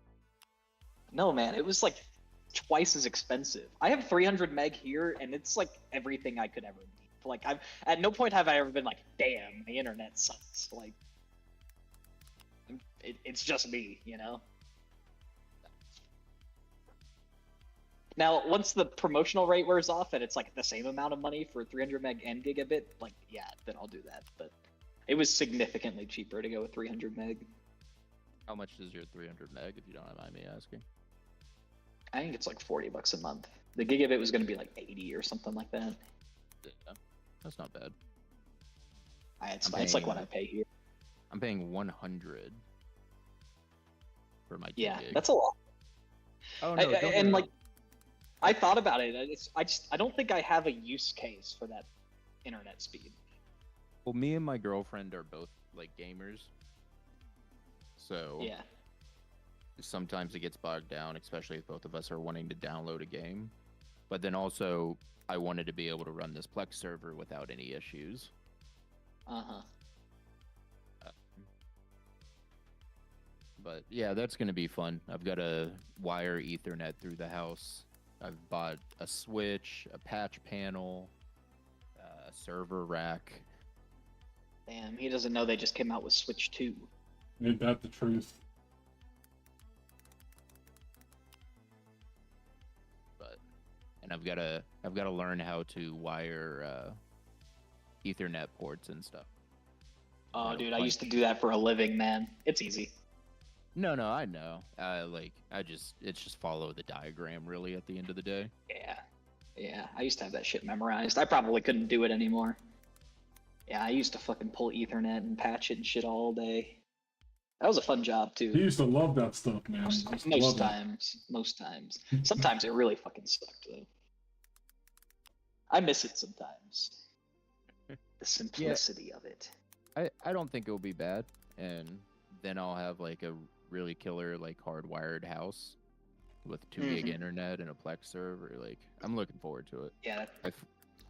No, man, it was like twice as expensive. I have 300 meg here, and it's like everything I could ever need. Like, at no point have I ever been like, damn, the internet sucks. Like, it's just me, you know? Now, once the promotional rate wears off and it's like the same amount of money for 300 meg and gigabit, like, yeah, then I'll do that. But it was significantly cheaper to go with 300 meg. How much is your 300 meg, if you don't mind me asking? I think it's like $40 a month. The gigabit was going to be like 80 or something like that. Yeah, that's not bad. It's like what I pay here. I'm paying 100 for my 2 Yeah, gig. that's a lot. Oh no, don't get me and like, wrong. I thought about it. I don't think I have a use case for that internet speed. Well, me and my girlfriend are both like gamers, so Yeah. sometimes it gets bogged down, especially if both of us are wanting to download a game. But then also, I wanted to be able to run this Plex server without any issues. Uh-huh. But yeah, that's gonna be fun. I've got a wire Ethernet through the house. I've bought a switch, a patch panel, a server rack. Damn, he doesn't know they just came out with Switch 2. Ain't that the truth? And I've gotta learn how to wire Ethernet ports and stuff. Oh, Yeah, dude, I like- used to do that for a living, man. It's easy. No, I know. It's just follow the diagram really at the end of the day. Yeah. Yeah, I used to have that shit memorized. I probably couldn't do it anymore. Yeah, I used to fucking pull Ethernet and patch it and shit all day. That was a fun job, He too. used to love that stuff, man. He used to love it. Most times. Sometimes it really fucking sucked, though. I miss it sometimes. The simplicity of it. I don't think it'll be bad, and then I'll have like a really killer like hardwired house with 2 gig Mhm. internet and a Plex server. Like, I'm looking forward to it. Yeah, I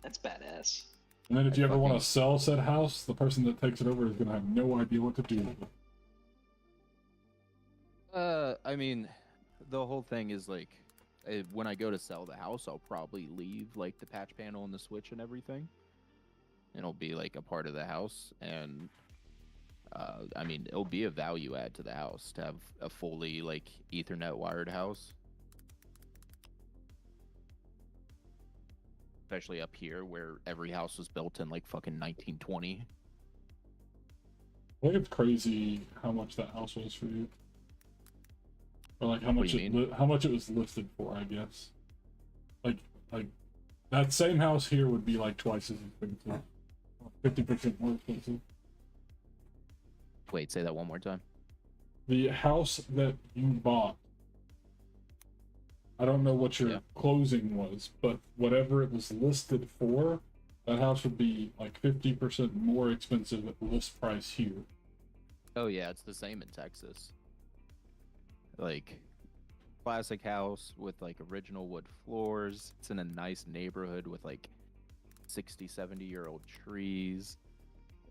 that's badass. And then if you I ever want fucking- to sell said house, the person that takes it over is going to have no idea what to do with it. I mean, the whole thing is like, when I go to sell the house, I'll probably leave like the patch panel and the switch and everything. It'll be like a part of the house, and I mean, it'll be a value add to the house to have a fully like Ethernet wired house, especially up here where every house was built in like fucking 1920. I think it's crazy how much that house was for you. Or like how What much do you how much it was listed for, I guess. Like that same house here would be like twice as expensive. 50% more expensive. Wait, say that one more time. The house that you bought, I don't know what your Yeah. closing was, but whatever it was listed for, that house would be like 50% more expensive at list price here. Oh yeah, it's the same in Texas. Like, classic house with like original wood floors. It's in a nice neighborhood with like 60, 70-year-old trees.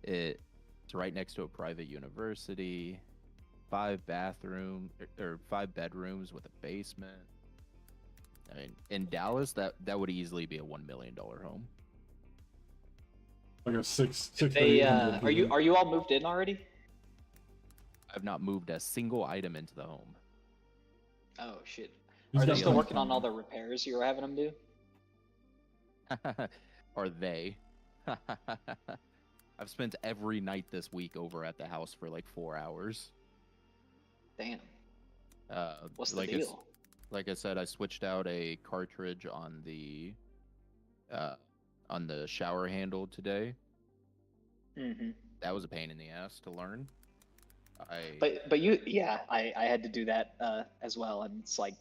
It's right next to a private university. 5 bedrooms with a basement. I mean, in Dallas, that would easily be a $1 million home. Like a six to They 800 are you all moved in already? I've not moved a single item into the home. Oh shit. He's Are they got still plenty working on of all money. the repairs you were having them do? Are they? I've spent every night this week over at the house for like 4 hours. Damn. What's the like deal? Like I said, I switched out a cartridge on the on the shower handle today. Hmm. That was a pain in the ass to learn. But you, yeah, I had to do that as well, and it's like,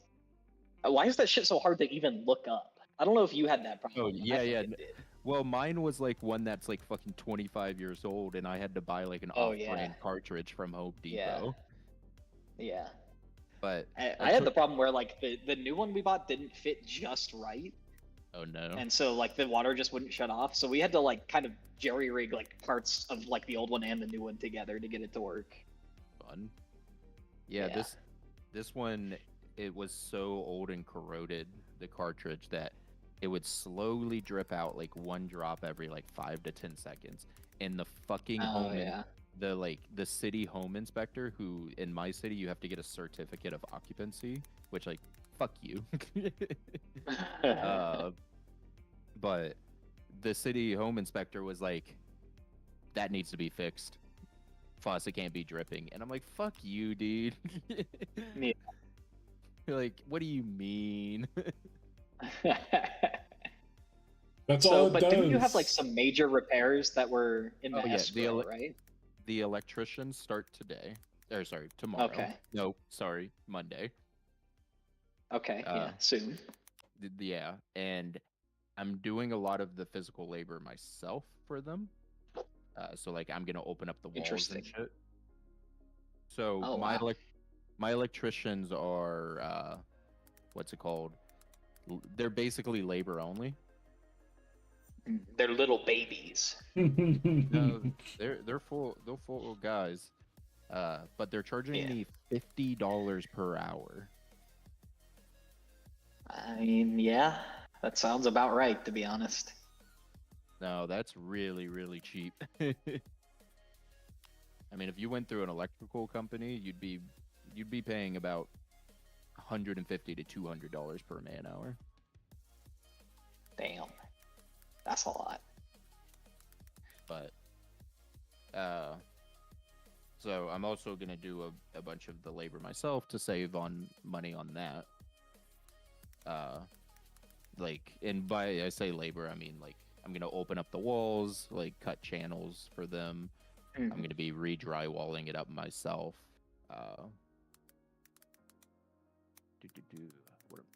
why is that shit so hard to even look up? I don't know if you had that problem. Oh but yeah, I yeah. fucking did. Well, mine was like one that's like fucking 25 years old, and I had to buy like an Oh, off-brand yeah. cartridge from Home Yeah, Depot. yeah. But I that had the took. problem where like the new one we bought didn't fit just right, Oh no. and so like the water just wouldn't shut off. So we had to like kind of jerry rig like parts of like the old one and the new one together to get it to work. Fun. Yeah, Yeah. this one, it was so old and corroded, the cartridge, that it would slowly drip out like one drop every like 5 to 10 seconds. And the fucking Oh yeah. the city home inspector, who in my city you have to get a certificate of occupancy, which like fuck you. uh, but the city home inspector was like, that needs to be fixed. Faucet can't be dripping. And I'm like, fuck you, dude. Yeah. Like, what do you mean? That's all it but does. didn't you have like some major repairs that were in the Oh, yeah, escrow, right? The electricians start today. Or sorry, tomorrow. Okay. No, sorry, Monday. Okay, yeah, soon. Yeah, and I'm doing a lot of the physical labor myself for them. So like I'm gonna open up the walls and Interesting. shit. So Oh, wow. my electricians are what's it called? They're basically labor only. They're little babies. No, they're full guys. But they're charging Yeah. me $50 per hour. I mean, yeah, that sounds about right, to be honest. No, that's really, really cheap. I mean, if you went through an electrical company, you'd be paying about $150 to $200 per man hour. Damn. That's a lot. But so I'm also gonna do a bunch of the labor myself to save on money on that. Like, and by I say labor, I mean like I'm gonna open up the walls, like cut channels for them. Mhm. I'm gonna be re-drywalling it up myself.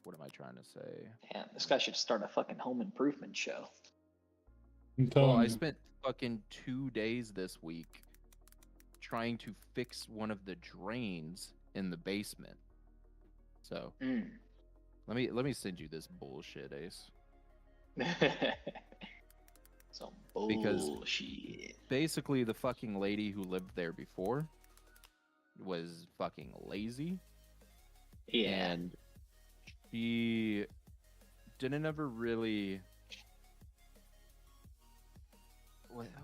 What am I trying to say? Yeah, this guy should start a fucking home improvement show. I'm Well, telling I you. spent fucking 2 days this week trying to fix one of the drains in the basement. So Mm. let me send you this bullshit, Ace. Some Because bullshit. basically the fucking lady who lived there before was fucking lazy. Yeah. And she didn't ever really.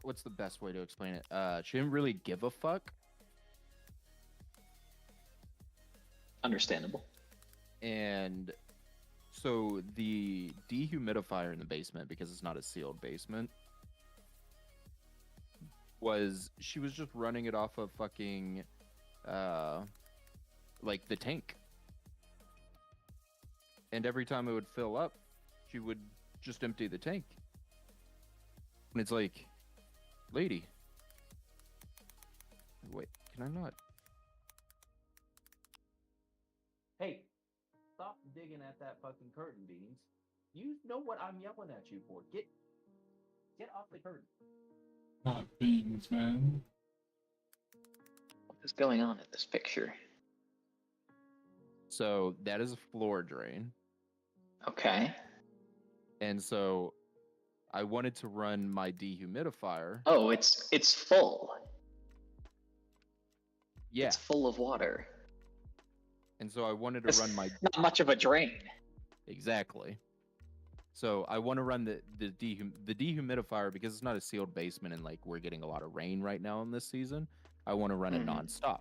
What's the best way to explain it? She didn't really give a fuck. Understandable. And so the dehumidifier in the basement, because it's not a sealed basement, she was just running it off of fucking like the tank. And every time it would fill up, she would just empty the tank. And it's like, lady, wait, can I not? Hey, stop digging at that fucking curtain, Beans. You know what I'm yelling at you for. Get off the curtain. Not beans, man. What is going on in this picture? So that is a floor drain. Okay. And so I wanted to run my dehumidifier. Oh, it's full. Yeah. It's full of water. And so I wanted to It's run my not much of a drain. exactly. So I want to run the dehumidifier because it's not a sealed basement and like we're getting a lot of rain right now in this season. I want to run it nonstop.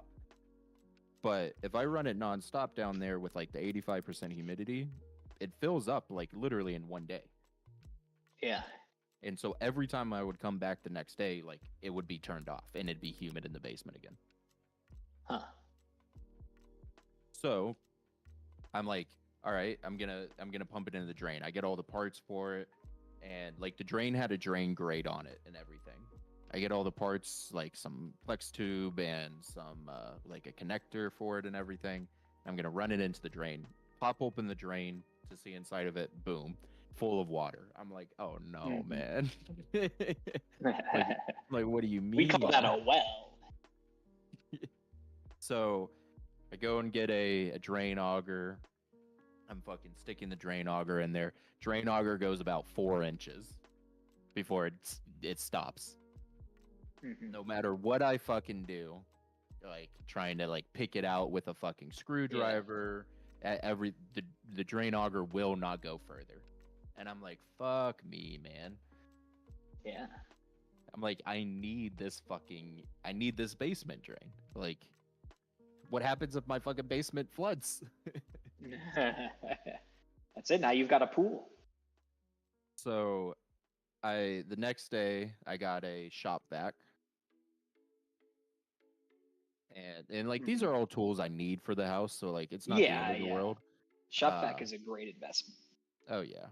But if I run it nonstop down there with like the 85% humidity, it fills up like literally in one day. Yeah. And so every time I would come back the next day, like it would be turned off and it'd be humid in the basement again. Huh. So I'm like, all right, I'm gonna pump it into the drain. I get all the parts for it. and like the drain had a drain grate on it and everything. I get all the parts, like some flex tube and some like a connector for it and everything. I'm gonna run it into the drain, pop open the drain to see inside of it. Boom, full of water. I'm like, oh no, Mhm. man. like, like, what do you mean? We call that a well. So I go and get a drain auger. I'm fucking sticking the drain auger in there. Drain auger goes about 4 inches before it stops. Mhm. No matter what I fucking do, like trying to like pick it out with a fucking screwdriver, the drain auger will not go further. And I'm like, fuck me, man. Yeah. I'm like, I need this basement drain. Like, what happens if my fucking basement floods? That's it. Now you've got a pool. So the next day I got a shop vac. And like these Mhm. are all tools I need for the house, so like it's not the end Yeah, of the yeah. world. Shop vac is a great investment. Oh yeah.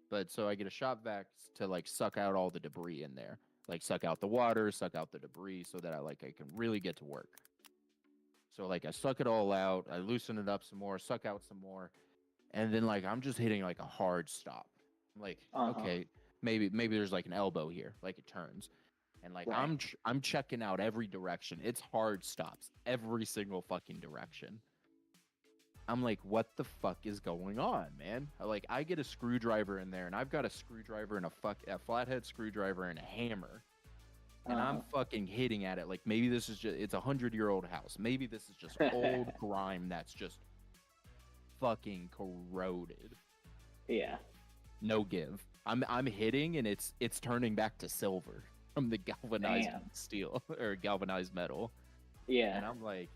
But so I get a shop vac to like suck out all the debris in there. Like suck out the water, suck out the debris so that I can really get to work. So like I suck it all out, I loosen it up some more, suck out some more, and then like I'm just hitting like a hard stop. I'm like, okay, maybe there's like an elbow here, like it turns. And like Right. I'm checking out every direction. It's hard stops, every single fucking direction. I'm like, what the fuck is going on, man? Like I get a screwdriver in there, and I've got a screwdriver and a flathead screwdriver and a hammer. And I'm fucking hitting at it like maybe this is just it's 100-year-old house. Maybe this is just old grime that's just fucking corroded. Yeah. No give. I'm hitting and it's turning back to silver from the galvanized Damn. steel or galvanized metal. Yeah. And I'm like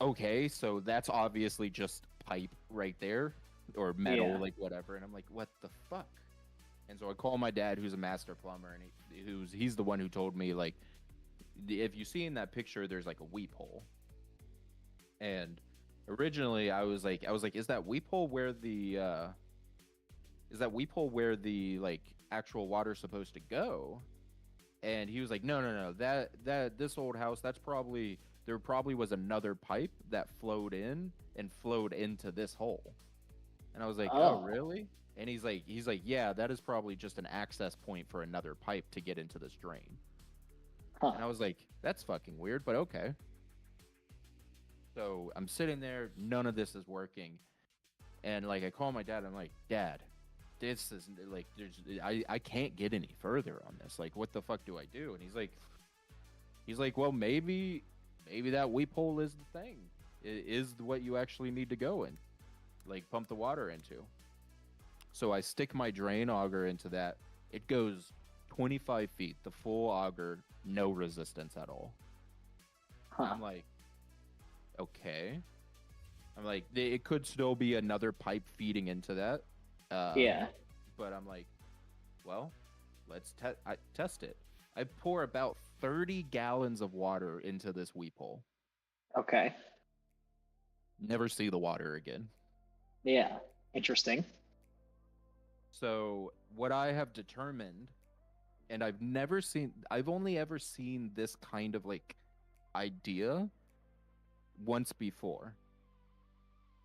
okay, so that's obviously just pipe right there or metal, Yeah. like whatever. And I'm like, what the fuck? And so I call my dad, who's a master plumber, and he's the one who told me like, if you see in that picture, there's like a weep hole. And originally, I was like, is that weep hole where the like actual water's supposed to go? And he was like, no, that this old house, there probably was another pipe that flowed in and flowed into this hole. And I was like, oh really? And he's like, yeah, that is probably just an access point for another pipe to get into this drain. And I was like, that's fucking weird, but okay. So I'm sitting there, none of this is working. And like I call my dad, I'm like, Dad, this is like I can't get any further on this. Like, what the fuck do I do? And he's like, well, maybe that weep hole is the thing. It is what you actually need to go in. Like pump the water into. So I stick my drain auger into that. It goes 25 feet, the full auger, no resistance at all. I'm like, okay. I'm like, it could still be another pipe feeding into that. Yeah. But I'm like, well, let's test it. I pour about 30 gallons of water into this weep hole. Okay. Never see the water again. Yeah. Interesting. So what I have determined, and I've only ever seen this kind of like idea once before.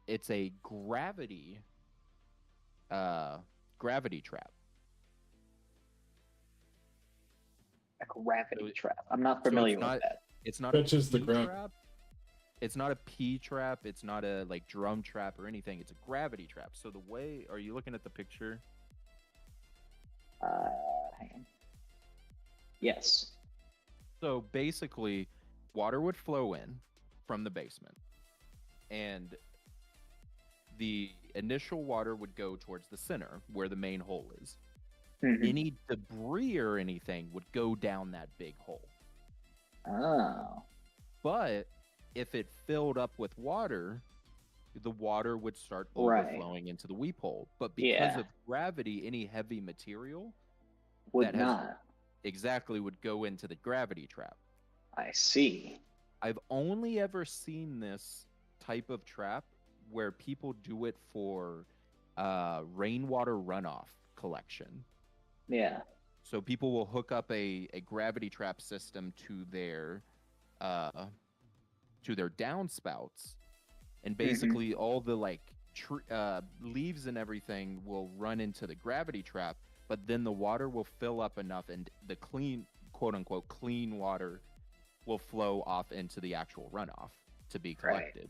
It's a gravity trap. A gravity trap. I'm not familiar with that. It's not Catches a the P ground. trap. It's not a P trap. It's not a like drum trap or anything. It's a gravity trap. So are you looking at the picture? Hang on. Yes. So basically, water would flow in from the basement, and the initial water would go towards the center where the main hole is. Mhm. Any debris or anything would go down that big hole. Oh. But if it filled up with water, the water would start Right. overflowing into the weep hole. But because Yeah. of gravity, any heavy material Would that has- not. exactly would go into the gravity trap. I see. I've only ever seen this type of trap where people do it for rainwater runoff, collection. Yeah. So people will hook up a gravity trap system to their downspouts, and basically all the like leaves and everything will run into the gravity trap, but then the water will fill up enough and the clean, quote unquote, clean water will flow off into the actual runoff to be collected.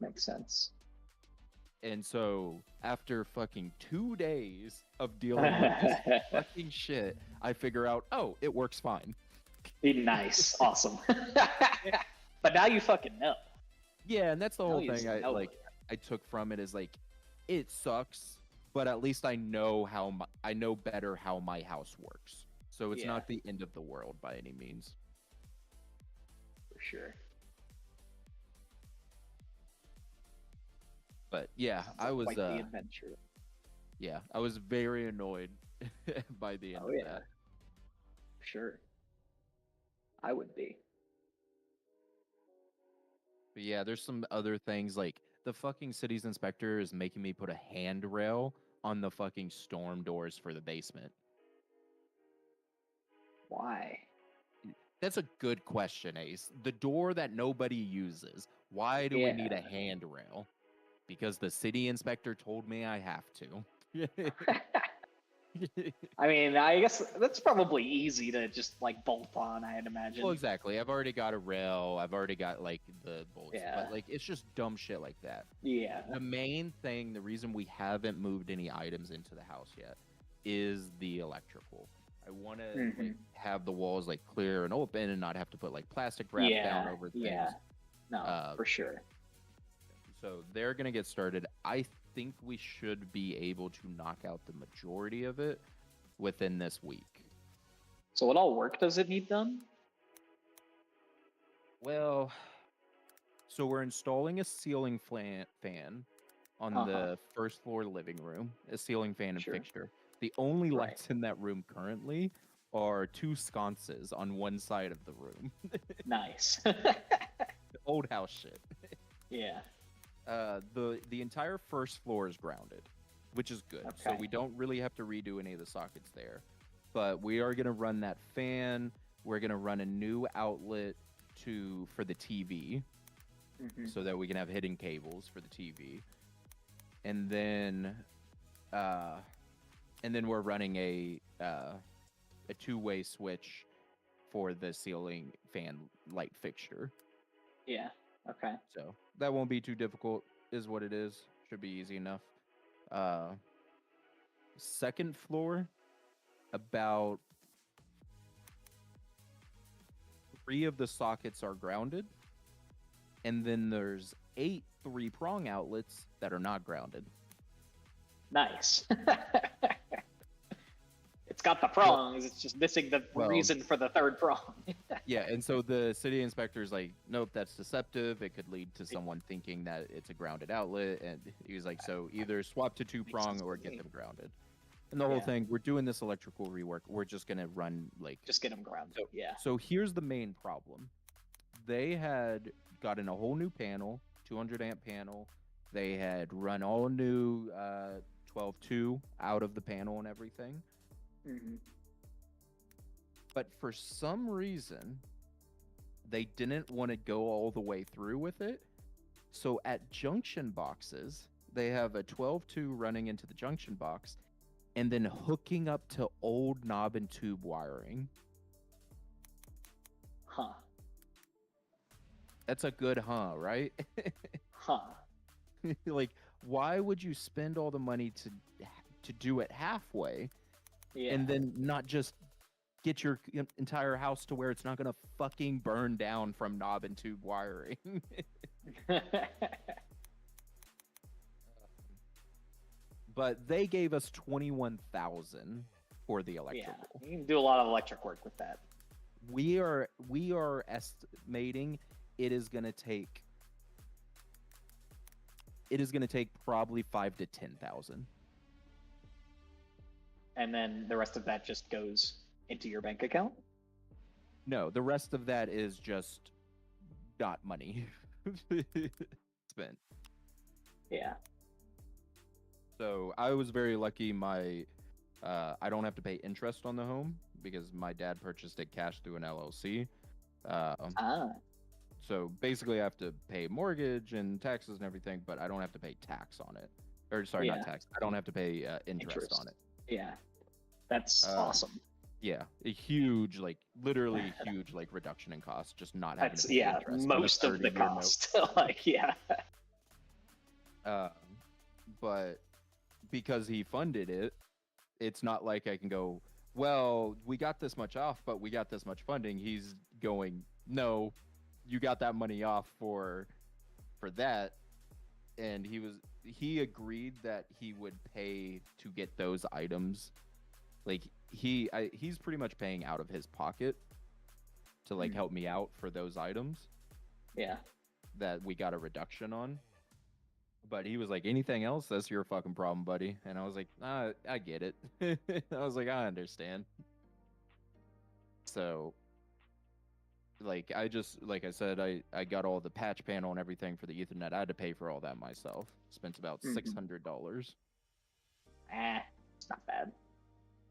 Makes sense. And so after fucking 2 days of dealing with this fucking shit, I figure out, oh, it works fine. Nice. Awesome. But now you fucking know. Yeah, and that's the whole Now you thing I know. like I took from it is like, it sucks, but at least I know I know better how my house works. So it's Yeah. not the end of the world by any means. For sure. But yeah, Sounds I like was quite the adventure. yeah, I was very annoyed by the end Oh of yeah. that. For sure. I would be. But yeah, there's some other things like the fucking city's inspector is making me put a handrail on the fucking storm doors for the basement. Why? That's a good question, Ace. The door that nobody uses. Why do we need a handrail? Because the city inspector told me I have to. I mean, I guess that's probably easy to just like bolt on, I'd imagine. Well, exactly. I've already got a rail. I've already got like the bolts. Yeah. But like, it's just dumb shit like that. Yeah. The main thing, the reason we haven't moved any items into the house yet, is the electrical. I want to like have the walls like clear and open and not have to put like plastic wrap down over things. Yeah. No, for sure. So they're gonna get started. I think we should be able to knock out the majority of it within this week. So what all work does it need done? Well, so we're installing a ceiling fan on the first floor living room, a ceiling fan and fixture. The only lights in that room currently are 2 sconces on one side of the room. Nice. Old house shit. Yeah. The entire first floor is grounded, which is good. So Okay. we don't really have to redo any of the sockets there. But we are gonna run that fan. We're gonna run a new outlet for the TV, so that we can have hidden cables for the TV. And then we're running a 2-way switch for the ceiling fan light fixture. Yeah. Okay. So that won't be too difficult, is what it is. Should be easy enough. Second floor, about 3 of the sockets are grounded. And then there's 8 3-prong outlets that are not grounded. Nice. It's got the prongs. It's just missing the reason for the third prong. Yeah, and so the city inspector's like, nope, that's deceptive. It could lead to someone thinking that it's a grounded outlet. And he was like, so either swap to 2-prong or get them grounded. And the whole thing, we're doing this electrical rework. We're just going to run like... Just get them grounded, So here's the main problem. They had gotten a whole new panel, 200 amp panel. They had run all new 12.2 out of the panel and everything. But for some reason, they didn't want to go all the way through with it. So at junction boxes, they have a 12.2 running into the junction box and then hooking up to old knob and tube wiring. Huh. That's a good right? Huh. Like, why would you spend all the money to do it halfway? Yeah. And then not just get your entire house to where it's not going to fucking burn down from knob and tube wiring. But they gave us $21,000 for the electrical. Yeah, you can do a lot of electric work with that. We are estimating it is going to take probably $5,000 to $10,000. And then the rest of that just goes into your bank account? No, the rest of that is just not money spent. Yeah. So I was very lucky. My I don't have to pay interest on the home because my dad purchased it cash through an LLC. Ah, So basically, I have to pay mortgage and taxes and everything, but I don't have to pay tax on it. Or sorry, Yeah. not tax. I don't have to pay interest on it. Yeah, that's Uh, awesome. Yeah, a huge, like literally huge, like reduction in cost, just not having That's to pay yeah, interest on a most of the 30-year note. cost. Like yeah, Um, but because he funded it, it's not like I can go, well, we got this much off, but we got this much funding. He's going, no, you got that money off for that, and he agreed that he would pay to get those items. Like he's pretty much paying out of his pocket to like help me out for those items yeah. that we got a reduction on. But he was like, anything else, that's your fucking problem, buddy. And I was like, I get it. I was like, I understand. So, like, like I said, I got all the patch panel and everything for the Ethernet. I had to pay for all that myself. Spent about $600. It's not bad.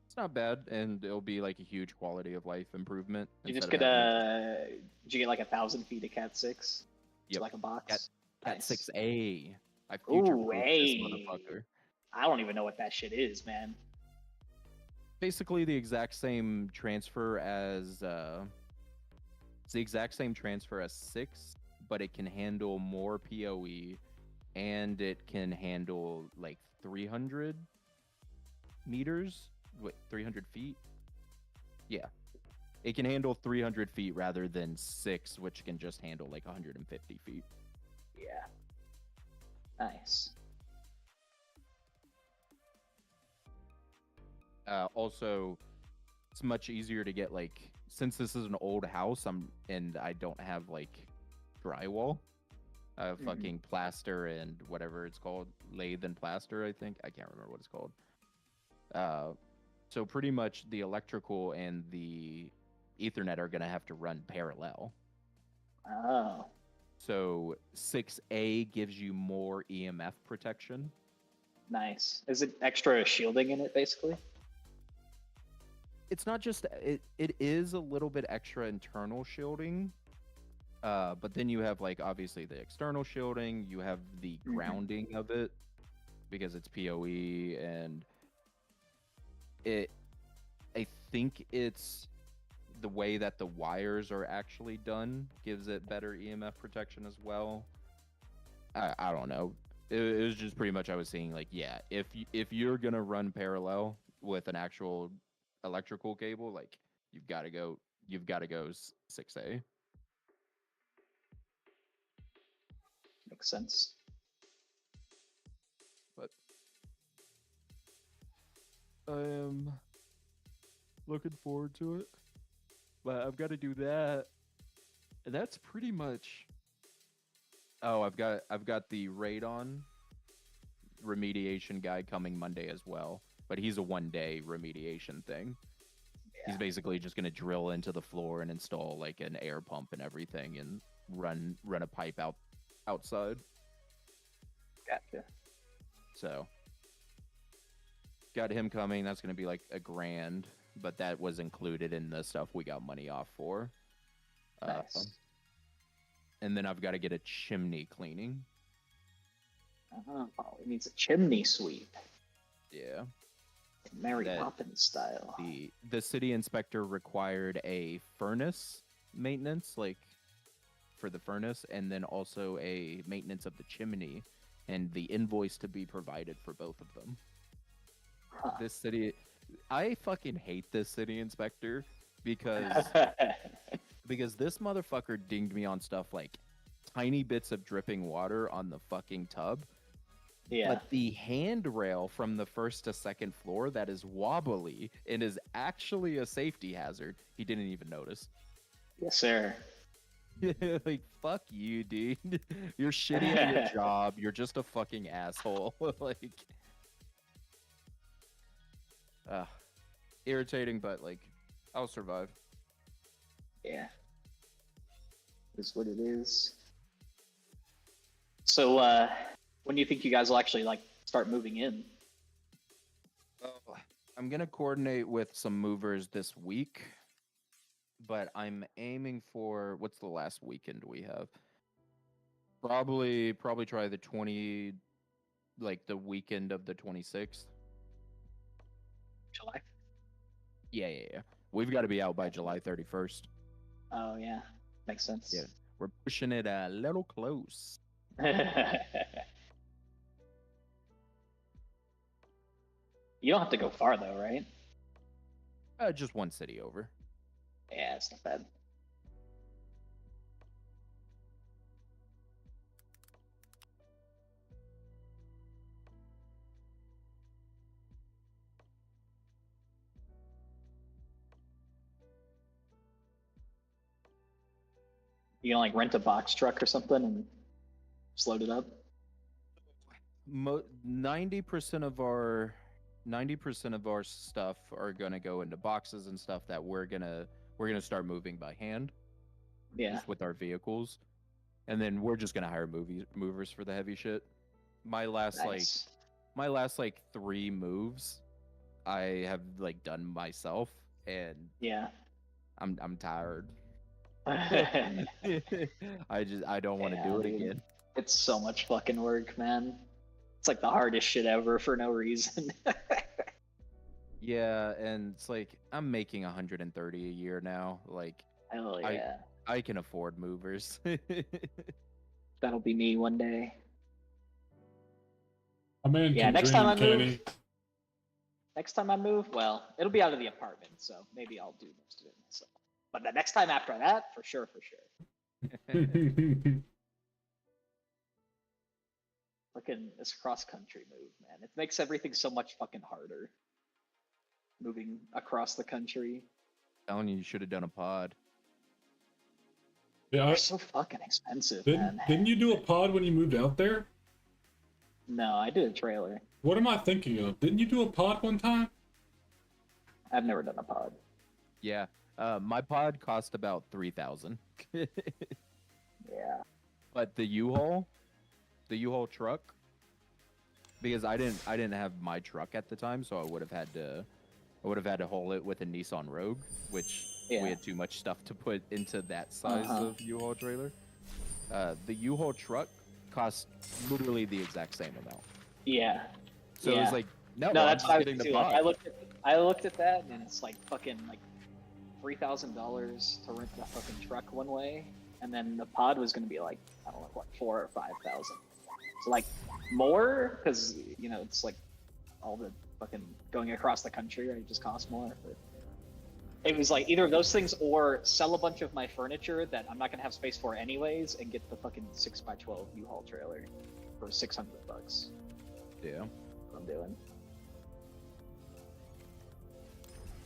It's not bad, and it'll be like a huge quality of life improvement. You just instead get of having did you get like 1,000 feet of Cat 6? Yep. Like a box. Cat Nice. 6A. I Ooh, future-proofed this hey. motherfucker. I don't even know what that shit is, man. Basically the exact same transfer as it's the exact same transfer as 6, but it can handle more PoE and it can handle like 300 meters. Wait, 300 feet? Yeah. It can handle 300 feet rather than 6, which can just handle like 150 feet. Yeah. Nice. Also, it's much easier to get like, since this is an old house, and I don't have like drywall. I have fucking plaster and whatever it's called, lathe and plaster. I think I can't remember what it's called. So pretty much the electrical and the Ethernet are gonna have to run parallel. Oh. So 6A gives you more EMF protection. Nice. Is it extra shielding in it, basically? It's not just it is a little bit extra internal shielding, but then you have like obviously the external shielding. You have the grounding of it because it's PoE, and I think it's the way that the wires are actually done gives it better EMF protection as well. I don't know. It was just pretty much I was saying like, yeah, if you're gonna run parallel with an actual electrical cable, like you've got to go 6A. Makes sense. But I am looking forward to it. But I've got to do that. And that's pretty much. Oh, I've got the radon remediation guy coming Monday as well. But he's a 1-day remediation thing. Yeah. He's basically just gonna drill into the floor and install like an air pump and everything and run a pipe outside. Gotcha. So got him coming. That's gonna be like $1,000, but that was included in the stuff we got money off for. Nice. And then I've got to get a chimney cleaning. Oh, it needs a chimney sweep. Yeah. Mary Poppins style. The city inspector required a furnace maintenance, like for the furnace, and then also a maintenance of the chimney, and the invoice to be provided for both of them. Huh. This city, I fucking hate this city inspector because this motherfucker dinged me on stuff like tiny bits of dripping water on the fucking tub. Yeah. But the handrail from the first to second floor that is wobbly and is actually a safety hazard, he didn't even notice. Yes, sir. Like, fuck you, dude. You're shitty at your job. You're just a fucking asshole. Like, irritating, but like, I'll survive. Yeah. Is what it is. So, when do you think you guys will actually like start moving in? I'm gonna coordinate with some movers this week, but I'm aiming for what's the last weekend we have? Probably try the 20, like the weekend of the 26th. July. Yeah. We've got to be out by July 31st. Oh yeah, makes sense. Yeah, we're pushing it a little close. You don't have to go far though, right? Just one city over. Yeah, it's not bad. You can like rent a box truck or something and just load it up. 90% of our stuff are gonna go into boxes and stuff that we're gonna start moving by hand. Yeah. Just with our vehicles, and then we're just gonna hire movers for the heavy shit. My last Nice. like 3 moves, I have like done myself, and Yeah. I'm tired. Yeah, I don't want to do it dude. again. It's so much fucking work, man. It's like the hardest shit ever for no reason. Yeah, and it's like I'm making 130 a year now. Like Hell yeah. I can afford movers. That'll be me one day. A man Yeah, can next dream, time I can move- he? Next time I move, well, it'll be out of the apartment, so maybe I'll do most of it myself. But the next time after that, for sure. Fucking this cross country move, man. It makes everything so much fucking harder. Moving across the country. Telling you should have done a pod. Yeah, They're so fucking expensive, didn't, man. didn't you do a pod when you moved out there? No, I did a trailer. What am I thinking of? Didn't you do a pod one time? I've never done a pod. Yeah. My pod cost about 3,000. Yeah. But the U-Haul truck, because I didn't have my truck at the time, so I would have had to haul it with a Nissan Rogue, which Yeah. we had too much stuff to put into that size of U-Haul trailer. The U-Haul truck cost literally the exact same amount. Yeah. So it was like, no, No, I'm that's just what I was getting the too. pod. Like, I looked at that, and it's like fucking like $3,000 to rent the fucking truck one way, and then the pod was gonna be like, I don't know, what, 4,000 or 5,000. So like more, because it's like all the fucking going across the country, right? It just costs more. But it was like either of those things, or sell a bunch of my furniture that I'm not gonna have space for anyways, and get the fucking 6x12 U-Haul trailer for $600. Yeah. What I'm doing.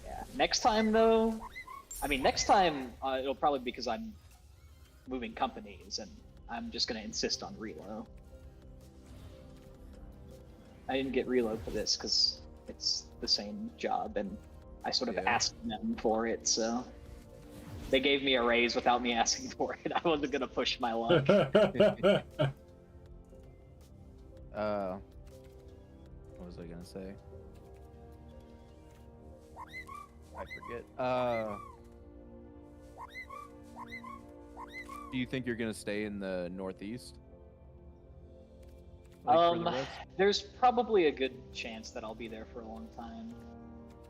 Yeah. Next time though, next time it'll probably be because I'm moving companies and I'm just gonna insist on reload. I didn't get reload for this because it's the same job and I sort of Yeah. asked them for it, so they gave me a raise without me asking for it. I wasn't gonna push my luck. What was I gonna say? I forget. Do you think you're gonna stay in the Northeast? For the rest? There's probably a good chance that I'll be there for a long time.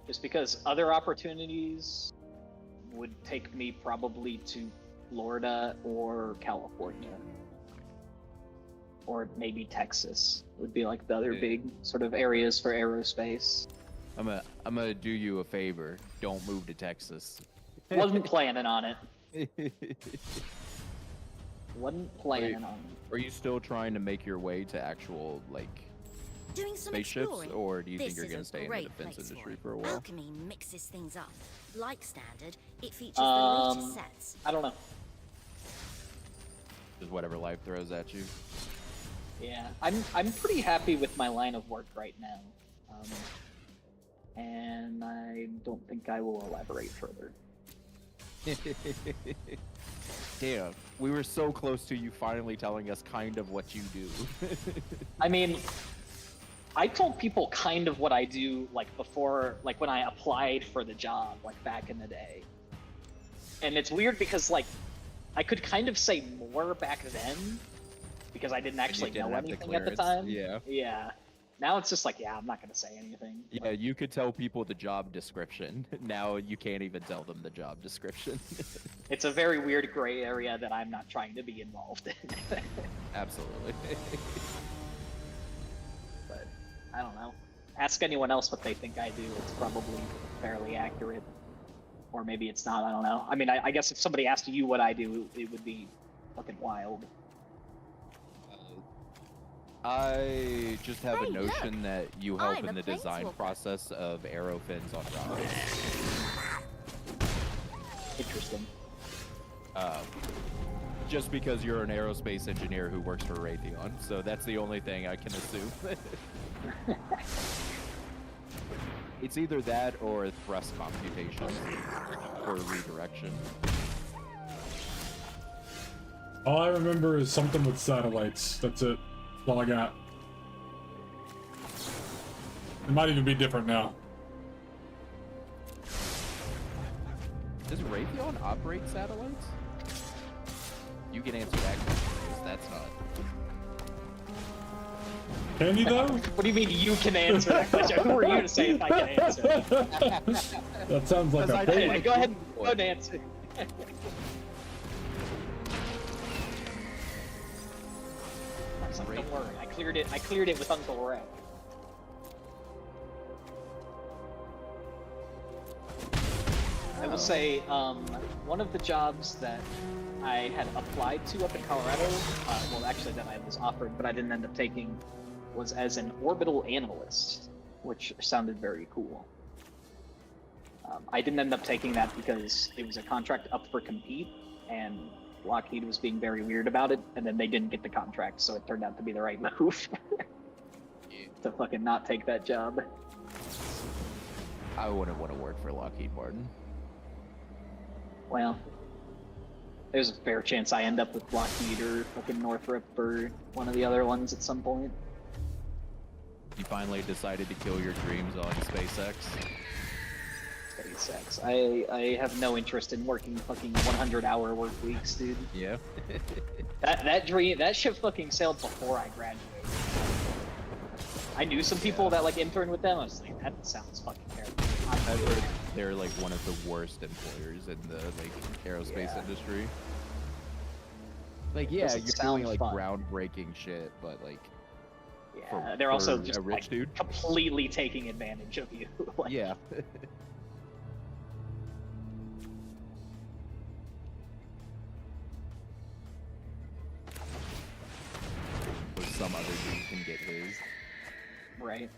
Just because other opportunities would take me probably to Florida or California. Or maybe Texas would be like the other Yeah. big sort of areas for aerospace. I'm gonna do you a favor. Don't move to Texas. Wasn't planning on it. Wasn't planning on it. Are you still trying to make your way to actual Doing some spaceships, exploring. or do you think This you're is gonna a stay in the great defense place industry for for a it. while? Alchemy mixes things up. Like standard, it features the latest sets. I don't know. Just whatever life throws at you. Yeah, I'm pretty happy with my line of work right now, and I don't think I will elaborate further. Damn, we were so close to you finally telling us kind of what you do. I mean, I told people kind of what I do, like before, like when I applied for the job, like back in the day. And it's weird because like I could kind of say more back then because I didn't actually didn't know have the anything at the clearance, time. yeah. Yeah. Now it's just like, yeah, I'm not gonna say anything. Yeah, you could tell people the job description. Now you can't even tell them the job description. It's a very weird gray area that I'm not trying to be involved in. Absolutely. But I don't know. Ask anyone else what they think I do. It's probably fairly accurate. Or maybe it's not, I don't know. I mean, I guess if somebody asked you what I do, it would be fucking wild. I just have Hey, a notion look! that you help I'm in a the design planeswalker. process of arrow fins on rockets. Interesting. Just because you're an aerospace engineer who works for Raytheon, so that's the only thing I can assume. It's either that or thrust computation or redirection. All I remember is something with satellites. That's it. That's all I got. It might even be different now. Does Raytheon operate satellites? You can answer that question, because that's not. Can you though? What do you mean you can answer that question? Who are you to say if I can answer? That sounds like Because a I bait. don't- Yeah, go ahead, go and answer. Don't worry, I cleared it with Uncle Ray. I will say, one of the jobs that I had applied to up in Colorado, well, actually that I was offered, but I didn't end up taking, was as an orbital analyst, which sounded very cool. I didn't end up taking that because it was a contract up for compete, and Lockheed was being very weird about it, and then they didn't get the contract, so it turned out to be the right move to fucking not take that job. I wouldn't want to work for Lockheed Martin. Well, there's a fair chance I end up with Lockheed or fucking Northrop or one of the other ones at some point. You finally decided to kill your dreams on SpaceX. SpaceX. I have no interest in working fucking 100-hour work weeks, dude. Yeah. That ship fucking sailed before I graduated. I knew some people that like interned with them. I was like, that sounds fucking terrible. I've heard they're like one of the worst employers in the like aerospace industry. Like, yeah, Doesn't you're sound doing like fun. groundbreaking shit, but like, Yeah, for- they're also for a just rich like dude? completely taking advantage of you. Like, yeah. Or some other dude can get his. right.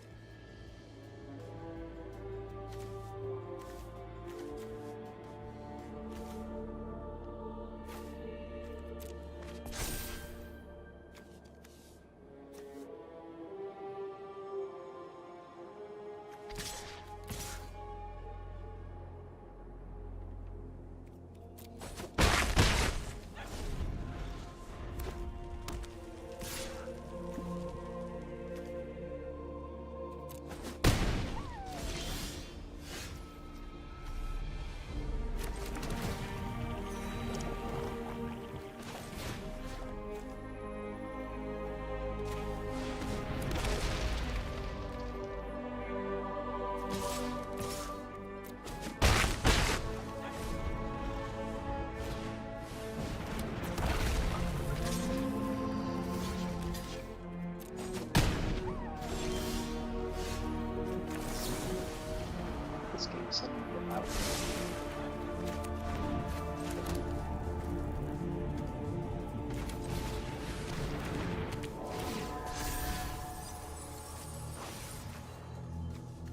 This game's so out.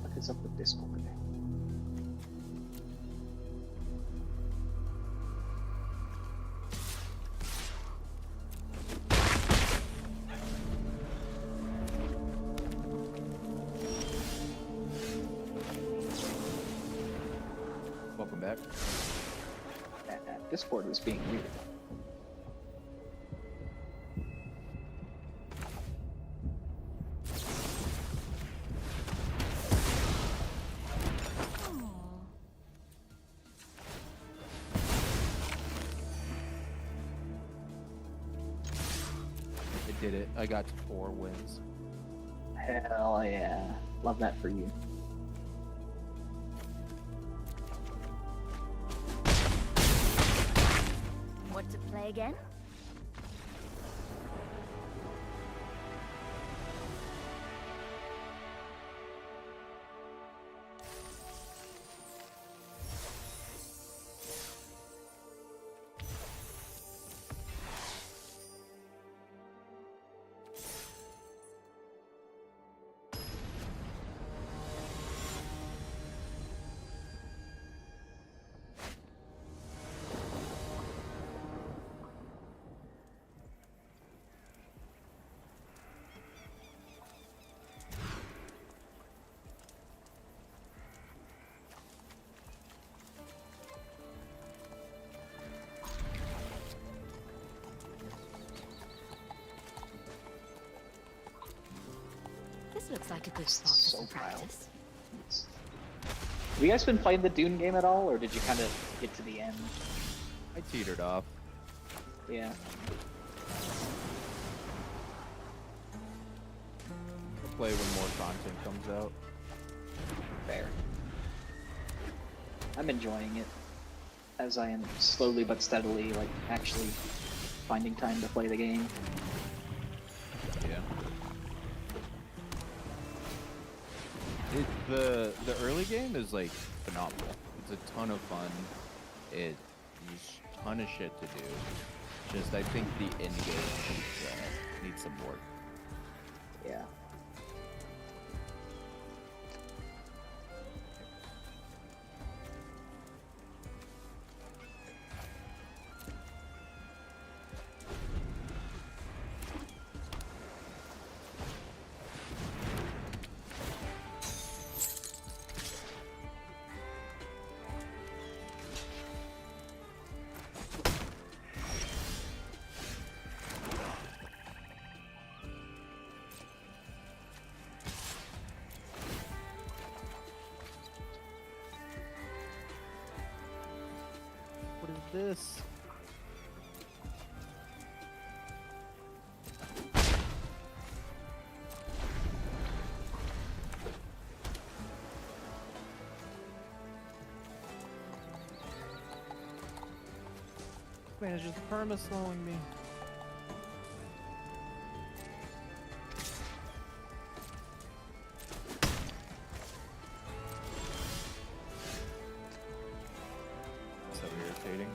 What is up with Discord? Welcome back. Discord was being weird. did it. I got to 4 wins. Hell yeah. Love that for you. Want to play again? This looks like a good spot for So some proud. practice. Have you guys been playing the Dune game at all, or did you kind of get to the end? I teetered off. Yeah. I'll play when more content comes out. Fair. I'm enjoying it, as I am slowly but steadily, like, actually finding time to play the game. Yeah. The early game is like phenomenal. It's a ton of fun. There's a ton of shit to do. Just I think the end game needs some work. Yeah. What is this? Man, it's just perma slowing me. So irritating.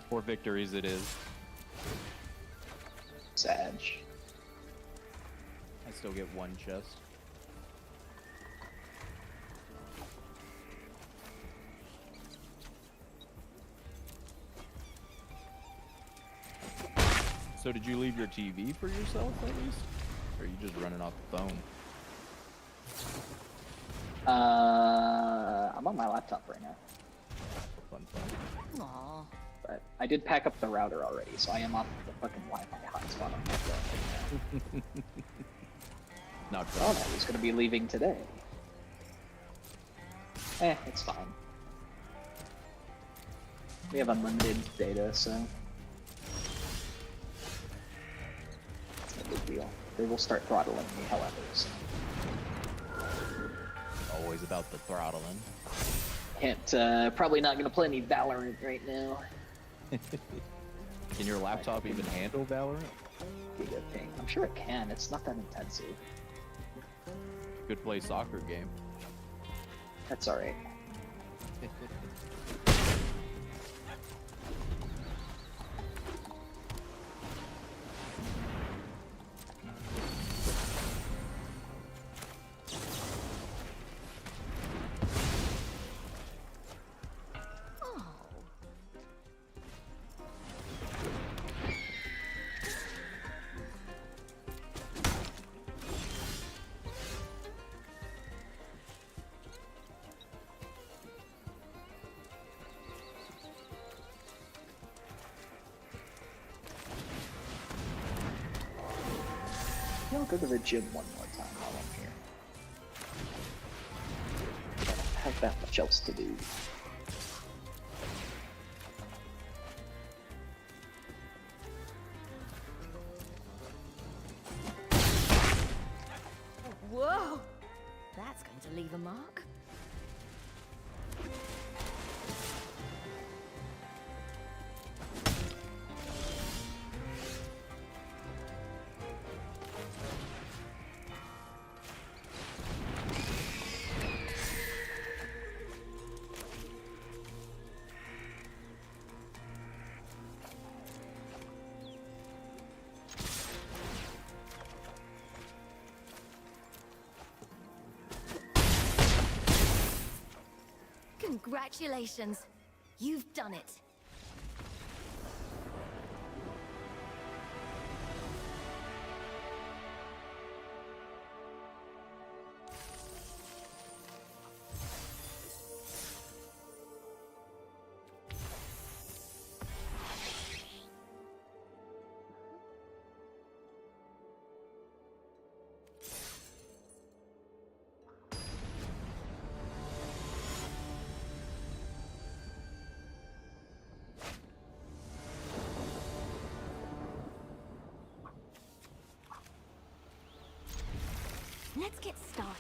Four victories it is. Sag. I still get 1 chest. So did you leave your TV for yourself at least? Or are you just running off the phone? I'm on my laptop right now, Fun. Aw. but I did pack up the router already, so I am off the fucking Wi-Fi hotspot on my phone right now. Not Oh, fun. I was gonna be leaving today. It's fine. We have unlimited data, so it's no big deal. They will start throttling me, however. So. Always about the throttling. Can't. Probably not gonna play any Valorant right now. Can your laptop even handle Valorant? Giga ping. I'm sure it can. It's not that intensive. Could play soccer game. That's alright. Oh. I'll go to the gym one more time while I'm here. have that much else to do. Whoa! That's going to leave a mark. Congratulations! You've done it! Let's get started.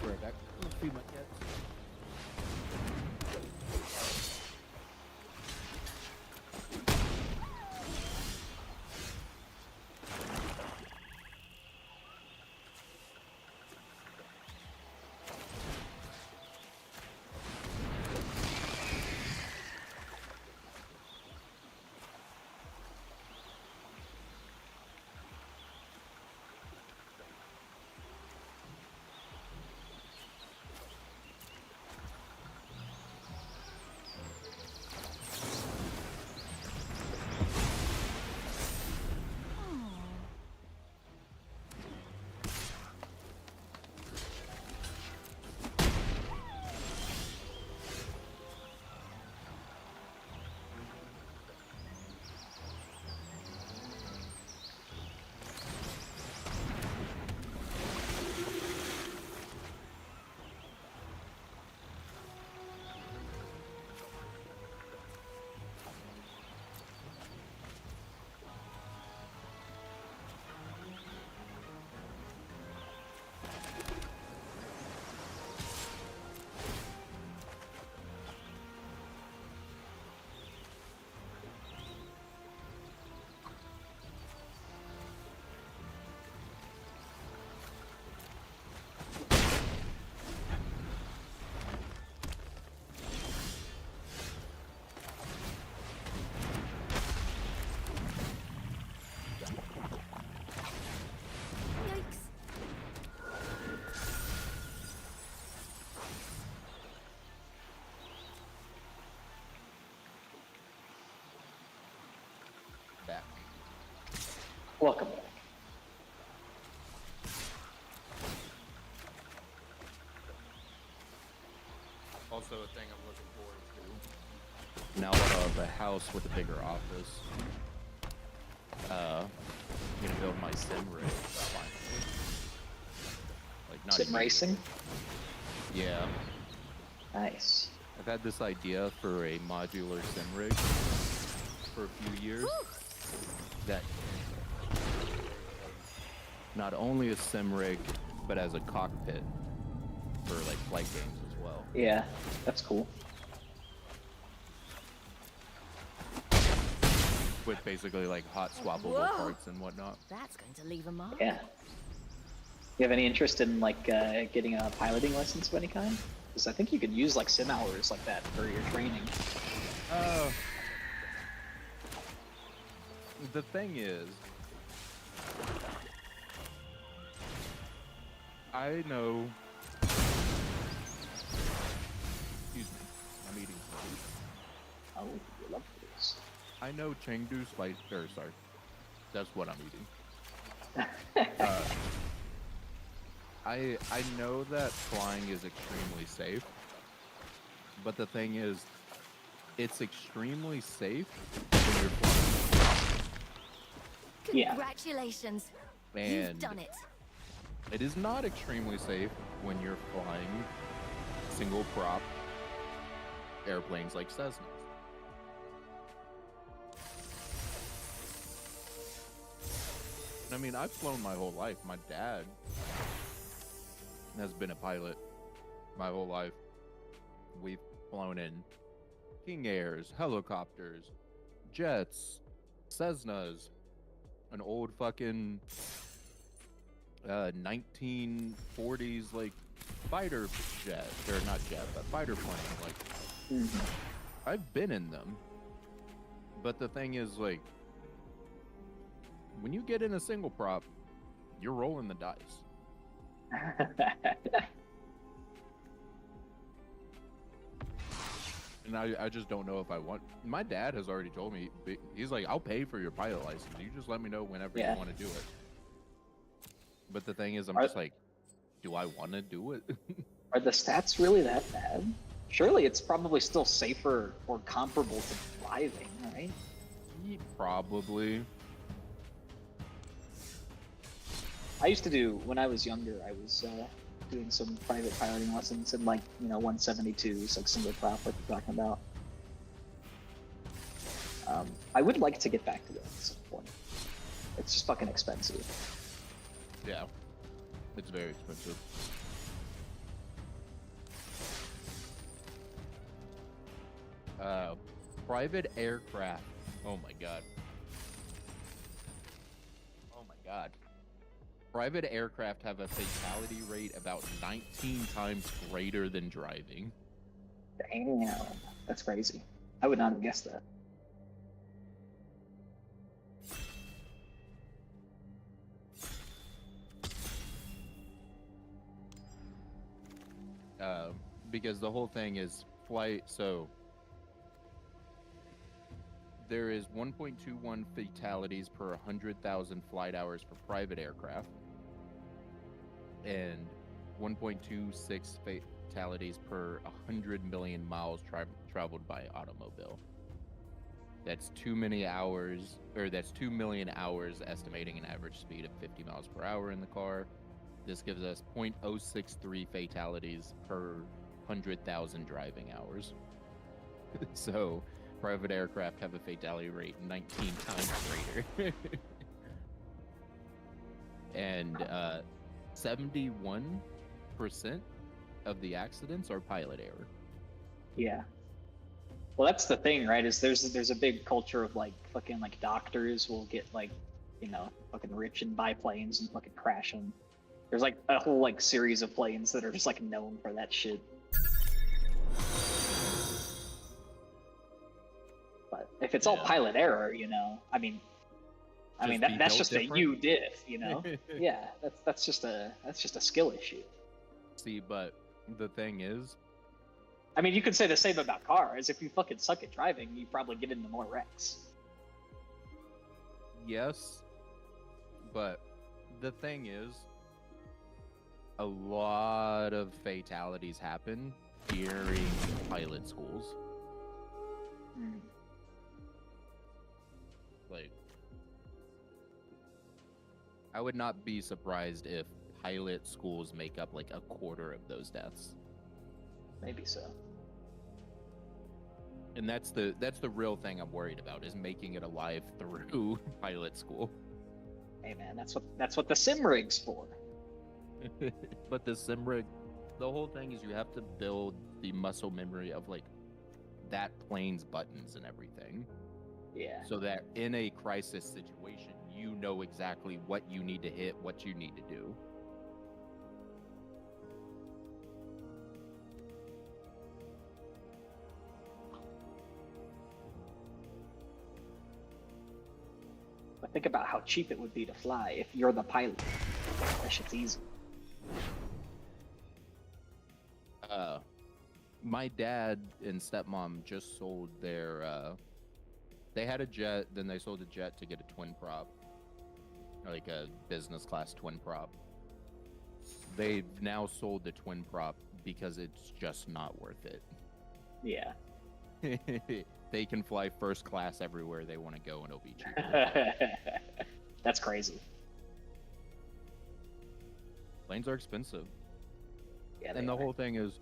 Right back. Let's feed my cats. Back. Welcome back. Also a thing I'm looking forward to. Now that I have a house with a bigger office, I'm gonna build my sim rig finally. not Sim even racing? Yeah, Nice. I've had this idea for a modular sim rig for a few years. That not only a sim rig, but as a cockpit for like flight games as well. Yeah, that's cool. With basically like hot swappable Whoa. parts and whatnot. That's going to leave a mark. Yeah. You have any interest in like getting a piloting license of any kind? Because I think you could use like sim hours like that for your training. The thing is, I know. Excuse me, I'm eating food. Oh, you love those. I know Chengdu spice. Or sorry, that's what I'm eating. I know that flying is extremely safe, but the thing is, it's extremely safe when you're flying. Yeah. Congratulations. You've And done it. it is not extremely safe when you're flying single prop airplanes like Cessnas. I mean, I've flown my whole life. My dad has been a pilot my whole life. We've flown in King Airs, helicopters, jets, Cessnas, an old fucking 1940s like fighter jet, or not jet, but fighter plane. Like, I've been in them, but the thing is, like, when you get in a single prop, you're rolling the dice. And I just don't know if I want. My dad has already told me, he's like, I'll pay for your pilot license. You just let me know whenever Yeah. you want to do it. But the thing is, I'm Are- just like, do I want to do it? Are the stats really that bad? Surely it's probably still safer or comparable to driving, right? Probably. I used to do, when I was younger, I was doing some private piloting lessons in like, 172s, like single prop, like you're talking about. I would like to get back to that at some point. It's just fucking expensive. Yeah. It's very expensive. Private aircraft. Oh my god. Oh my god. Private aircraft have a fatality rate about 19 times greater than driving. Damn, that's crazy. I would not have guessed that. Because the whole thing is flight, so there is 1.21 fatalities per 100,000 flight hours for private aircraft, and 1.26 fatalities per 100 million miles traveled by automobile. That's too many hours, or that's 2 million hours, estimating an average speed of 50 miles per hour in the car. This gives us 0.063 fatalities per 100,000 driving hours. So, private aircraft have a fatality rate 19 times greater. And 71% of the accidents are pilot error. Yeah. Well, that's the thing, right? Is there's a big culture of like fucking like doctors will get like, fucking rich and buy planes and fucking crash them. There's like a whole like series of planes that are just like known for that shit. But if it's all Yeah. pilot error, I mean Just that's be built just different? a you diff, Yeah, that's just a skill issue. See, but the thing is, I mean, you could say the same about cars. If you fucking suck at driving, you probably get into more wrecks. yes, but the thing is, a lot of fatalities happen during pilot schools. Hmm. Like, I would not be surprised if pilot schools make up like a quarter of those deaths. Maybe so. And that's the real thing I'm worried about, is making it alive through pilot school. Hey man, that's what the sim rig's for. But the sim rig, the whole thing is you have to build the muscle memory of like that plane's buttons and everything, Yeah. so that in a crisis situation you know exactly what you need to hit, what you need to do. But think about how cheap it would be to fly if you're the pilot. That shit's easy. My dad and stepmom just sold their they had a jet, then they sold a jet to get a twin prop, like a business class twin prop. They've now sold the twin prop because it's just not worth it. Yeah. They can fly first class everywhere they want to go and it'll be cheaper. That's crazy. Planes are expensive. Yeah. And the whole thing is,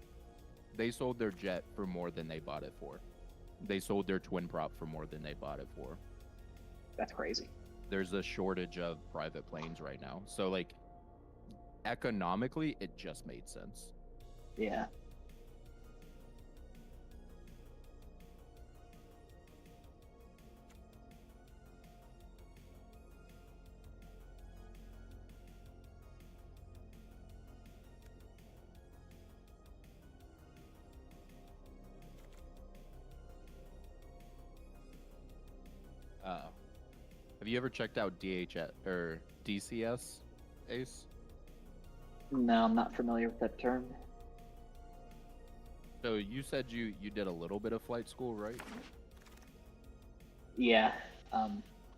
they sold their jet for more than they bought it for. They sold their twin prop for more than they bought it for. That's crazy. There's a shortage of private planes right now. So, like, economically, it just made sense. Yeah. Have you ever checked out DHS or DCS, Ace? No, I'm not familiar with that term. So you said you did a little bit of flight school, right? Yeah.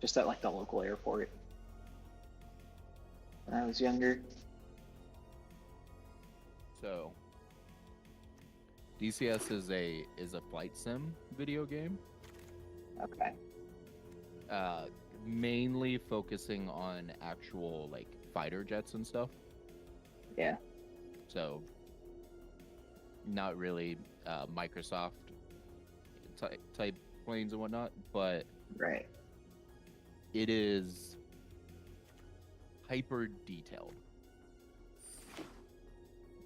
Just at like the local airport. When I was younger. So DCS is a flight sim video game. Okay. Mainly focusing on actual like fighter jets and stuff. Yeah. So not really Microsoft type planes and whatnot, but Right. it is hyper detailed.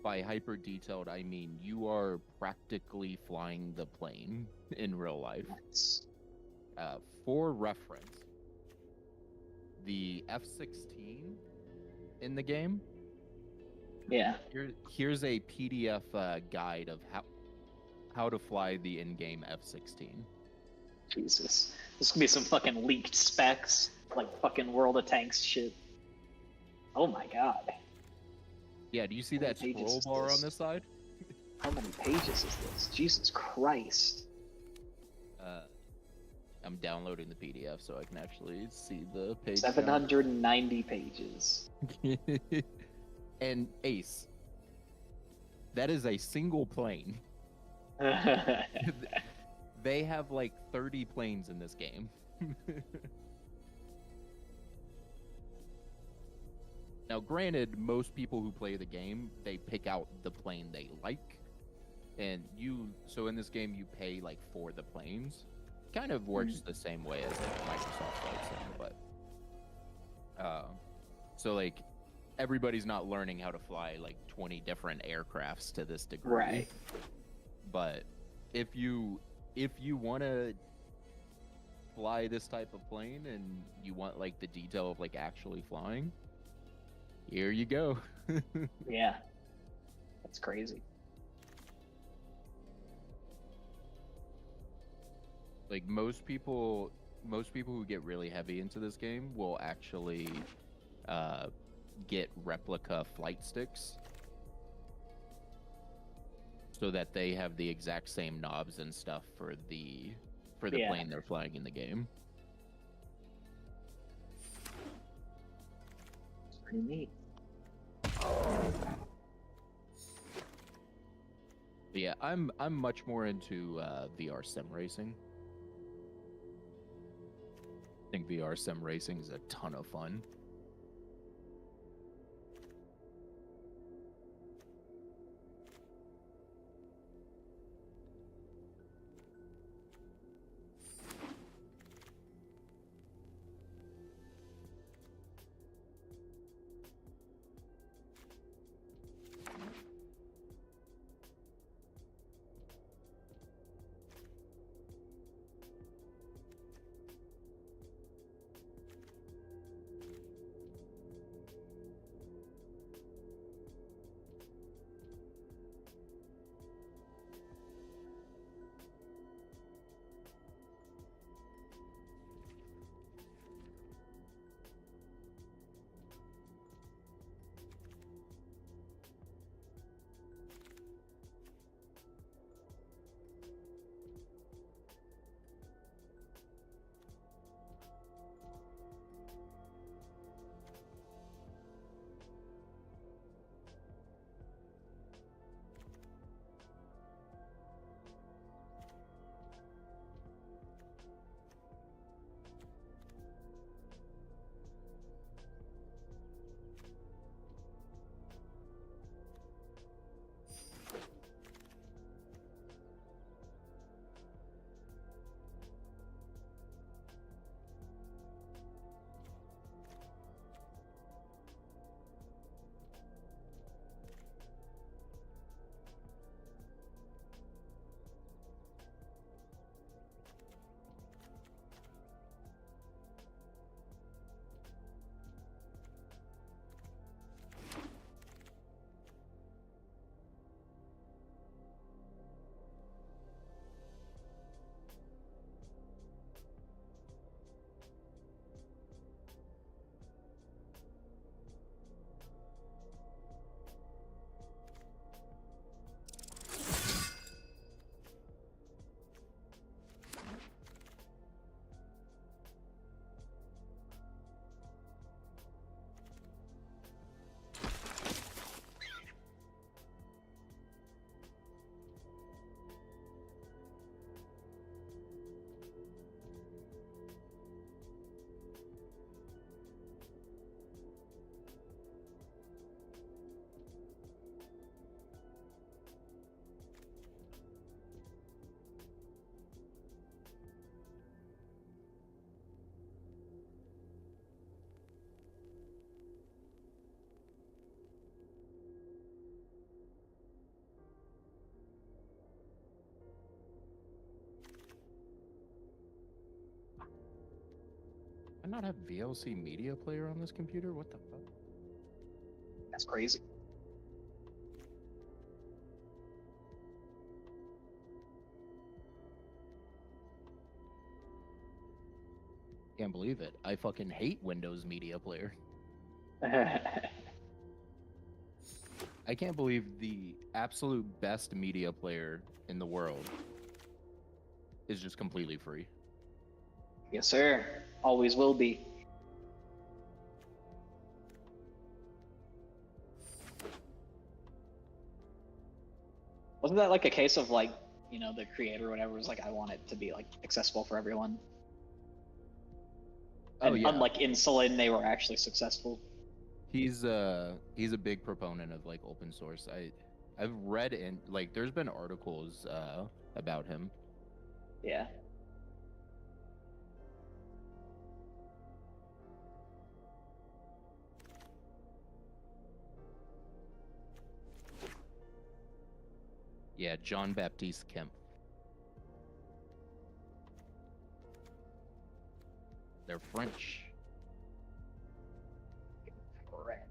By hyper detailed, I mean you are practically flying the plane in real life. Nice. For reference, the F-16 in the game, Yeah. here's a PDF guide of how to fly the in-game F-16. Jesus. This could be some fucking leaked specs, like fucking World of Tanks shit. Oh my god. Yeah, do you see How many that pages scroll is bar this? on this side? How many pages is this? Jesus Christ. I'm downloading the PDF so I can actually see the page. 790 pages. And Ace, that is a single plane. They have like 30 planes in this game. Now, granted, most people who play the game, they pick out the plane they like. And so in this game, you pay like for the planes. Kind of works the same way as like Microsoft Flight Sim, but so like everybody's not learning how to fly like 20 different aircrafts to this degree. Right. But if you want to fly this type of plane and you want like the detail of like actually flying, here you go. Yeah. That's crazy. Like most people who get really heavy into this game will actually get replica flight sticks so that they have the exact same knobs and stuff for the Yeah. plane they're flying in the game. It's pretty neat. But yeah, I'm much more into VR sim racing. I think VR sim racing is a ton of fun. I not have VLC Media Player on this computer? What the fuck? That's crazy. Can't believe it. I fucking hate Windows Media Player. I can't believe the absolute best media player in the world is just completely free. Yes, sir. Always will be. Wasn't that like a case of like, you know, the creator or whatever was like, I want it to be like accessible for everyone. Oh, And yeah. unlike Insulin, they were actually successful. He's a big proponent of like open source. I've read in like there's been articles about him. Yeah. Yeah, John Baptiste Kemp. They're French. Correct.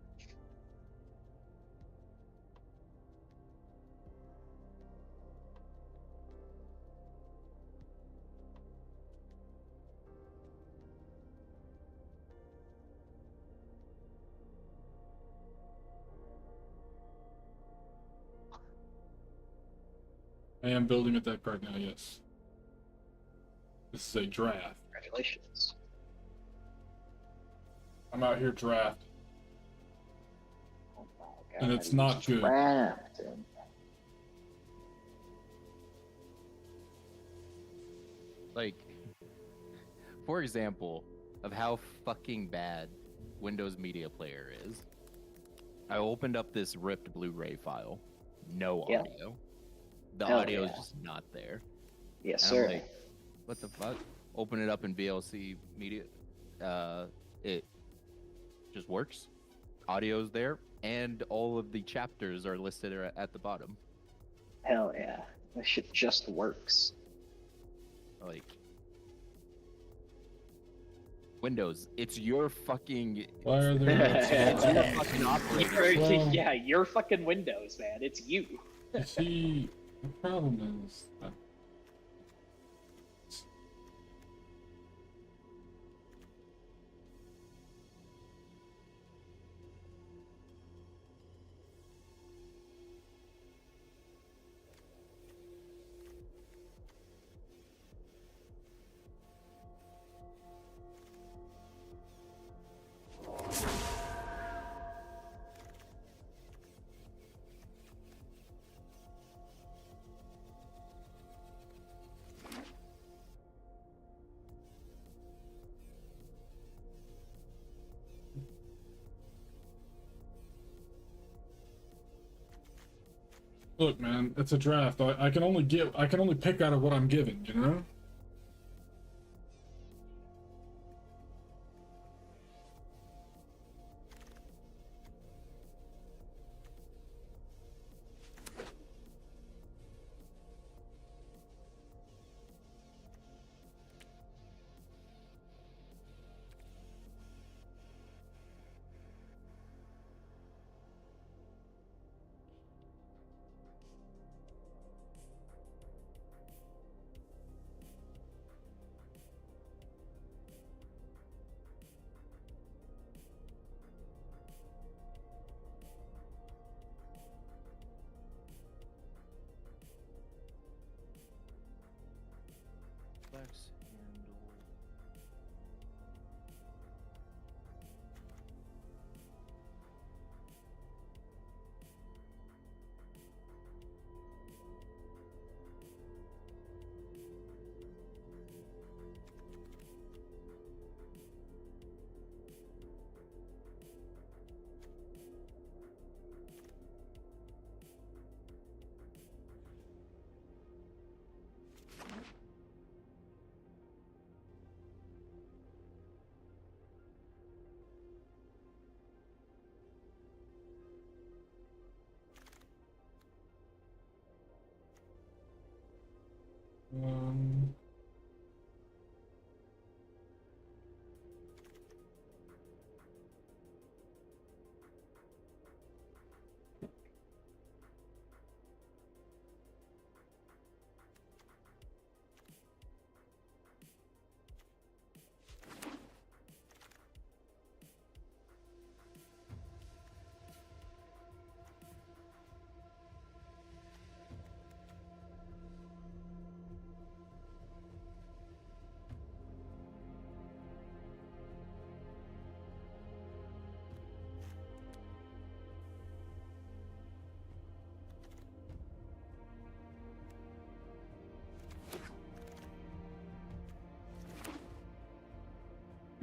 I am building a deck right now, yes. This is a draft. Congratulations. I'm out here draft, Oh my and it's not good. Drafting. Like, for example, of how fucking bad Windows Media Player is. I opened up this ripped Blu-ray file. No Yeah. audio. The Hell audio is yeah. just not there. Yes, And sir. I'm like, what the fuck? Open it up in VLC Media. It just works. Audio's there, and all of the chapters are listed at the bottom. Hell yeah. That shit just works. Like, Windows, it's your fucking. Why are there It's your fucking operating. Well- Yeah, you're fucking Windows, man. It's you. You see, the problem is that look, man, it's a draft. I can only pick out of what I'm given, you know? Flex handle.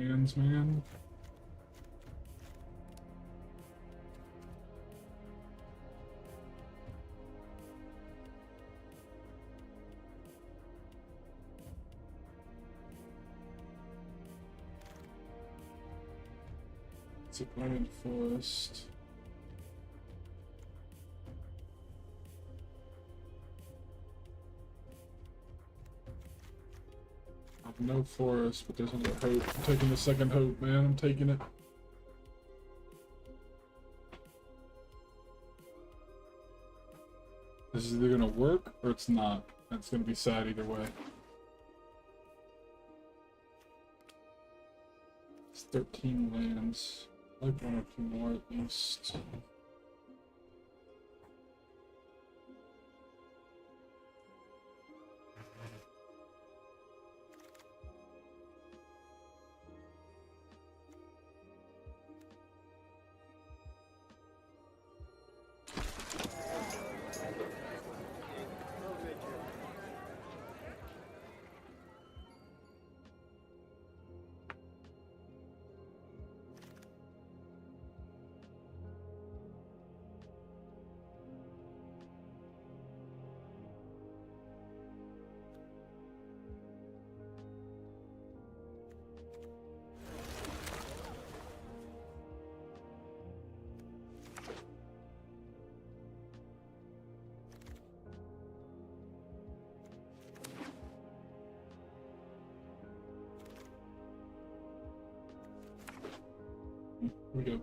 Hands, man. It's a Grand Forest. I have no forest, but there's another hope. I'm taking the second hope, man. I'm taking it. This is either gonna work or it's not. It's gonna be sad either way. It's 13 lands. Like one or two more at least. Here we go.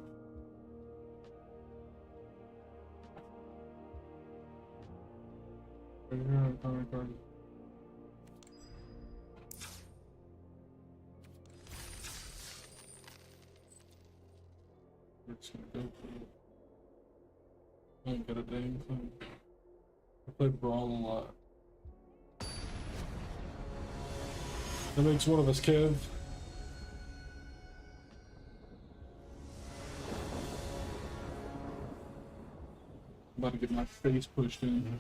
Right here on Atomic Garden. We're just gonna go for it. I ain't got a dang thing. I play Brawl a lot. That makes one of us Kev. I'm about to get my face pushed in.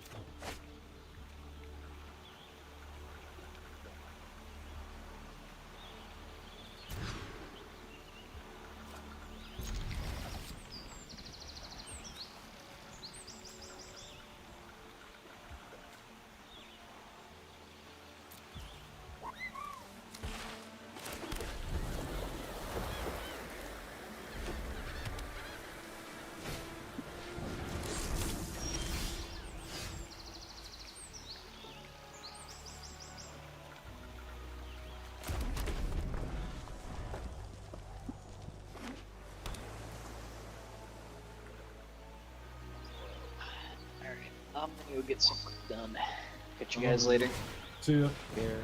Alright, I'm gonna go get some work done. Catch you guys later. See ya. Here.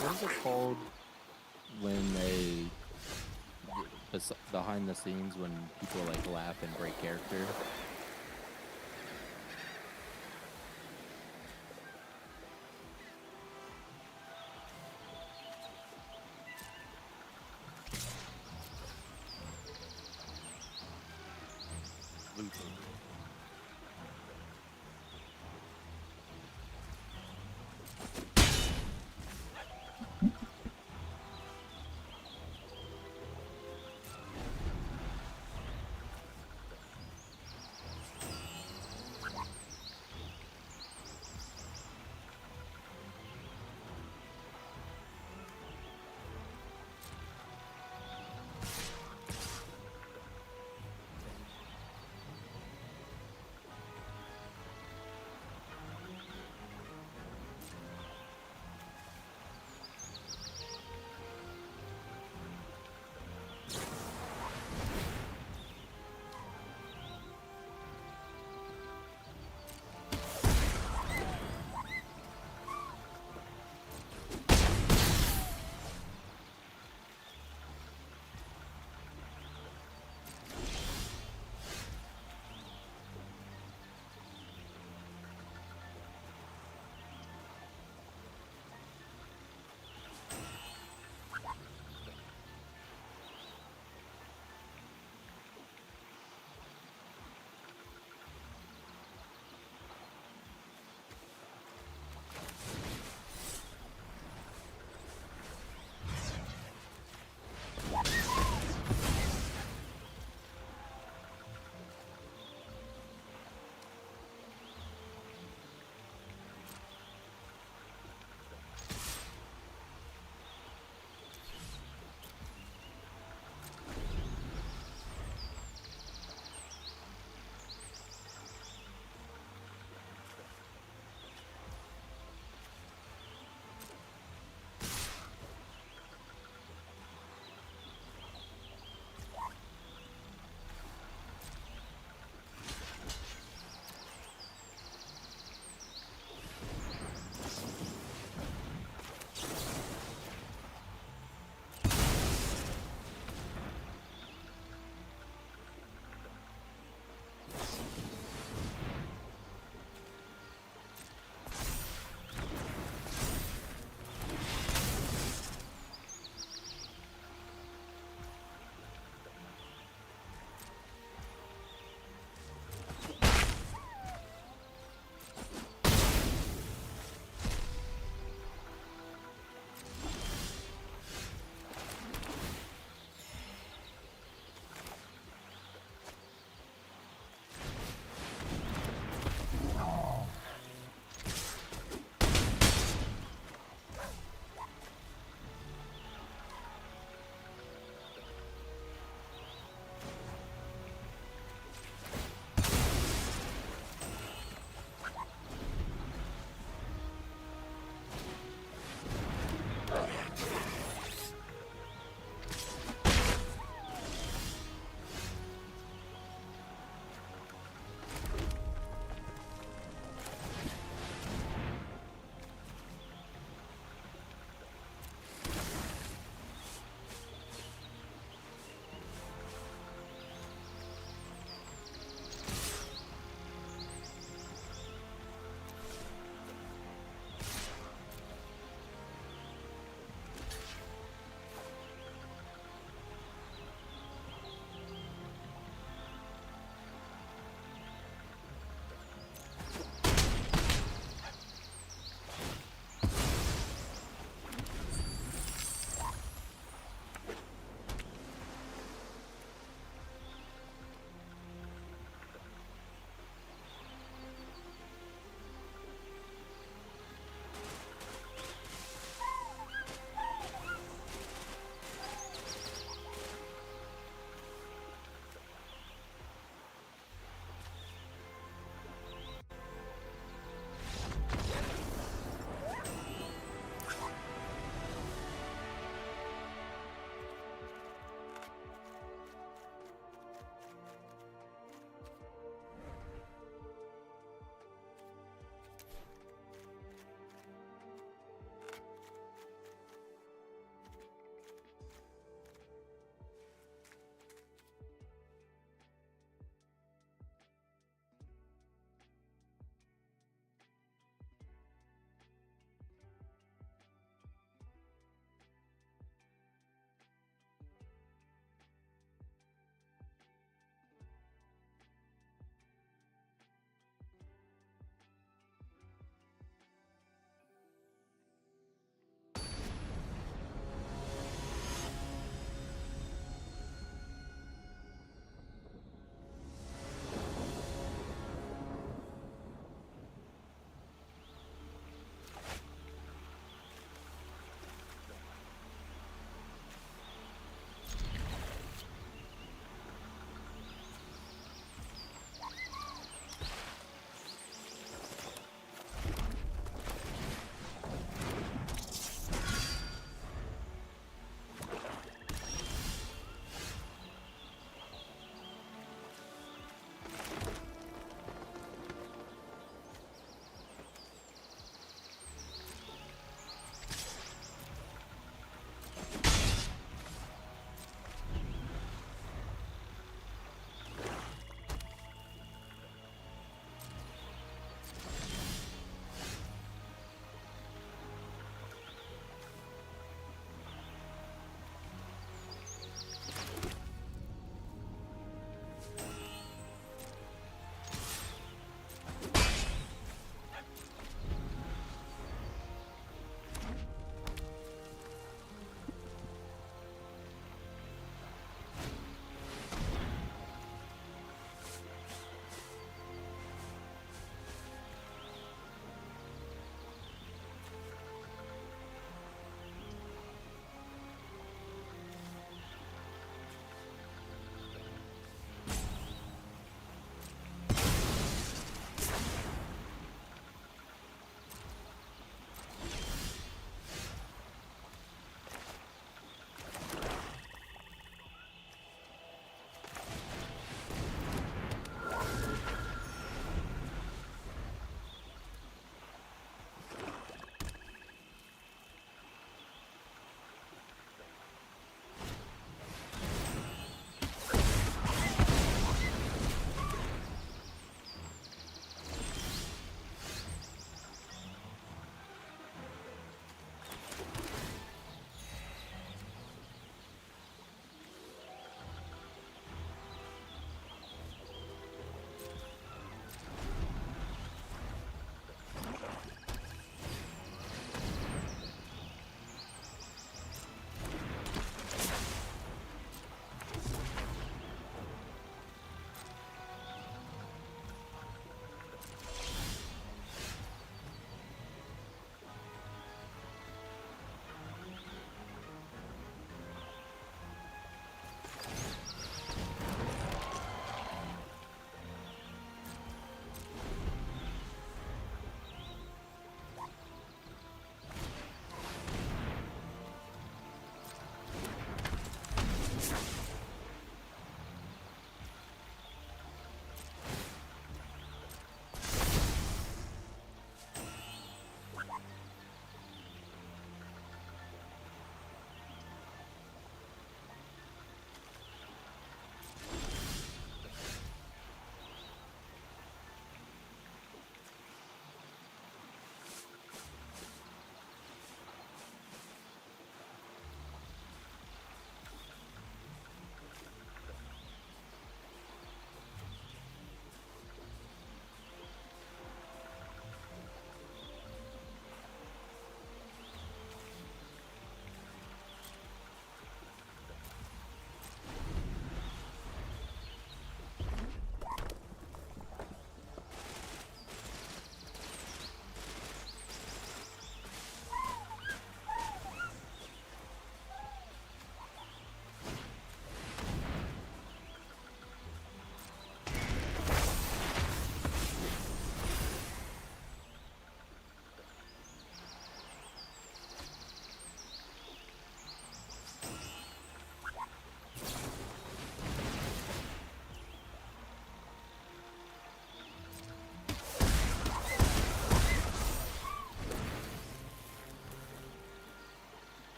What is it called when they behind the scenes when people like laugh and break character?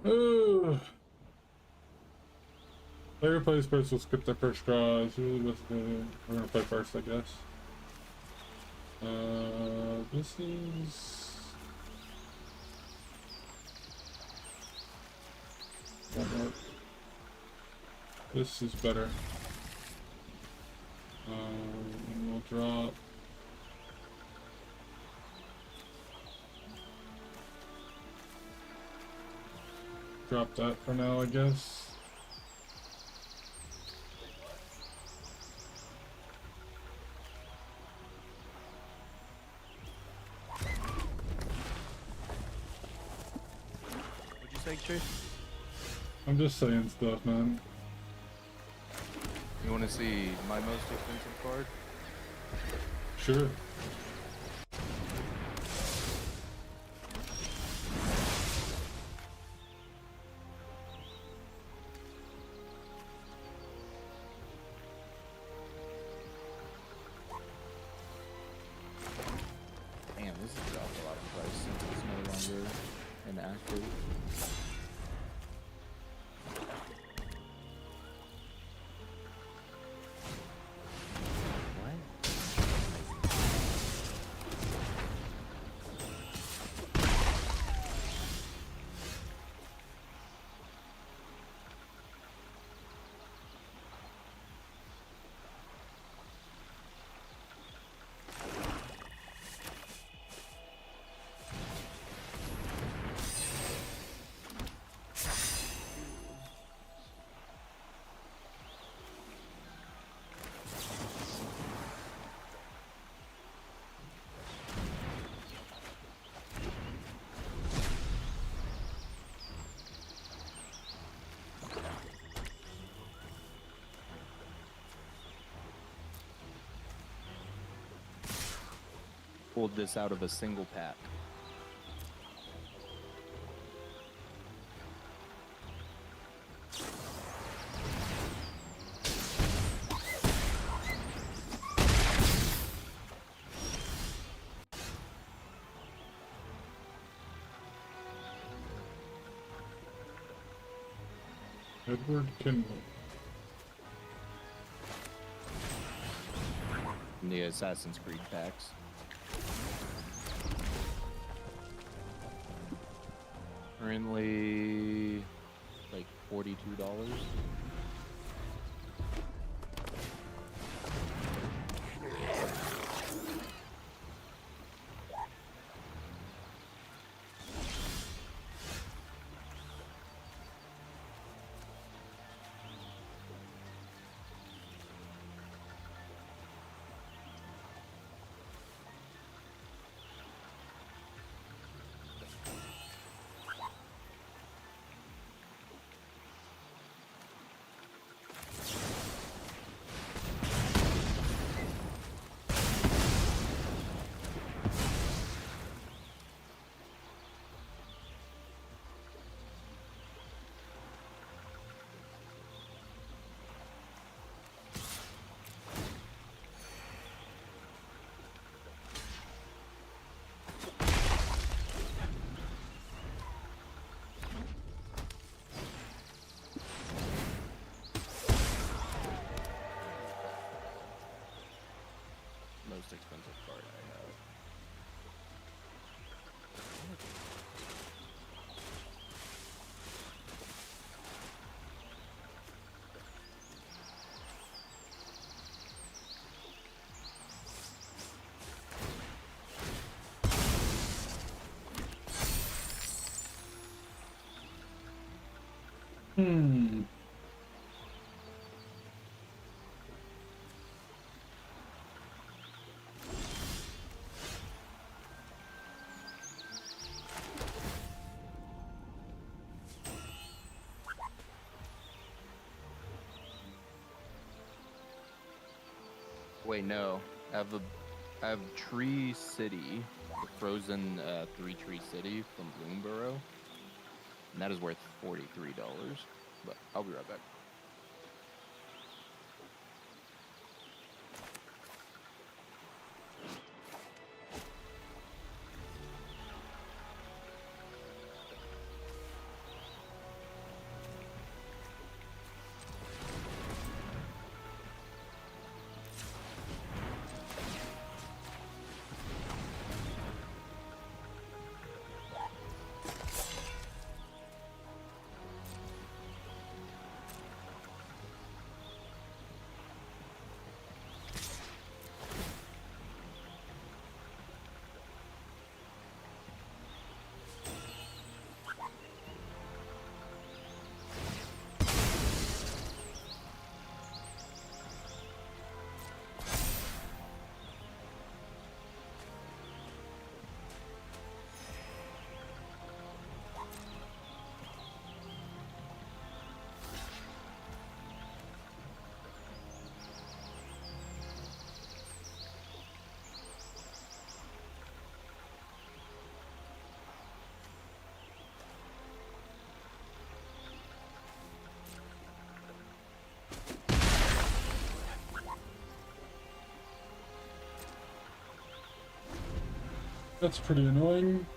Ugh. Player plays first will skip their first draw. It's really we're gonna play first, I guess. This is. This is better. And we'll drop. Drop that for now, I guess. What'd you say, Chase? I'm just saying stuff, man. You want to see my most expensive card? Sure. Damn, this has dropped a lot of price since it's no longer inactive. Pulled this out of a single pack. Edward Kindle. In the Assassin's Creed packs. Currently, like $42. Most expensive card I have. Wait, no. I have Tree City, the frozen 3-tree city from Bloomborough, and that is worth $43. But I'll be right back. That's pretty annoying.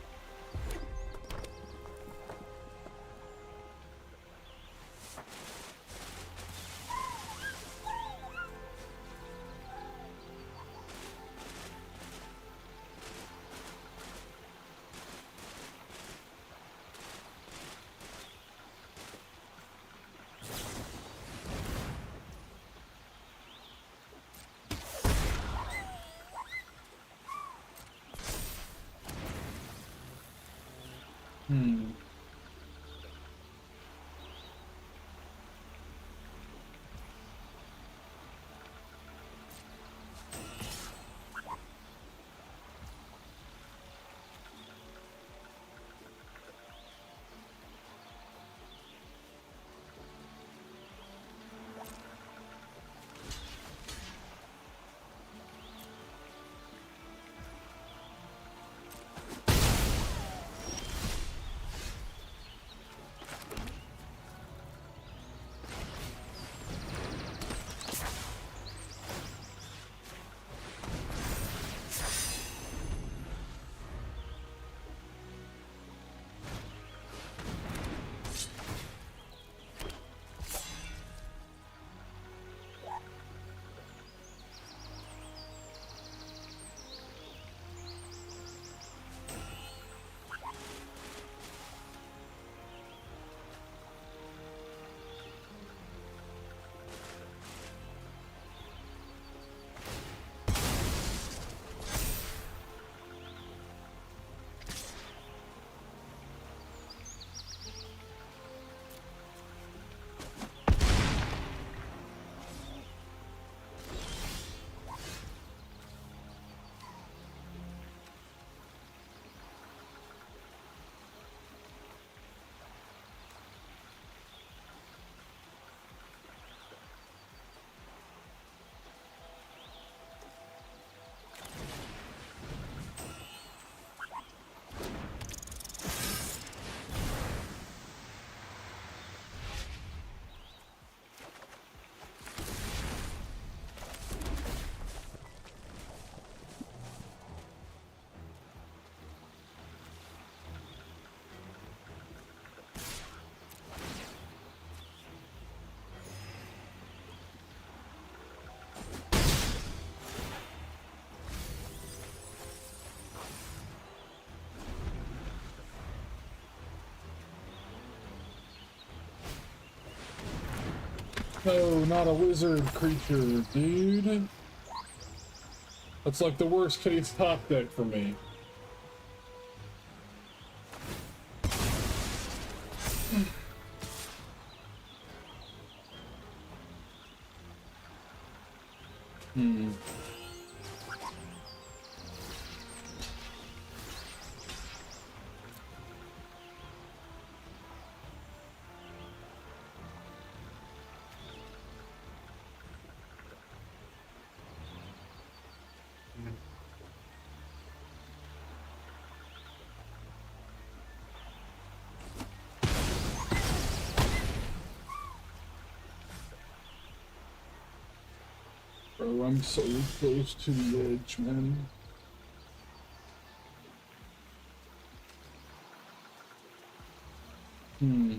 Hmm. No, not a lizard creature, dude. That's like the worst case top deck for me. Hmm. Bro, I'm so close to the edge, man. Hmm.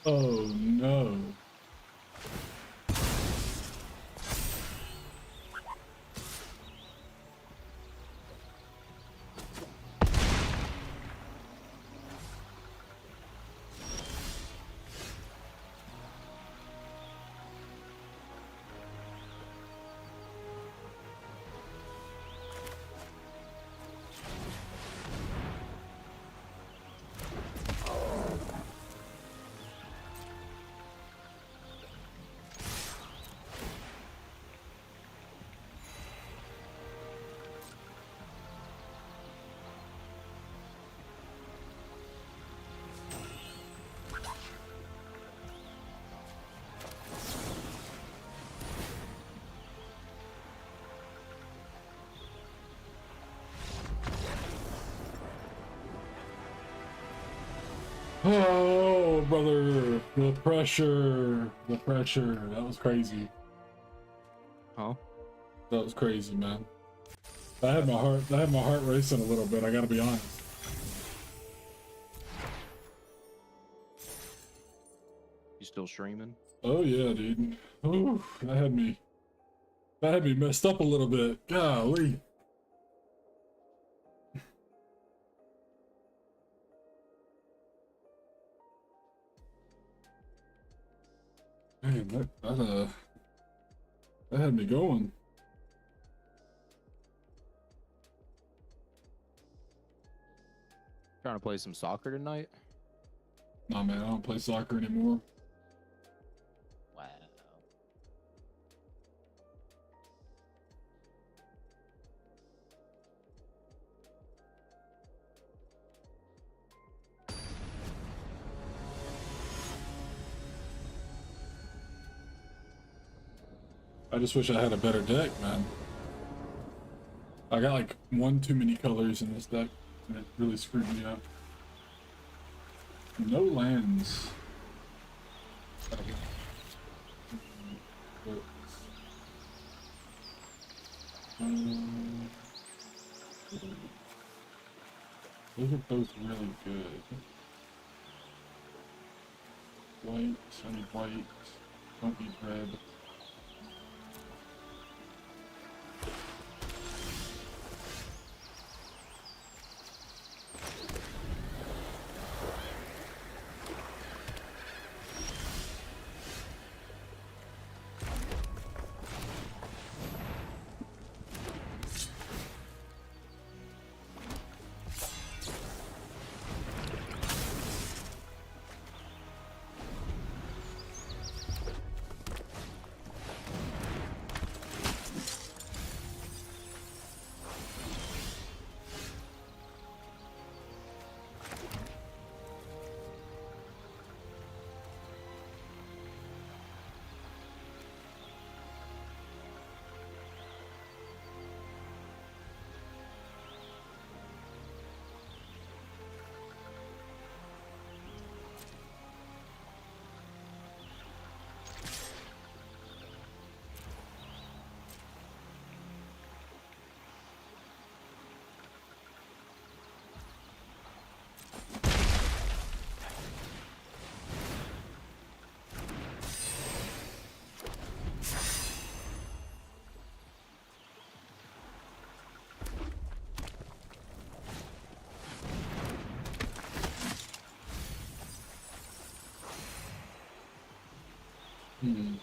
Oh no. Oh, brother, the pressure, that was crazy. Huh? That was crazy, man. I had my heart racing a little bit, I gotta be honest. You still streaming? Oh yeah, dude. Ooh, that had me messed up a little bit. Golly. Man, that had me going. Trying to play some soccer tonight? Nah, man, I don't play soccer anymore. Wow. I just wish I had a better deck, man. I got like one too many colors in this deck, and it really screwed me up. No lands. Those are both really good. White, I need white. Don't need red. Hmm.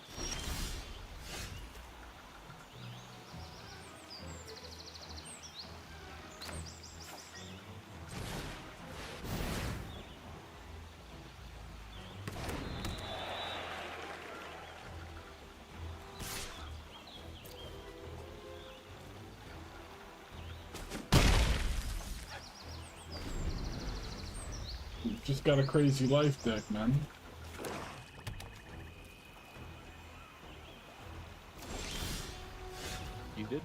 Just got a crazy life deck, man. You did?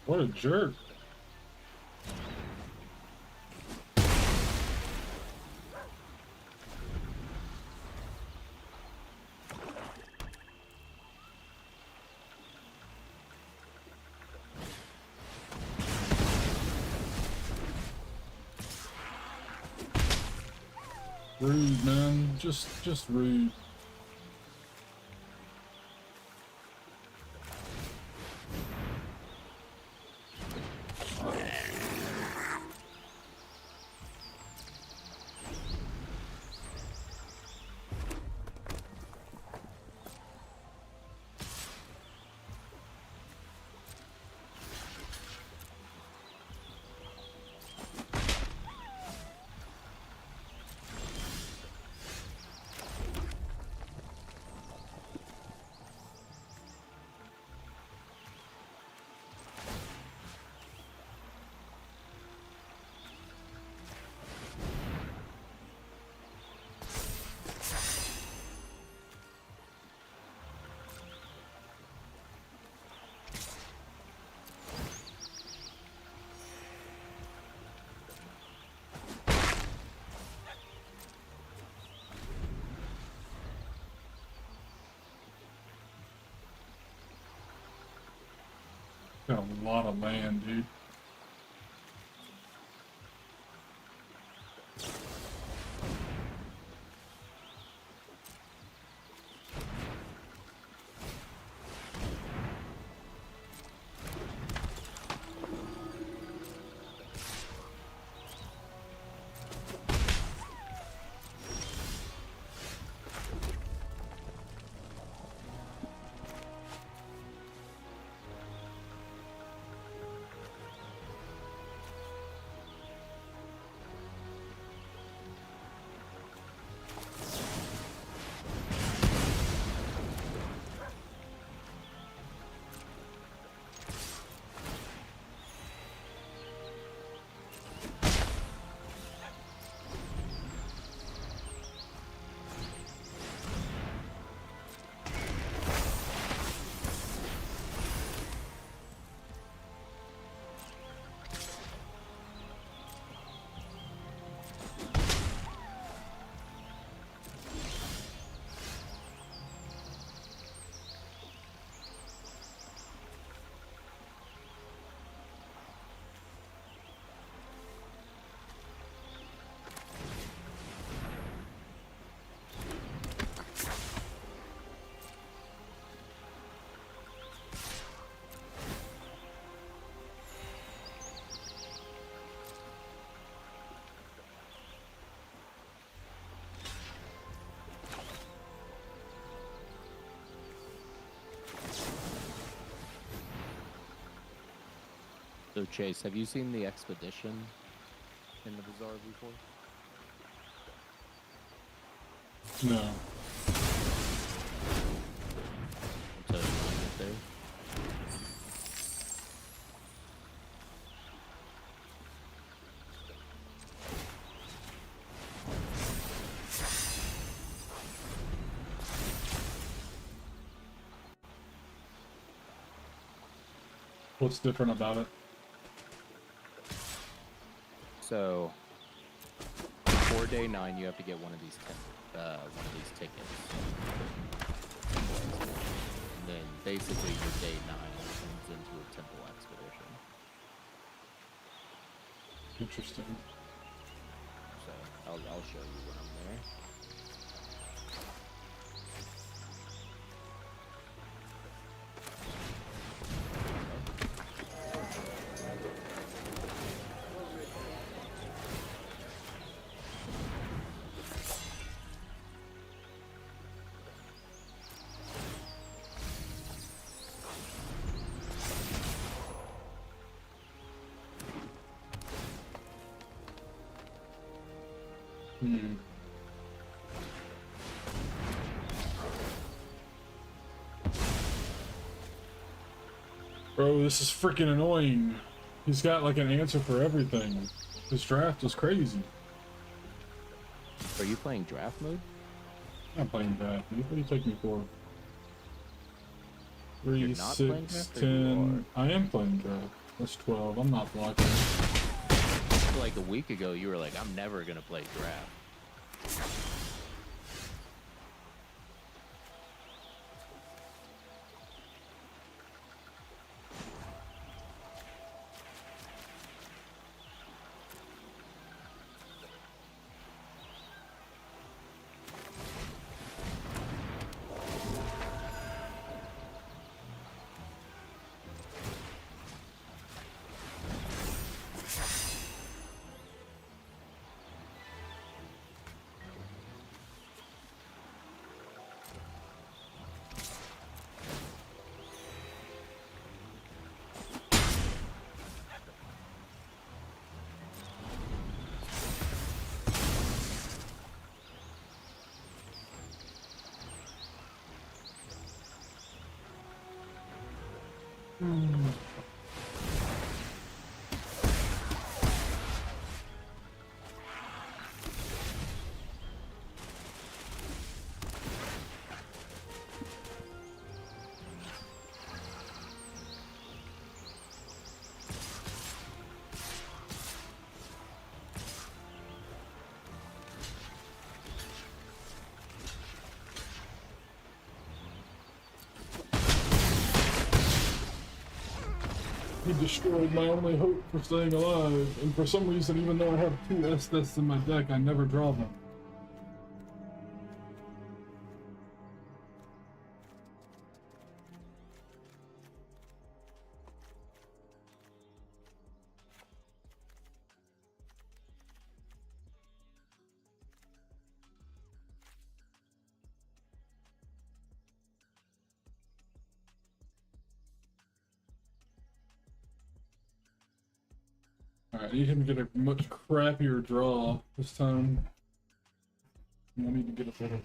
What a jerk. Rude, man. Just rude. Got a lot of land, dude. So Chase, have you seen the expedition in the bazaar before? No. So you want to get there? What's different about it? So before day 9, you have to get one of these tickets. And then basically your day 9 turns into a temple expedition. Interesting. So I'll show you when I'm there. Hmm. Bro, this is freaking annoying. He's got like an answer for everything. This draft is crazy. Are you playing draft mode? I'm not playing draft, dude. What do you take me for? You're 3, not playing 6, draft, or you 10. I am playing draft. That's 12. I'm not blocking. So like a week ago, you were like, I'm never gonna play draft. He destroyed my only hope for staying alive, and for some reason, even though I have 2 Estes in my deck, I never draw them. Alright, I need him to get a much crappier draw this time. And I need to get a better one.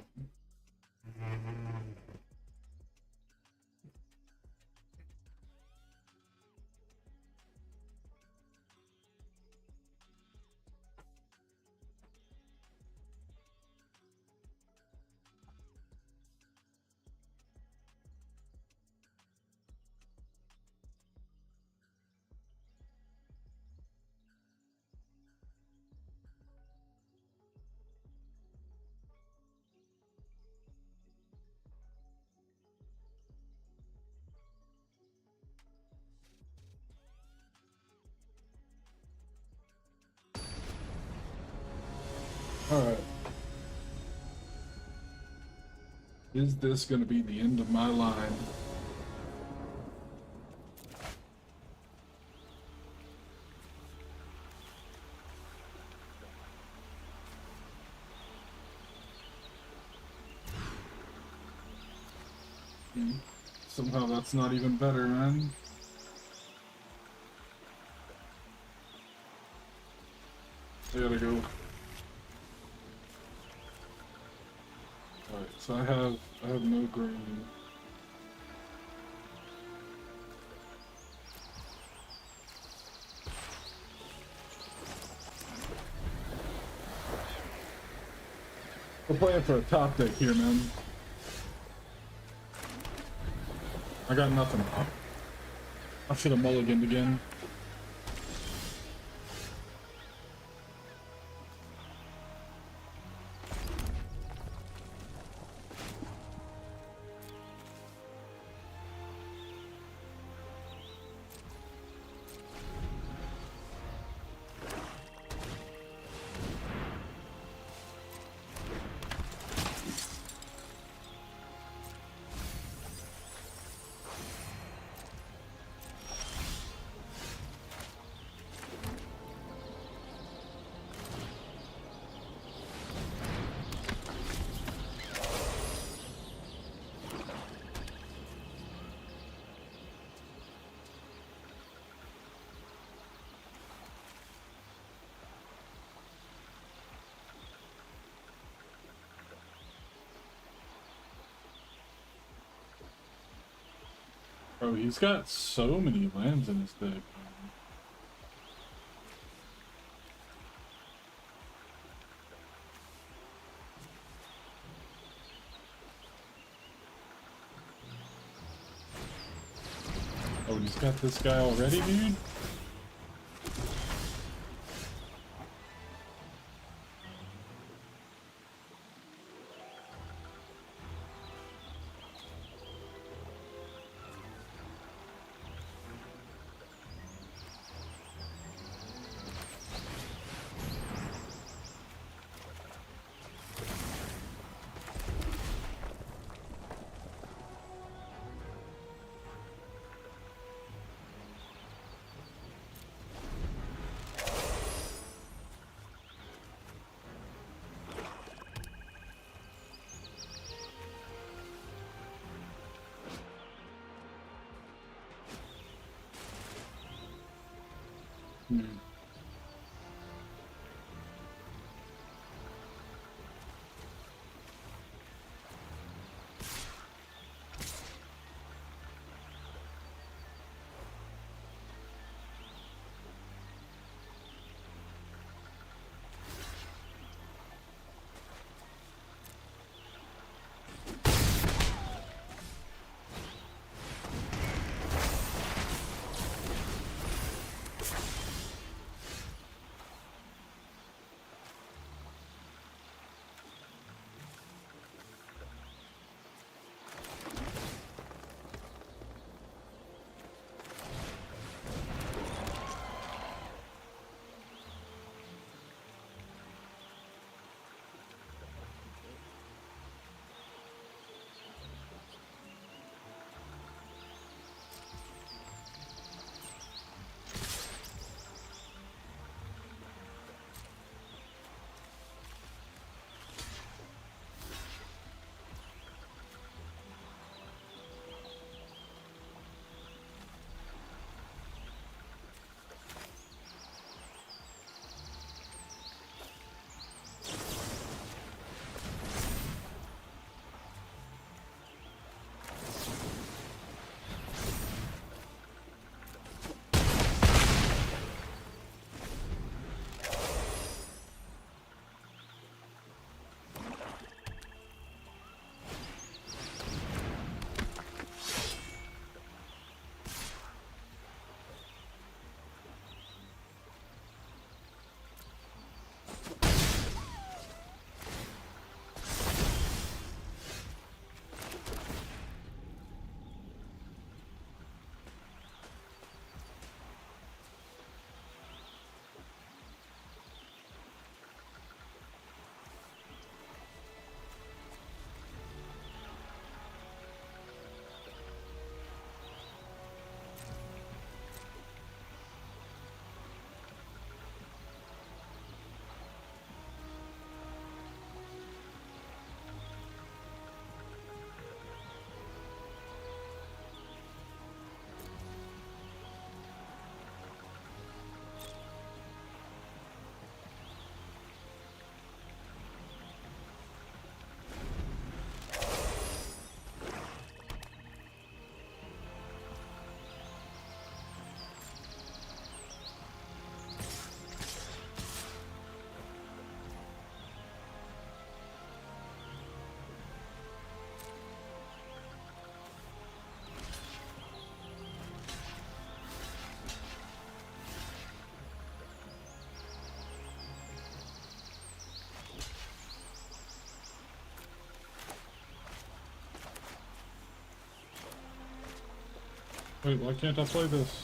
Alright. Is this gonna be the end of my line? Somehow that's not even better, man. I gotta go. Alright, so I have no green. We're playing for a top deck here, man. I got nothing. I should have mulliganed again. Bro, he's got so many lands in his deck. Oh, he's got this guy already, dude? Hmm. Wait, why can't I play this?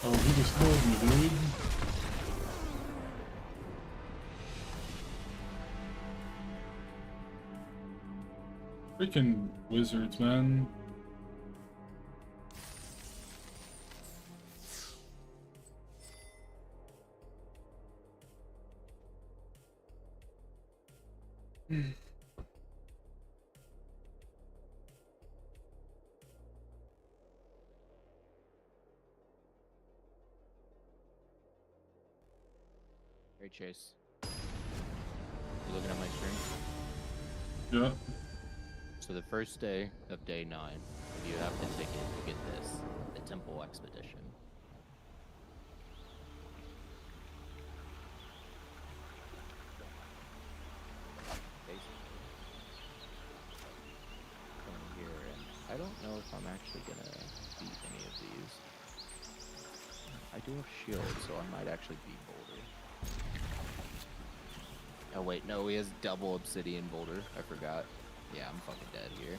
Oh, he just killed me, dude. Freaking wizards, man. Hey Chase. You looking at my screen? Yeah. So the first day of day 9, you have the ticket to get this, the Temple Expedition. Basically. Come here, and I don't know if I'm actually gonna beat any of these. I do have shield, so I might actually beat Boulder. Oh wait, no, he has double Obsidian Boulder. I forgot. Yeah, I'm fucking dead here.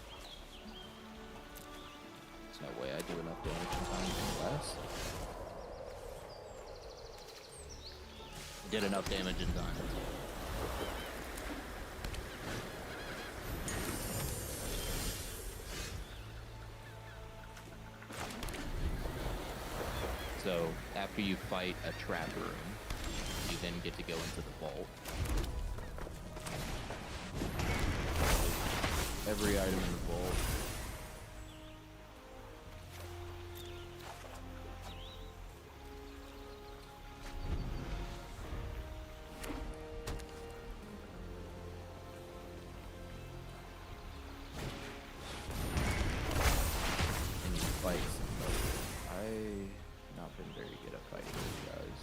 There's no way I do enough damage in time unless. Did enough damage in time. So, after you fight a trap room, you then get to go into the vault. Every item in the vault. And you fight somebody. I've not been very good at fighting these guys.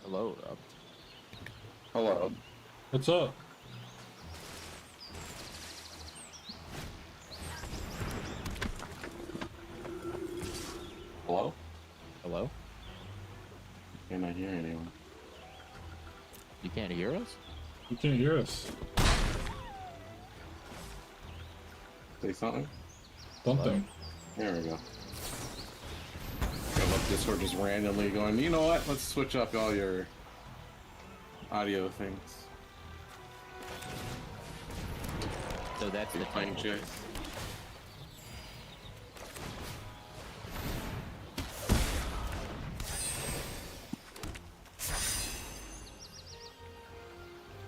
Hello, Rob. Hello. What's up? Hello? Hello? Can I hear anyone? You can't hear us? You can't hear us. Say something? Something. There we go. I love Discord just randomly going, you know what? Let's switch up all your audio things. So that's the Playing temple. chess.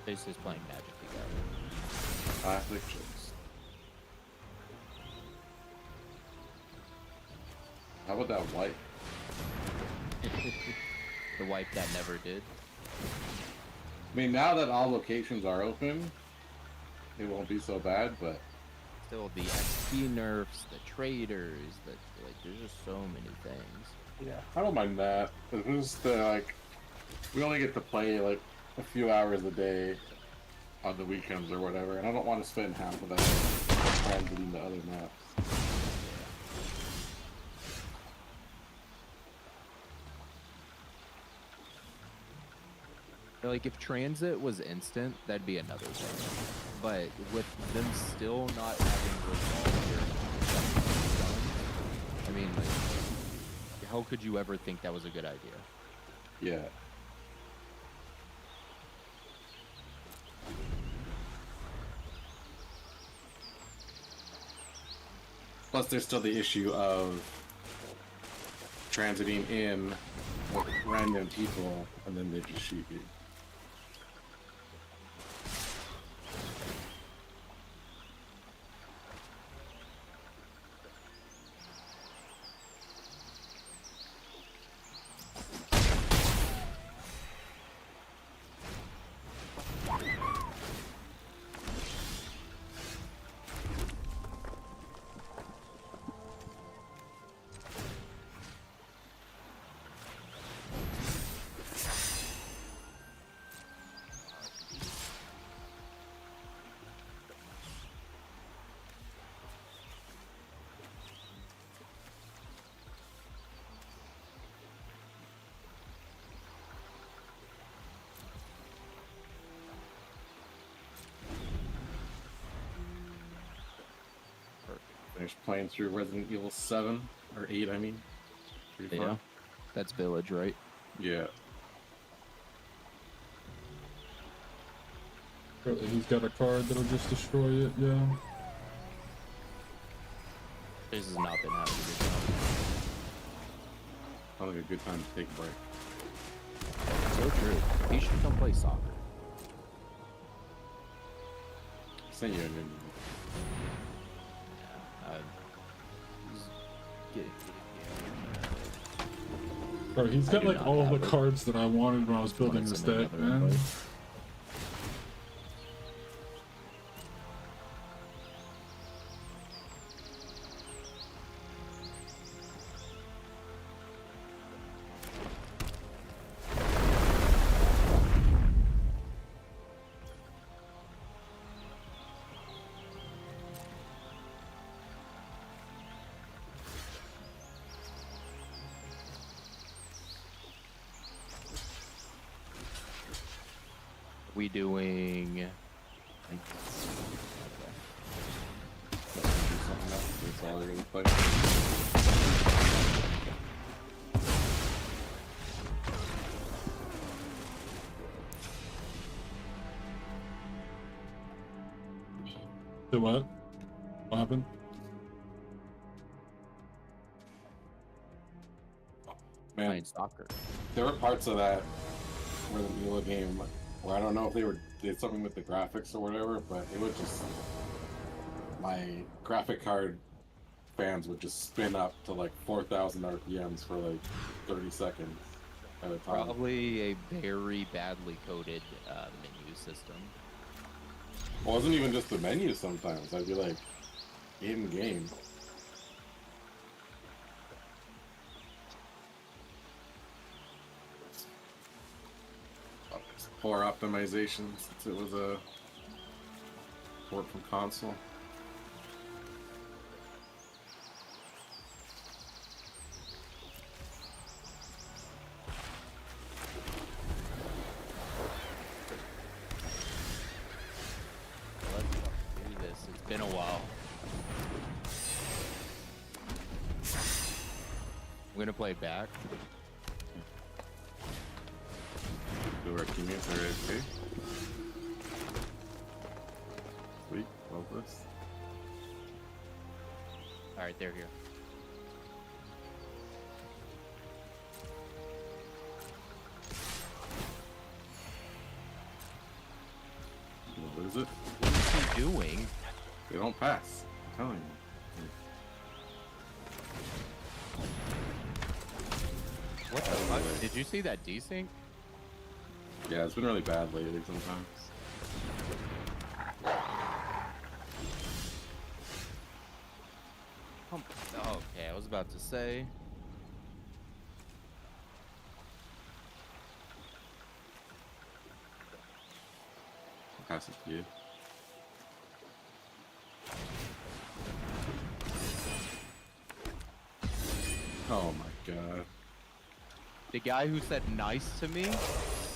This is playing Magic together. Classic chess. How about that white? The wipe that never did. I mean, now that all locations are open, it won't be so bad, but Still, the XP nerfs, the traders, there's just so many things. yeah, I don't mind that. It's just we only get to play like a few hours a day on the weekends or whatever, and I don't want to spend half of that transiting to other maps. Like, if transit was instant, that'd be another thing. But with them still not having resolved their done, I mean, like, how could you ever think that was a good idea? Yeah. Plus, there's still the issue of transiting in with random people, and then they just shoot you. Finished playing through Resident Evil 7 or 8, I mean. Pretty fun. Yeah. That's Village, right? Yeah. He's got a card that'll just destroy it, yeah. This has not been having a good time. Probably a good time to take a break. So true. He should come play soccer. Send you an invite. Bro, he's I got do like not all of have the it. cards that I wanted when I was building Wanna this send deck, another man. invite? We doing? That's all they're gonna play. The what? What happened? Man, Playing soccer. there were parts of that where the Mila game where I don't know if they did something with the graphics or whatever, but it would just my graphic card fans would just spin up to like 4,000 RPMs for like 30 seconds at a time. Probably a very badly coded menu system. It wasn't even just the menu sometimes. I'd be like, in game. Poor optimization since it was a port from console. Let's do this. It's been a while. I'm gonna play back. Do our teammates are AFK. Sweet, love this. All right, they're here. What is it? What is he doing? They don't pass. I'm telling you. What the fuck? Did you see that desync? Yeah, it's been really bad lately sometimes. Oh, okay, I was about to say. I'll pass it to you. Oh my god. The guy who said nice to me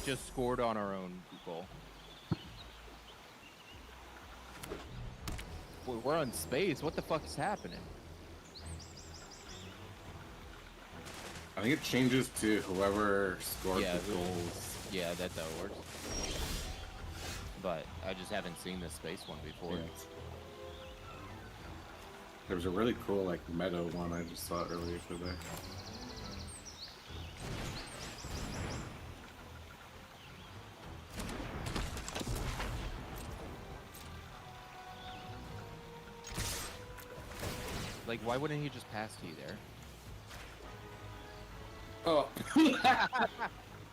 just scored on our own goal. We're on space. What the fuck is happening? I think it changes to whoever scored Yeah, the goals. Yeah, that works. But I just haven't seen the space one before. Yeah. There was a really cool like meta one I just saw earlier today. Like, why wouldn't he just pass to you there? Oh,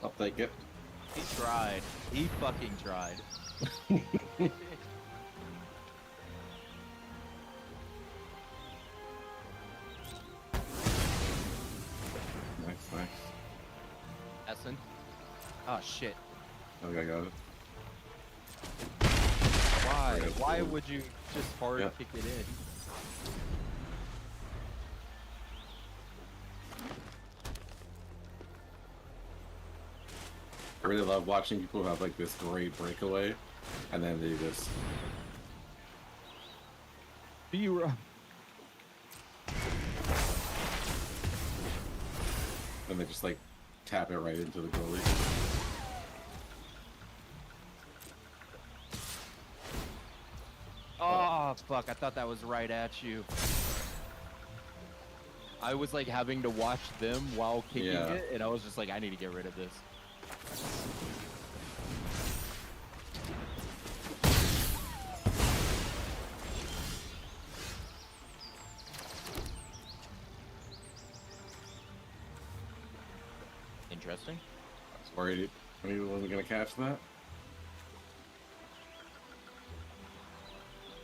I'll take it. He tried. He fucking tried. Nice. Essen? Oh shit. Okay, I got it. Why? Right, Why cool. would you just hard Yeah. kick it in? I really love watching people have like this great breakaway, and then they just B-Rock. and they just like tap it right into the goalie. fuck, I thought that was right at you. I was like having to watch them while kicking Yeah. it, and I was just like, I need to get rid of this. Interesting. I was worried he wasn't gonna catch that.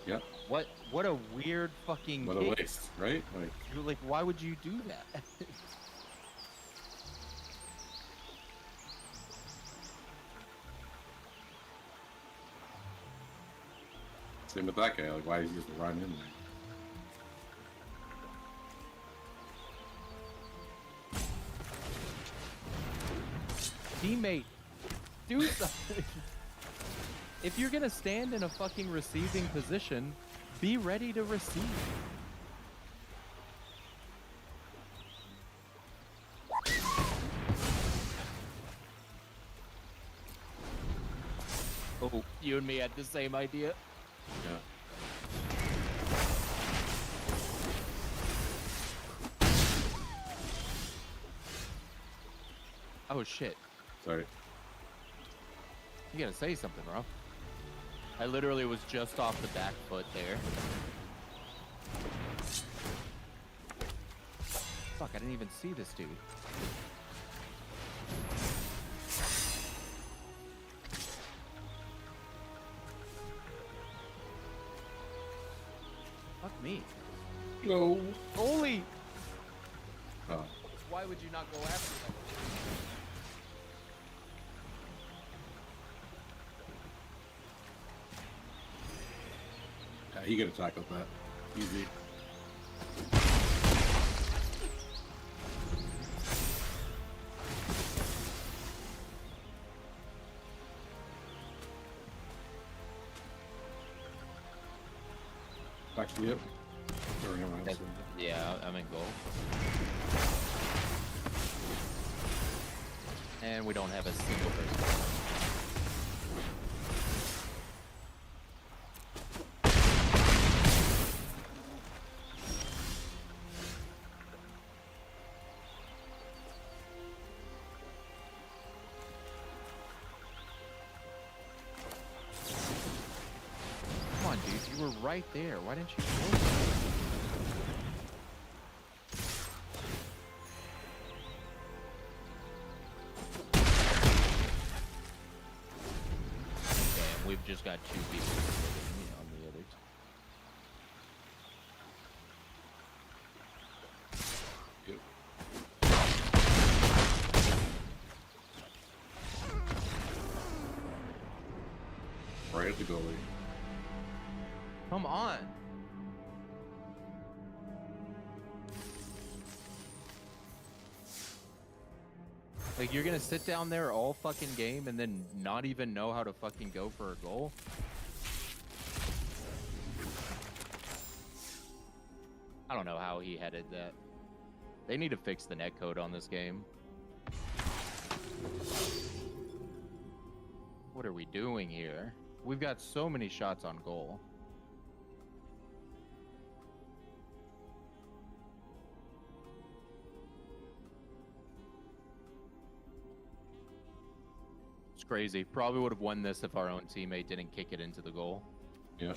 Yep. What a weird fucking What a kick. waste, right? Like, You're like, why would you do that? same with that guy. Like, why did he just run in there? Teammate, do something. If you're gonna stand in a fucking receiving position, be ready to receive. Oh, you and me had the same idea. Yeah. Oh shit. Sorry. You gotta say something, bro. I literally was just off the back foot there. Fuck, I didn't even see this dude. Fuck me. No. Holy! Oh. Why would you not go after that? Yeah, he could have tackled that. Easy. Actually, yep. Throwing him out, so- Yeah, I'm in goal. And we don't have a single person. Come on, dude, you were right there. Why didn't you go? Damn, we've just got two people on the other team. Yep. Right at the goalie. Come on. Like, you're gonna sit down there all fucking game and then not even know how to fucking go for a goal? I don't know how he headed that. They need to fix the netcode on this game. What are we doing here? We've got so many shots on goal. It's crazy. Probably would have won this if our own teammate didn't kick it into the goal. Yeah.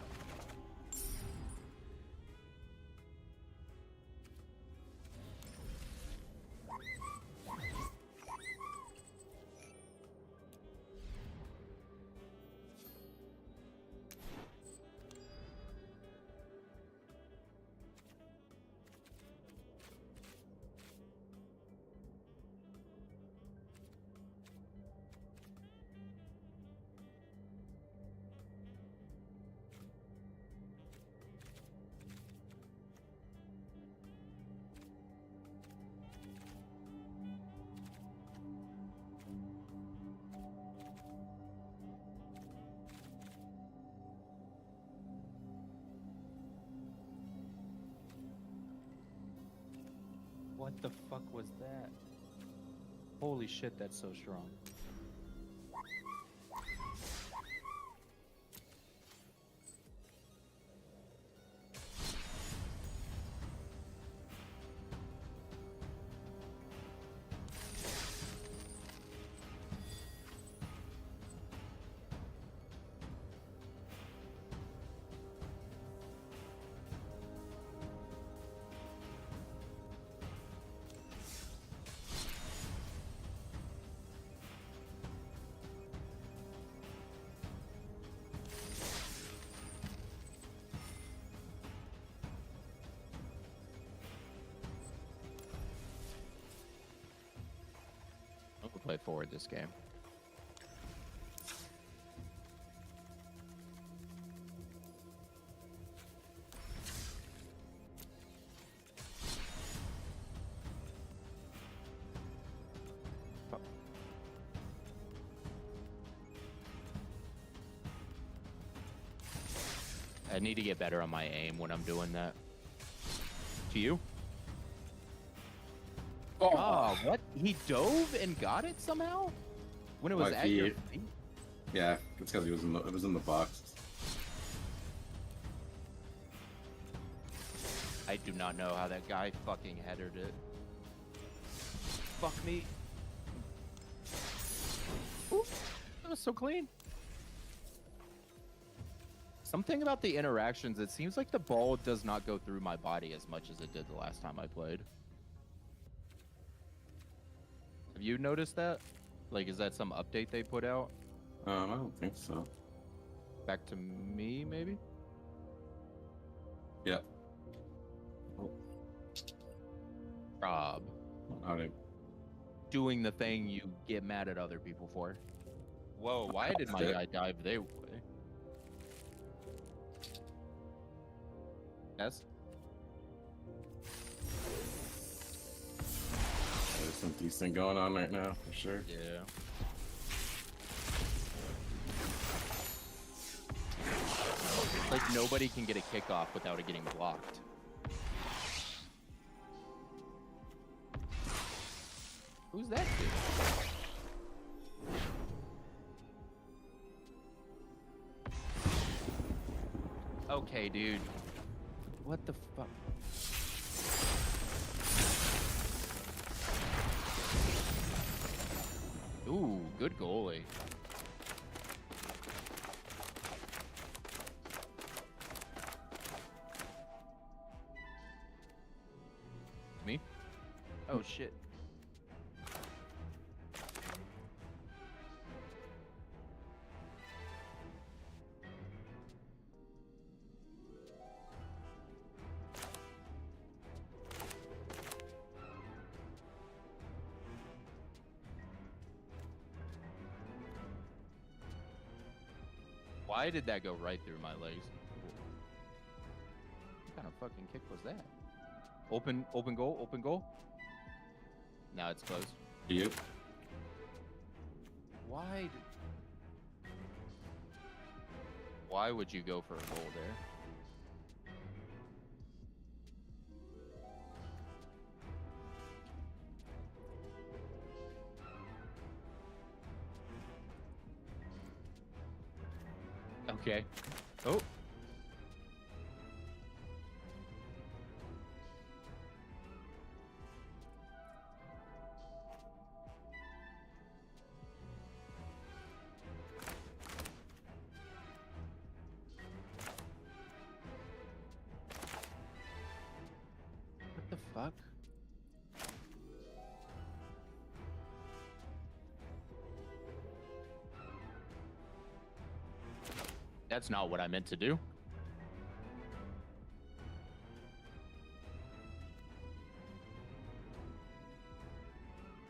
What the fuck was that? Holy shit, that's so strong. forward this game. I need to get better on my aim when I'm doing that. To you? Oh, what? He dove and got it somehow? When it was Like at your feet? Yeah, it's because it was in the box. I do not know how that guy fucking headered it. Fuck me. Ooh, that was so clean. Something about the interactions, it seems like the ball does not go through my body as much as it did the last time I played. Have you noticed that? Like, is that some update they put out? I don't think so. Back to me, maybe? Yeah. Rob. I don't Doing the thing you get mad at other people for. Whoa, why did my guy dive their way? Yes? There's some decent going on right now, for sure. Yeah. Like, nobody can get a kickoff without it getting blocked. Who's that dude? Okay, dude. What the fuck? Ooh, good goalie. Me? Oh shit. Why did that go right through my legs? What kind of fucking kick was that? Open goal. Now it's closed. You? Why would you go for a goal there? Okay. Oh. What the fuck? That's not what I meant to do.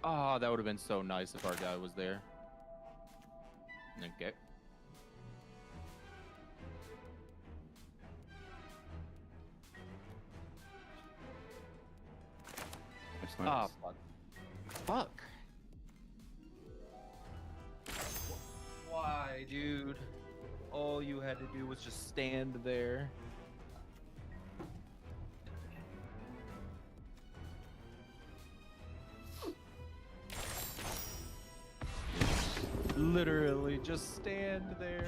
Oh, that would have been so nice if our guy was there. Okay. That's Ah, nice. fuck. Fuck. Why, dude? All you had to do was just stand there. Literally, just stand there.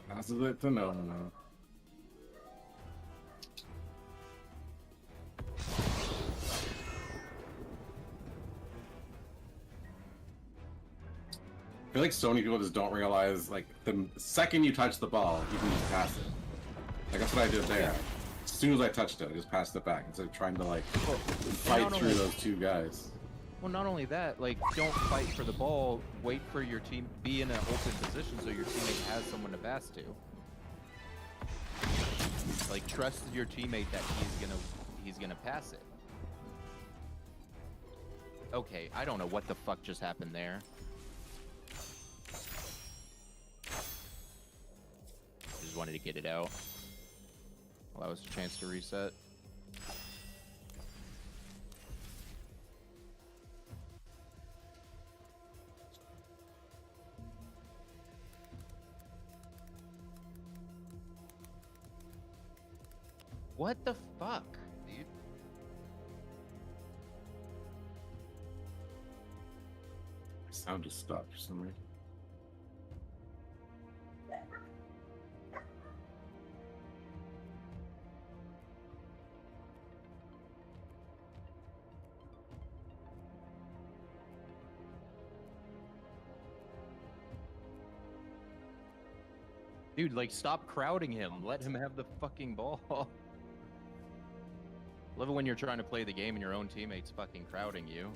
That's it to know. No. I feel like so many people just don't realize, like, the second you touch the ball, you can just pass it. Like, that's what I did there. As soon as I touched it, I just passed it back instead of trying to, like, fight through those two guys. Well, not only that, like, don't fight for the ball. Wait for your team, be in an open position so your teammate has someone to pass to. Like, trust your teammate that he's gonna pass it. Okay, I don't know what the fuck just happened there. Just wanted to get it out. Well, that was a chance to reset. What the fuck, dude? My sound just stopped for some reason. Dude, like, stop crowding him. Let him have the fucking ball. Love it when you're trying to play the game and your own teammates fucking crowding you.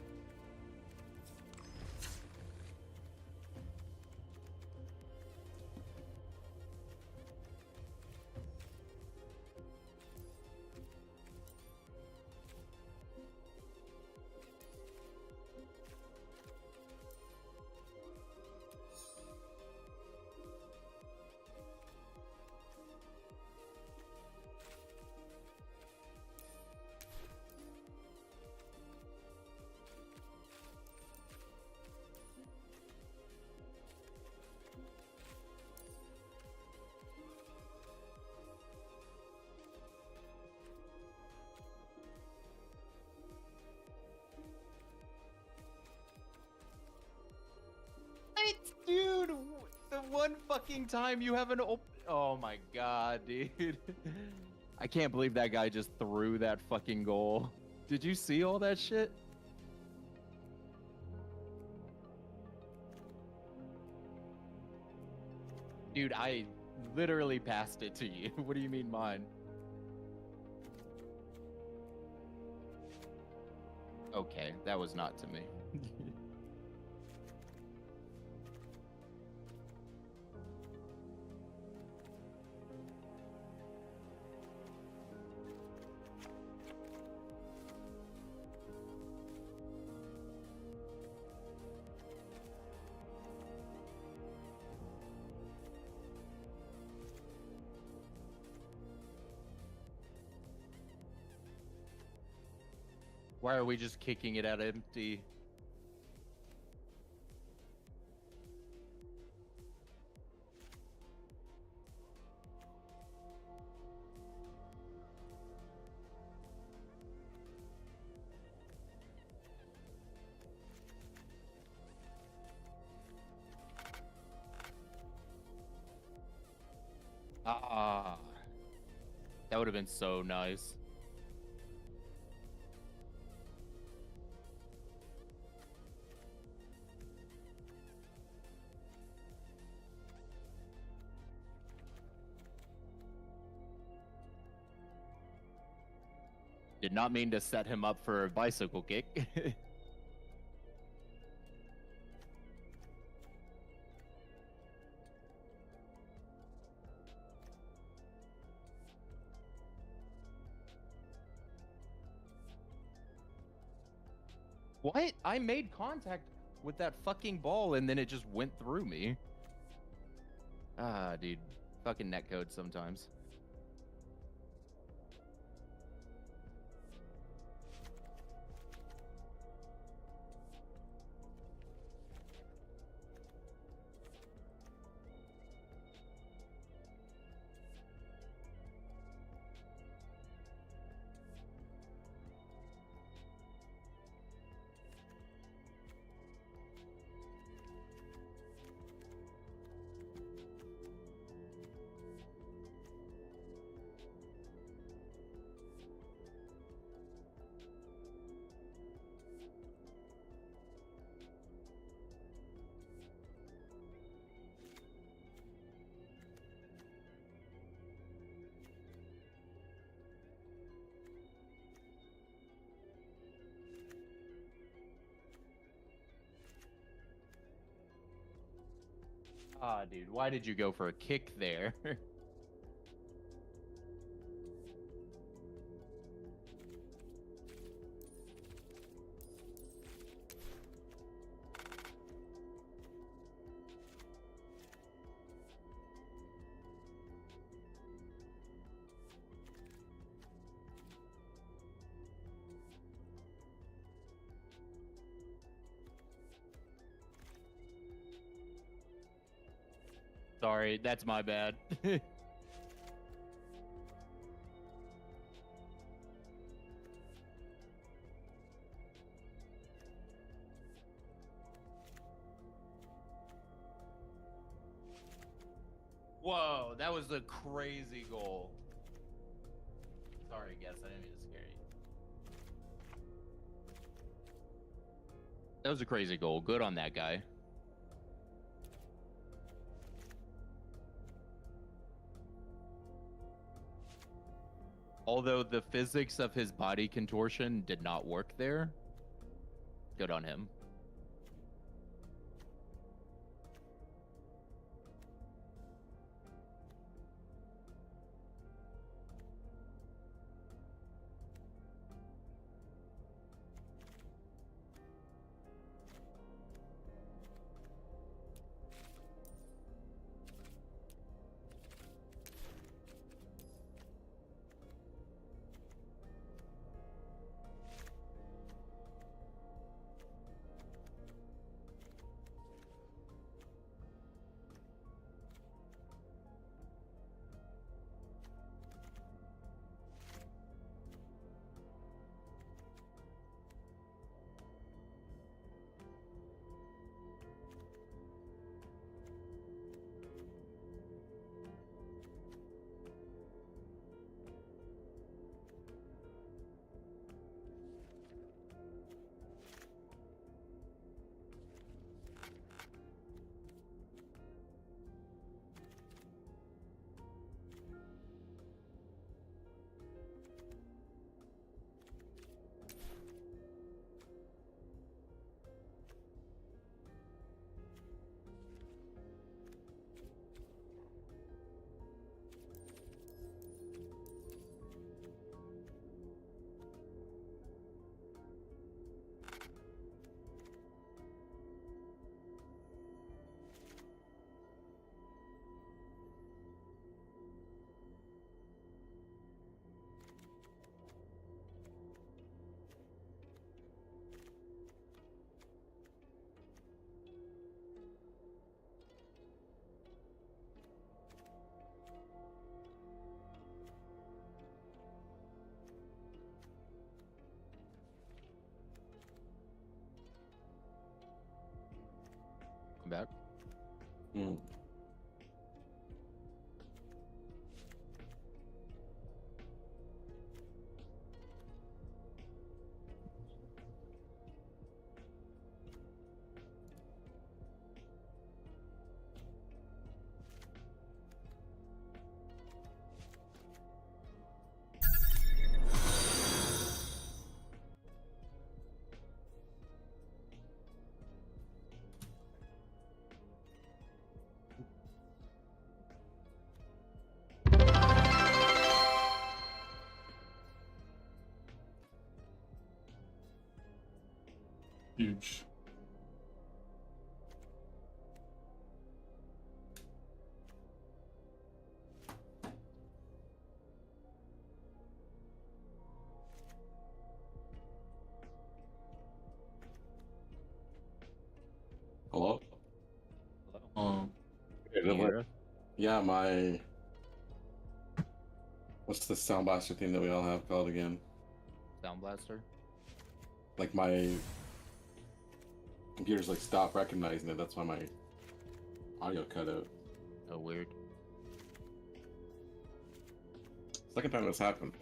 Dude, the one fucking time you have an oh my god, dude. I can't believe that guy just threw that fucking goal. Did you see all that shit? Dude, I literally passed it to you. What do you mean mine? Okay, that was not to me. Why are we just kicking it out empty? Ah, that would have been so nice. Did not mean to set him up for a bicycle kick. What? I made contact with that fucking ball and then it just went through me. Ah, dude. Fucking netcode sometimes. Ah, dude, why did you go for a kick there? Sorry, that's my bad. Whoa, that was a crazy goal. Sorry, guess I didn't mean to scare you. That was a crazy goal. Good on that guy. Although the physics of his body contortion did not work there, good on him. Come back. Hmm. Huge. Hello? Hello. Okay, Can you hear us? yeah, my. What's the sound blaster thing that we all have called again? Sound Blaster? Like my computer's like stop recognizing it. That's why my audio cut out. Oh, weird. Second time this happened.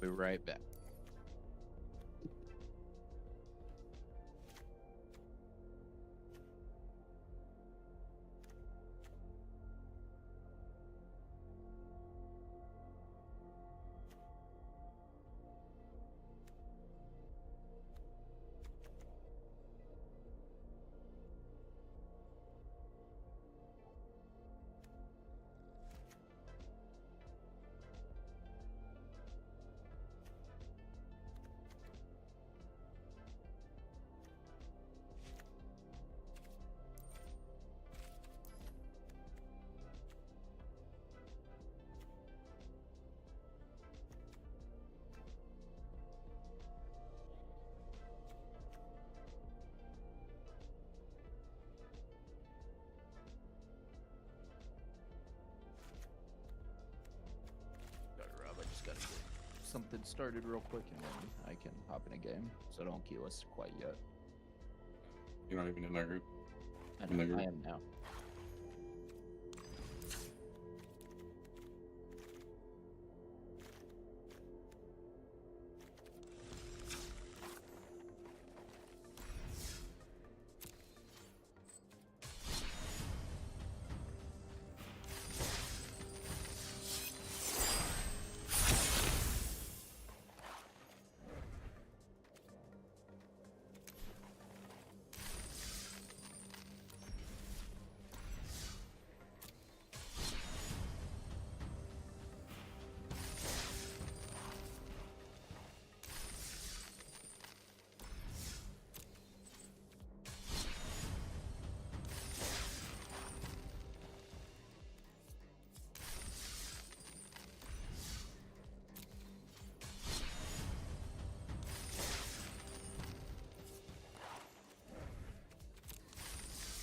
Be right back. Got it, Rob. I just gotta get something started real quick and then I can hop in a game. So don't queue us quite yet. You're not even in our group. I In the know, group. I am now.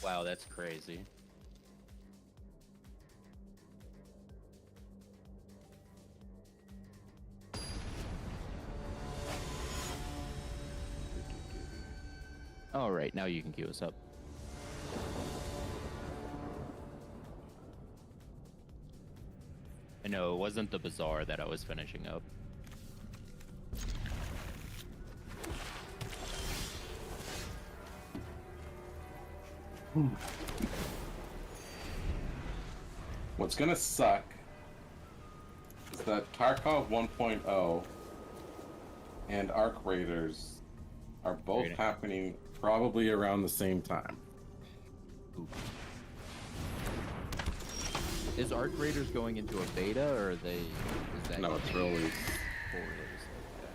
Wow, that's crazy. All right, now you can queue us up. I know it wasn't the bazaar that I was finishing up. What's gonna suck is that Tarkov 1.0 and Arc Raiders are both Raiding. happening probably around the same time. Ooh. Is Arc Raiders going into a beta, or are they? Is that No, it's full release. release? Okay.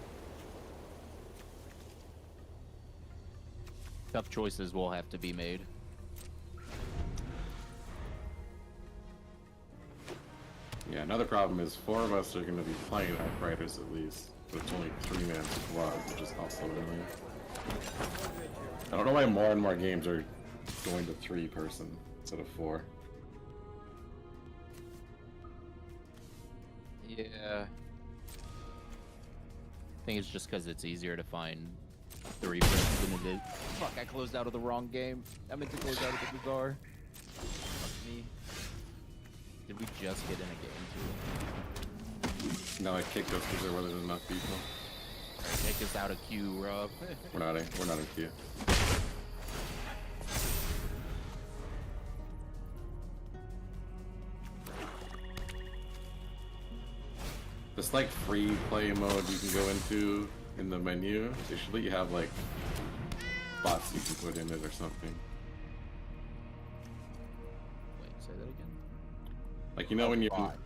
Tough choices will have to be made. Yeah, another problem is 4 of us are going to be playing Arc Raiders at least, but it's only 3-man squads, which is also annoying. I don't know why more and more games are going to 3-person instead of 4. Yeah. I think it's just because it's easier to find 3 friends than it is. Fuck, I closed out of the wrong game. I meant to close out of the bazaar. Fuck me. Did we just get in a game too? No, I kicked us because there wasn't enough people. Alright, take us out of queue, Rob. We're not in queue. This like free play mode you can go into in the menu, they should let you have like bots you can put in it or something. Wait, say that again? Like you know when you're Bot.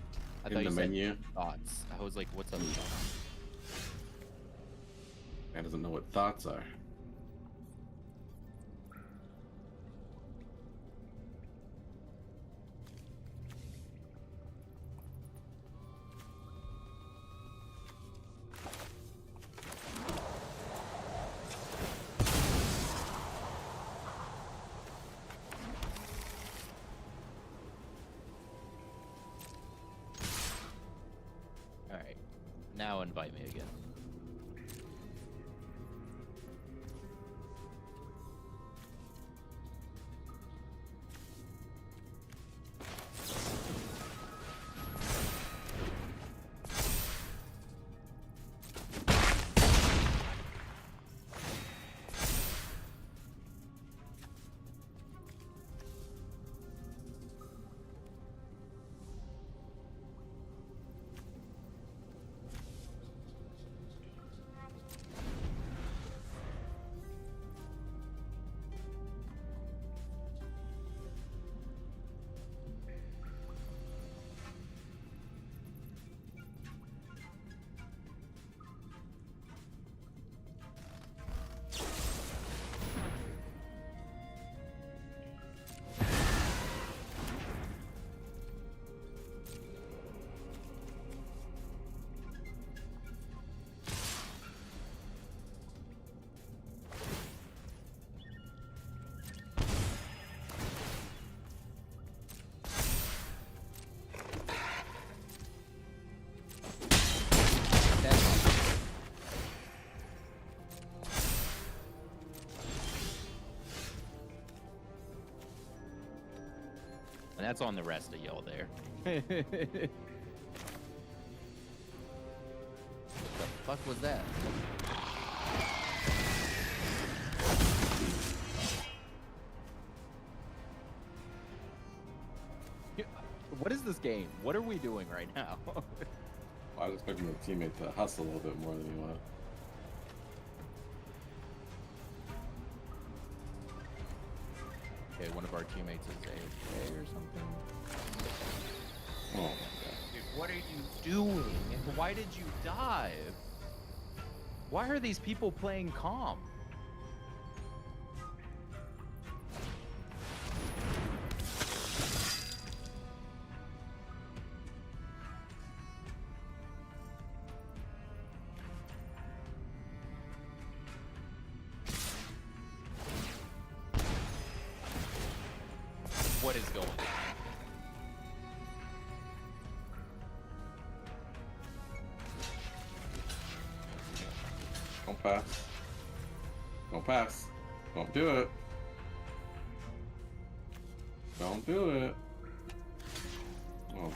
I in thought the you menu, said thoughts. I was like, what's up? man doesn't know what thoughts are. Alright. Now invite me again. And that's on the rest of y'all there. What the fuck was that? What is this game? What are we doing right now? I was expecting the teammate to hustle a little bit more than he was. Okay, one of our teammates is AFK or something. Oh my god. Dude, what are you doing? And why did you dive? Why are these people playing calm? What is going on? Don't pass. Don't pass. Don't do it. Don't do it. Oh.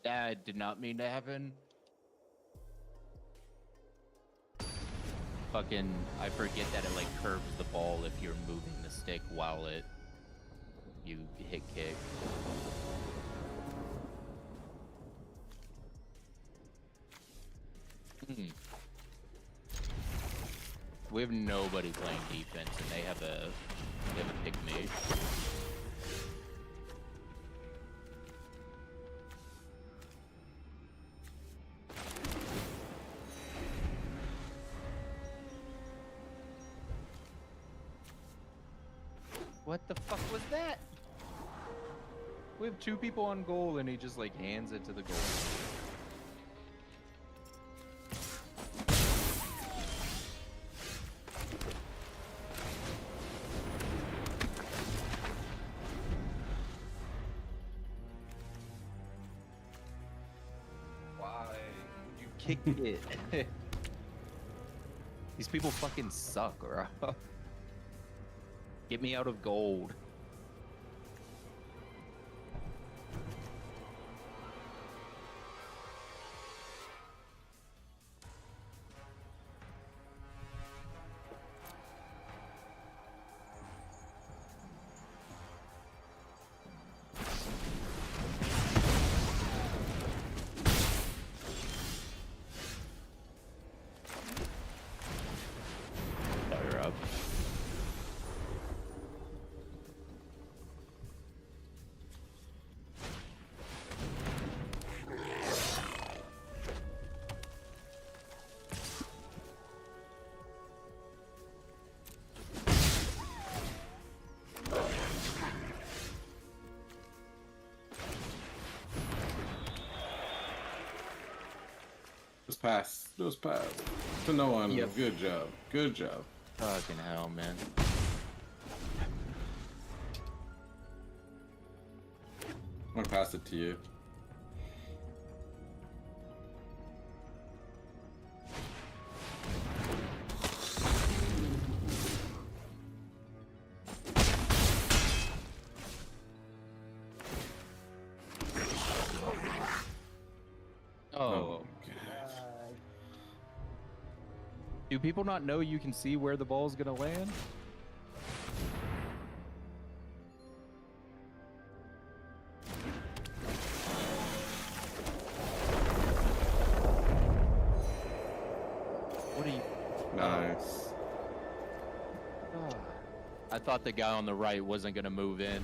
That did not mean to happen. Fucking, I forget that it like curves the ball if you're moving the stick while you hit kick. We have nobody playing defense, and they have a pick me. What the fuck was that? We have 2 people on goal, and he just like hands it to the goal. Why would you kick it? These people fucking suck, bro. Get me out of gold. Fire up. Just pass. Just pass. To no one. Yep. Good job. Good job. Fucking hell, man. I'm gonna pass it to you. Oh. Do people not know you can see where the ball's gonna land? What are you... Nice. I thought the guy on the right wasn't gonna move in.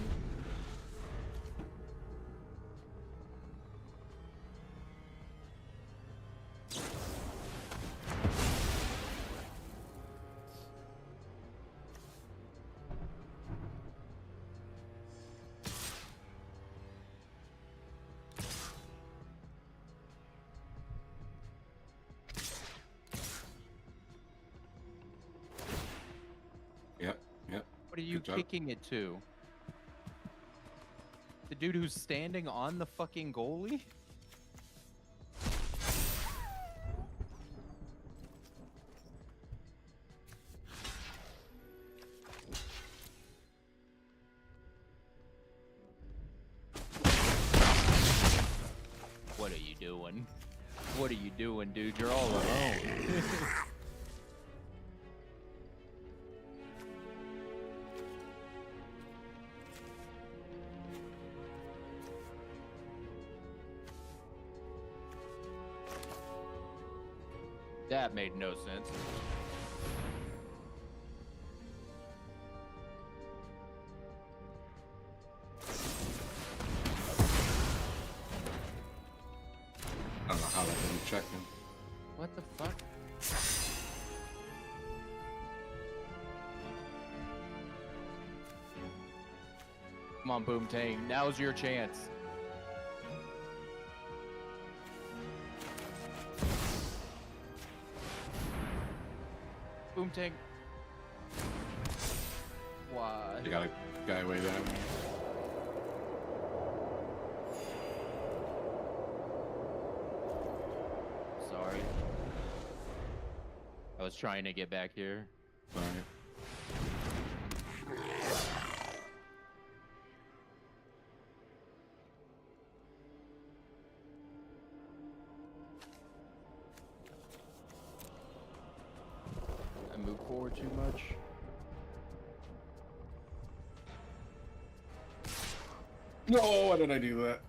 What are you Good job. kicking it to? The dude who's standing on the fucking goalie? What are you doing? What are you doing, dude? You're all alone. That made no sense. I don't know how that didn't check him. What the fuck? Come on, Boomtang. Now's your chance. Boomtang. Why? You got a guy way down. Sorry. I was trying to get back here. Sorry. I moved forward too much. No, why did I do that?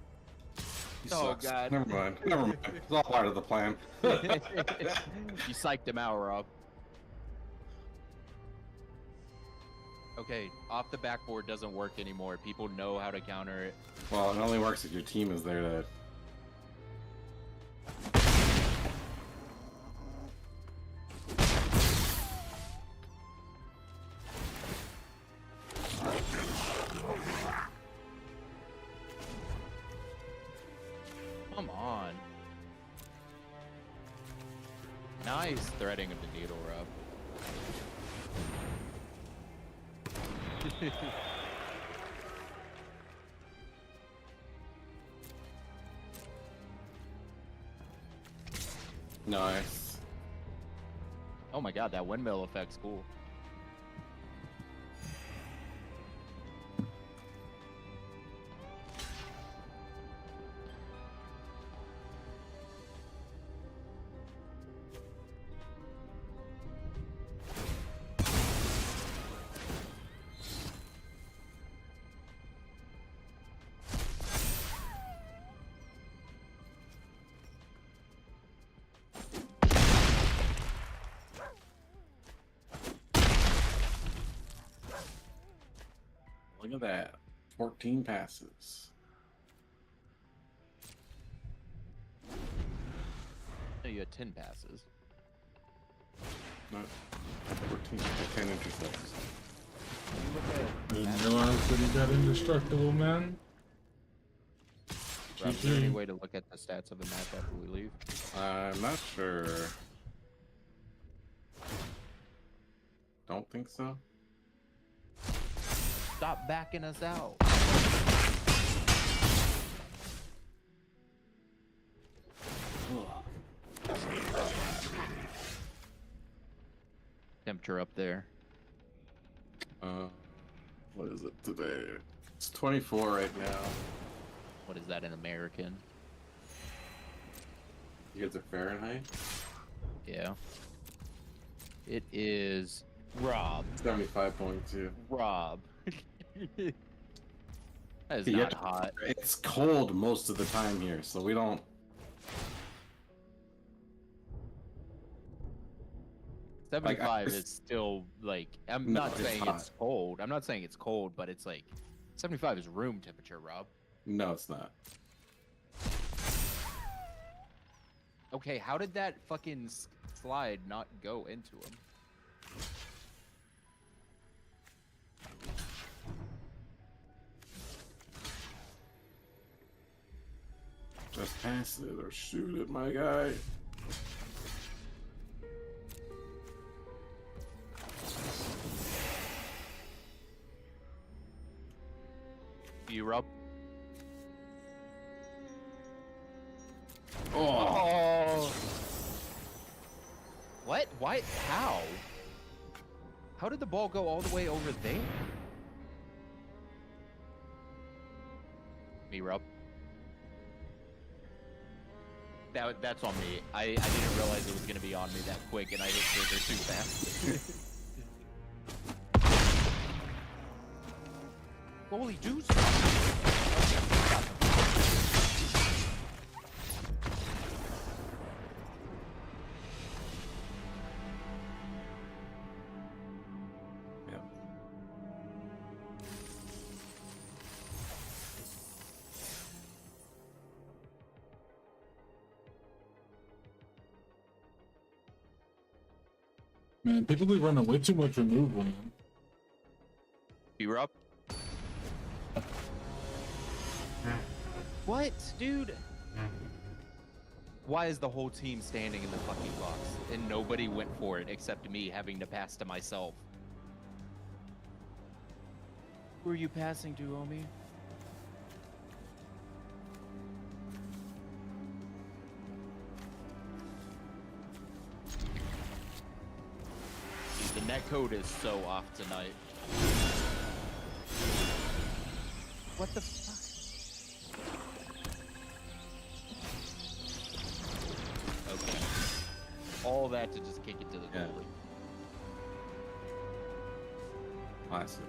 He Oh, sucks. God. Never mind. Never mind. It's all part of the plan. You psyched him out, Rob. Okay, off the backboard doesn't work anymore. People know how to counter it. Well, it only works if your team is there to. Come on. Nice threading of the needle, Rob. Nice. Oh my god, that windmill effect's cool. Look at that. 14 passes. No, you had 10 passes. Not 14. 10 intercepts. I didn't realize that he got indestructible, man. Rob, is there any GG. way to look at the stats of the match after we leave? I'm not sure. Don't think so. Stop backing us out. Temperature up there. What is it today? It's 24 right now. What is that in American? You guys are Fahrenheit? Yeah. It is Rob. 75.2. Rob. That is Yeah. not hot. It's cold most of the time here, so we don't. Like, 75 is still like I'm No, not it's saying hot. it's cold. I'm not saying it's cold, but it's like 75 is room temperature, Rob. No, it's not. Okay, how did that fucking slide not go into him? Just pass it or shoot it, my guy. You, Rob? Oh, Oh. What? Why? How? How did the ball go all the way over there? Me, Rob. That's on me. I didn't realize it was gonna be on me that quick, and I hit trigger too fast. Goalie, do something. yeah. Man, people be running way too much removal, man. You, Rob? What, dude? Why is the whole team standing in the fucking box and nobody went for it except me having to pass to myself? Who are you passing to, Omi? Dude, the net code is so off tonight. What the fuck? Okay. All that to just kick it to the Yeah. goalie. Classic.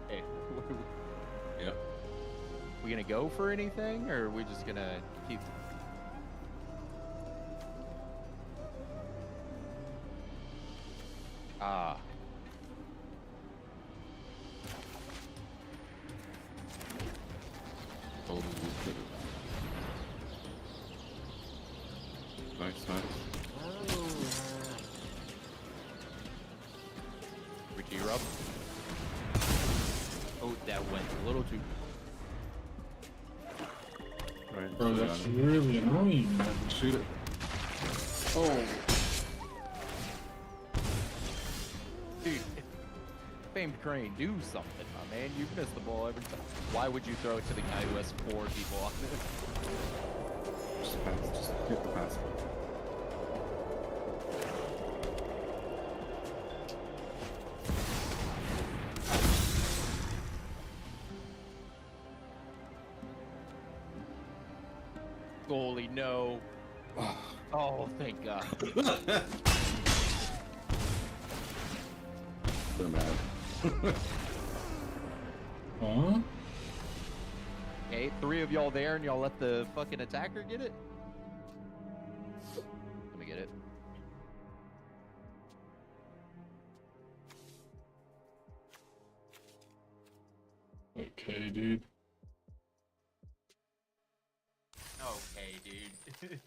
Hey, Yep. we gonna go for anything, or are we just gonna keep? Ah. Nice, nice. Ricky Rub. Oh, that went a little too. Right. Bro, that's really annoying, man. Shoot it. Oh. Dude, famed crane, do something, my man. You miss the ball every time. Why would you throw it to the guy who has 4 people on it? Just pass. Just get the pass. Goalie, no. Oh, thank God. They're mad. Huh? Okay, 3 of y'all there, and y'all let the fucking attacker get it? Let me get it. Okay, dude. Okay, dude.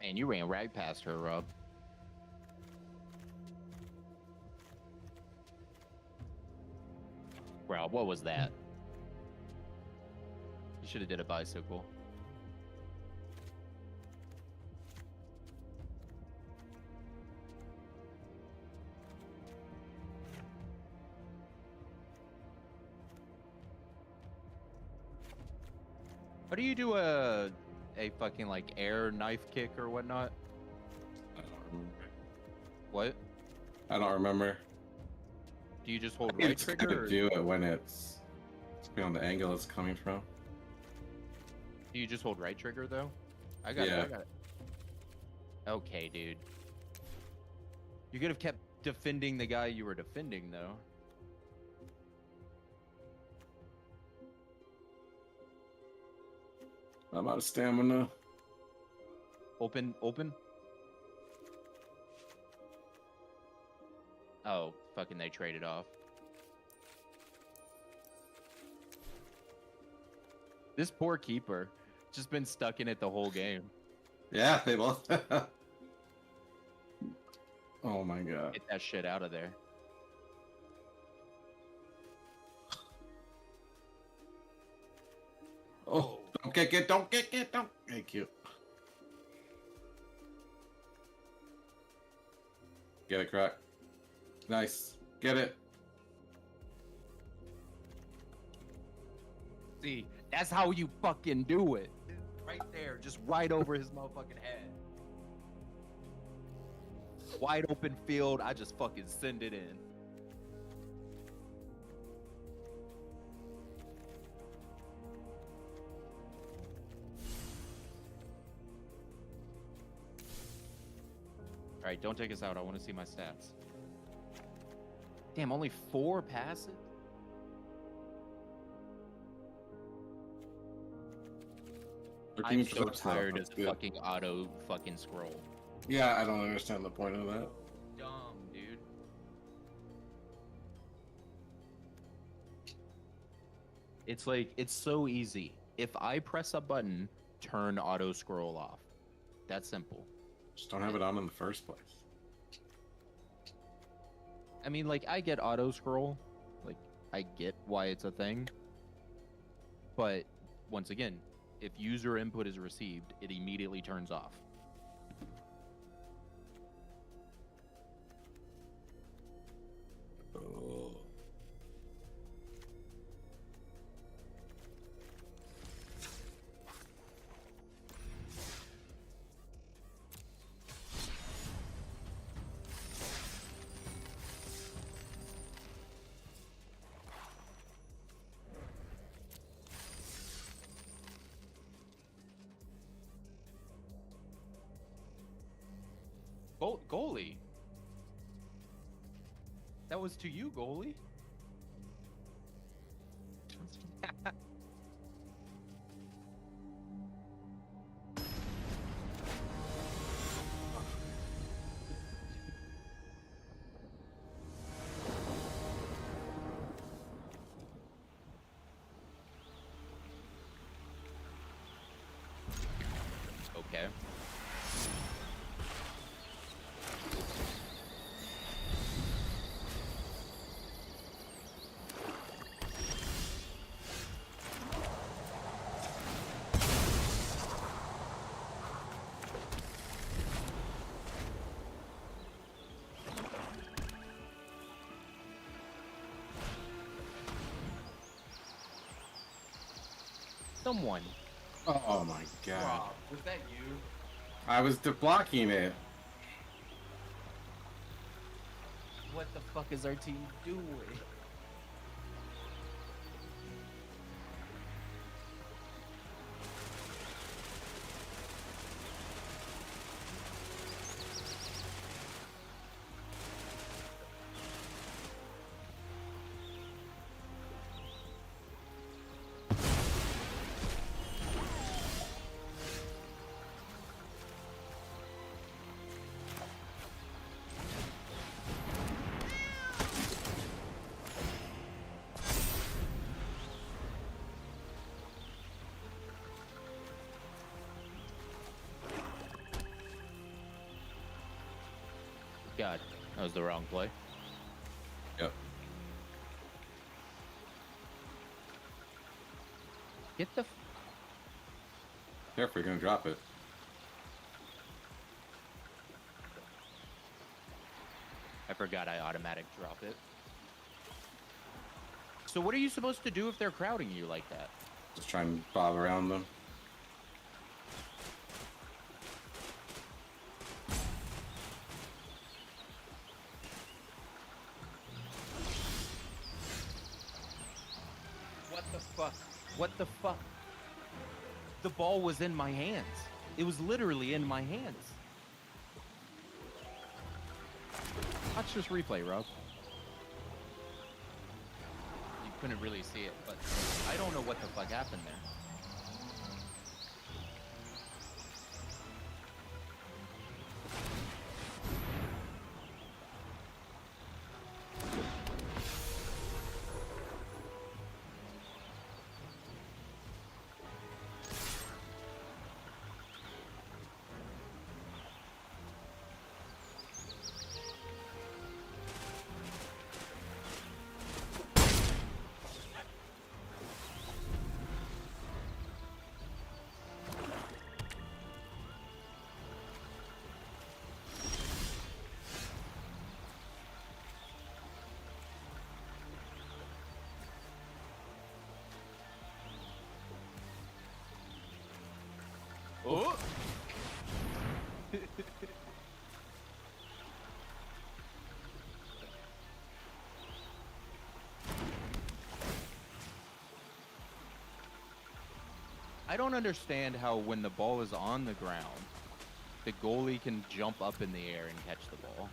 Man, you ran right past her, Rob. Bro, what was that? You should have did a bicycle. How do you do a fucking like air knife kick or whatnot? I don't remember. What? I don't remember. Do you just hold I right could trigger? Or do it when it's depending on the angle it's coming from. do you just hold right trigger though? I got it. Yeah. I got it. Okay, dude. You could have kept defending the guy you were defending though. I'm out of stamina. Open, open. Oh, fucking they traded off. This poor keeper just been stuck in it the whole game. Yeah, they both. Oh my god. Get that shit out of there. Oh, don't kick it, don't kick it, don't. Thank you. Get it, crack. Nice. Get it. See, that's how you fucking do it. Right there, just right over his motherfucking head. Wide open field, I just fucking send it in. Alright, don't take us out. I want to see my stats. Damn, only 4 passes? Our I'm team's so close now. tired of That's the good. fucking auto fucking scroll. Yeah, I don't understand the point of that. Dumb, dude. It's like, it's so easy. If I press a button, turn auto scroll off. That's simple. Just don't have it on in the first place. I mean, like, I get auto scroll. Like, I get why it's a thing. But, once again, if user input is received, it immediately turns off. Oh. Goalie? That was to you, goalie? Okay. Someone. Oh my god. Rob, was that you? I was blocking it. What the fuck is our team doing? God, that was the wrong play. Yep. Get the. Careful, you're gonna drop it. I forgot I automatic drop it. So what are you supposed to do if they're crowding you like that? Just try and bob around them. What the fuck? What the fuck? The ball was in my hands. It was literally in my hands. Watch this replay, Rob. You couldn't really see it, but I don't know what the fuck happened there. Oh! I don't understand how when the ball is on the ground, the goalie can jump up in the air and catch the ball.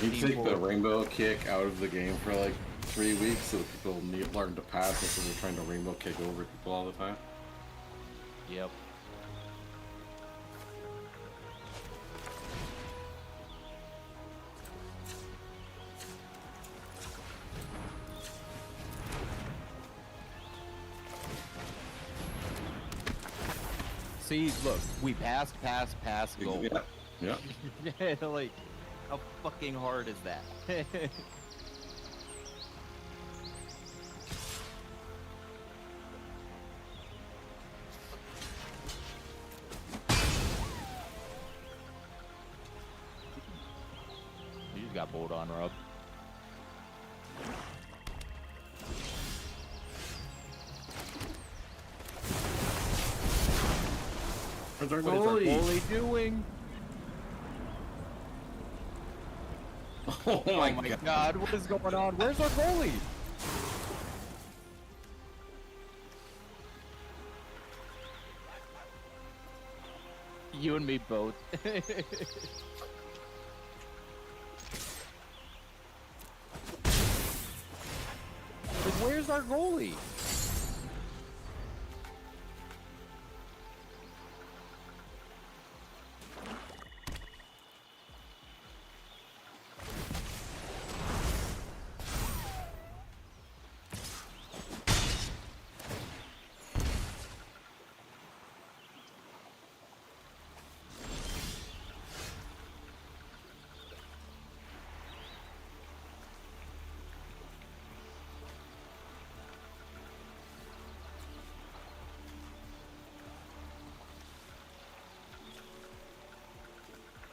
You take the rainbow kick out of the game for like 3 weeks so that people learn to pass instead of trying to rainbow kick over people all the time. Yep. See, look, we pass, goal. Yeah. Like, how fucking hard is that? You just got bowled on, Rob. Where's our What is our goalie? goalie doing? Oh my God, what is going on? Where's our goalie? You and me both. Like, where's our goalie?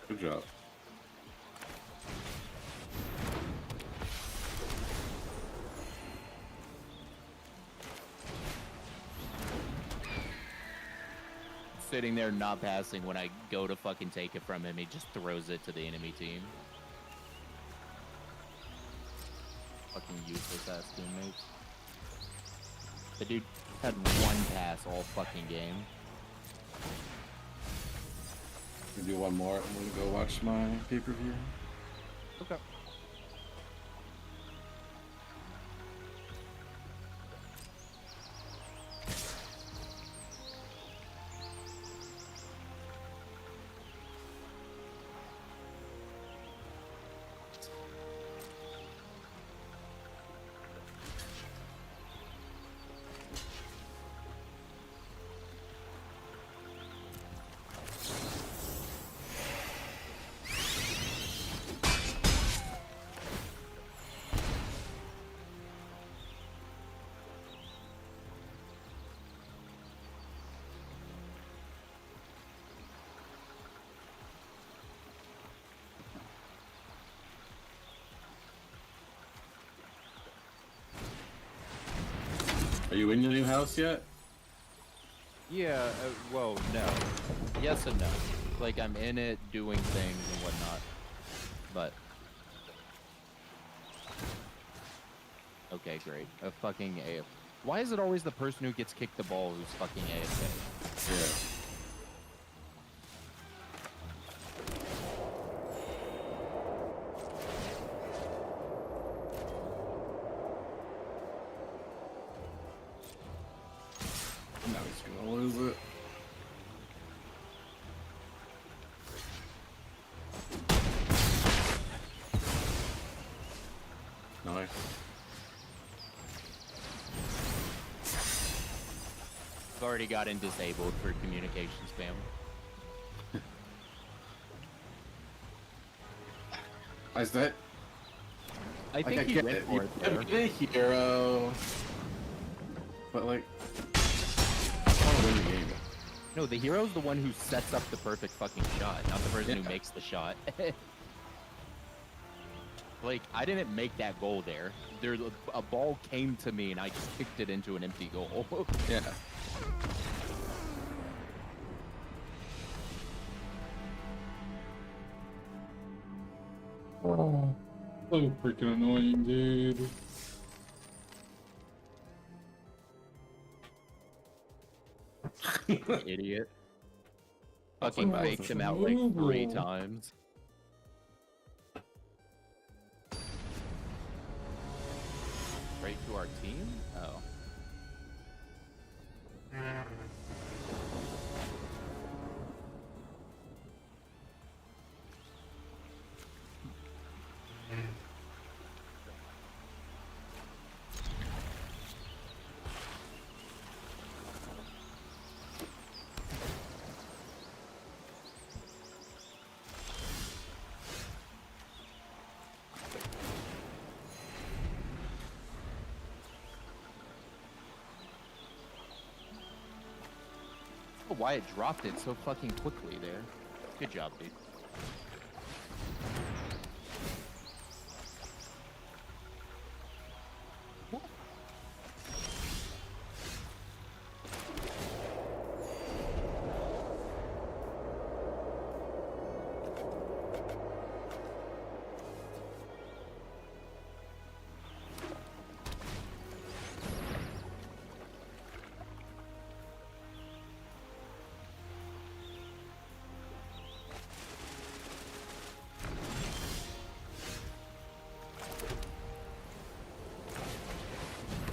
Good job. Sitting there not passing when I go to fucking take it from him, he just throws it to the enemy team. Fucking useless ass teammates. The dude had one pass all fucking game. We do one more. I'm gonna go watch my pay-per-view. Okay. Are you in your new house yet? Yeah, well, no. Yes and no. Like, I'm in it, doing things and whatnot. But... Okay, great. A fucking AF. Why is it always the person who gets kicked the ball who's fucking AFK? Yeah. Now he's gonna lose it. Nice. I've already gotten disabled for communication spam. Is that? I Like, think I he get went it. for it there. You're a hero. But, like, I want to win the game. No, the hero's the one who sets up the perfect fucking shot, not the person who Yeah. makes the shot. Like, I didn't make that goal there. A ball came to me and I just kicked it into an empty goal. Yeah. Oh, so freaking annoying, dude. Idiot. That's Fucking what faked him out like 3 horrible. times. Right to our team? Oh. Why it dropped it so fucking quickly there. Good job, dude.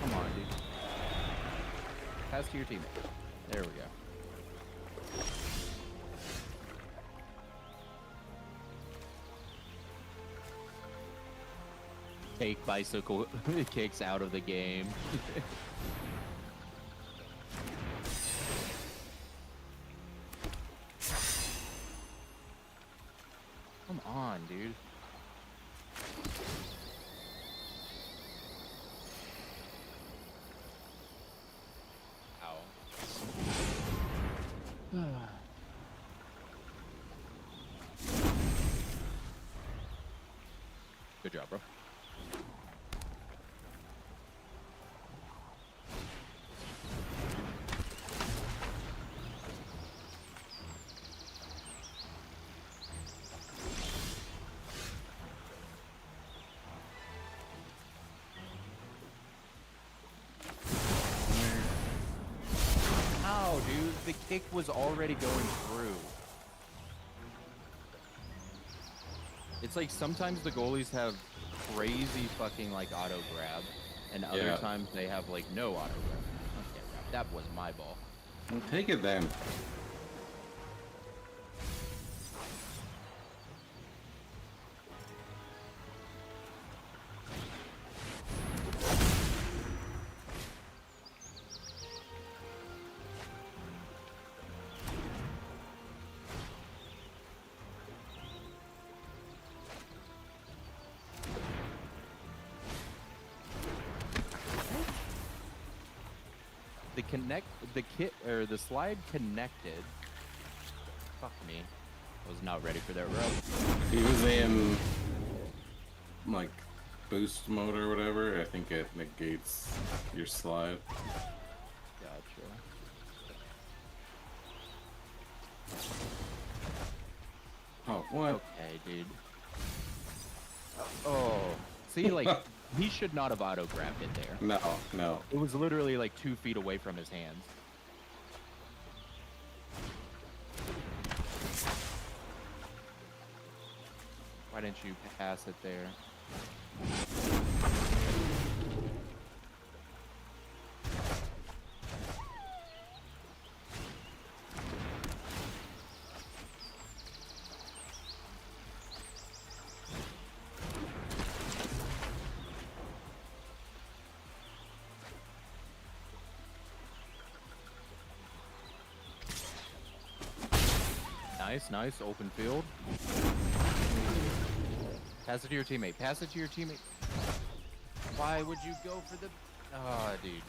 Come on, dude. Pass to your teammate. There we go. Take bicycle kicks out of the game. Come on, dude. Ow. Good job, bro. Ow, dude. The kick was already going through. It's like sometimes the goalies have crazy fucking like auto grab, and other Yeah. times they have like no auto grab. Okay, that was my ball. Well, take it then. The slide connected. Fuck me. I was not ready for that rope. He was in like boost mode or whatever, I think it negates your slide. Gotcha. Oh, what? Okay, dude. Oh, see, like, he should not have auto-grabbed it there. No, no. It was literally like 2 feet away from his hands. Why didn't you pass it there? Nice, open field. Pass it to your teammate. Pass it to your teammate. Why would you go for the... Ah, dude.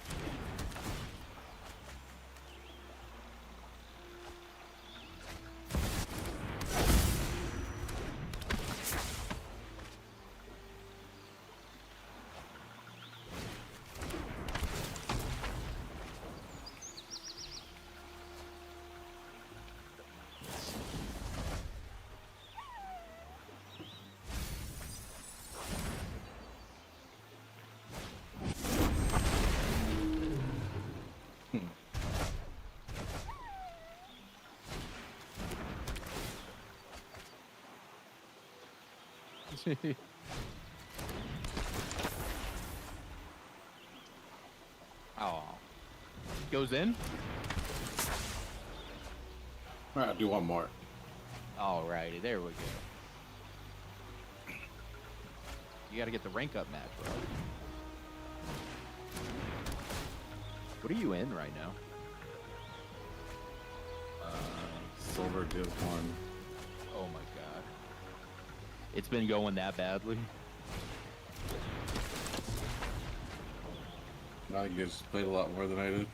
Oh. Goes in? Alright, do one more. Alrighty, there we go. You gotta get the rank up match, bro. What are you in right now? Silver Div 1. Oh my god. It's been going that badly. I think you just played a lot more than I did.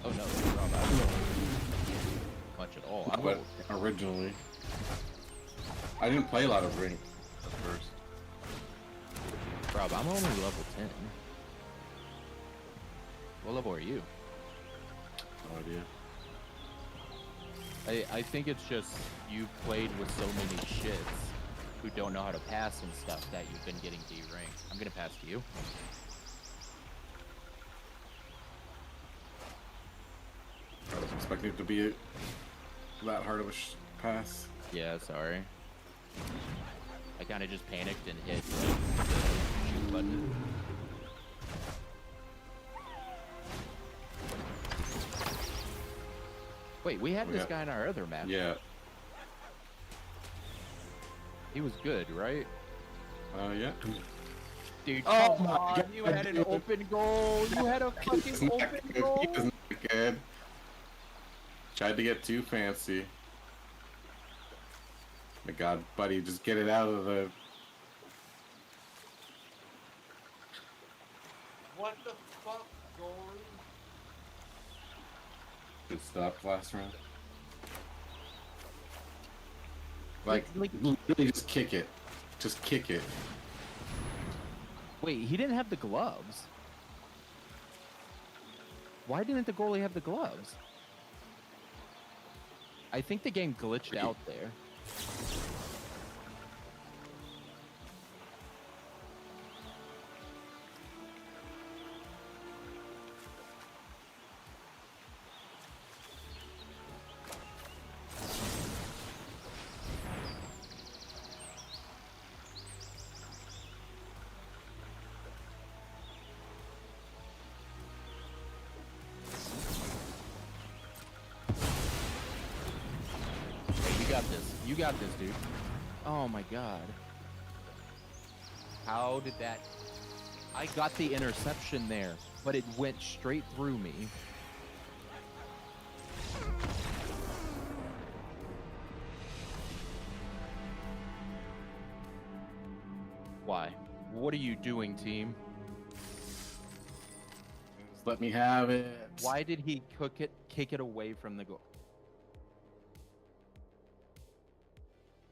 Oh no, Rob, I don't know much at all. I'm But originally, I didn't play a lot of Ring at first. Rob, I'm only level 10. What level are you? No idea. I think it's just you've played with so many shits who don't know how to pass and stuff that you've been getting D-ranked. I'm gonna pass to you. I was expecting it to be that hard of a pass. Yeah, sorry. I kind of just panicked and hit like, the shoot button. Wait, we had this guy in our other match. Yeah. He was good, right? Yeah. Dude, Oh come my on, God, you had an dude. open goal. You had a fucking open He goal. was not good. Tried to get too fancy. My god, buddy, just get it out of the... What the fuck, goalie? Good stop last round. Like, Like- literally just kick it. Just kick it. Wait, he didn't have the gloves. Why didn't the goalie have the gloves? I think the game glitched out there. Hey, you got this. You got this, dude. Oh my god. How did that... I got the interception there, but it went straight through me. Why? What are you doing, team? Just let me have it. Why did he kick it away from the goal?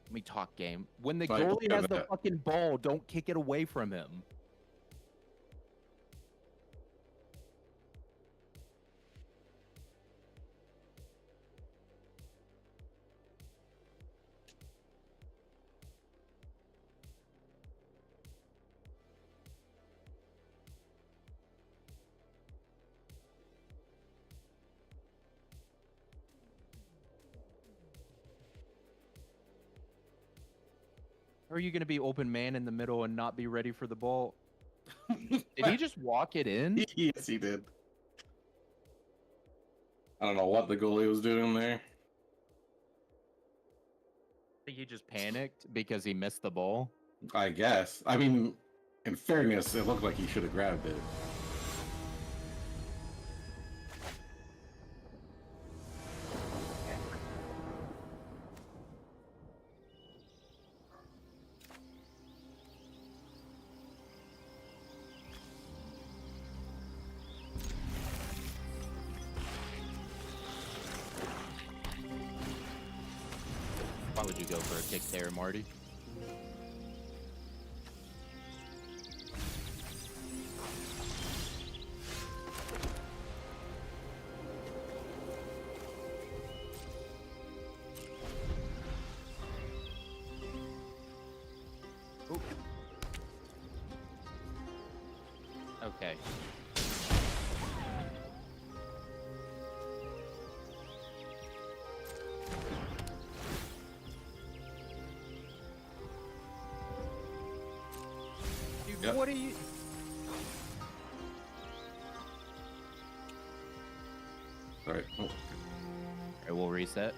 Let me talk game. When the Like, goalie has the that. fucking ball, don't kick it away from him. How are you going to be open man in the middle and not be ready for the ball? Did he just walk it in? Yes, he did. I don't know what the goalie was doing there. I think he just panicked because he missed the ball. I guess. I mean, in fairness, it looked like he should have grabbed it. Why would you go for a kick there, Marty? Oop. Okay. Dude, Yep. what are you... Alright. Oh. Alright, we'll reset.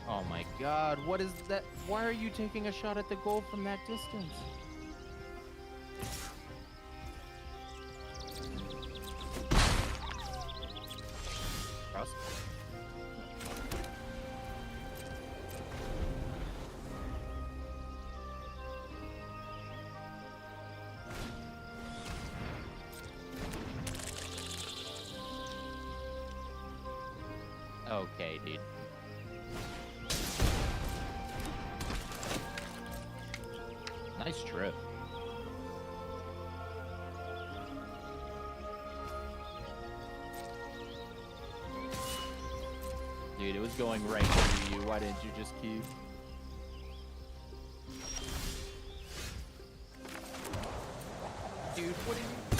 Oh my god, what is that? Why are you taking a shot at the goal from that distance? Cross. Okay, dude. Nice trip. Dude, it was going right through you. Why didn't you just queue? Dude, what are you...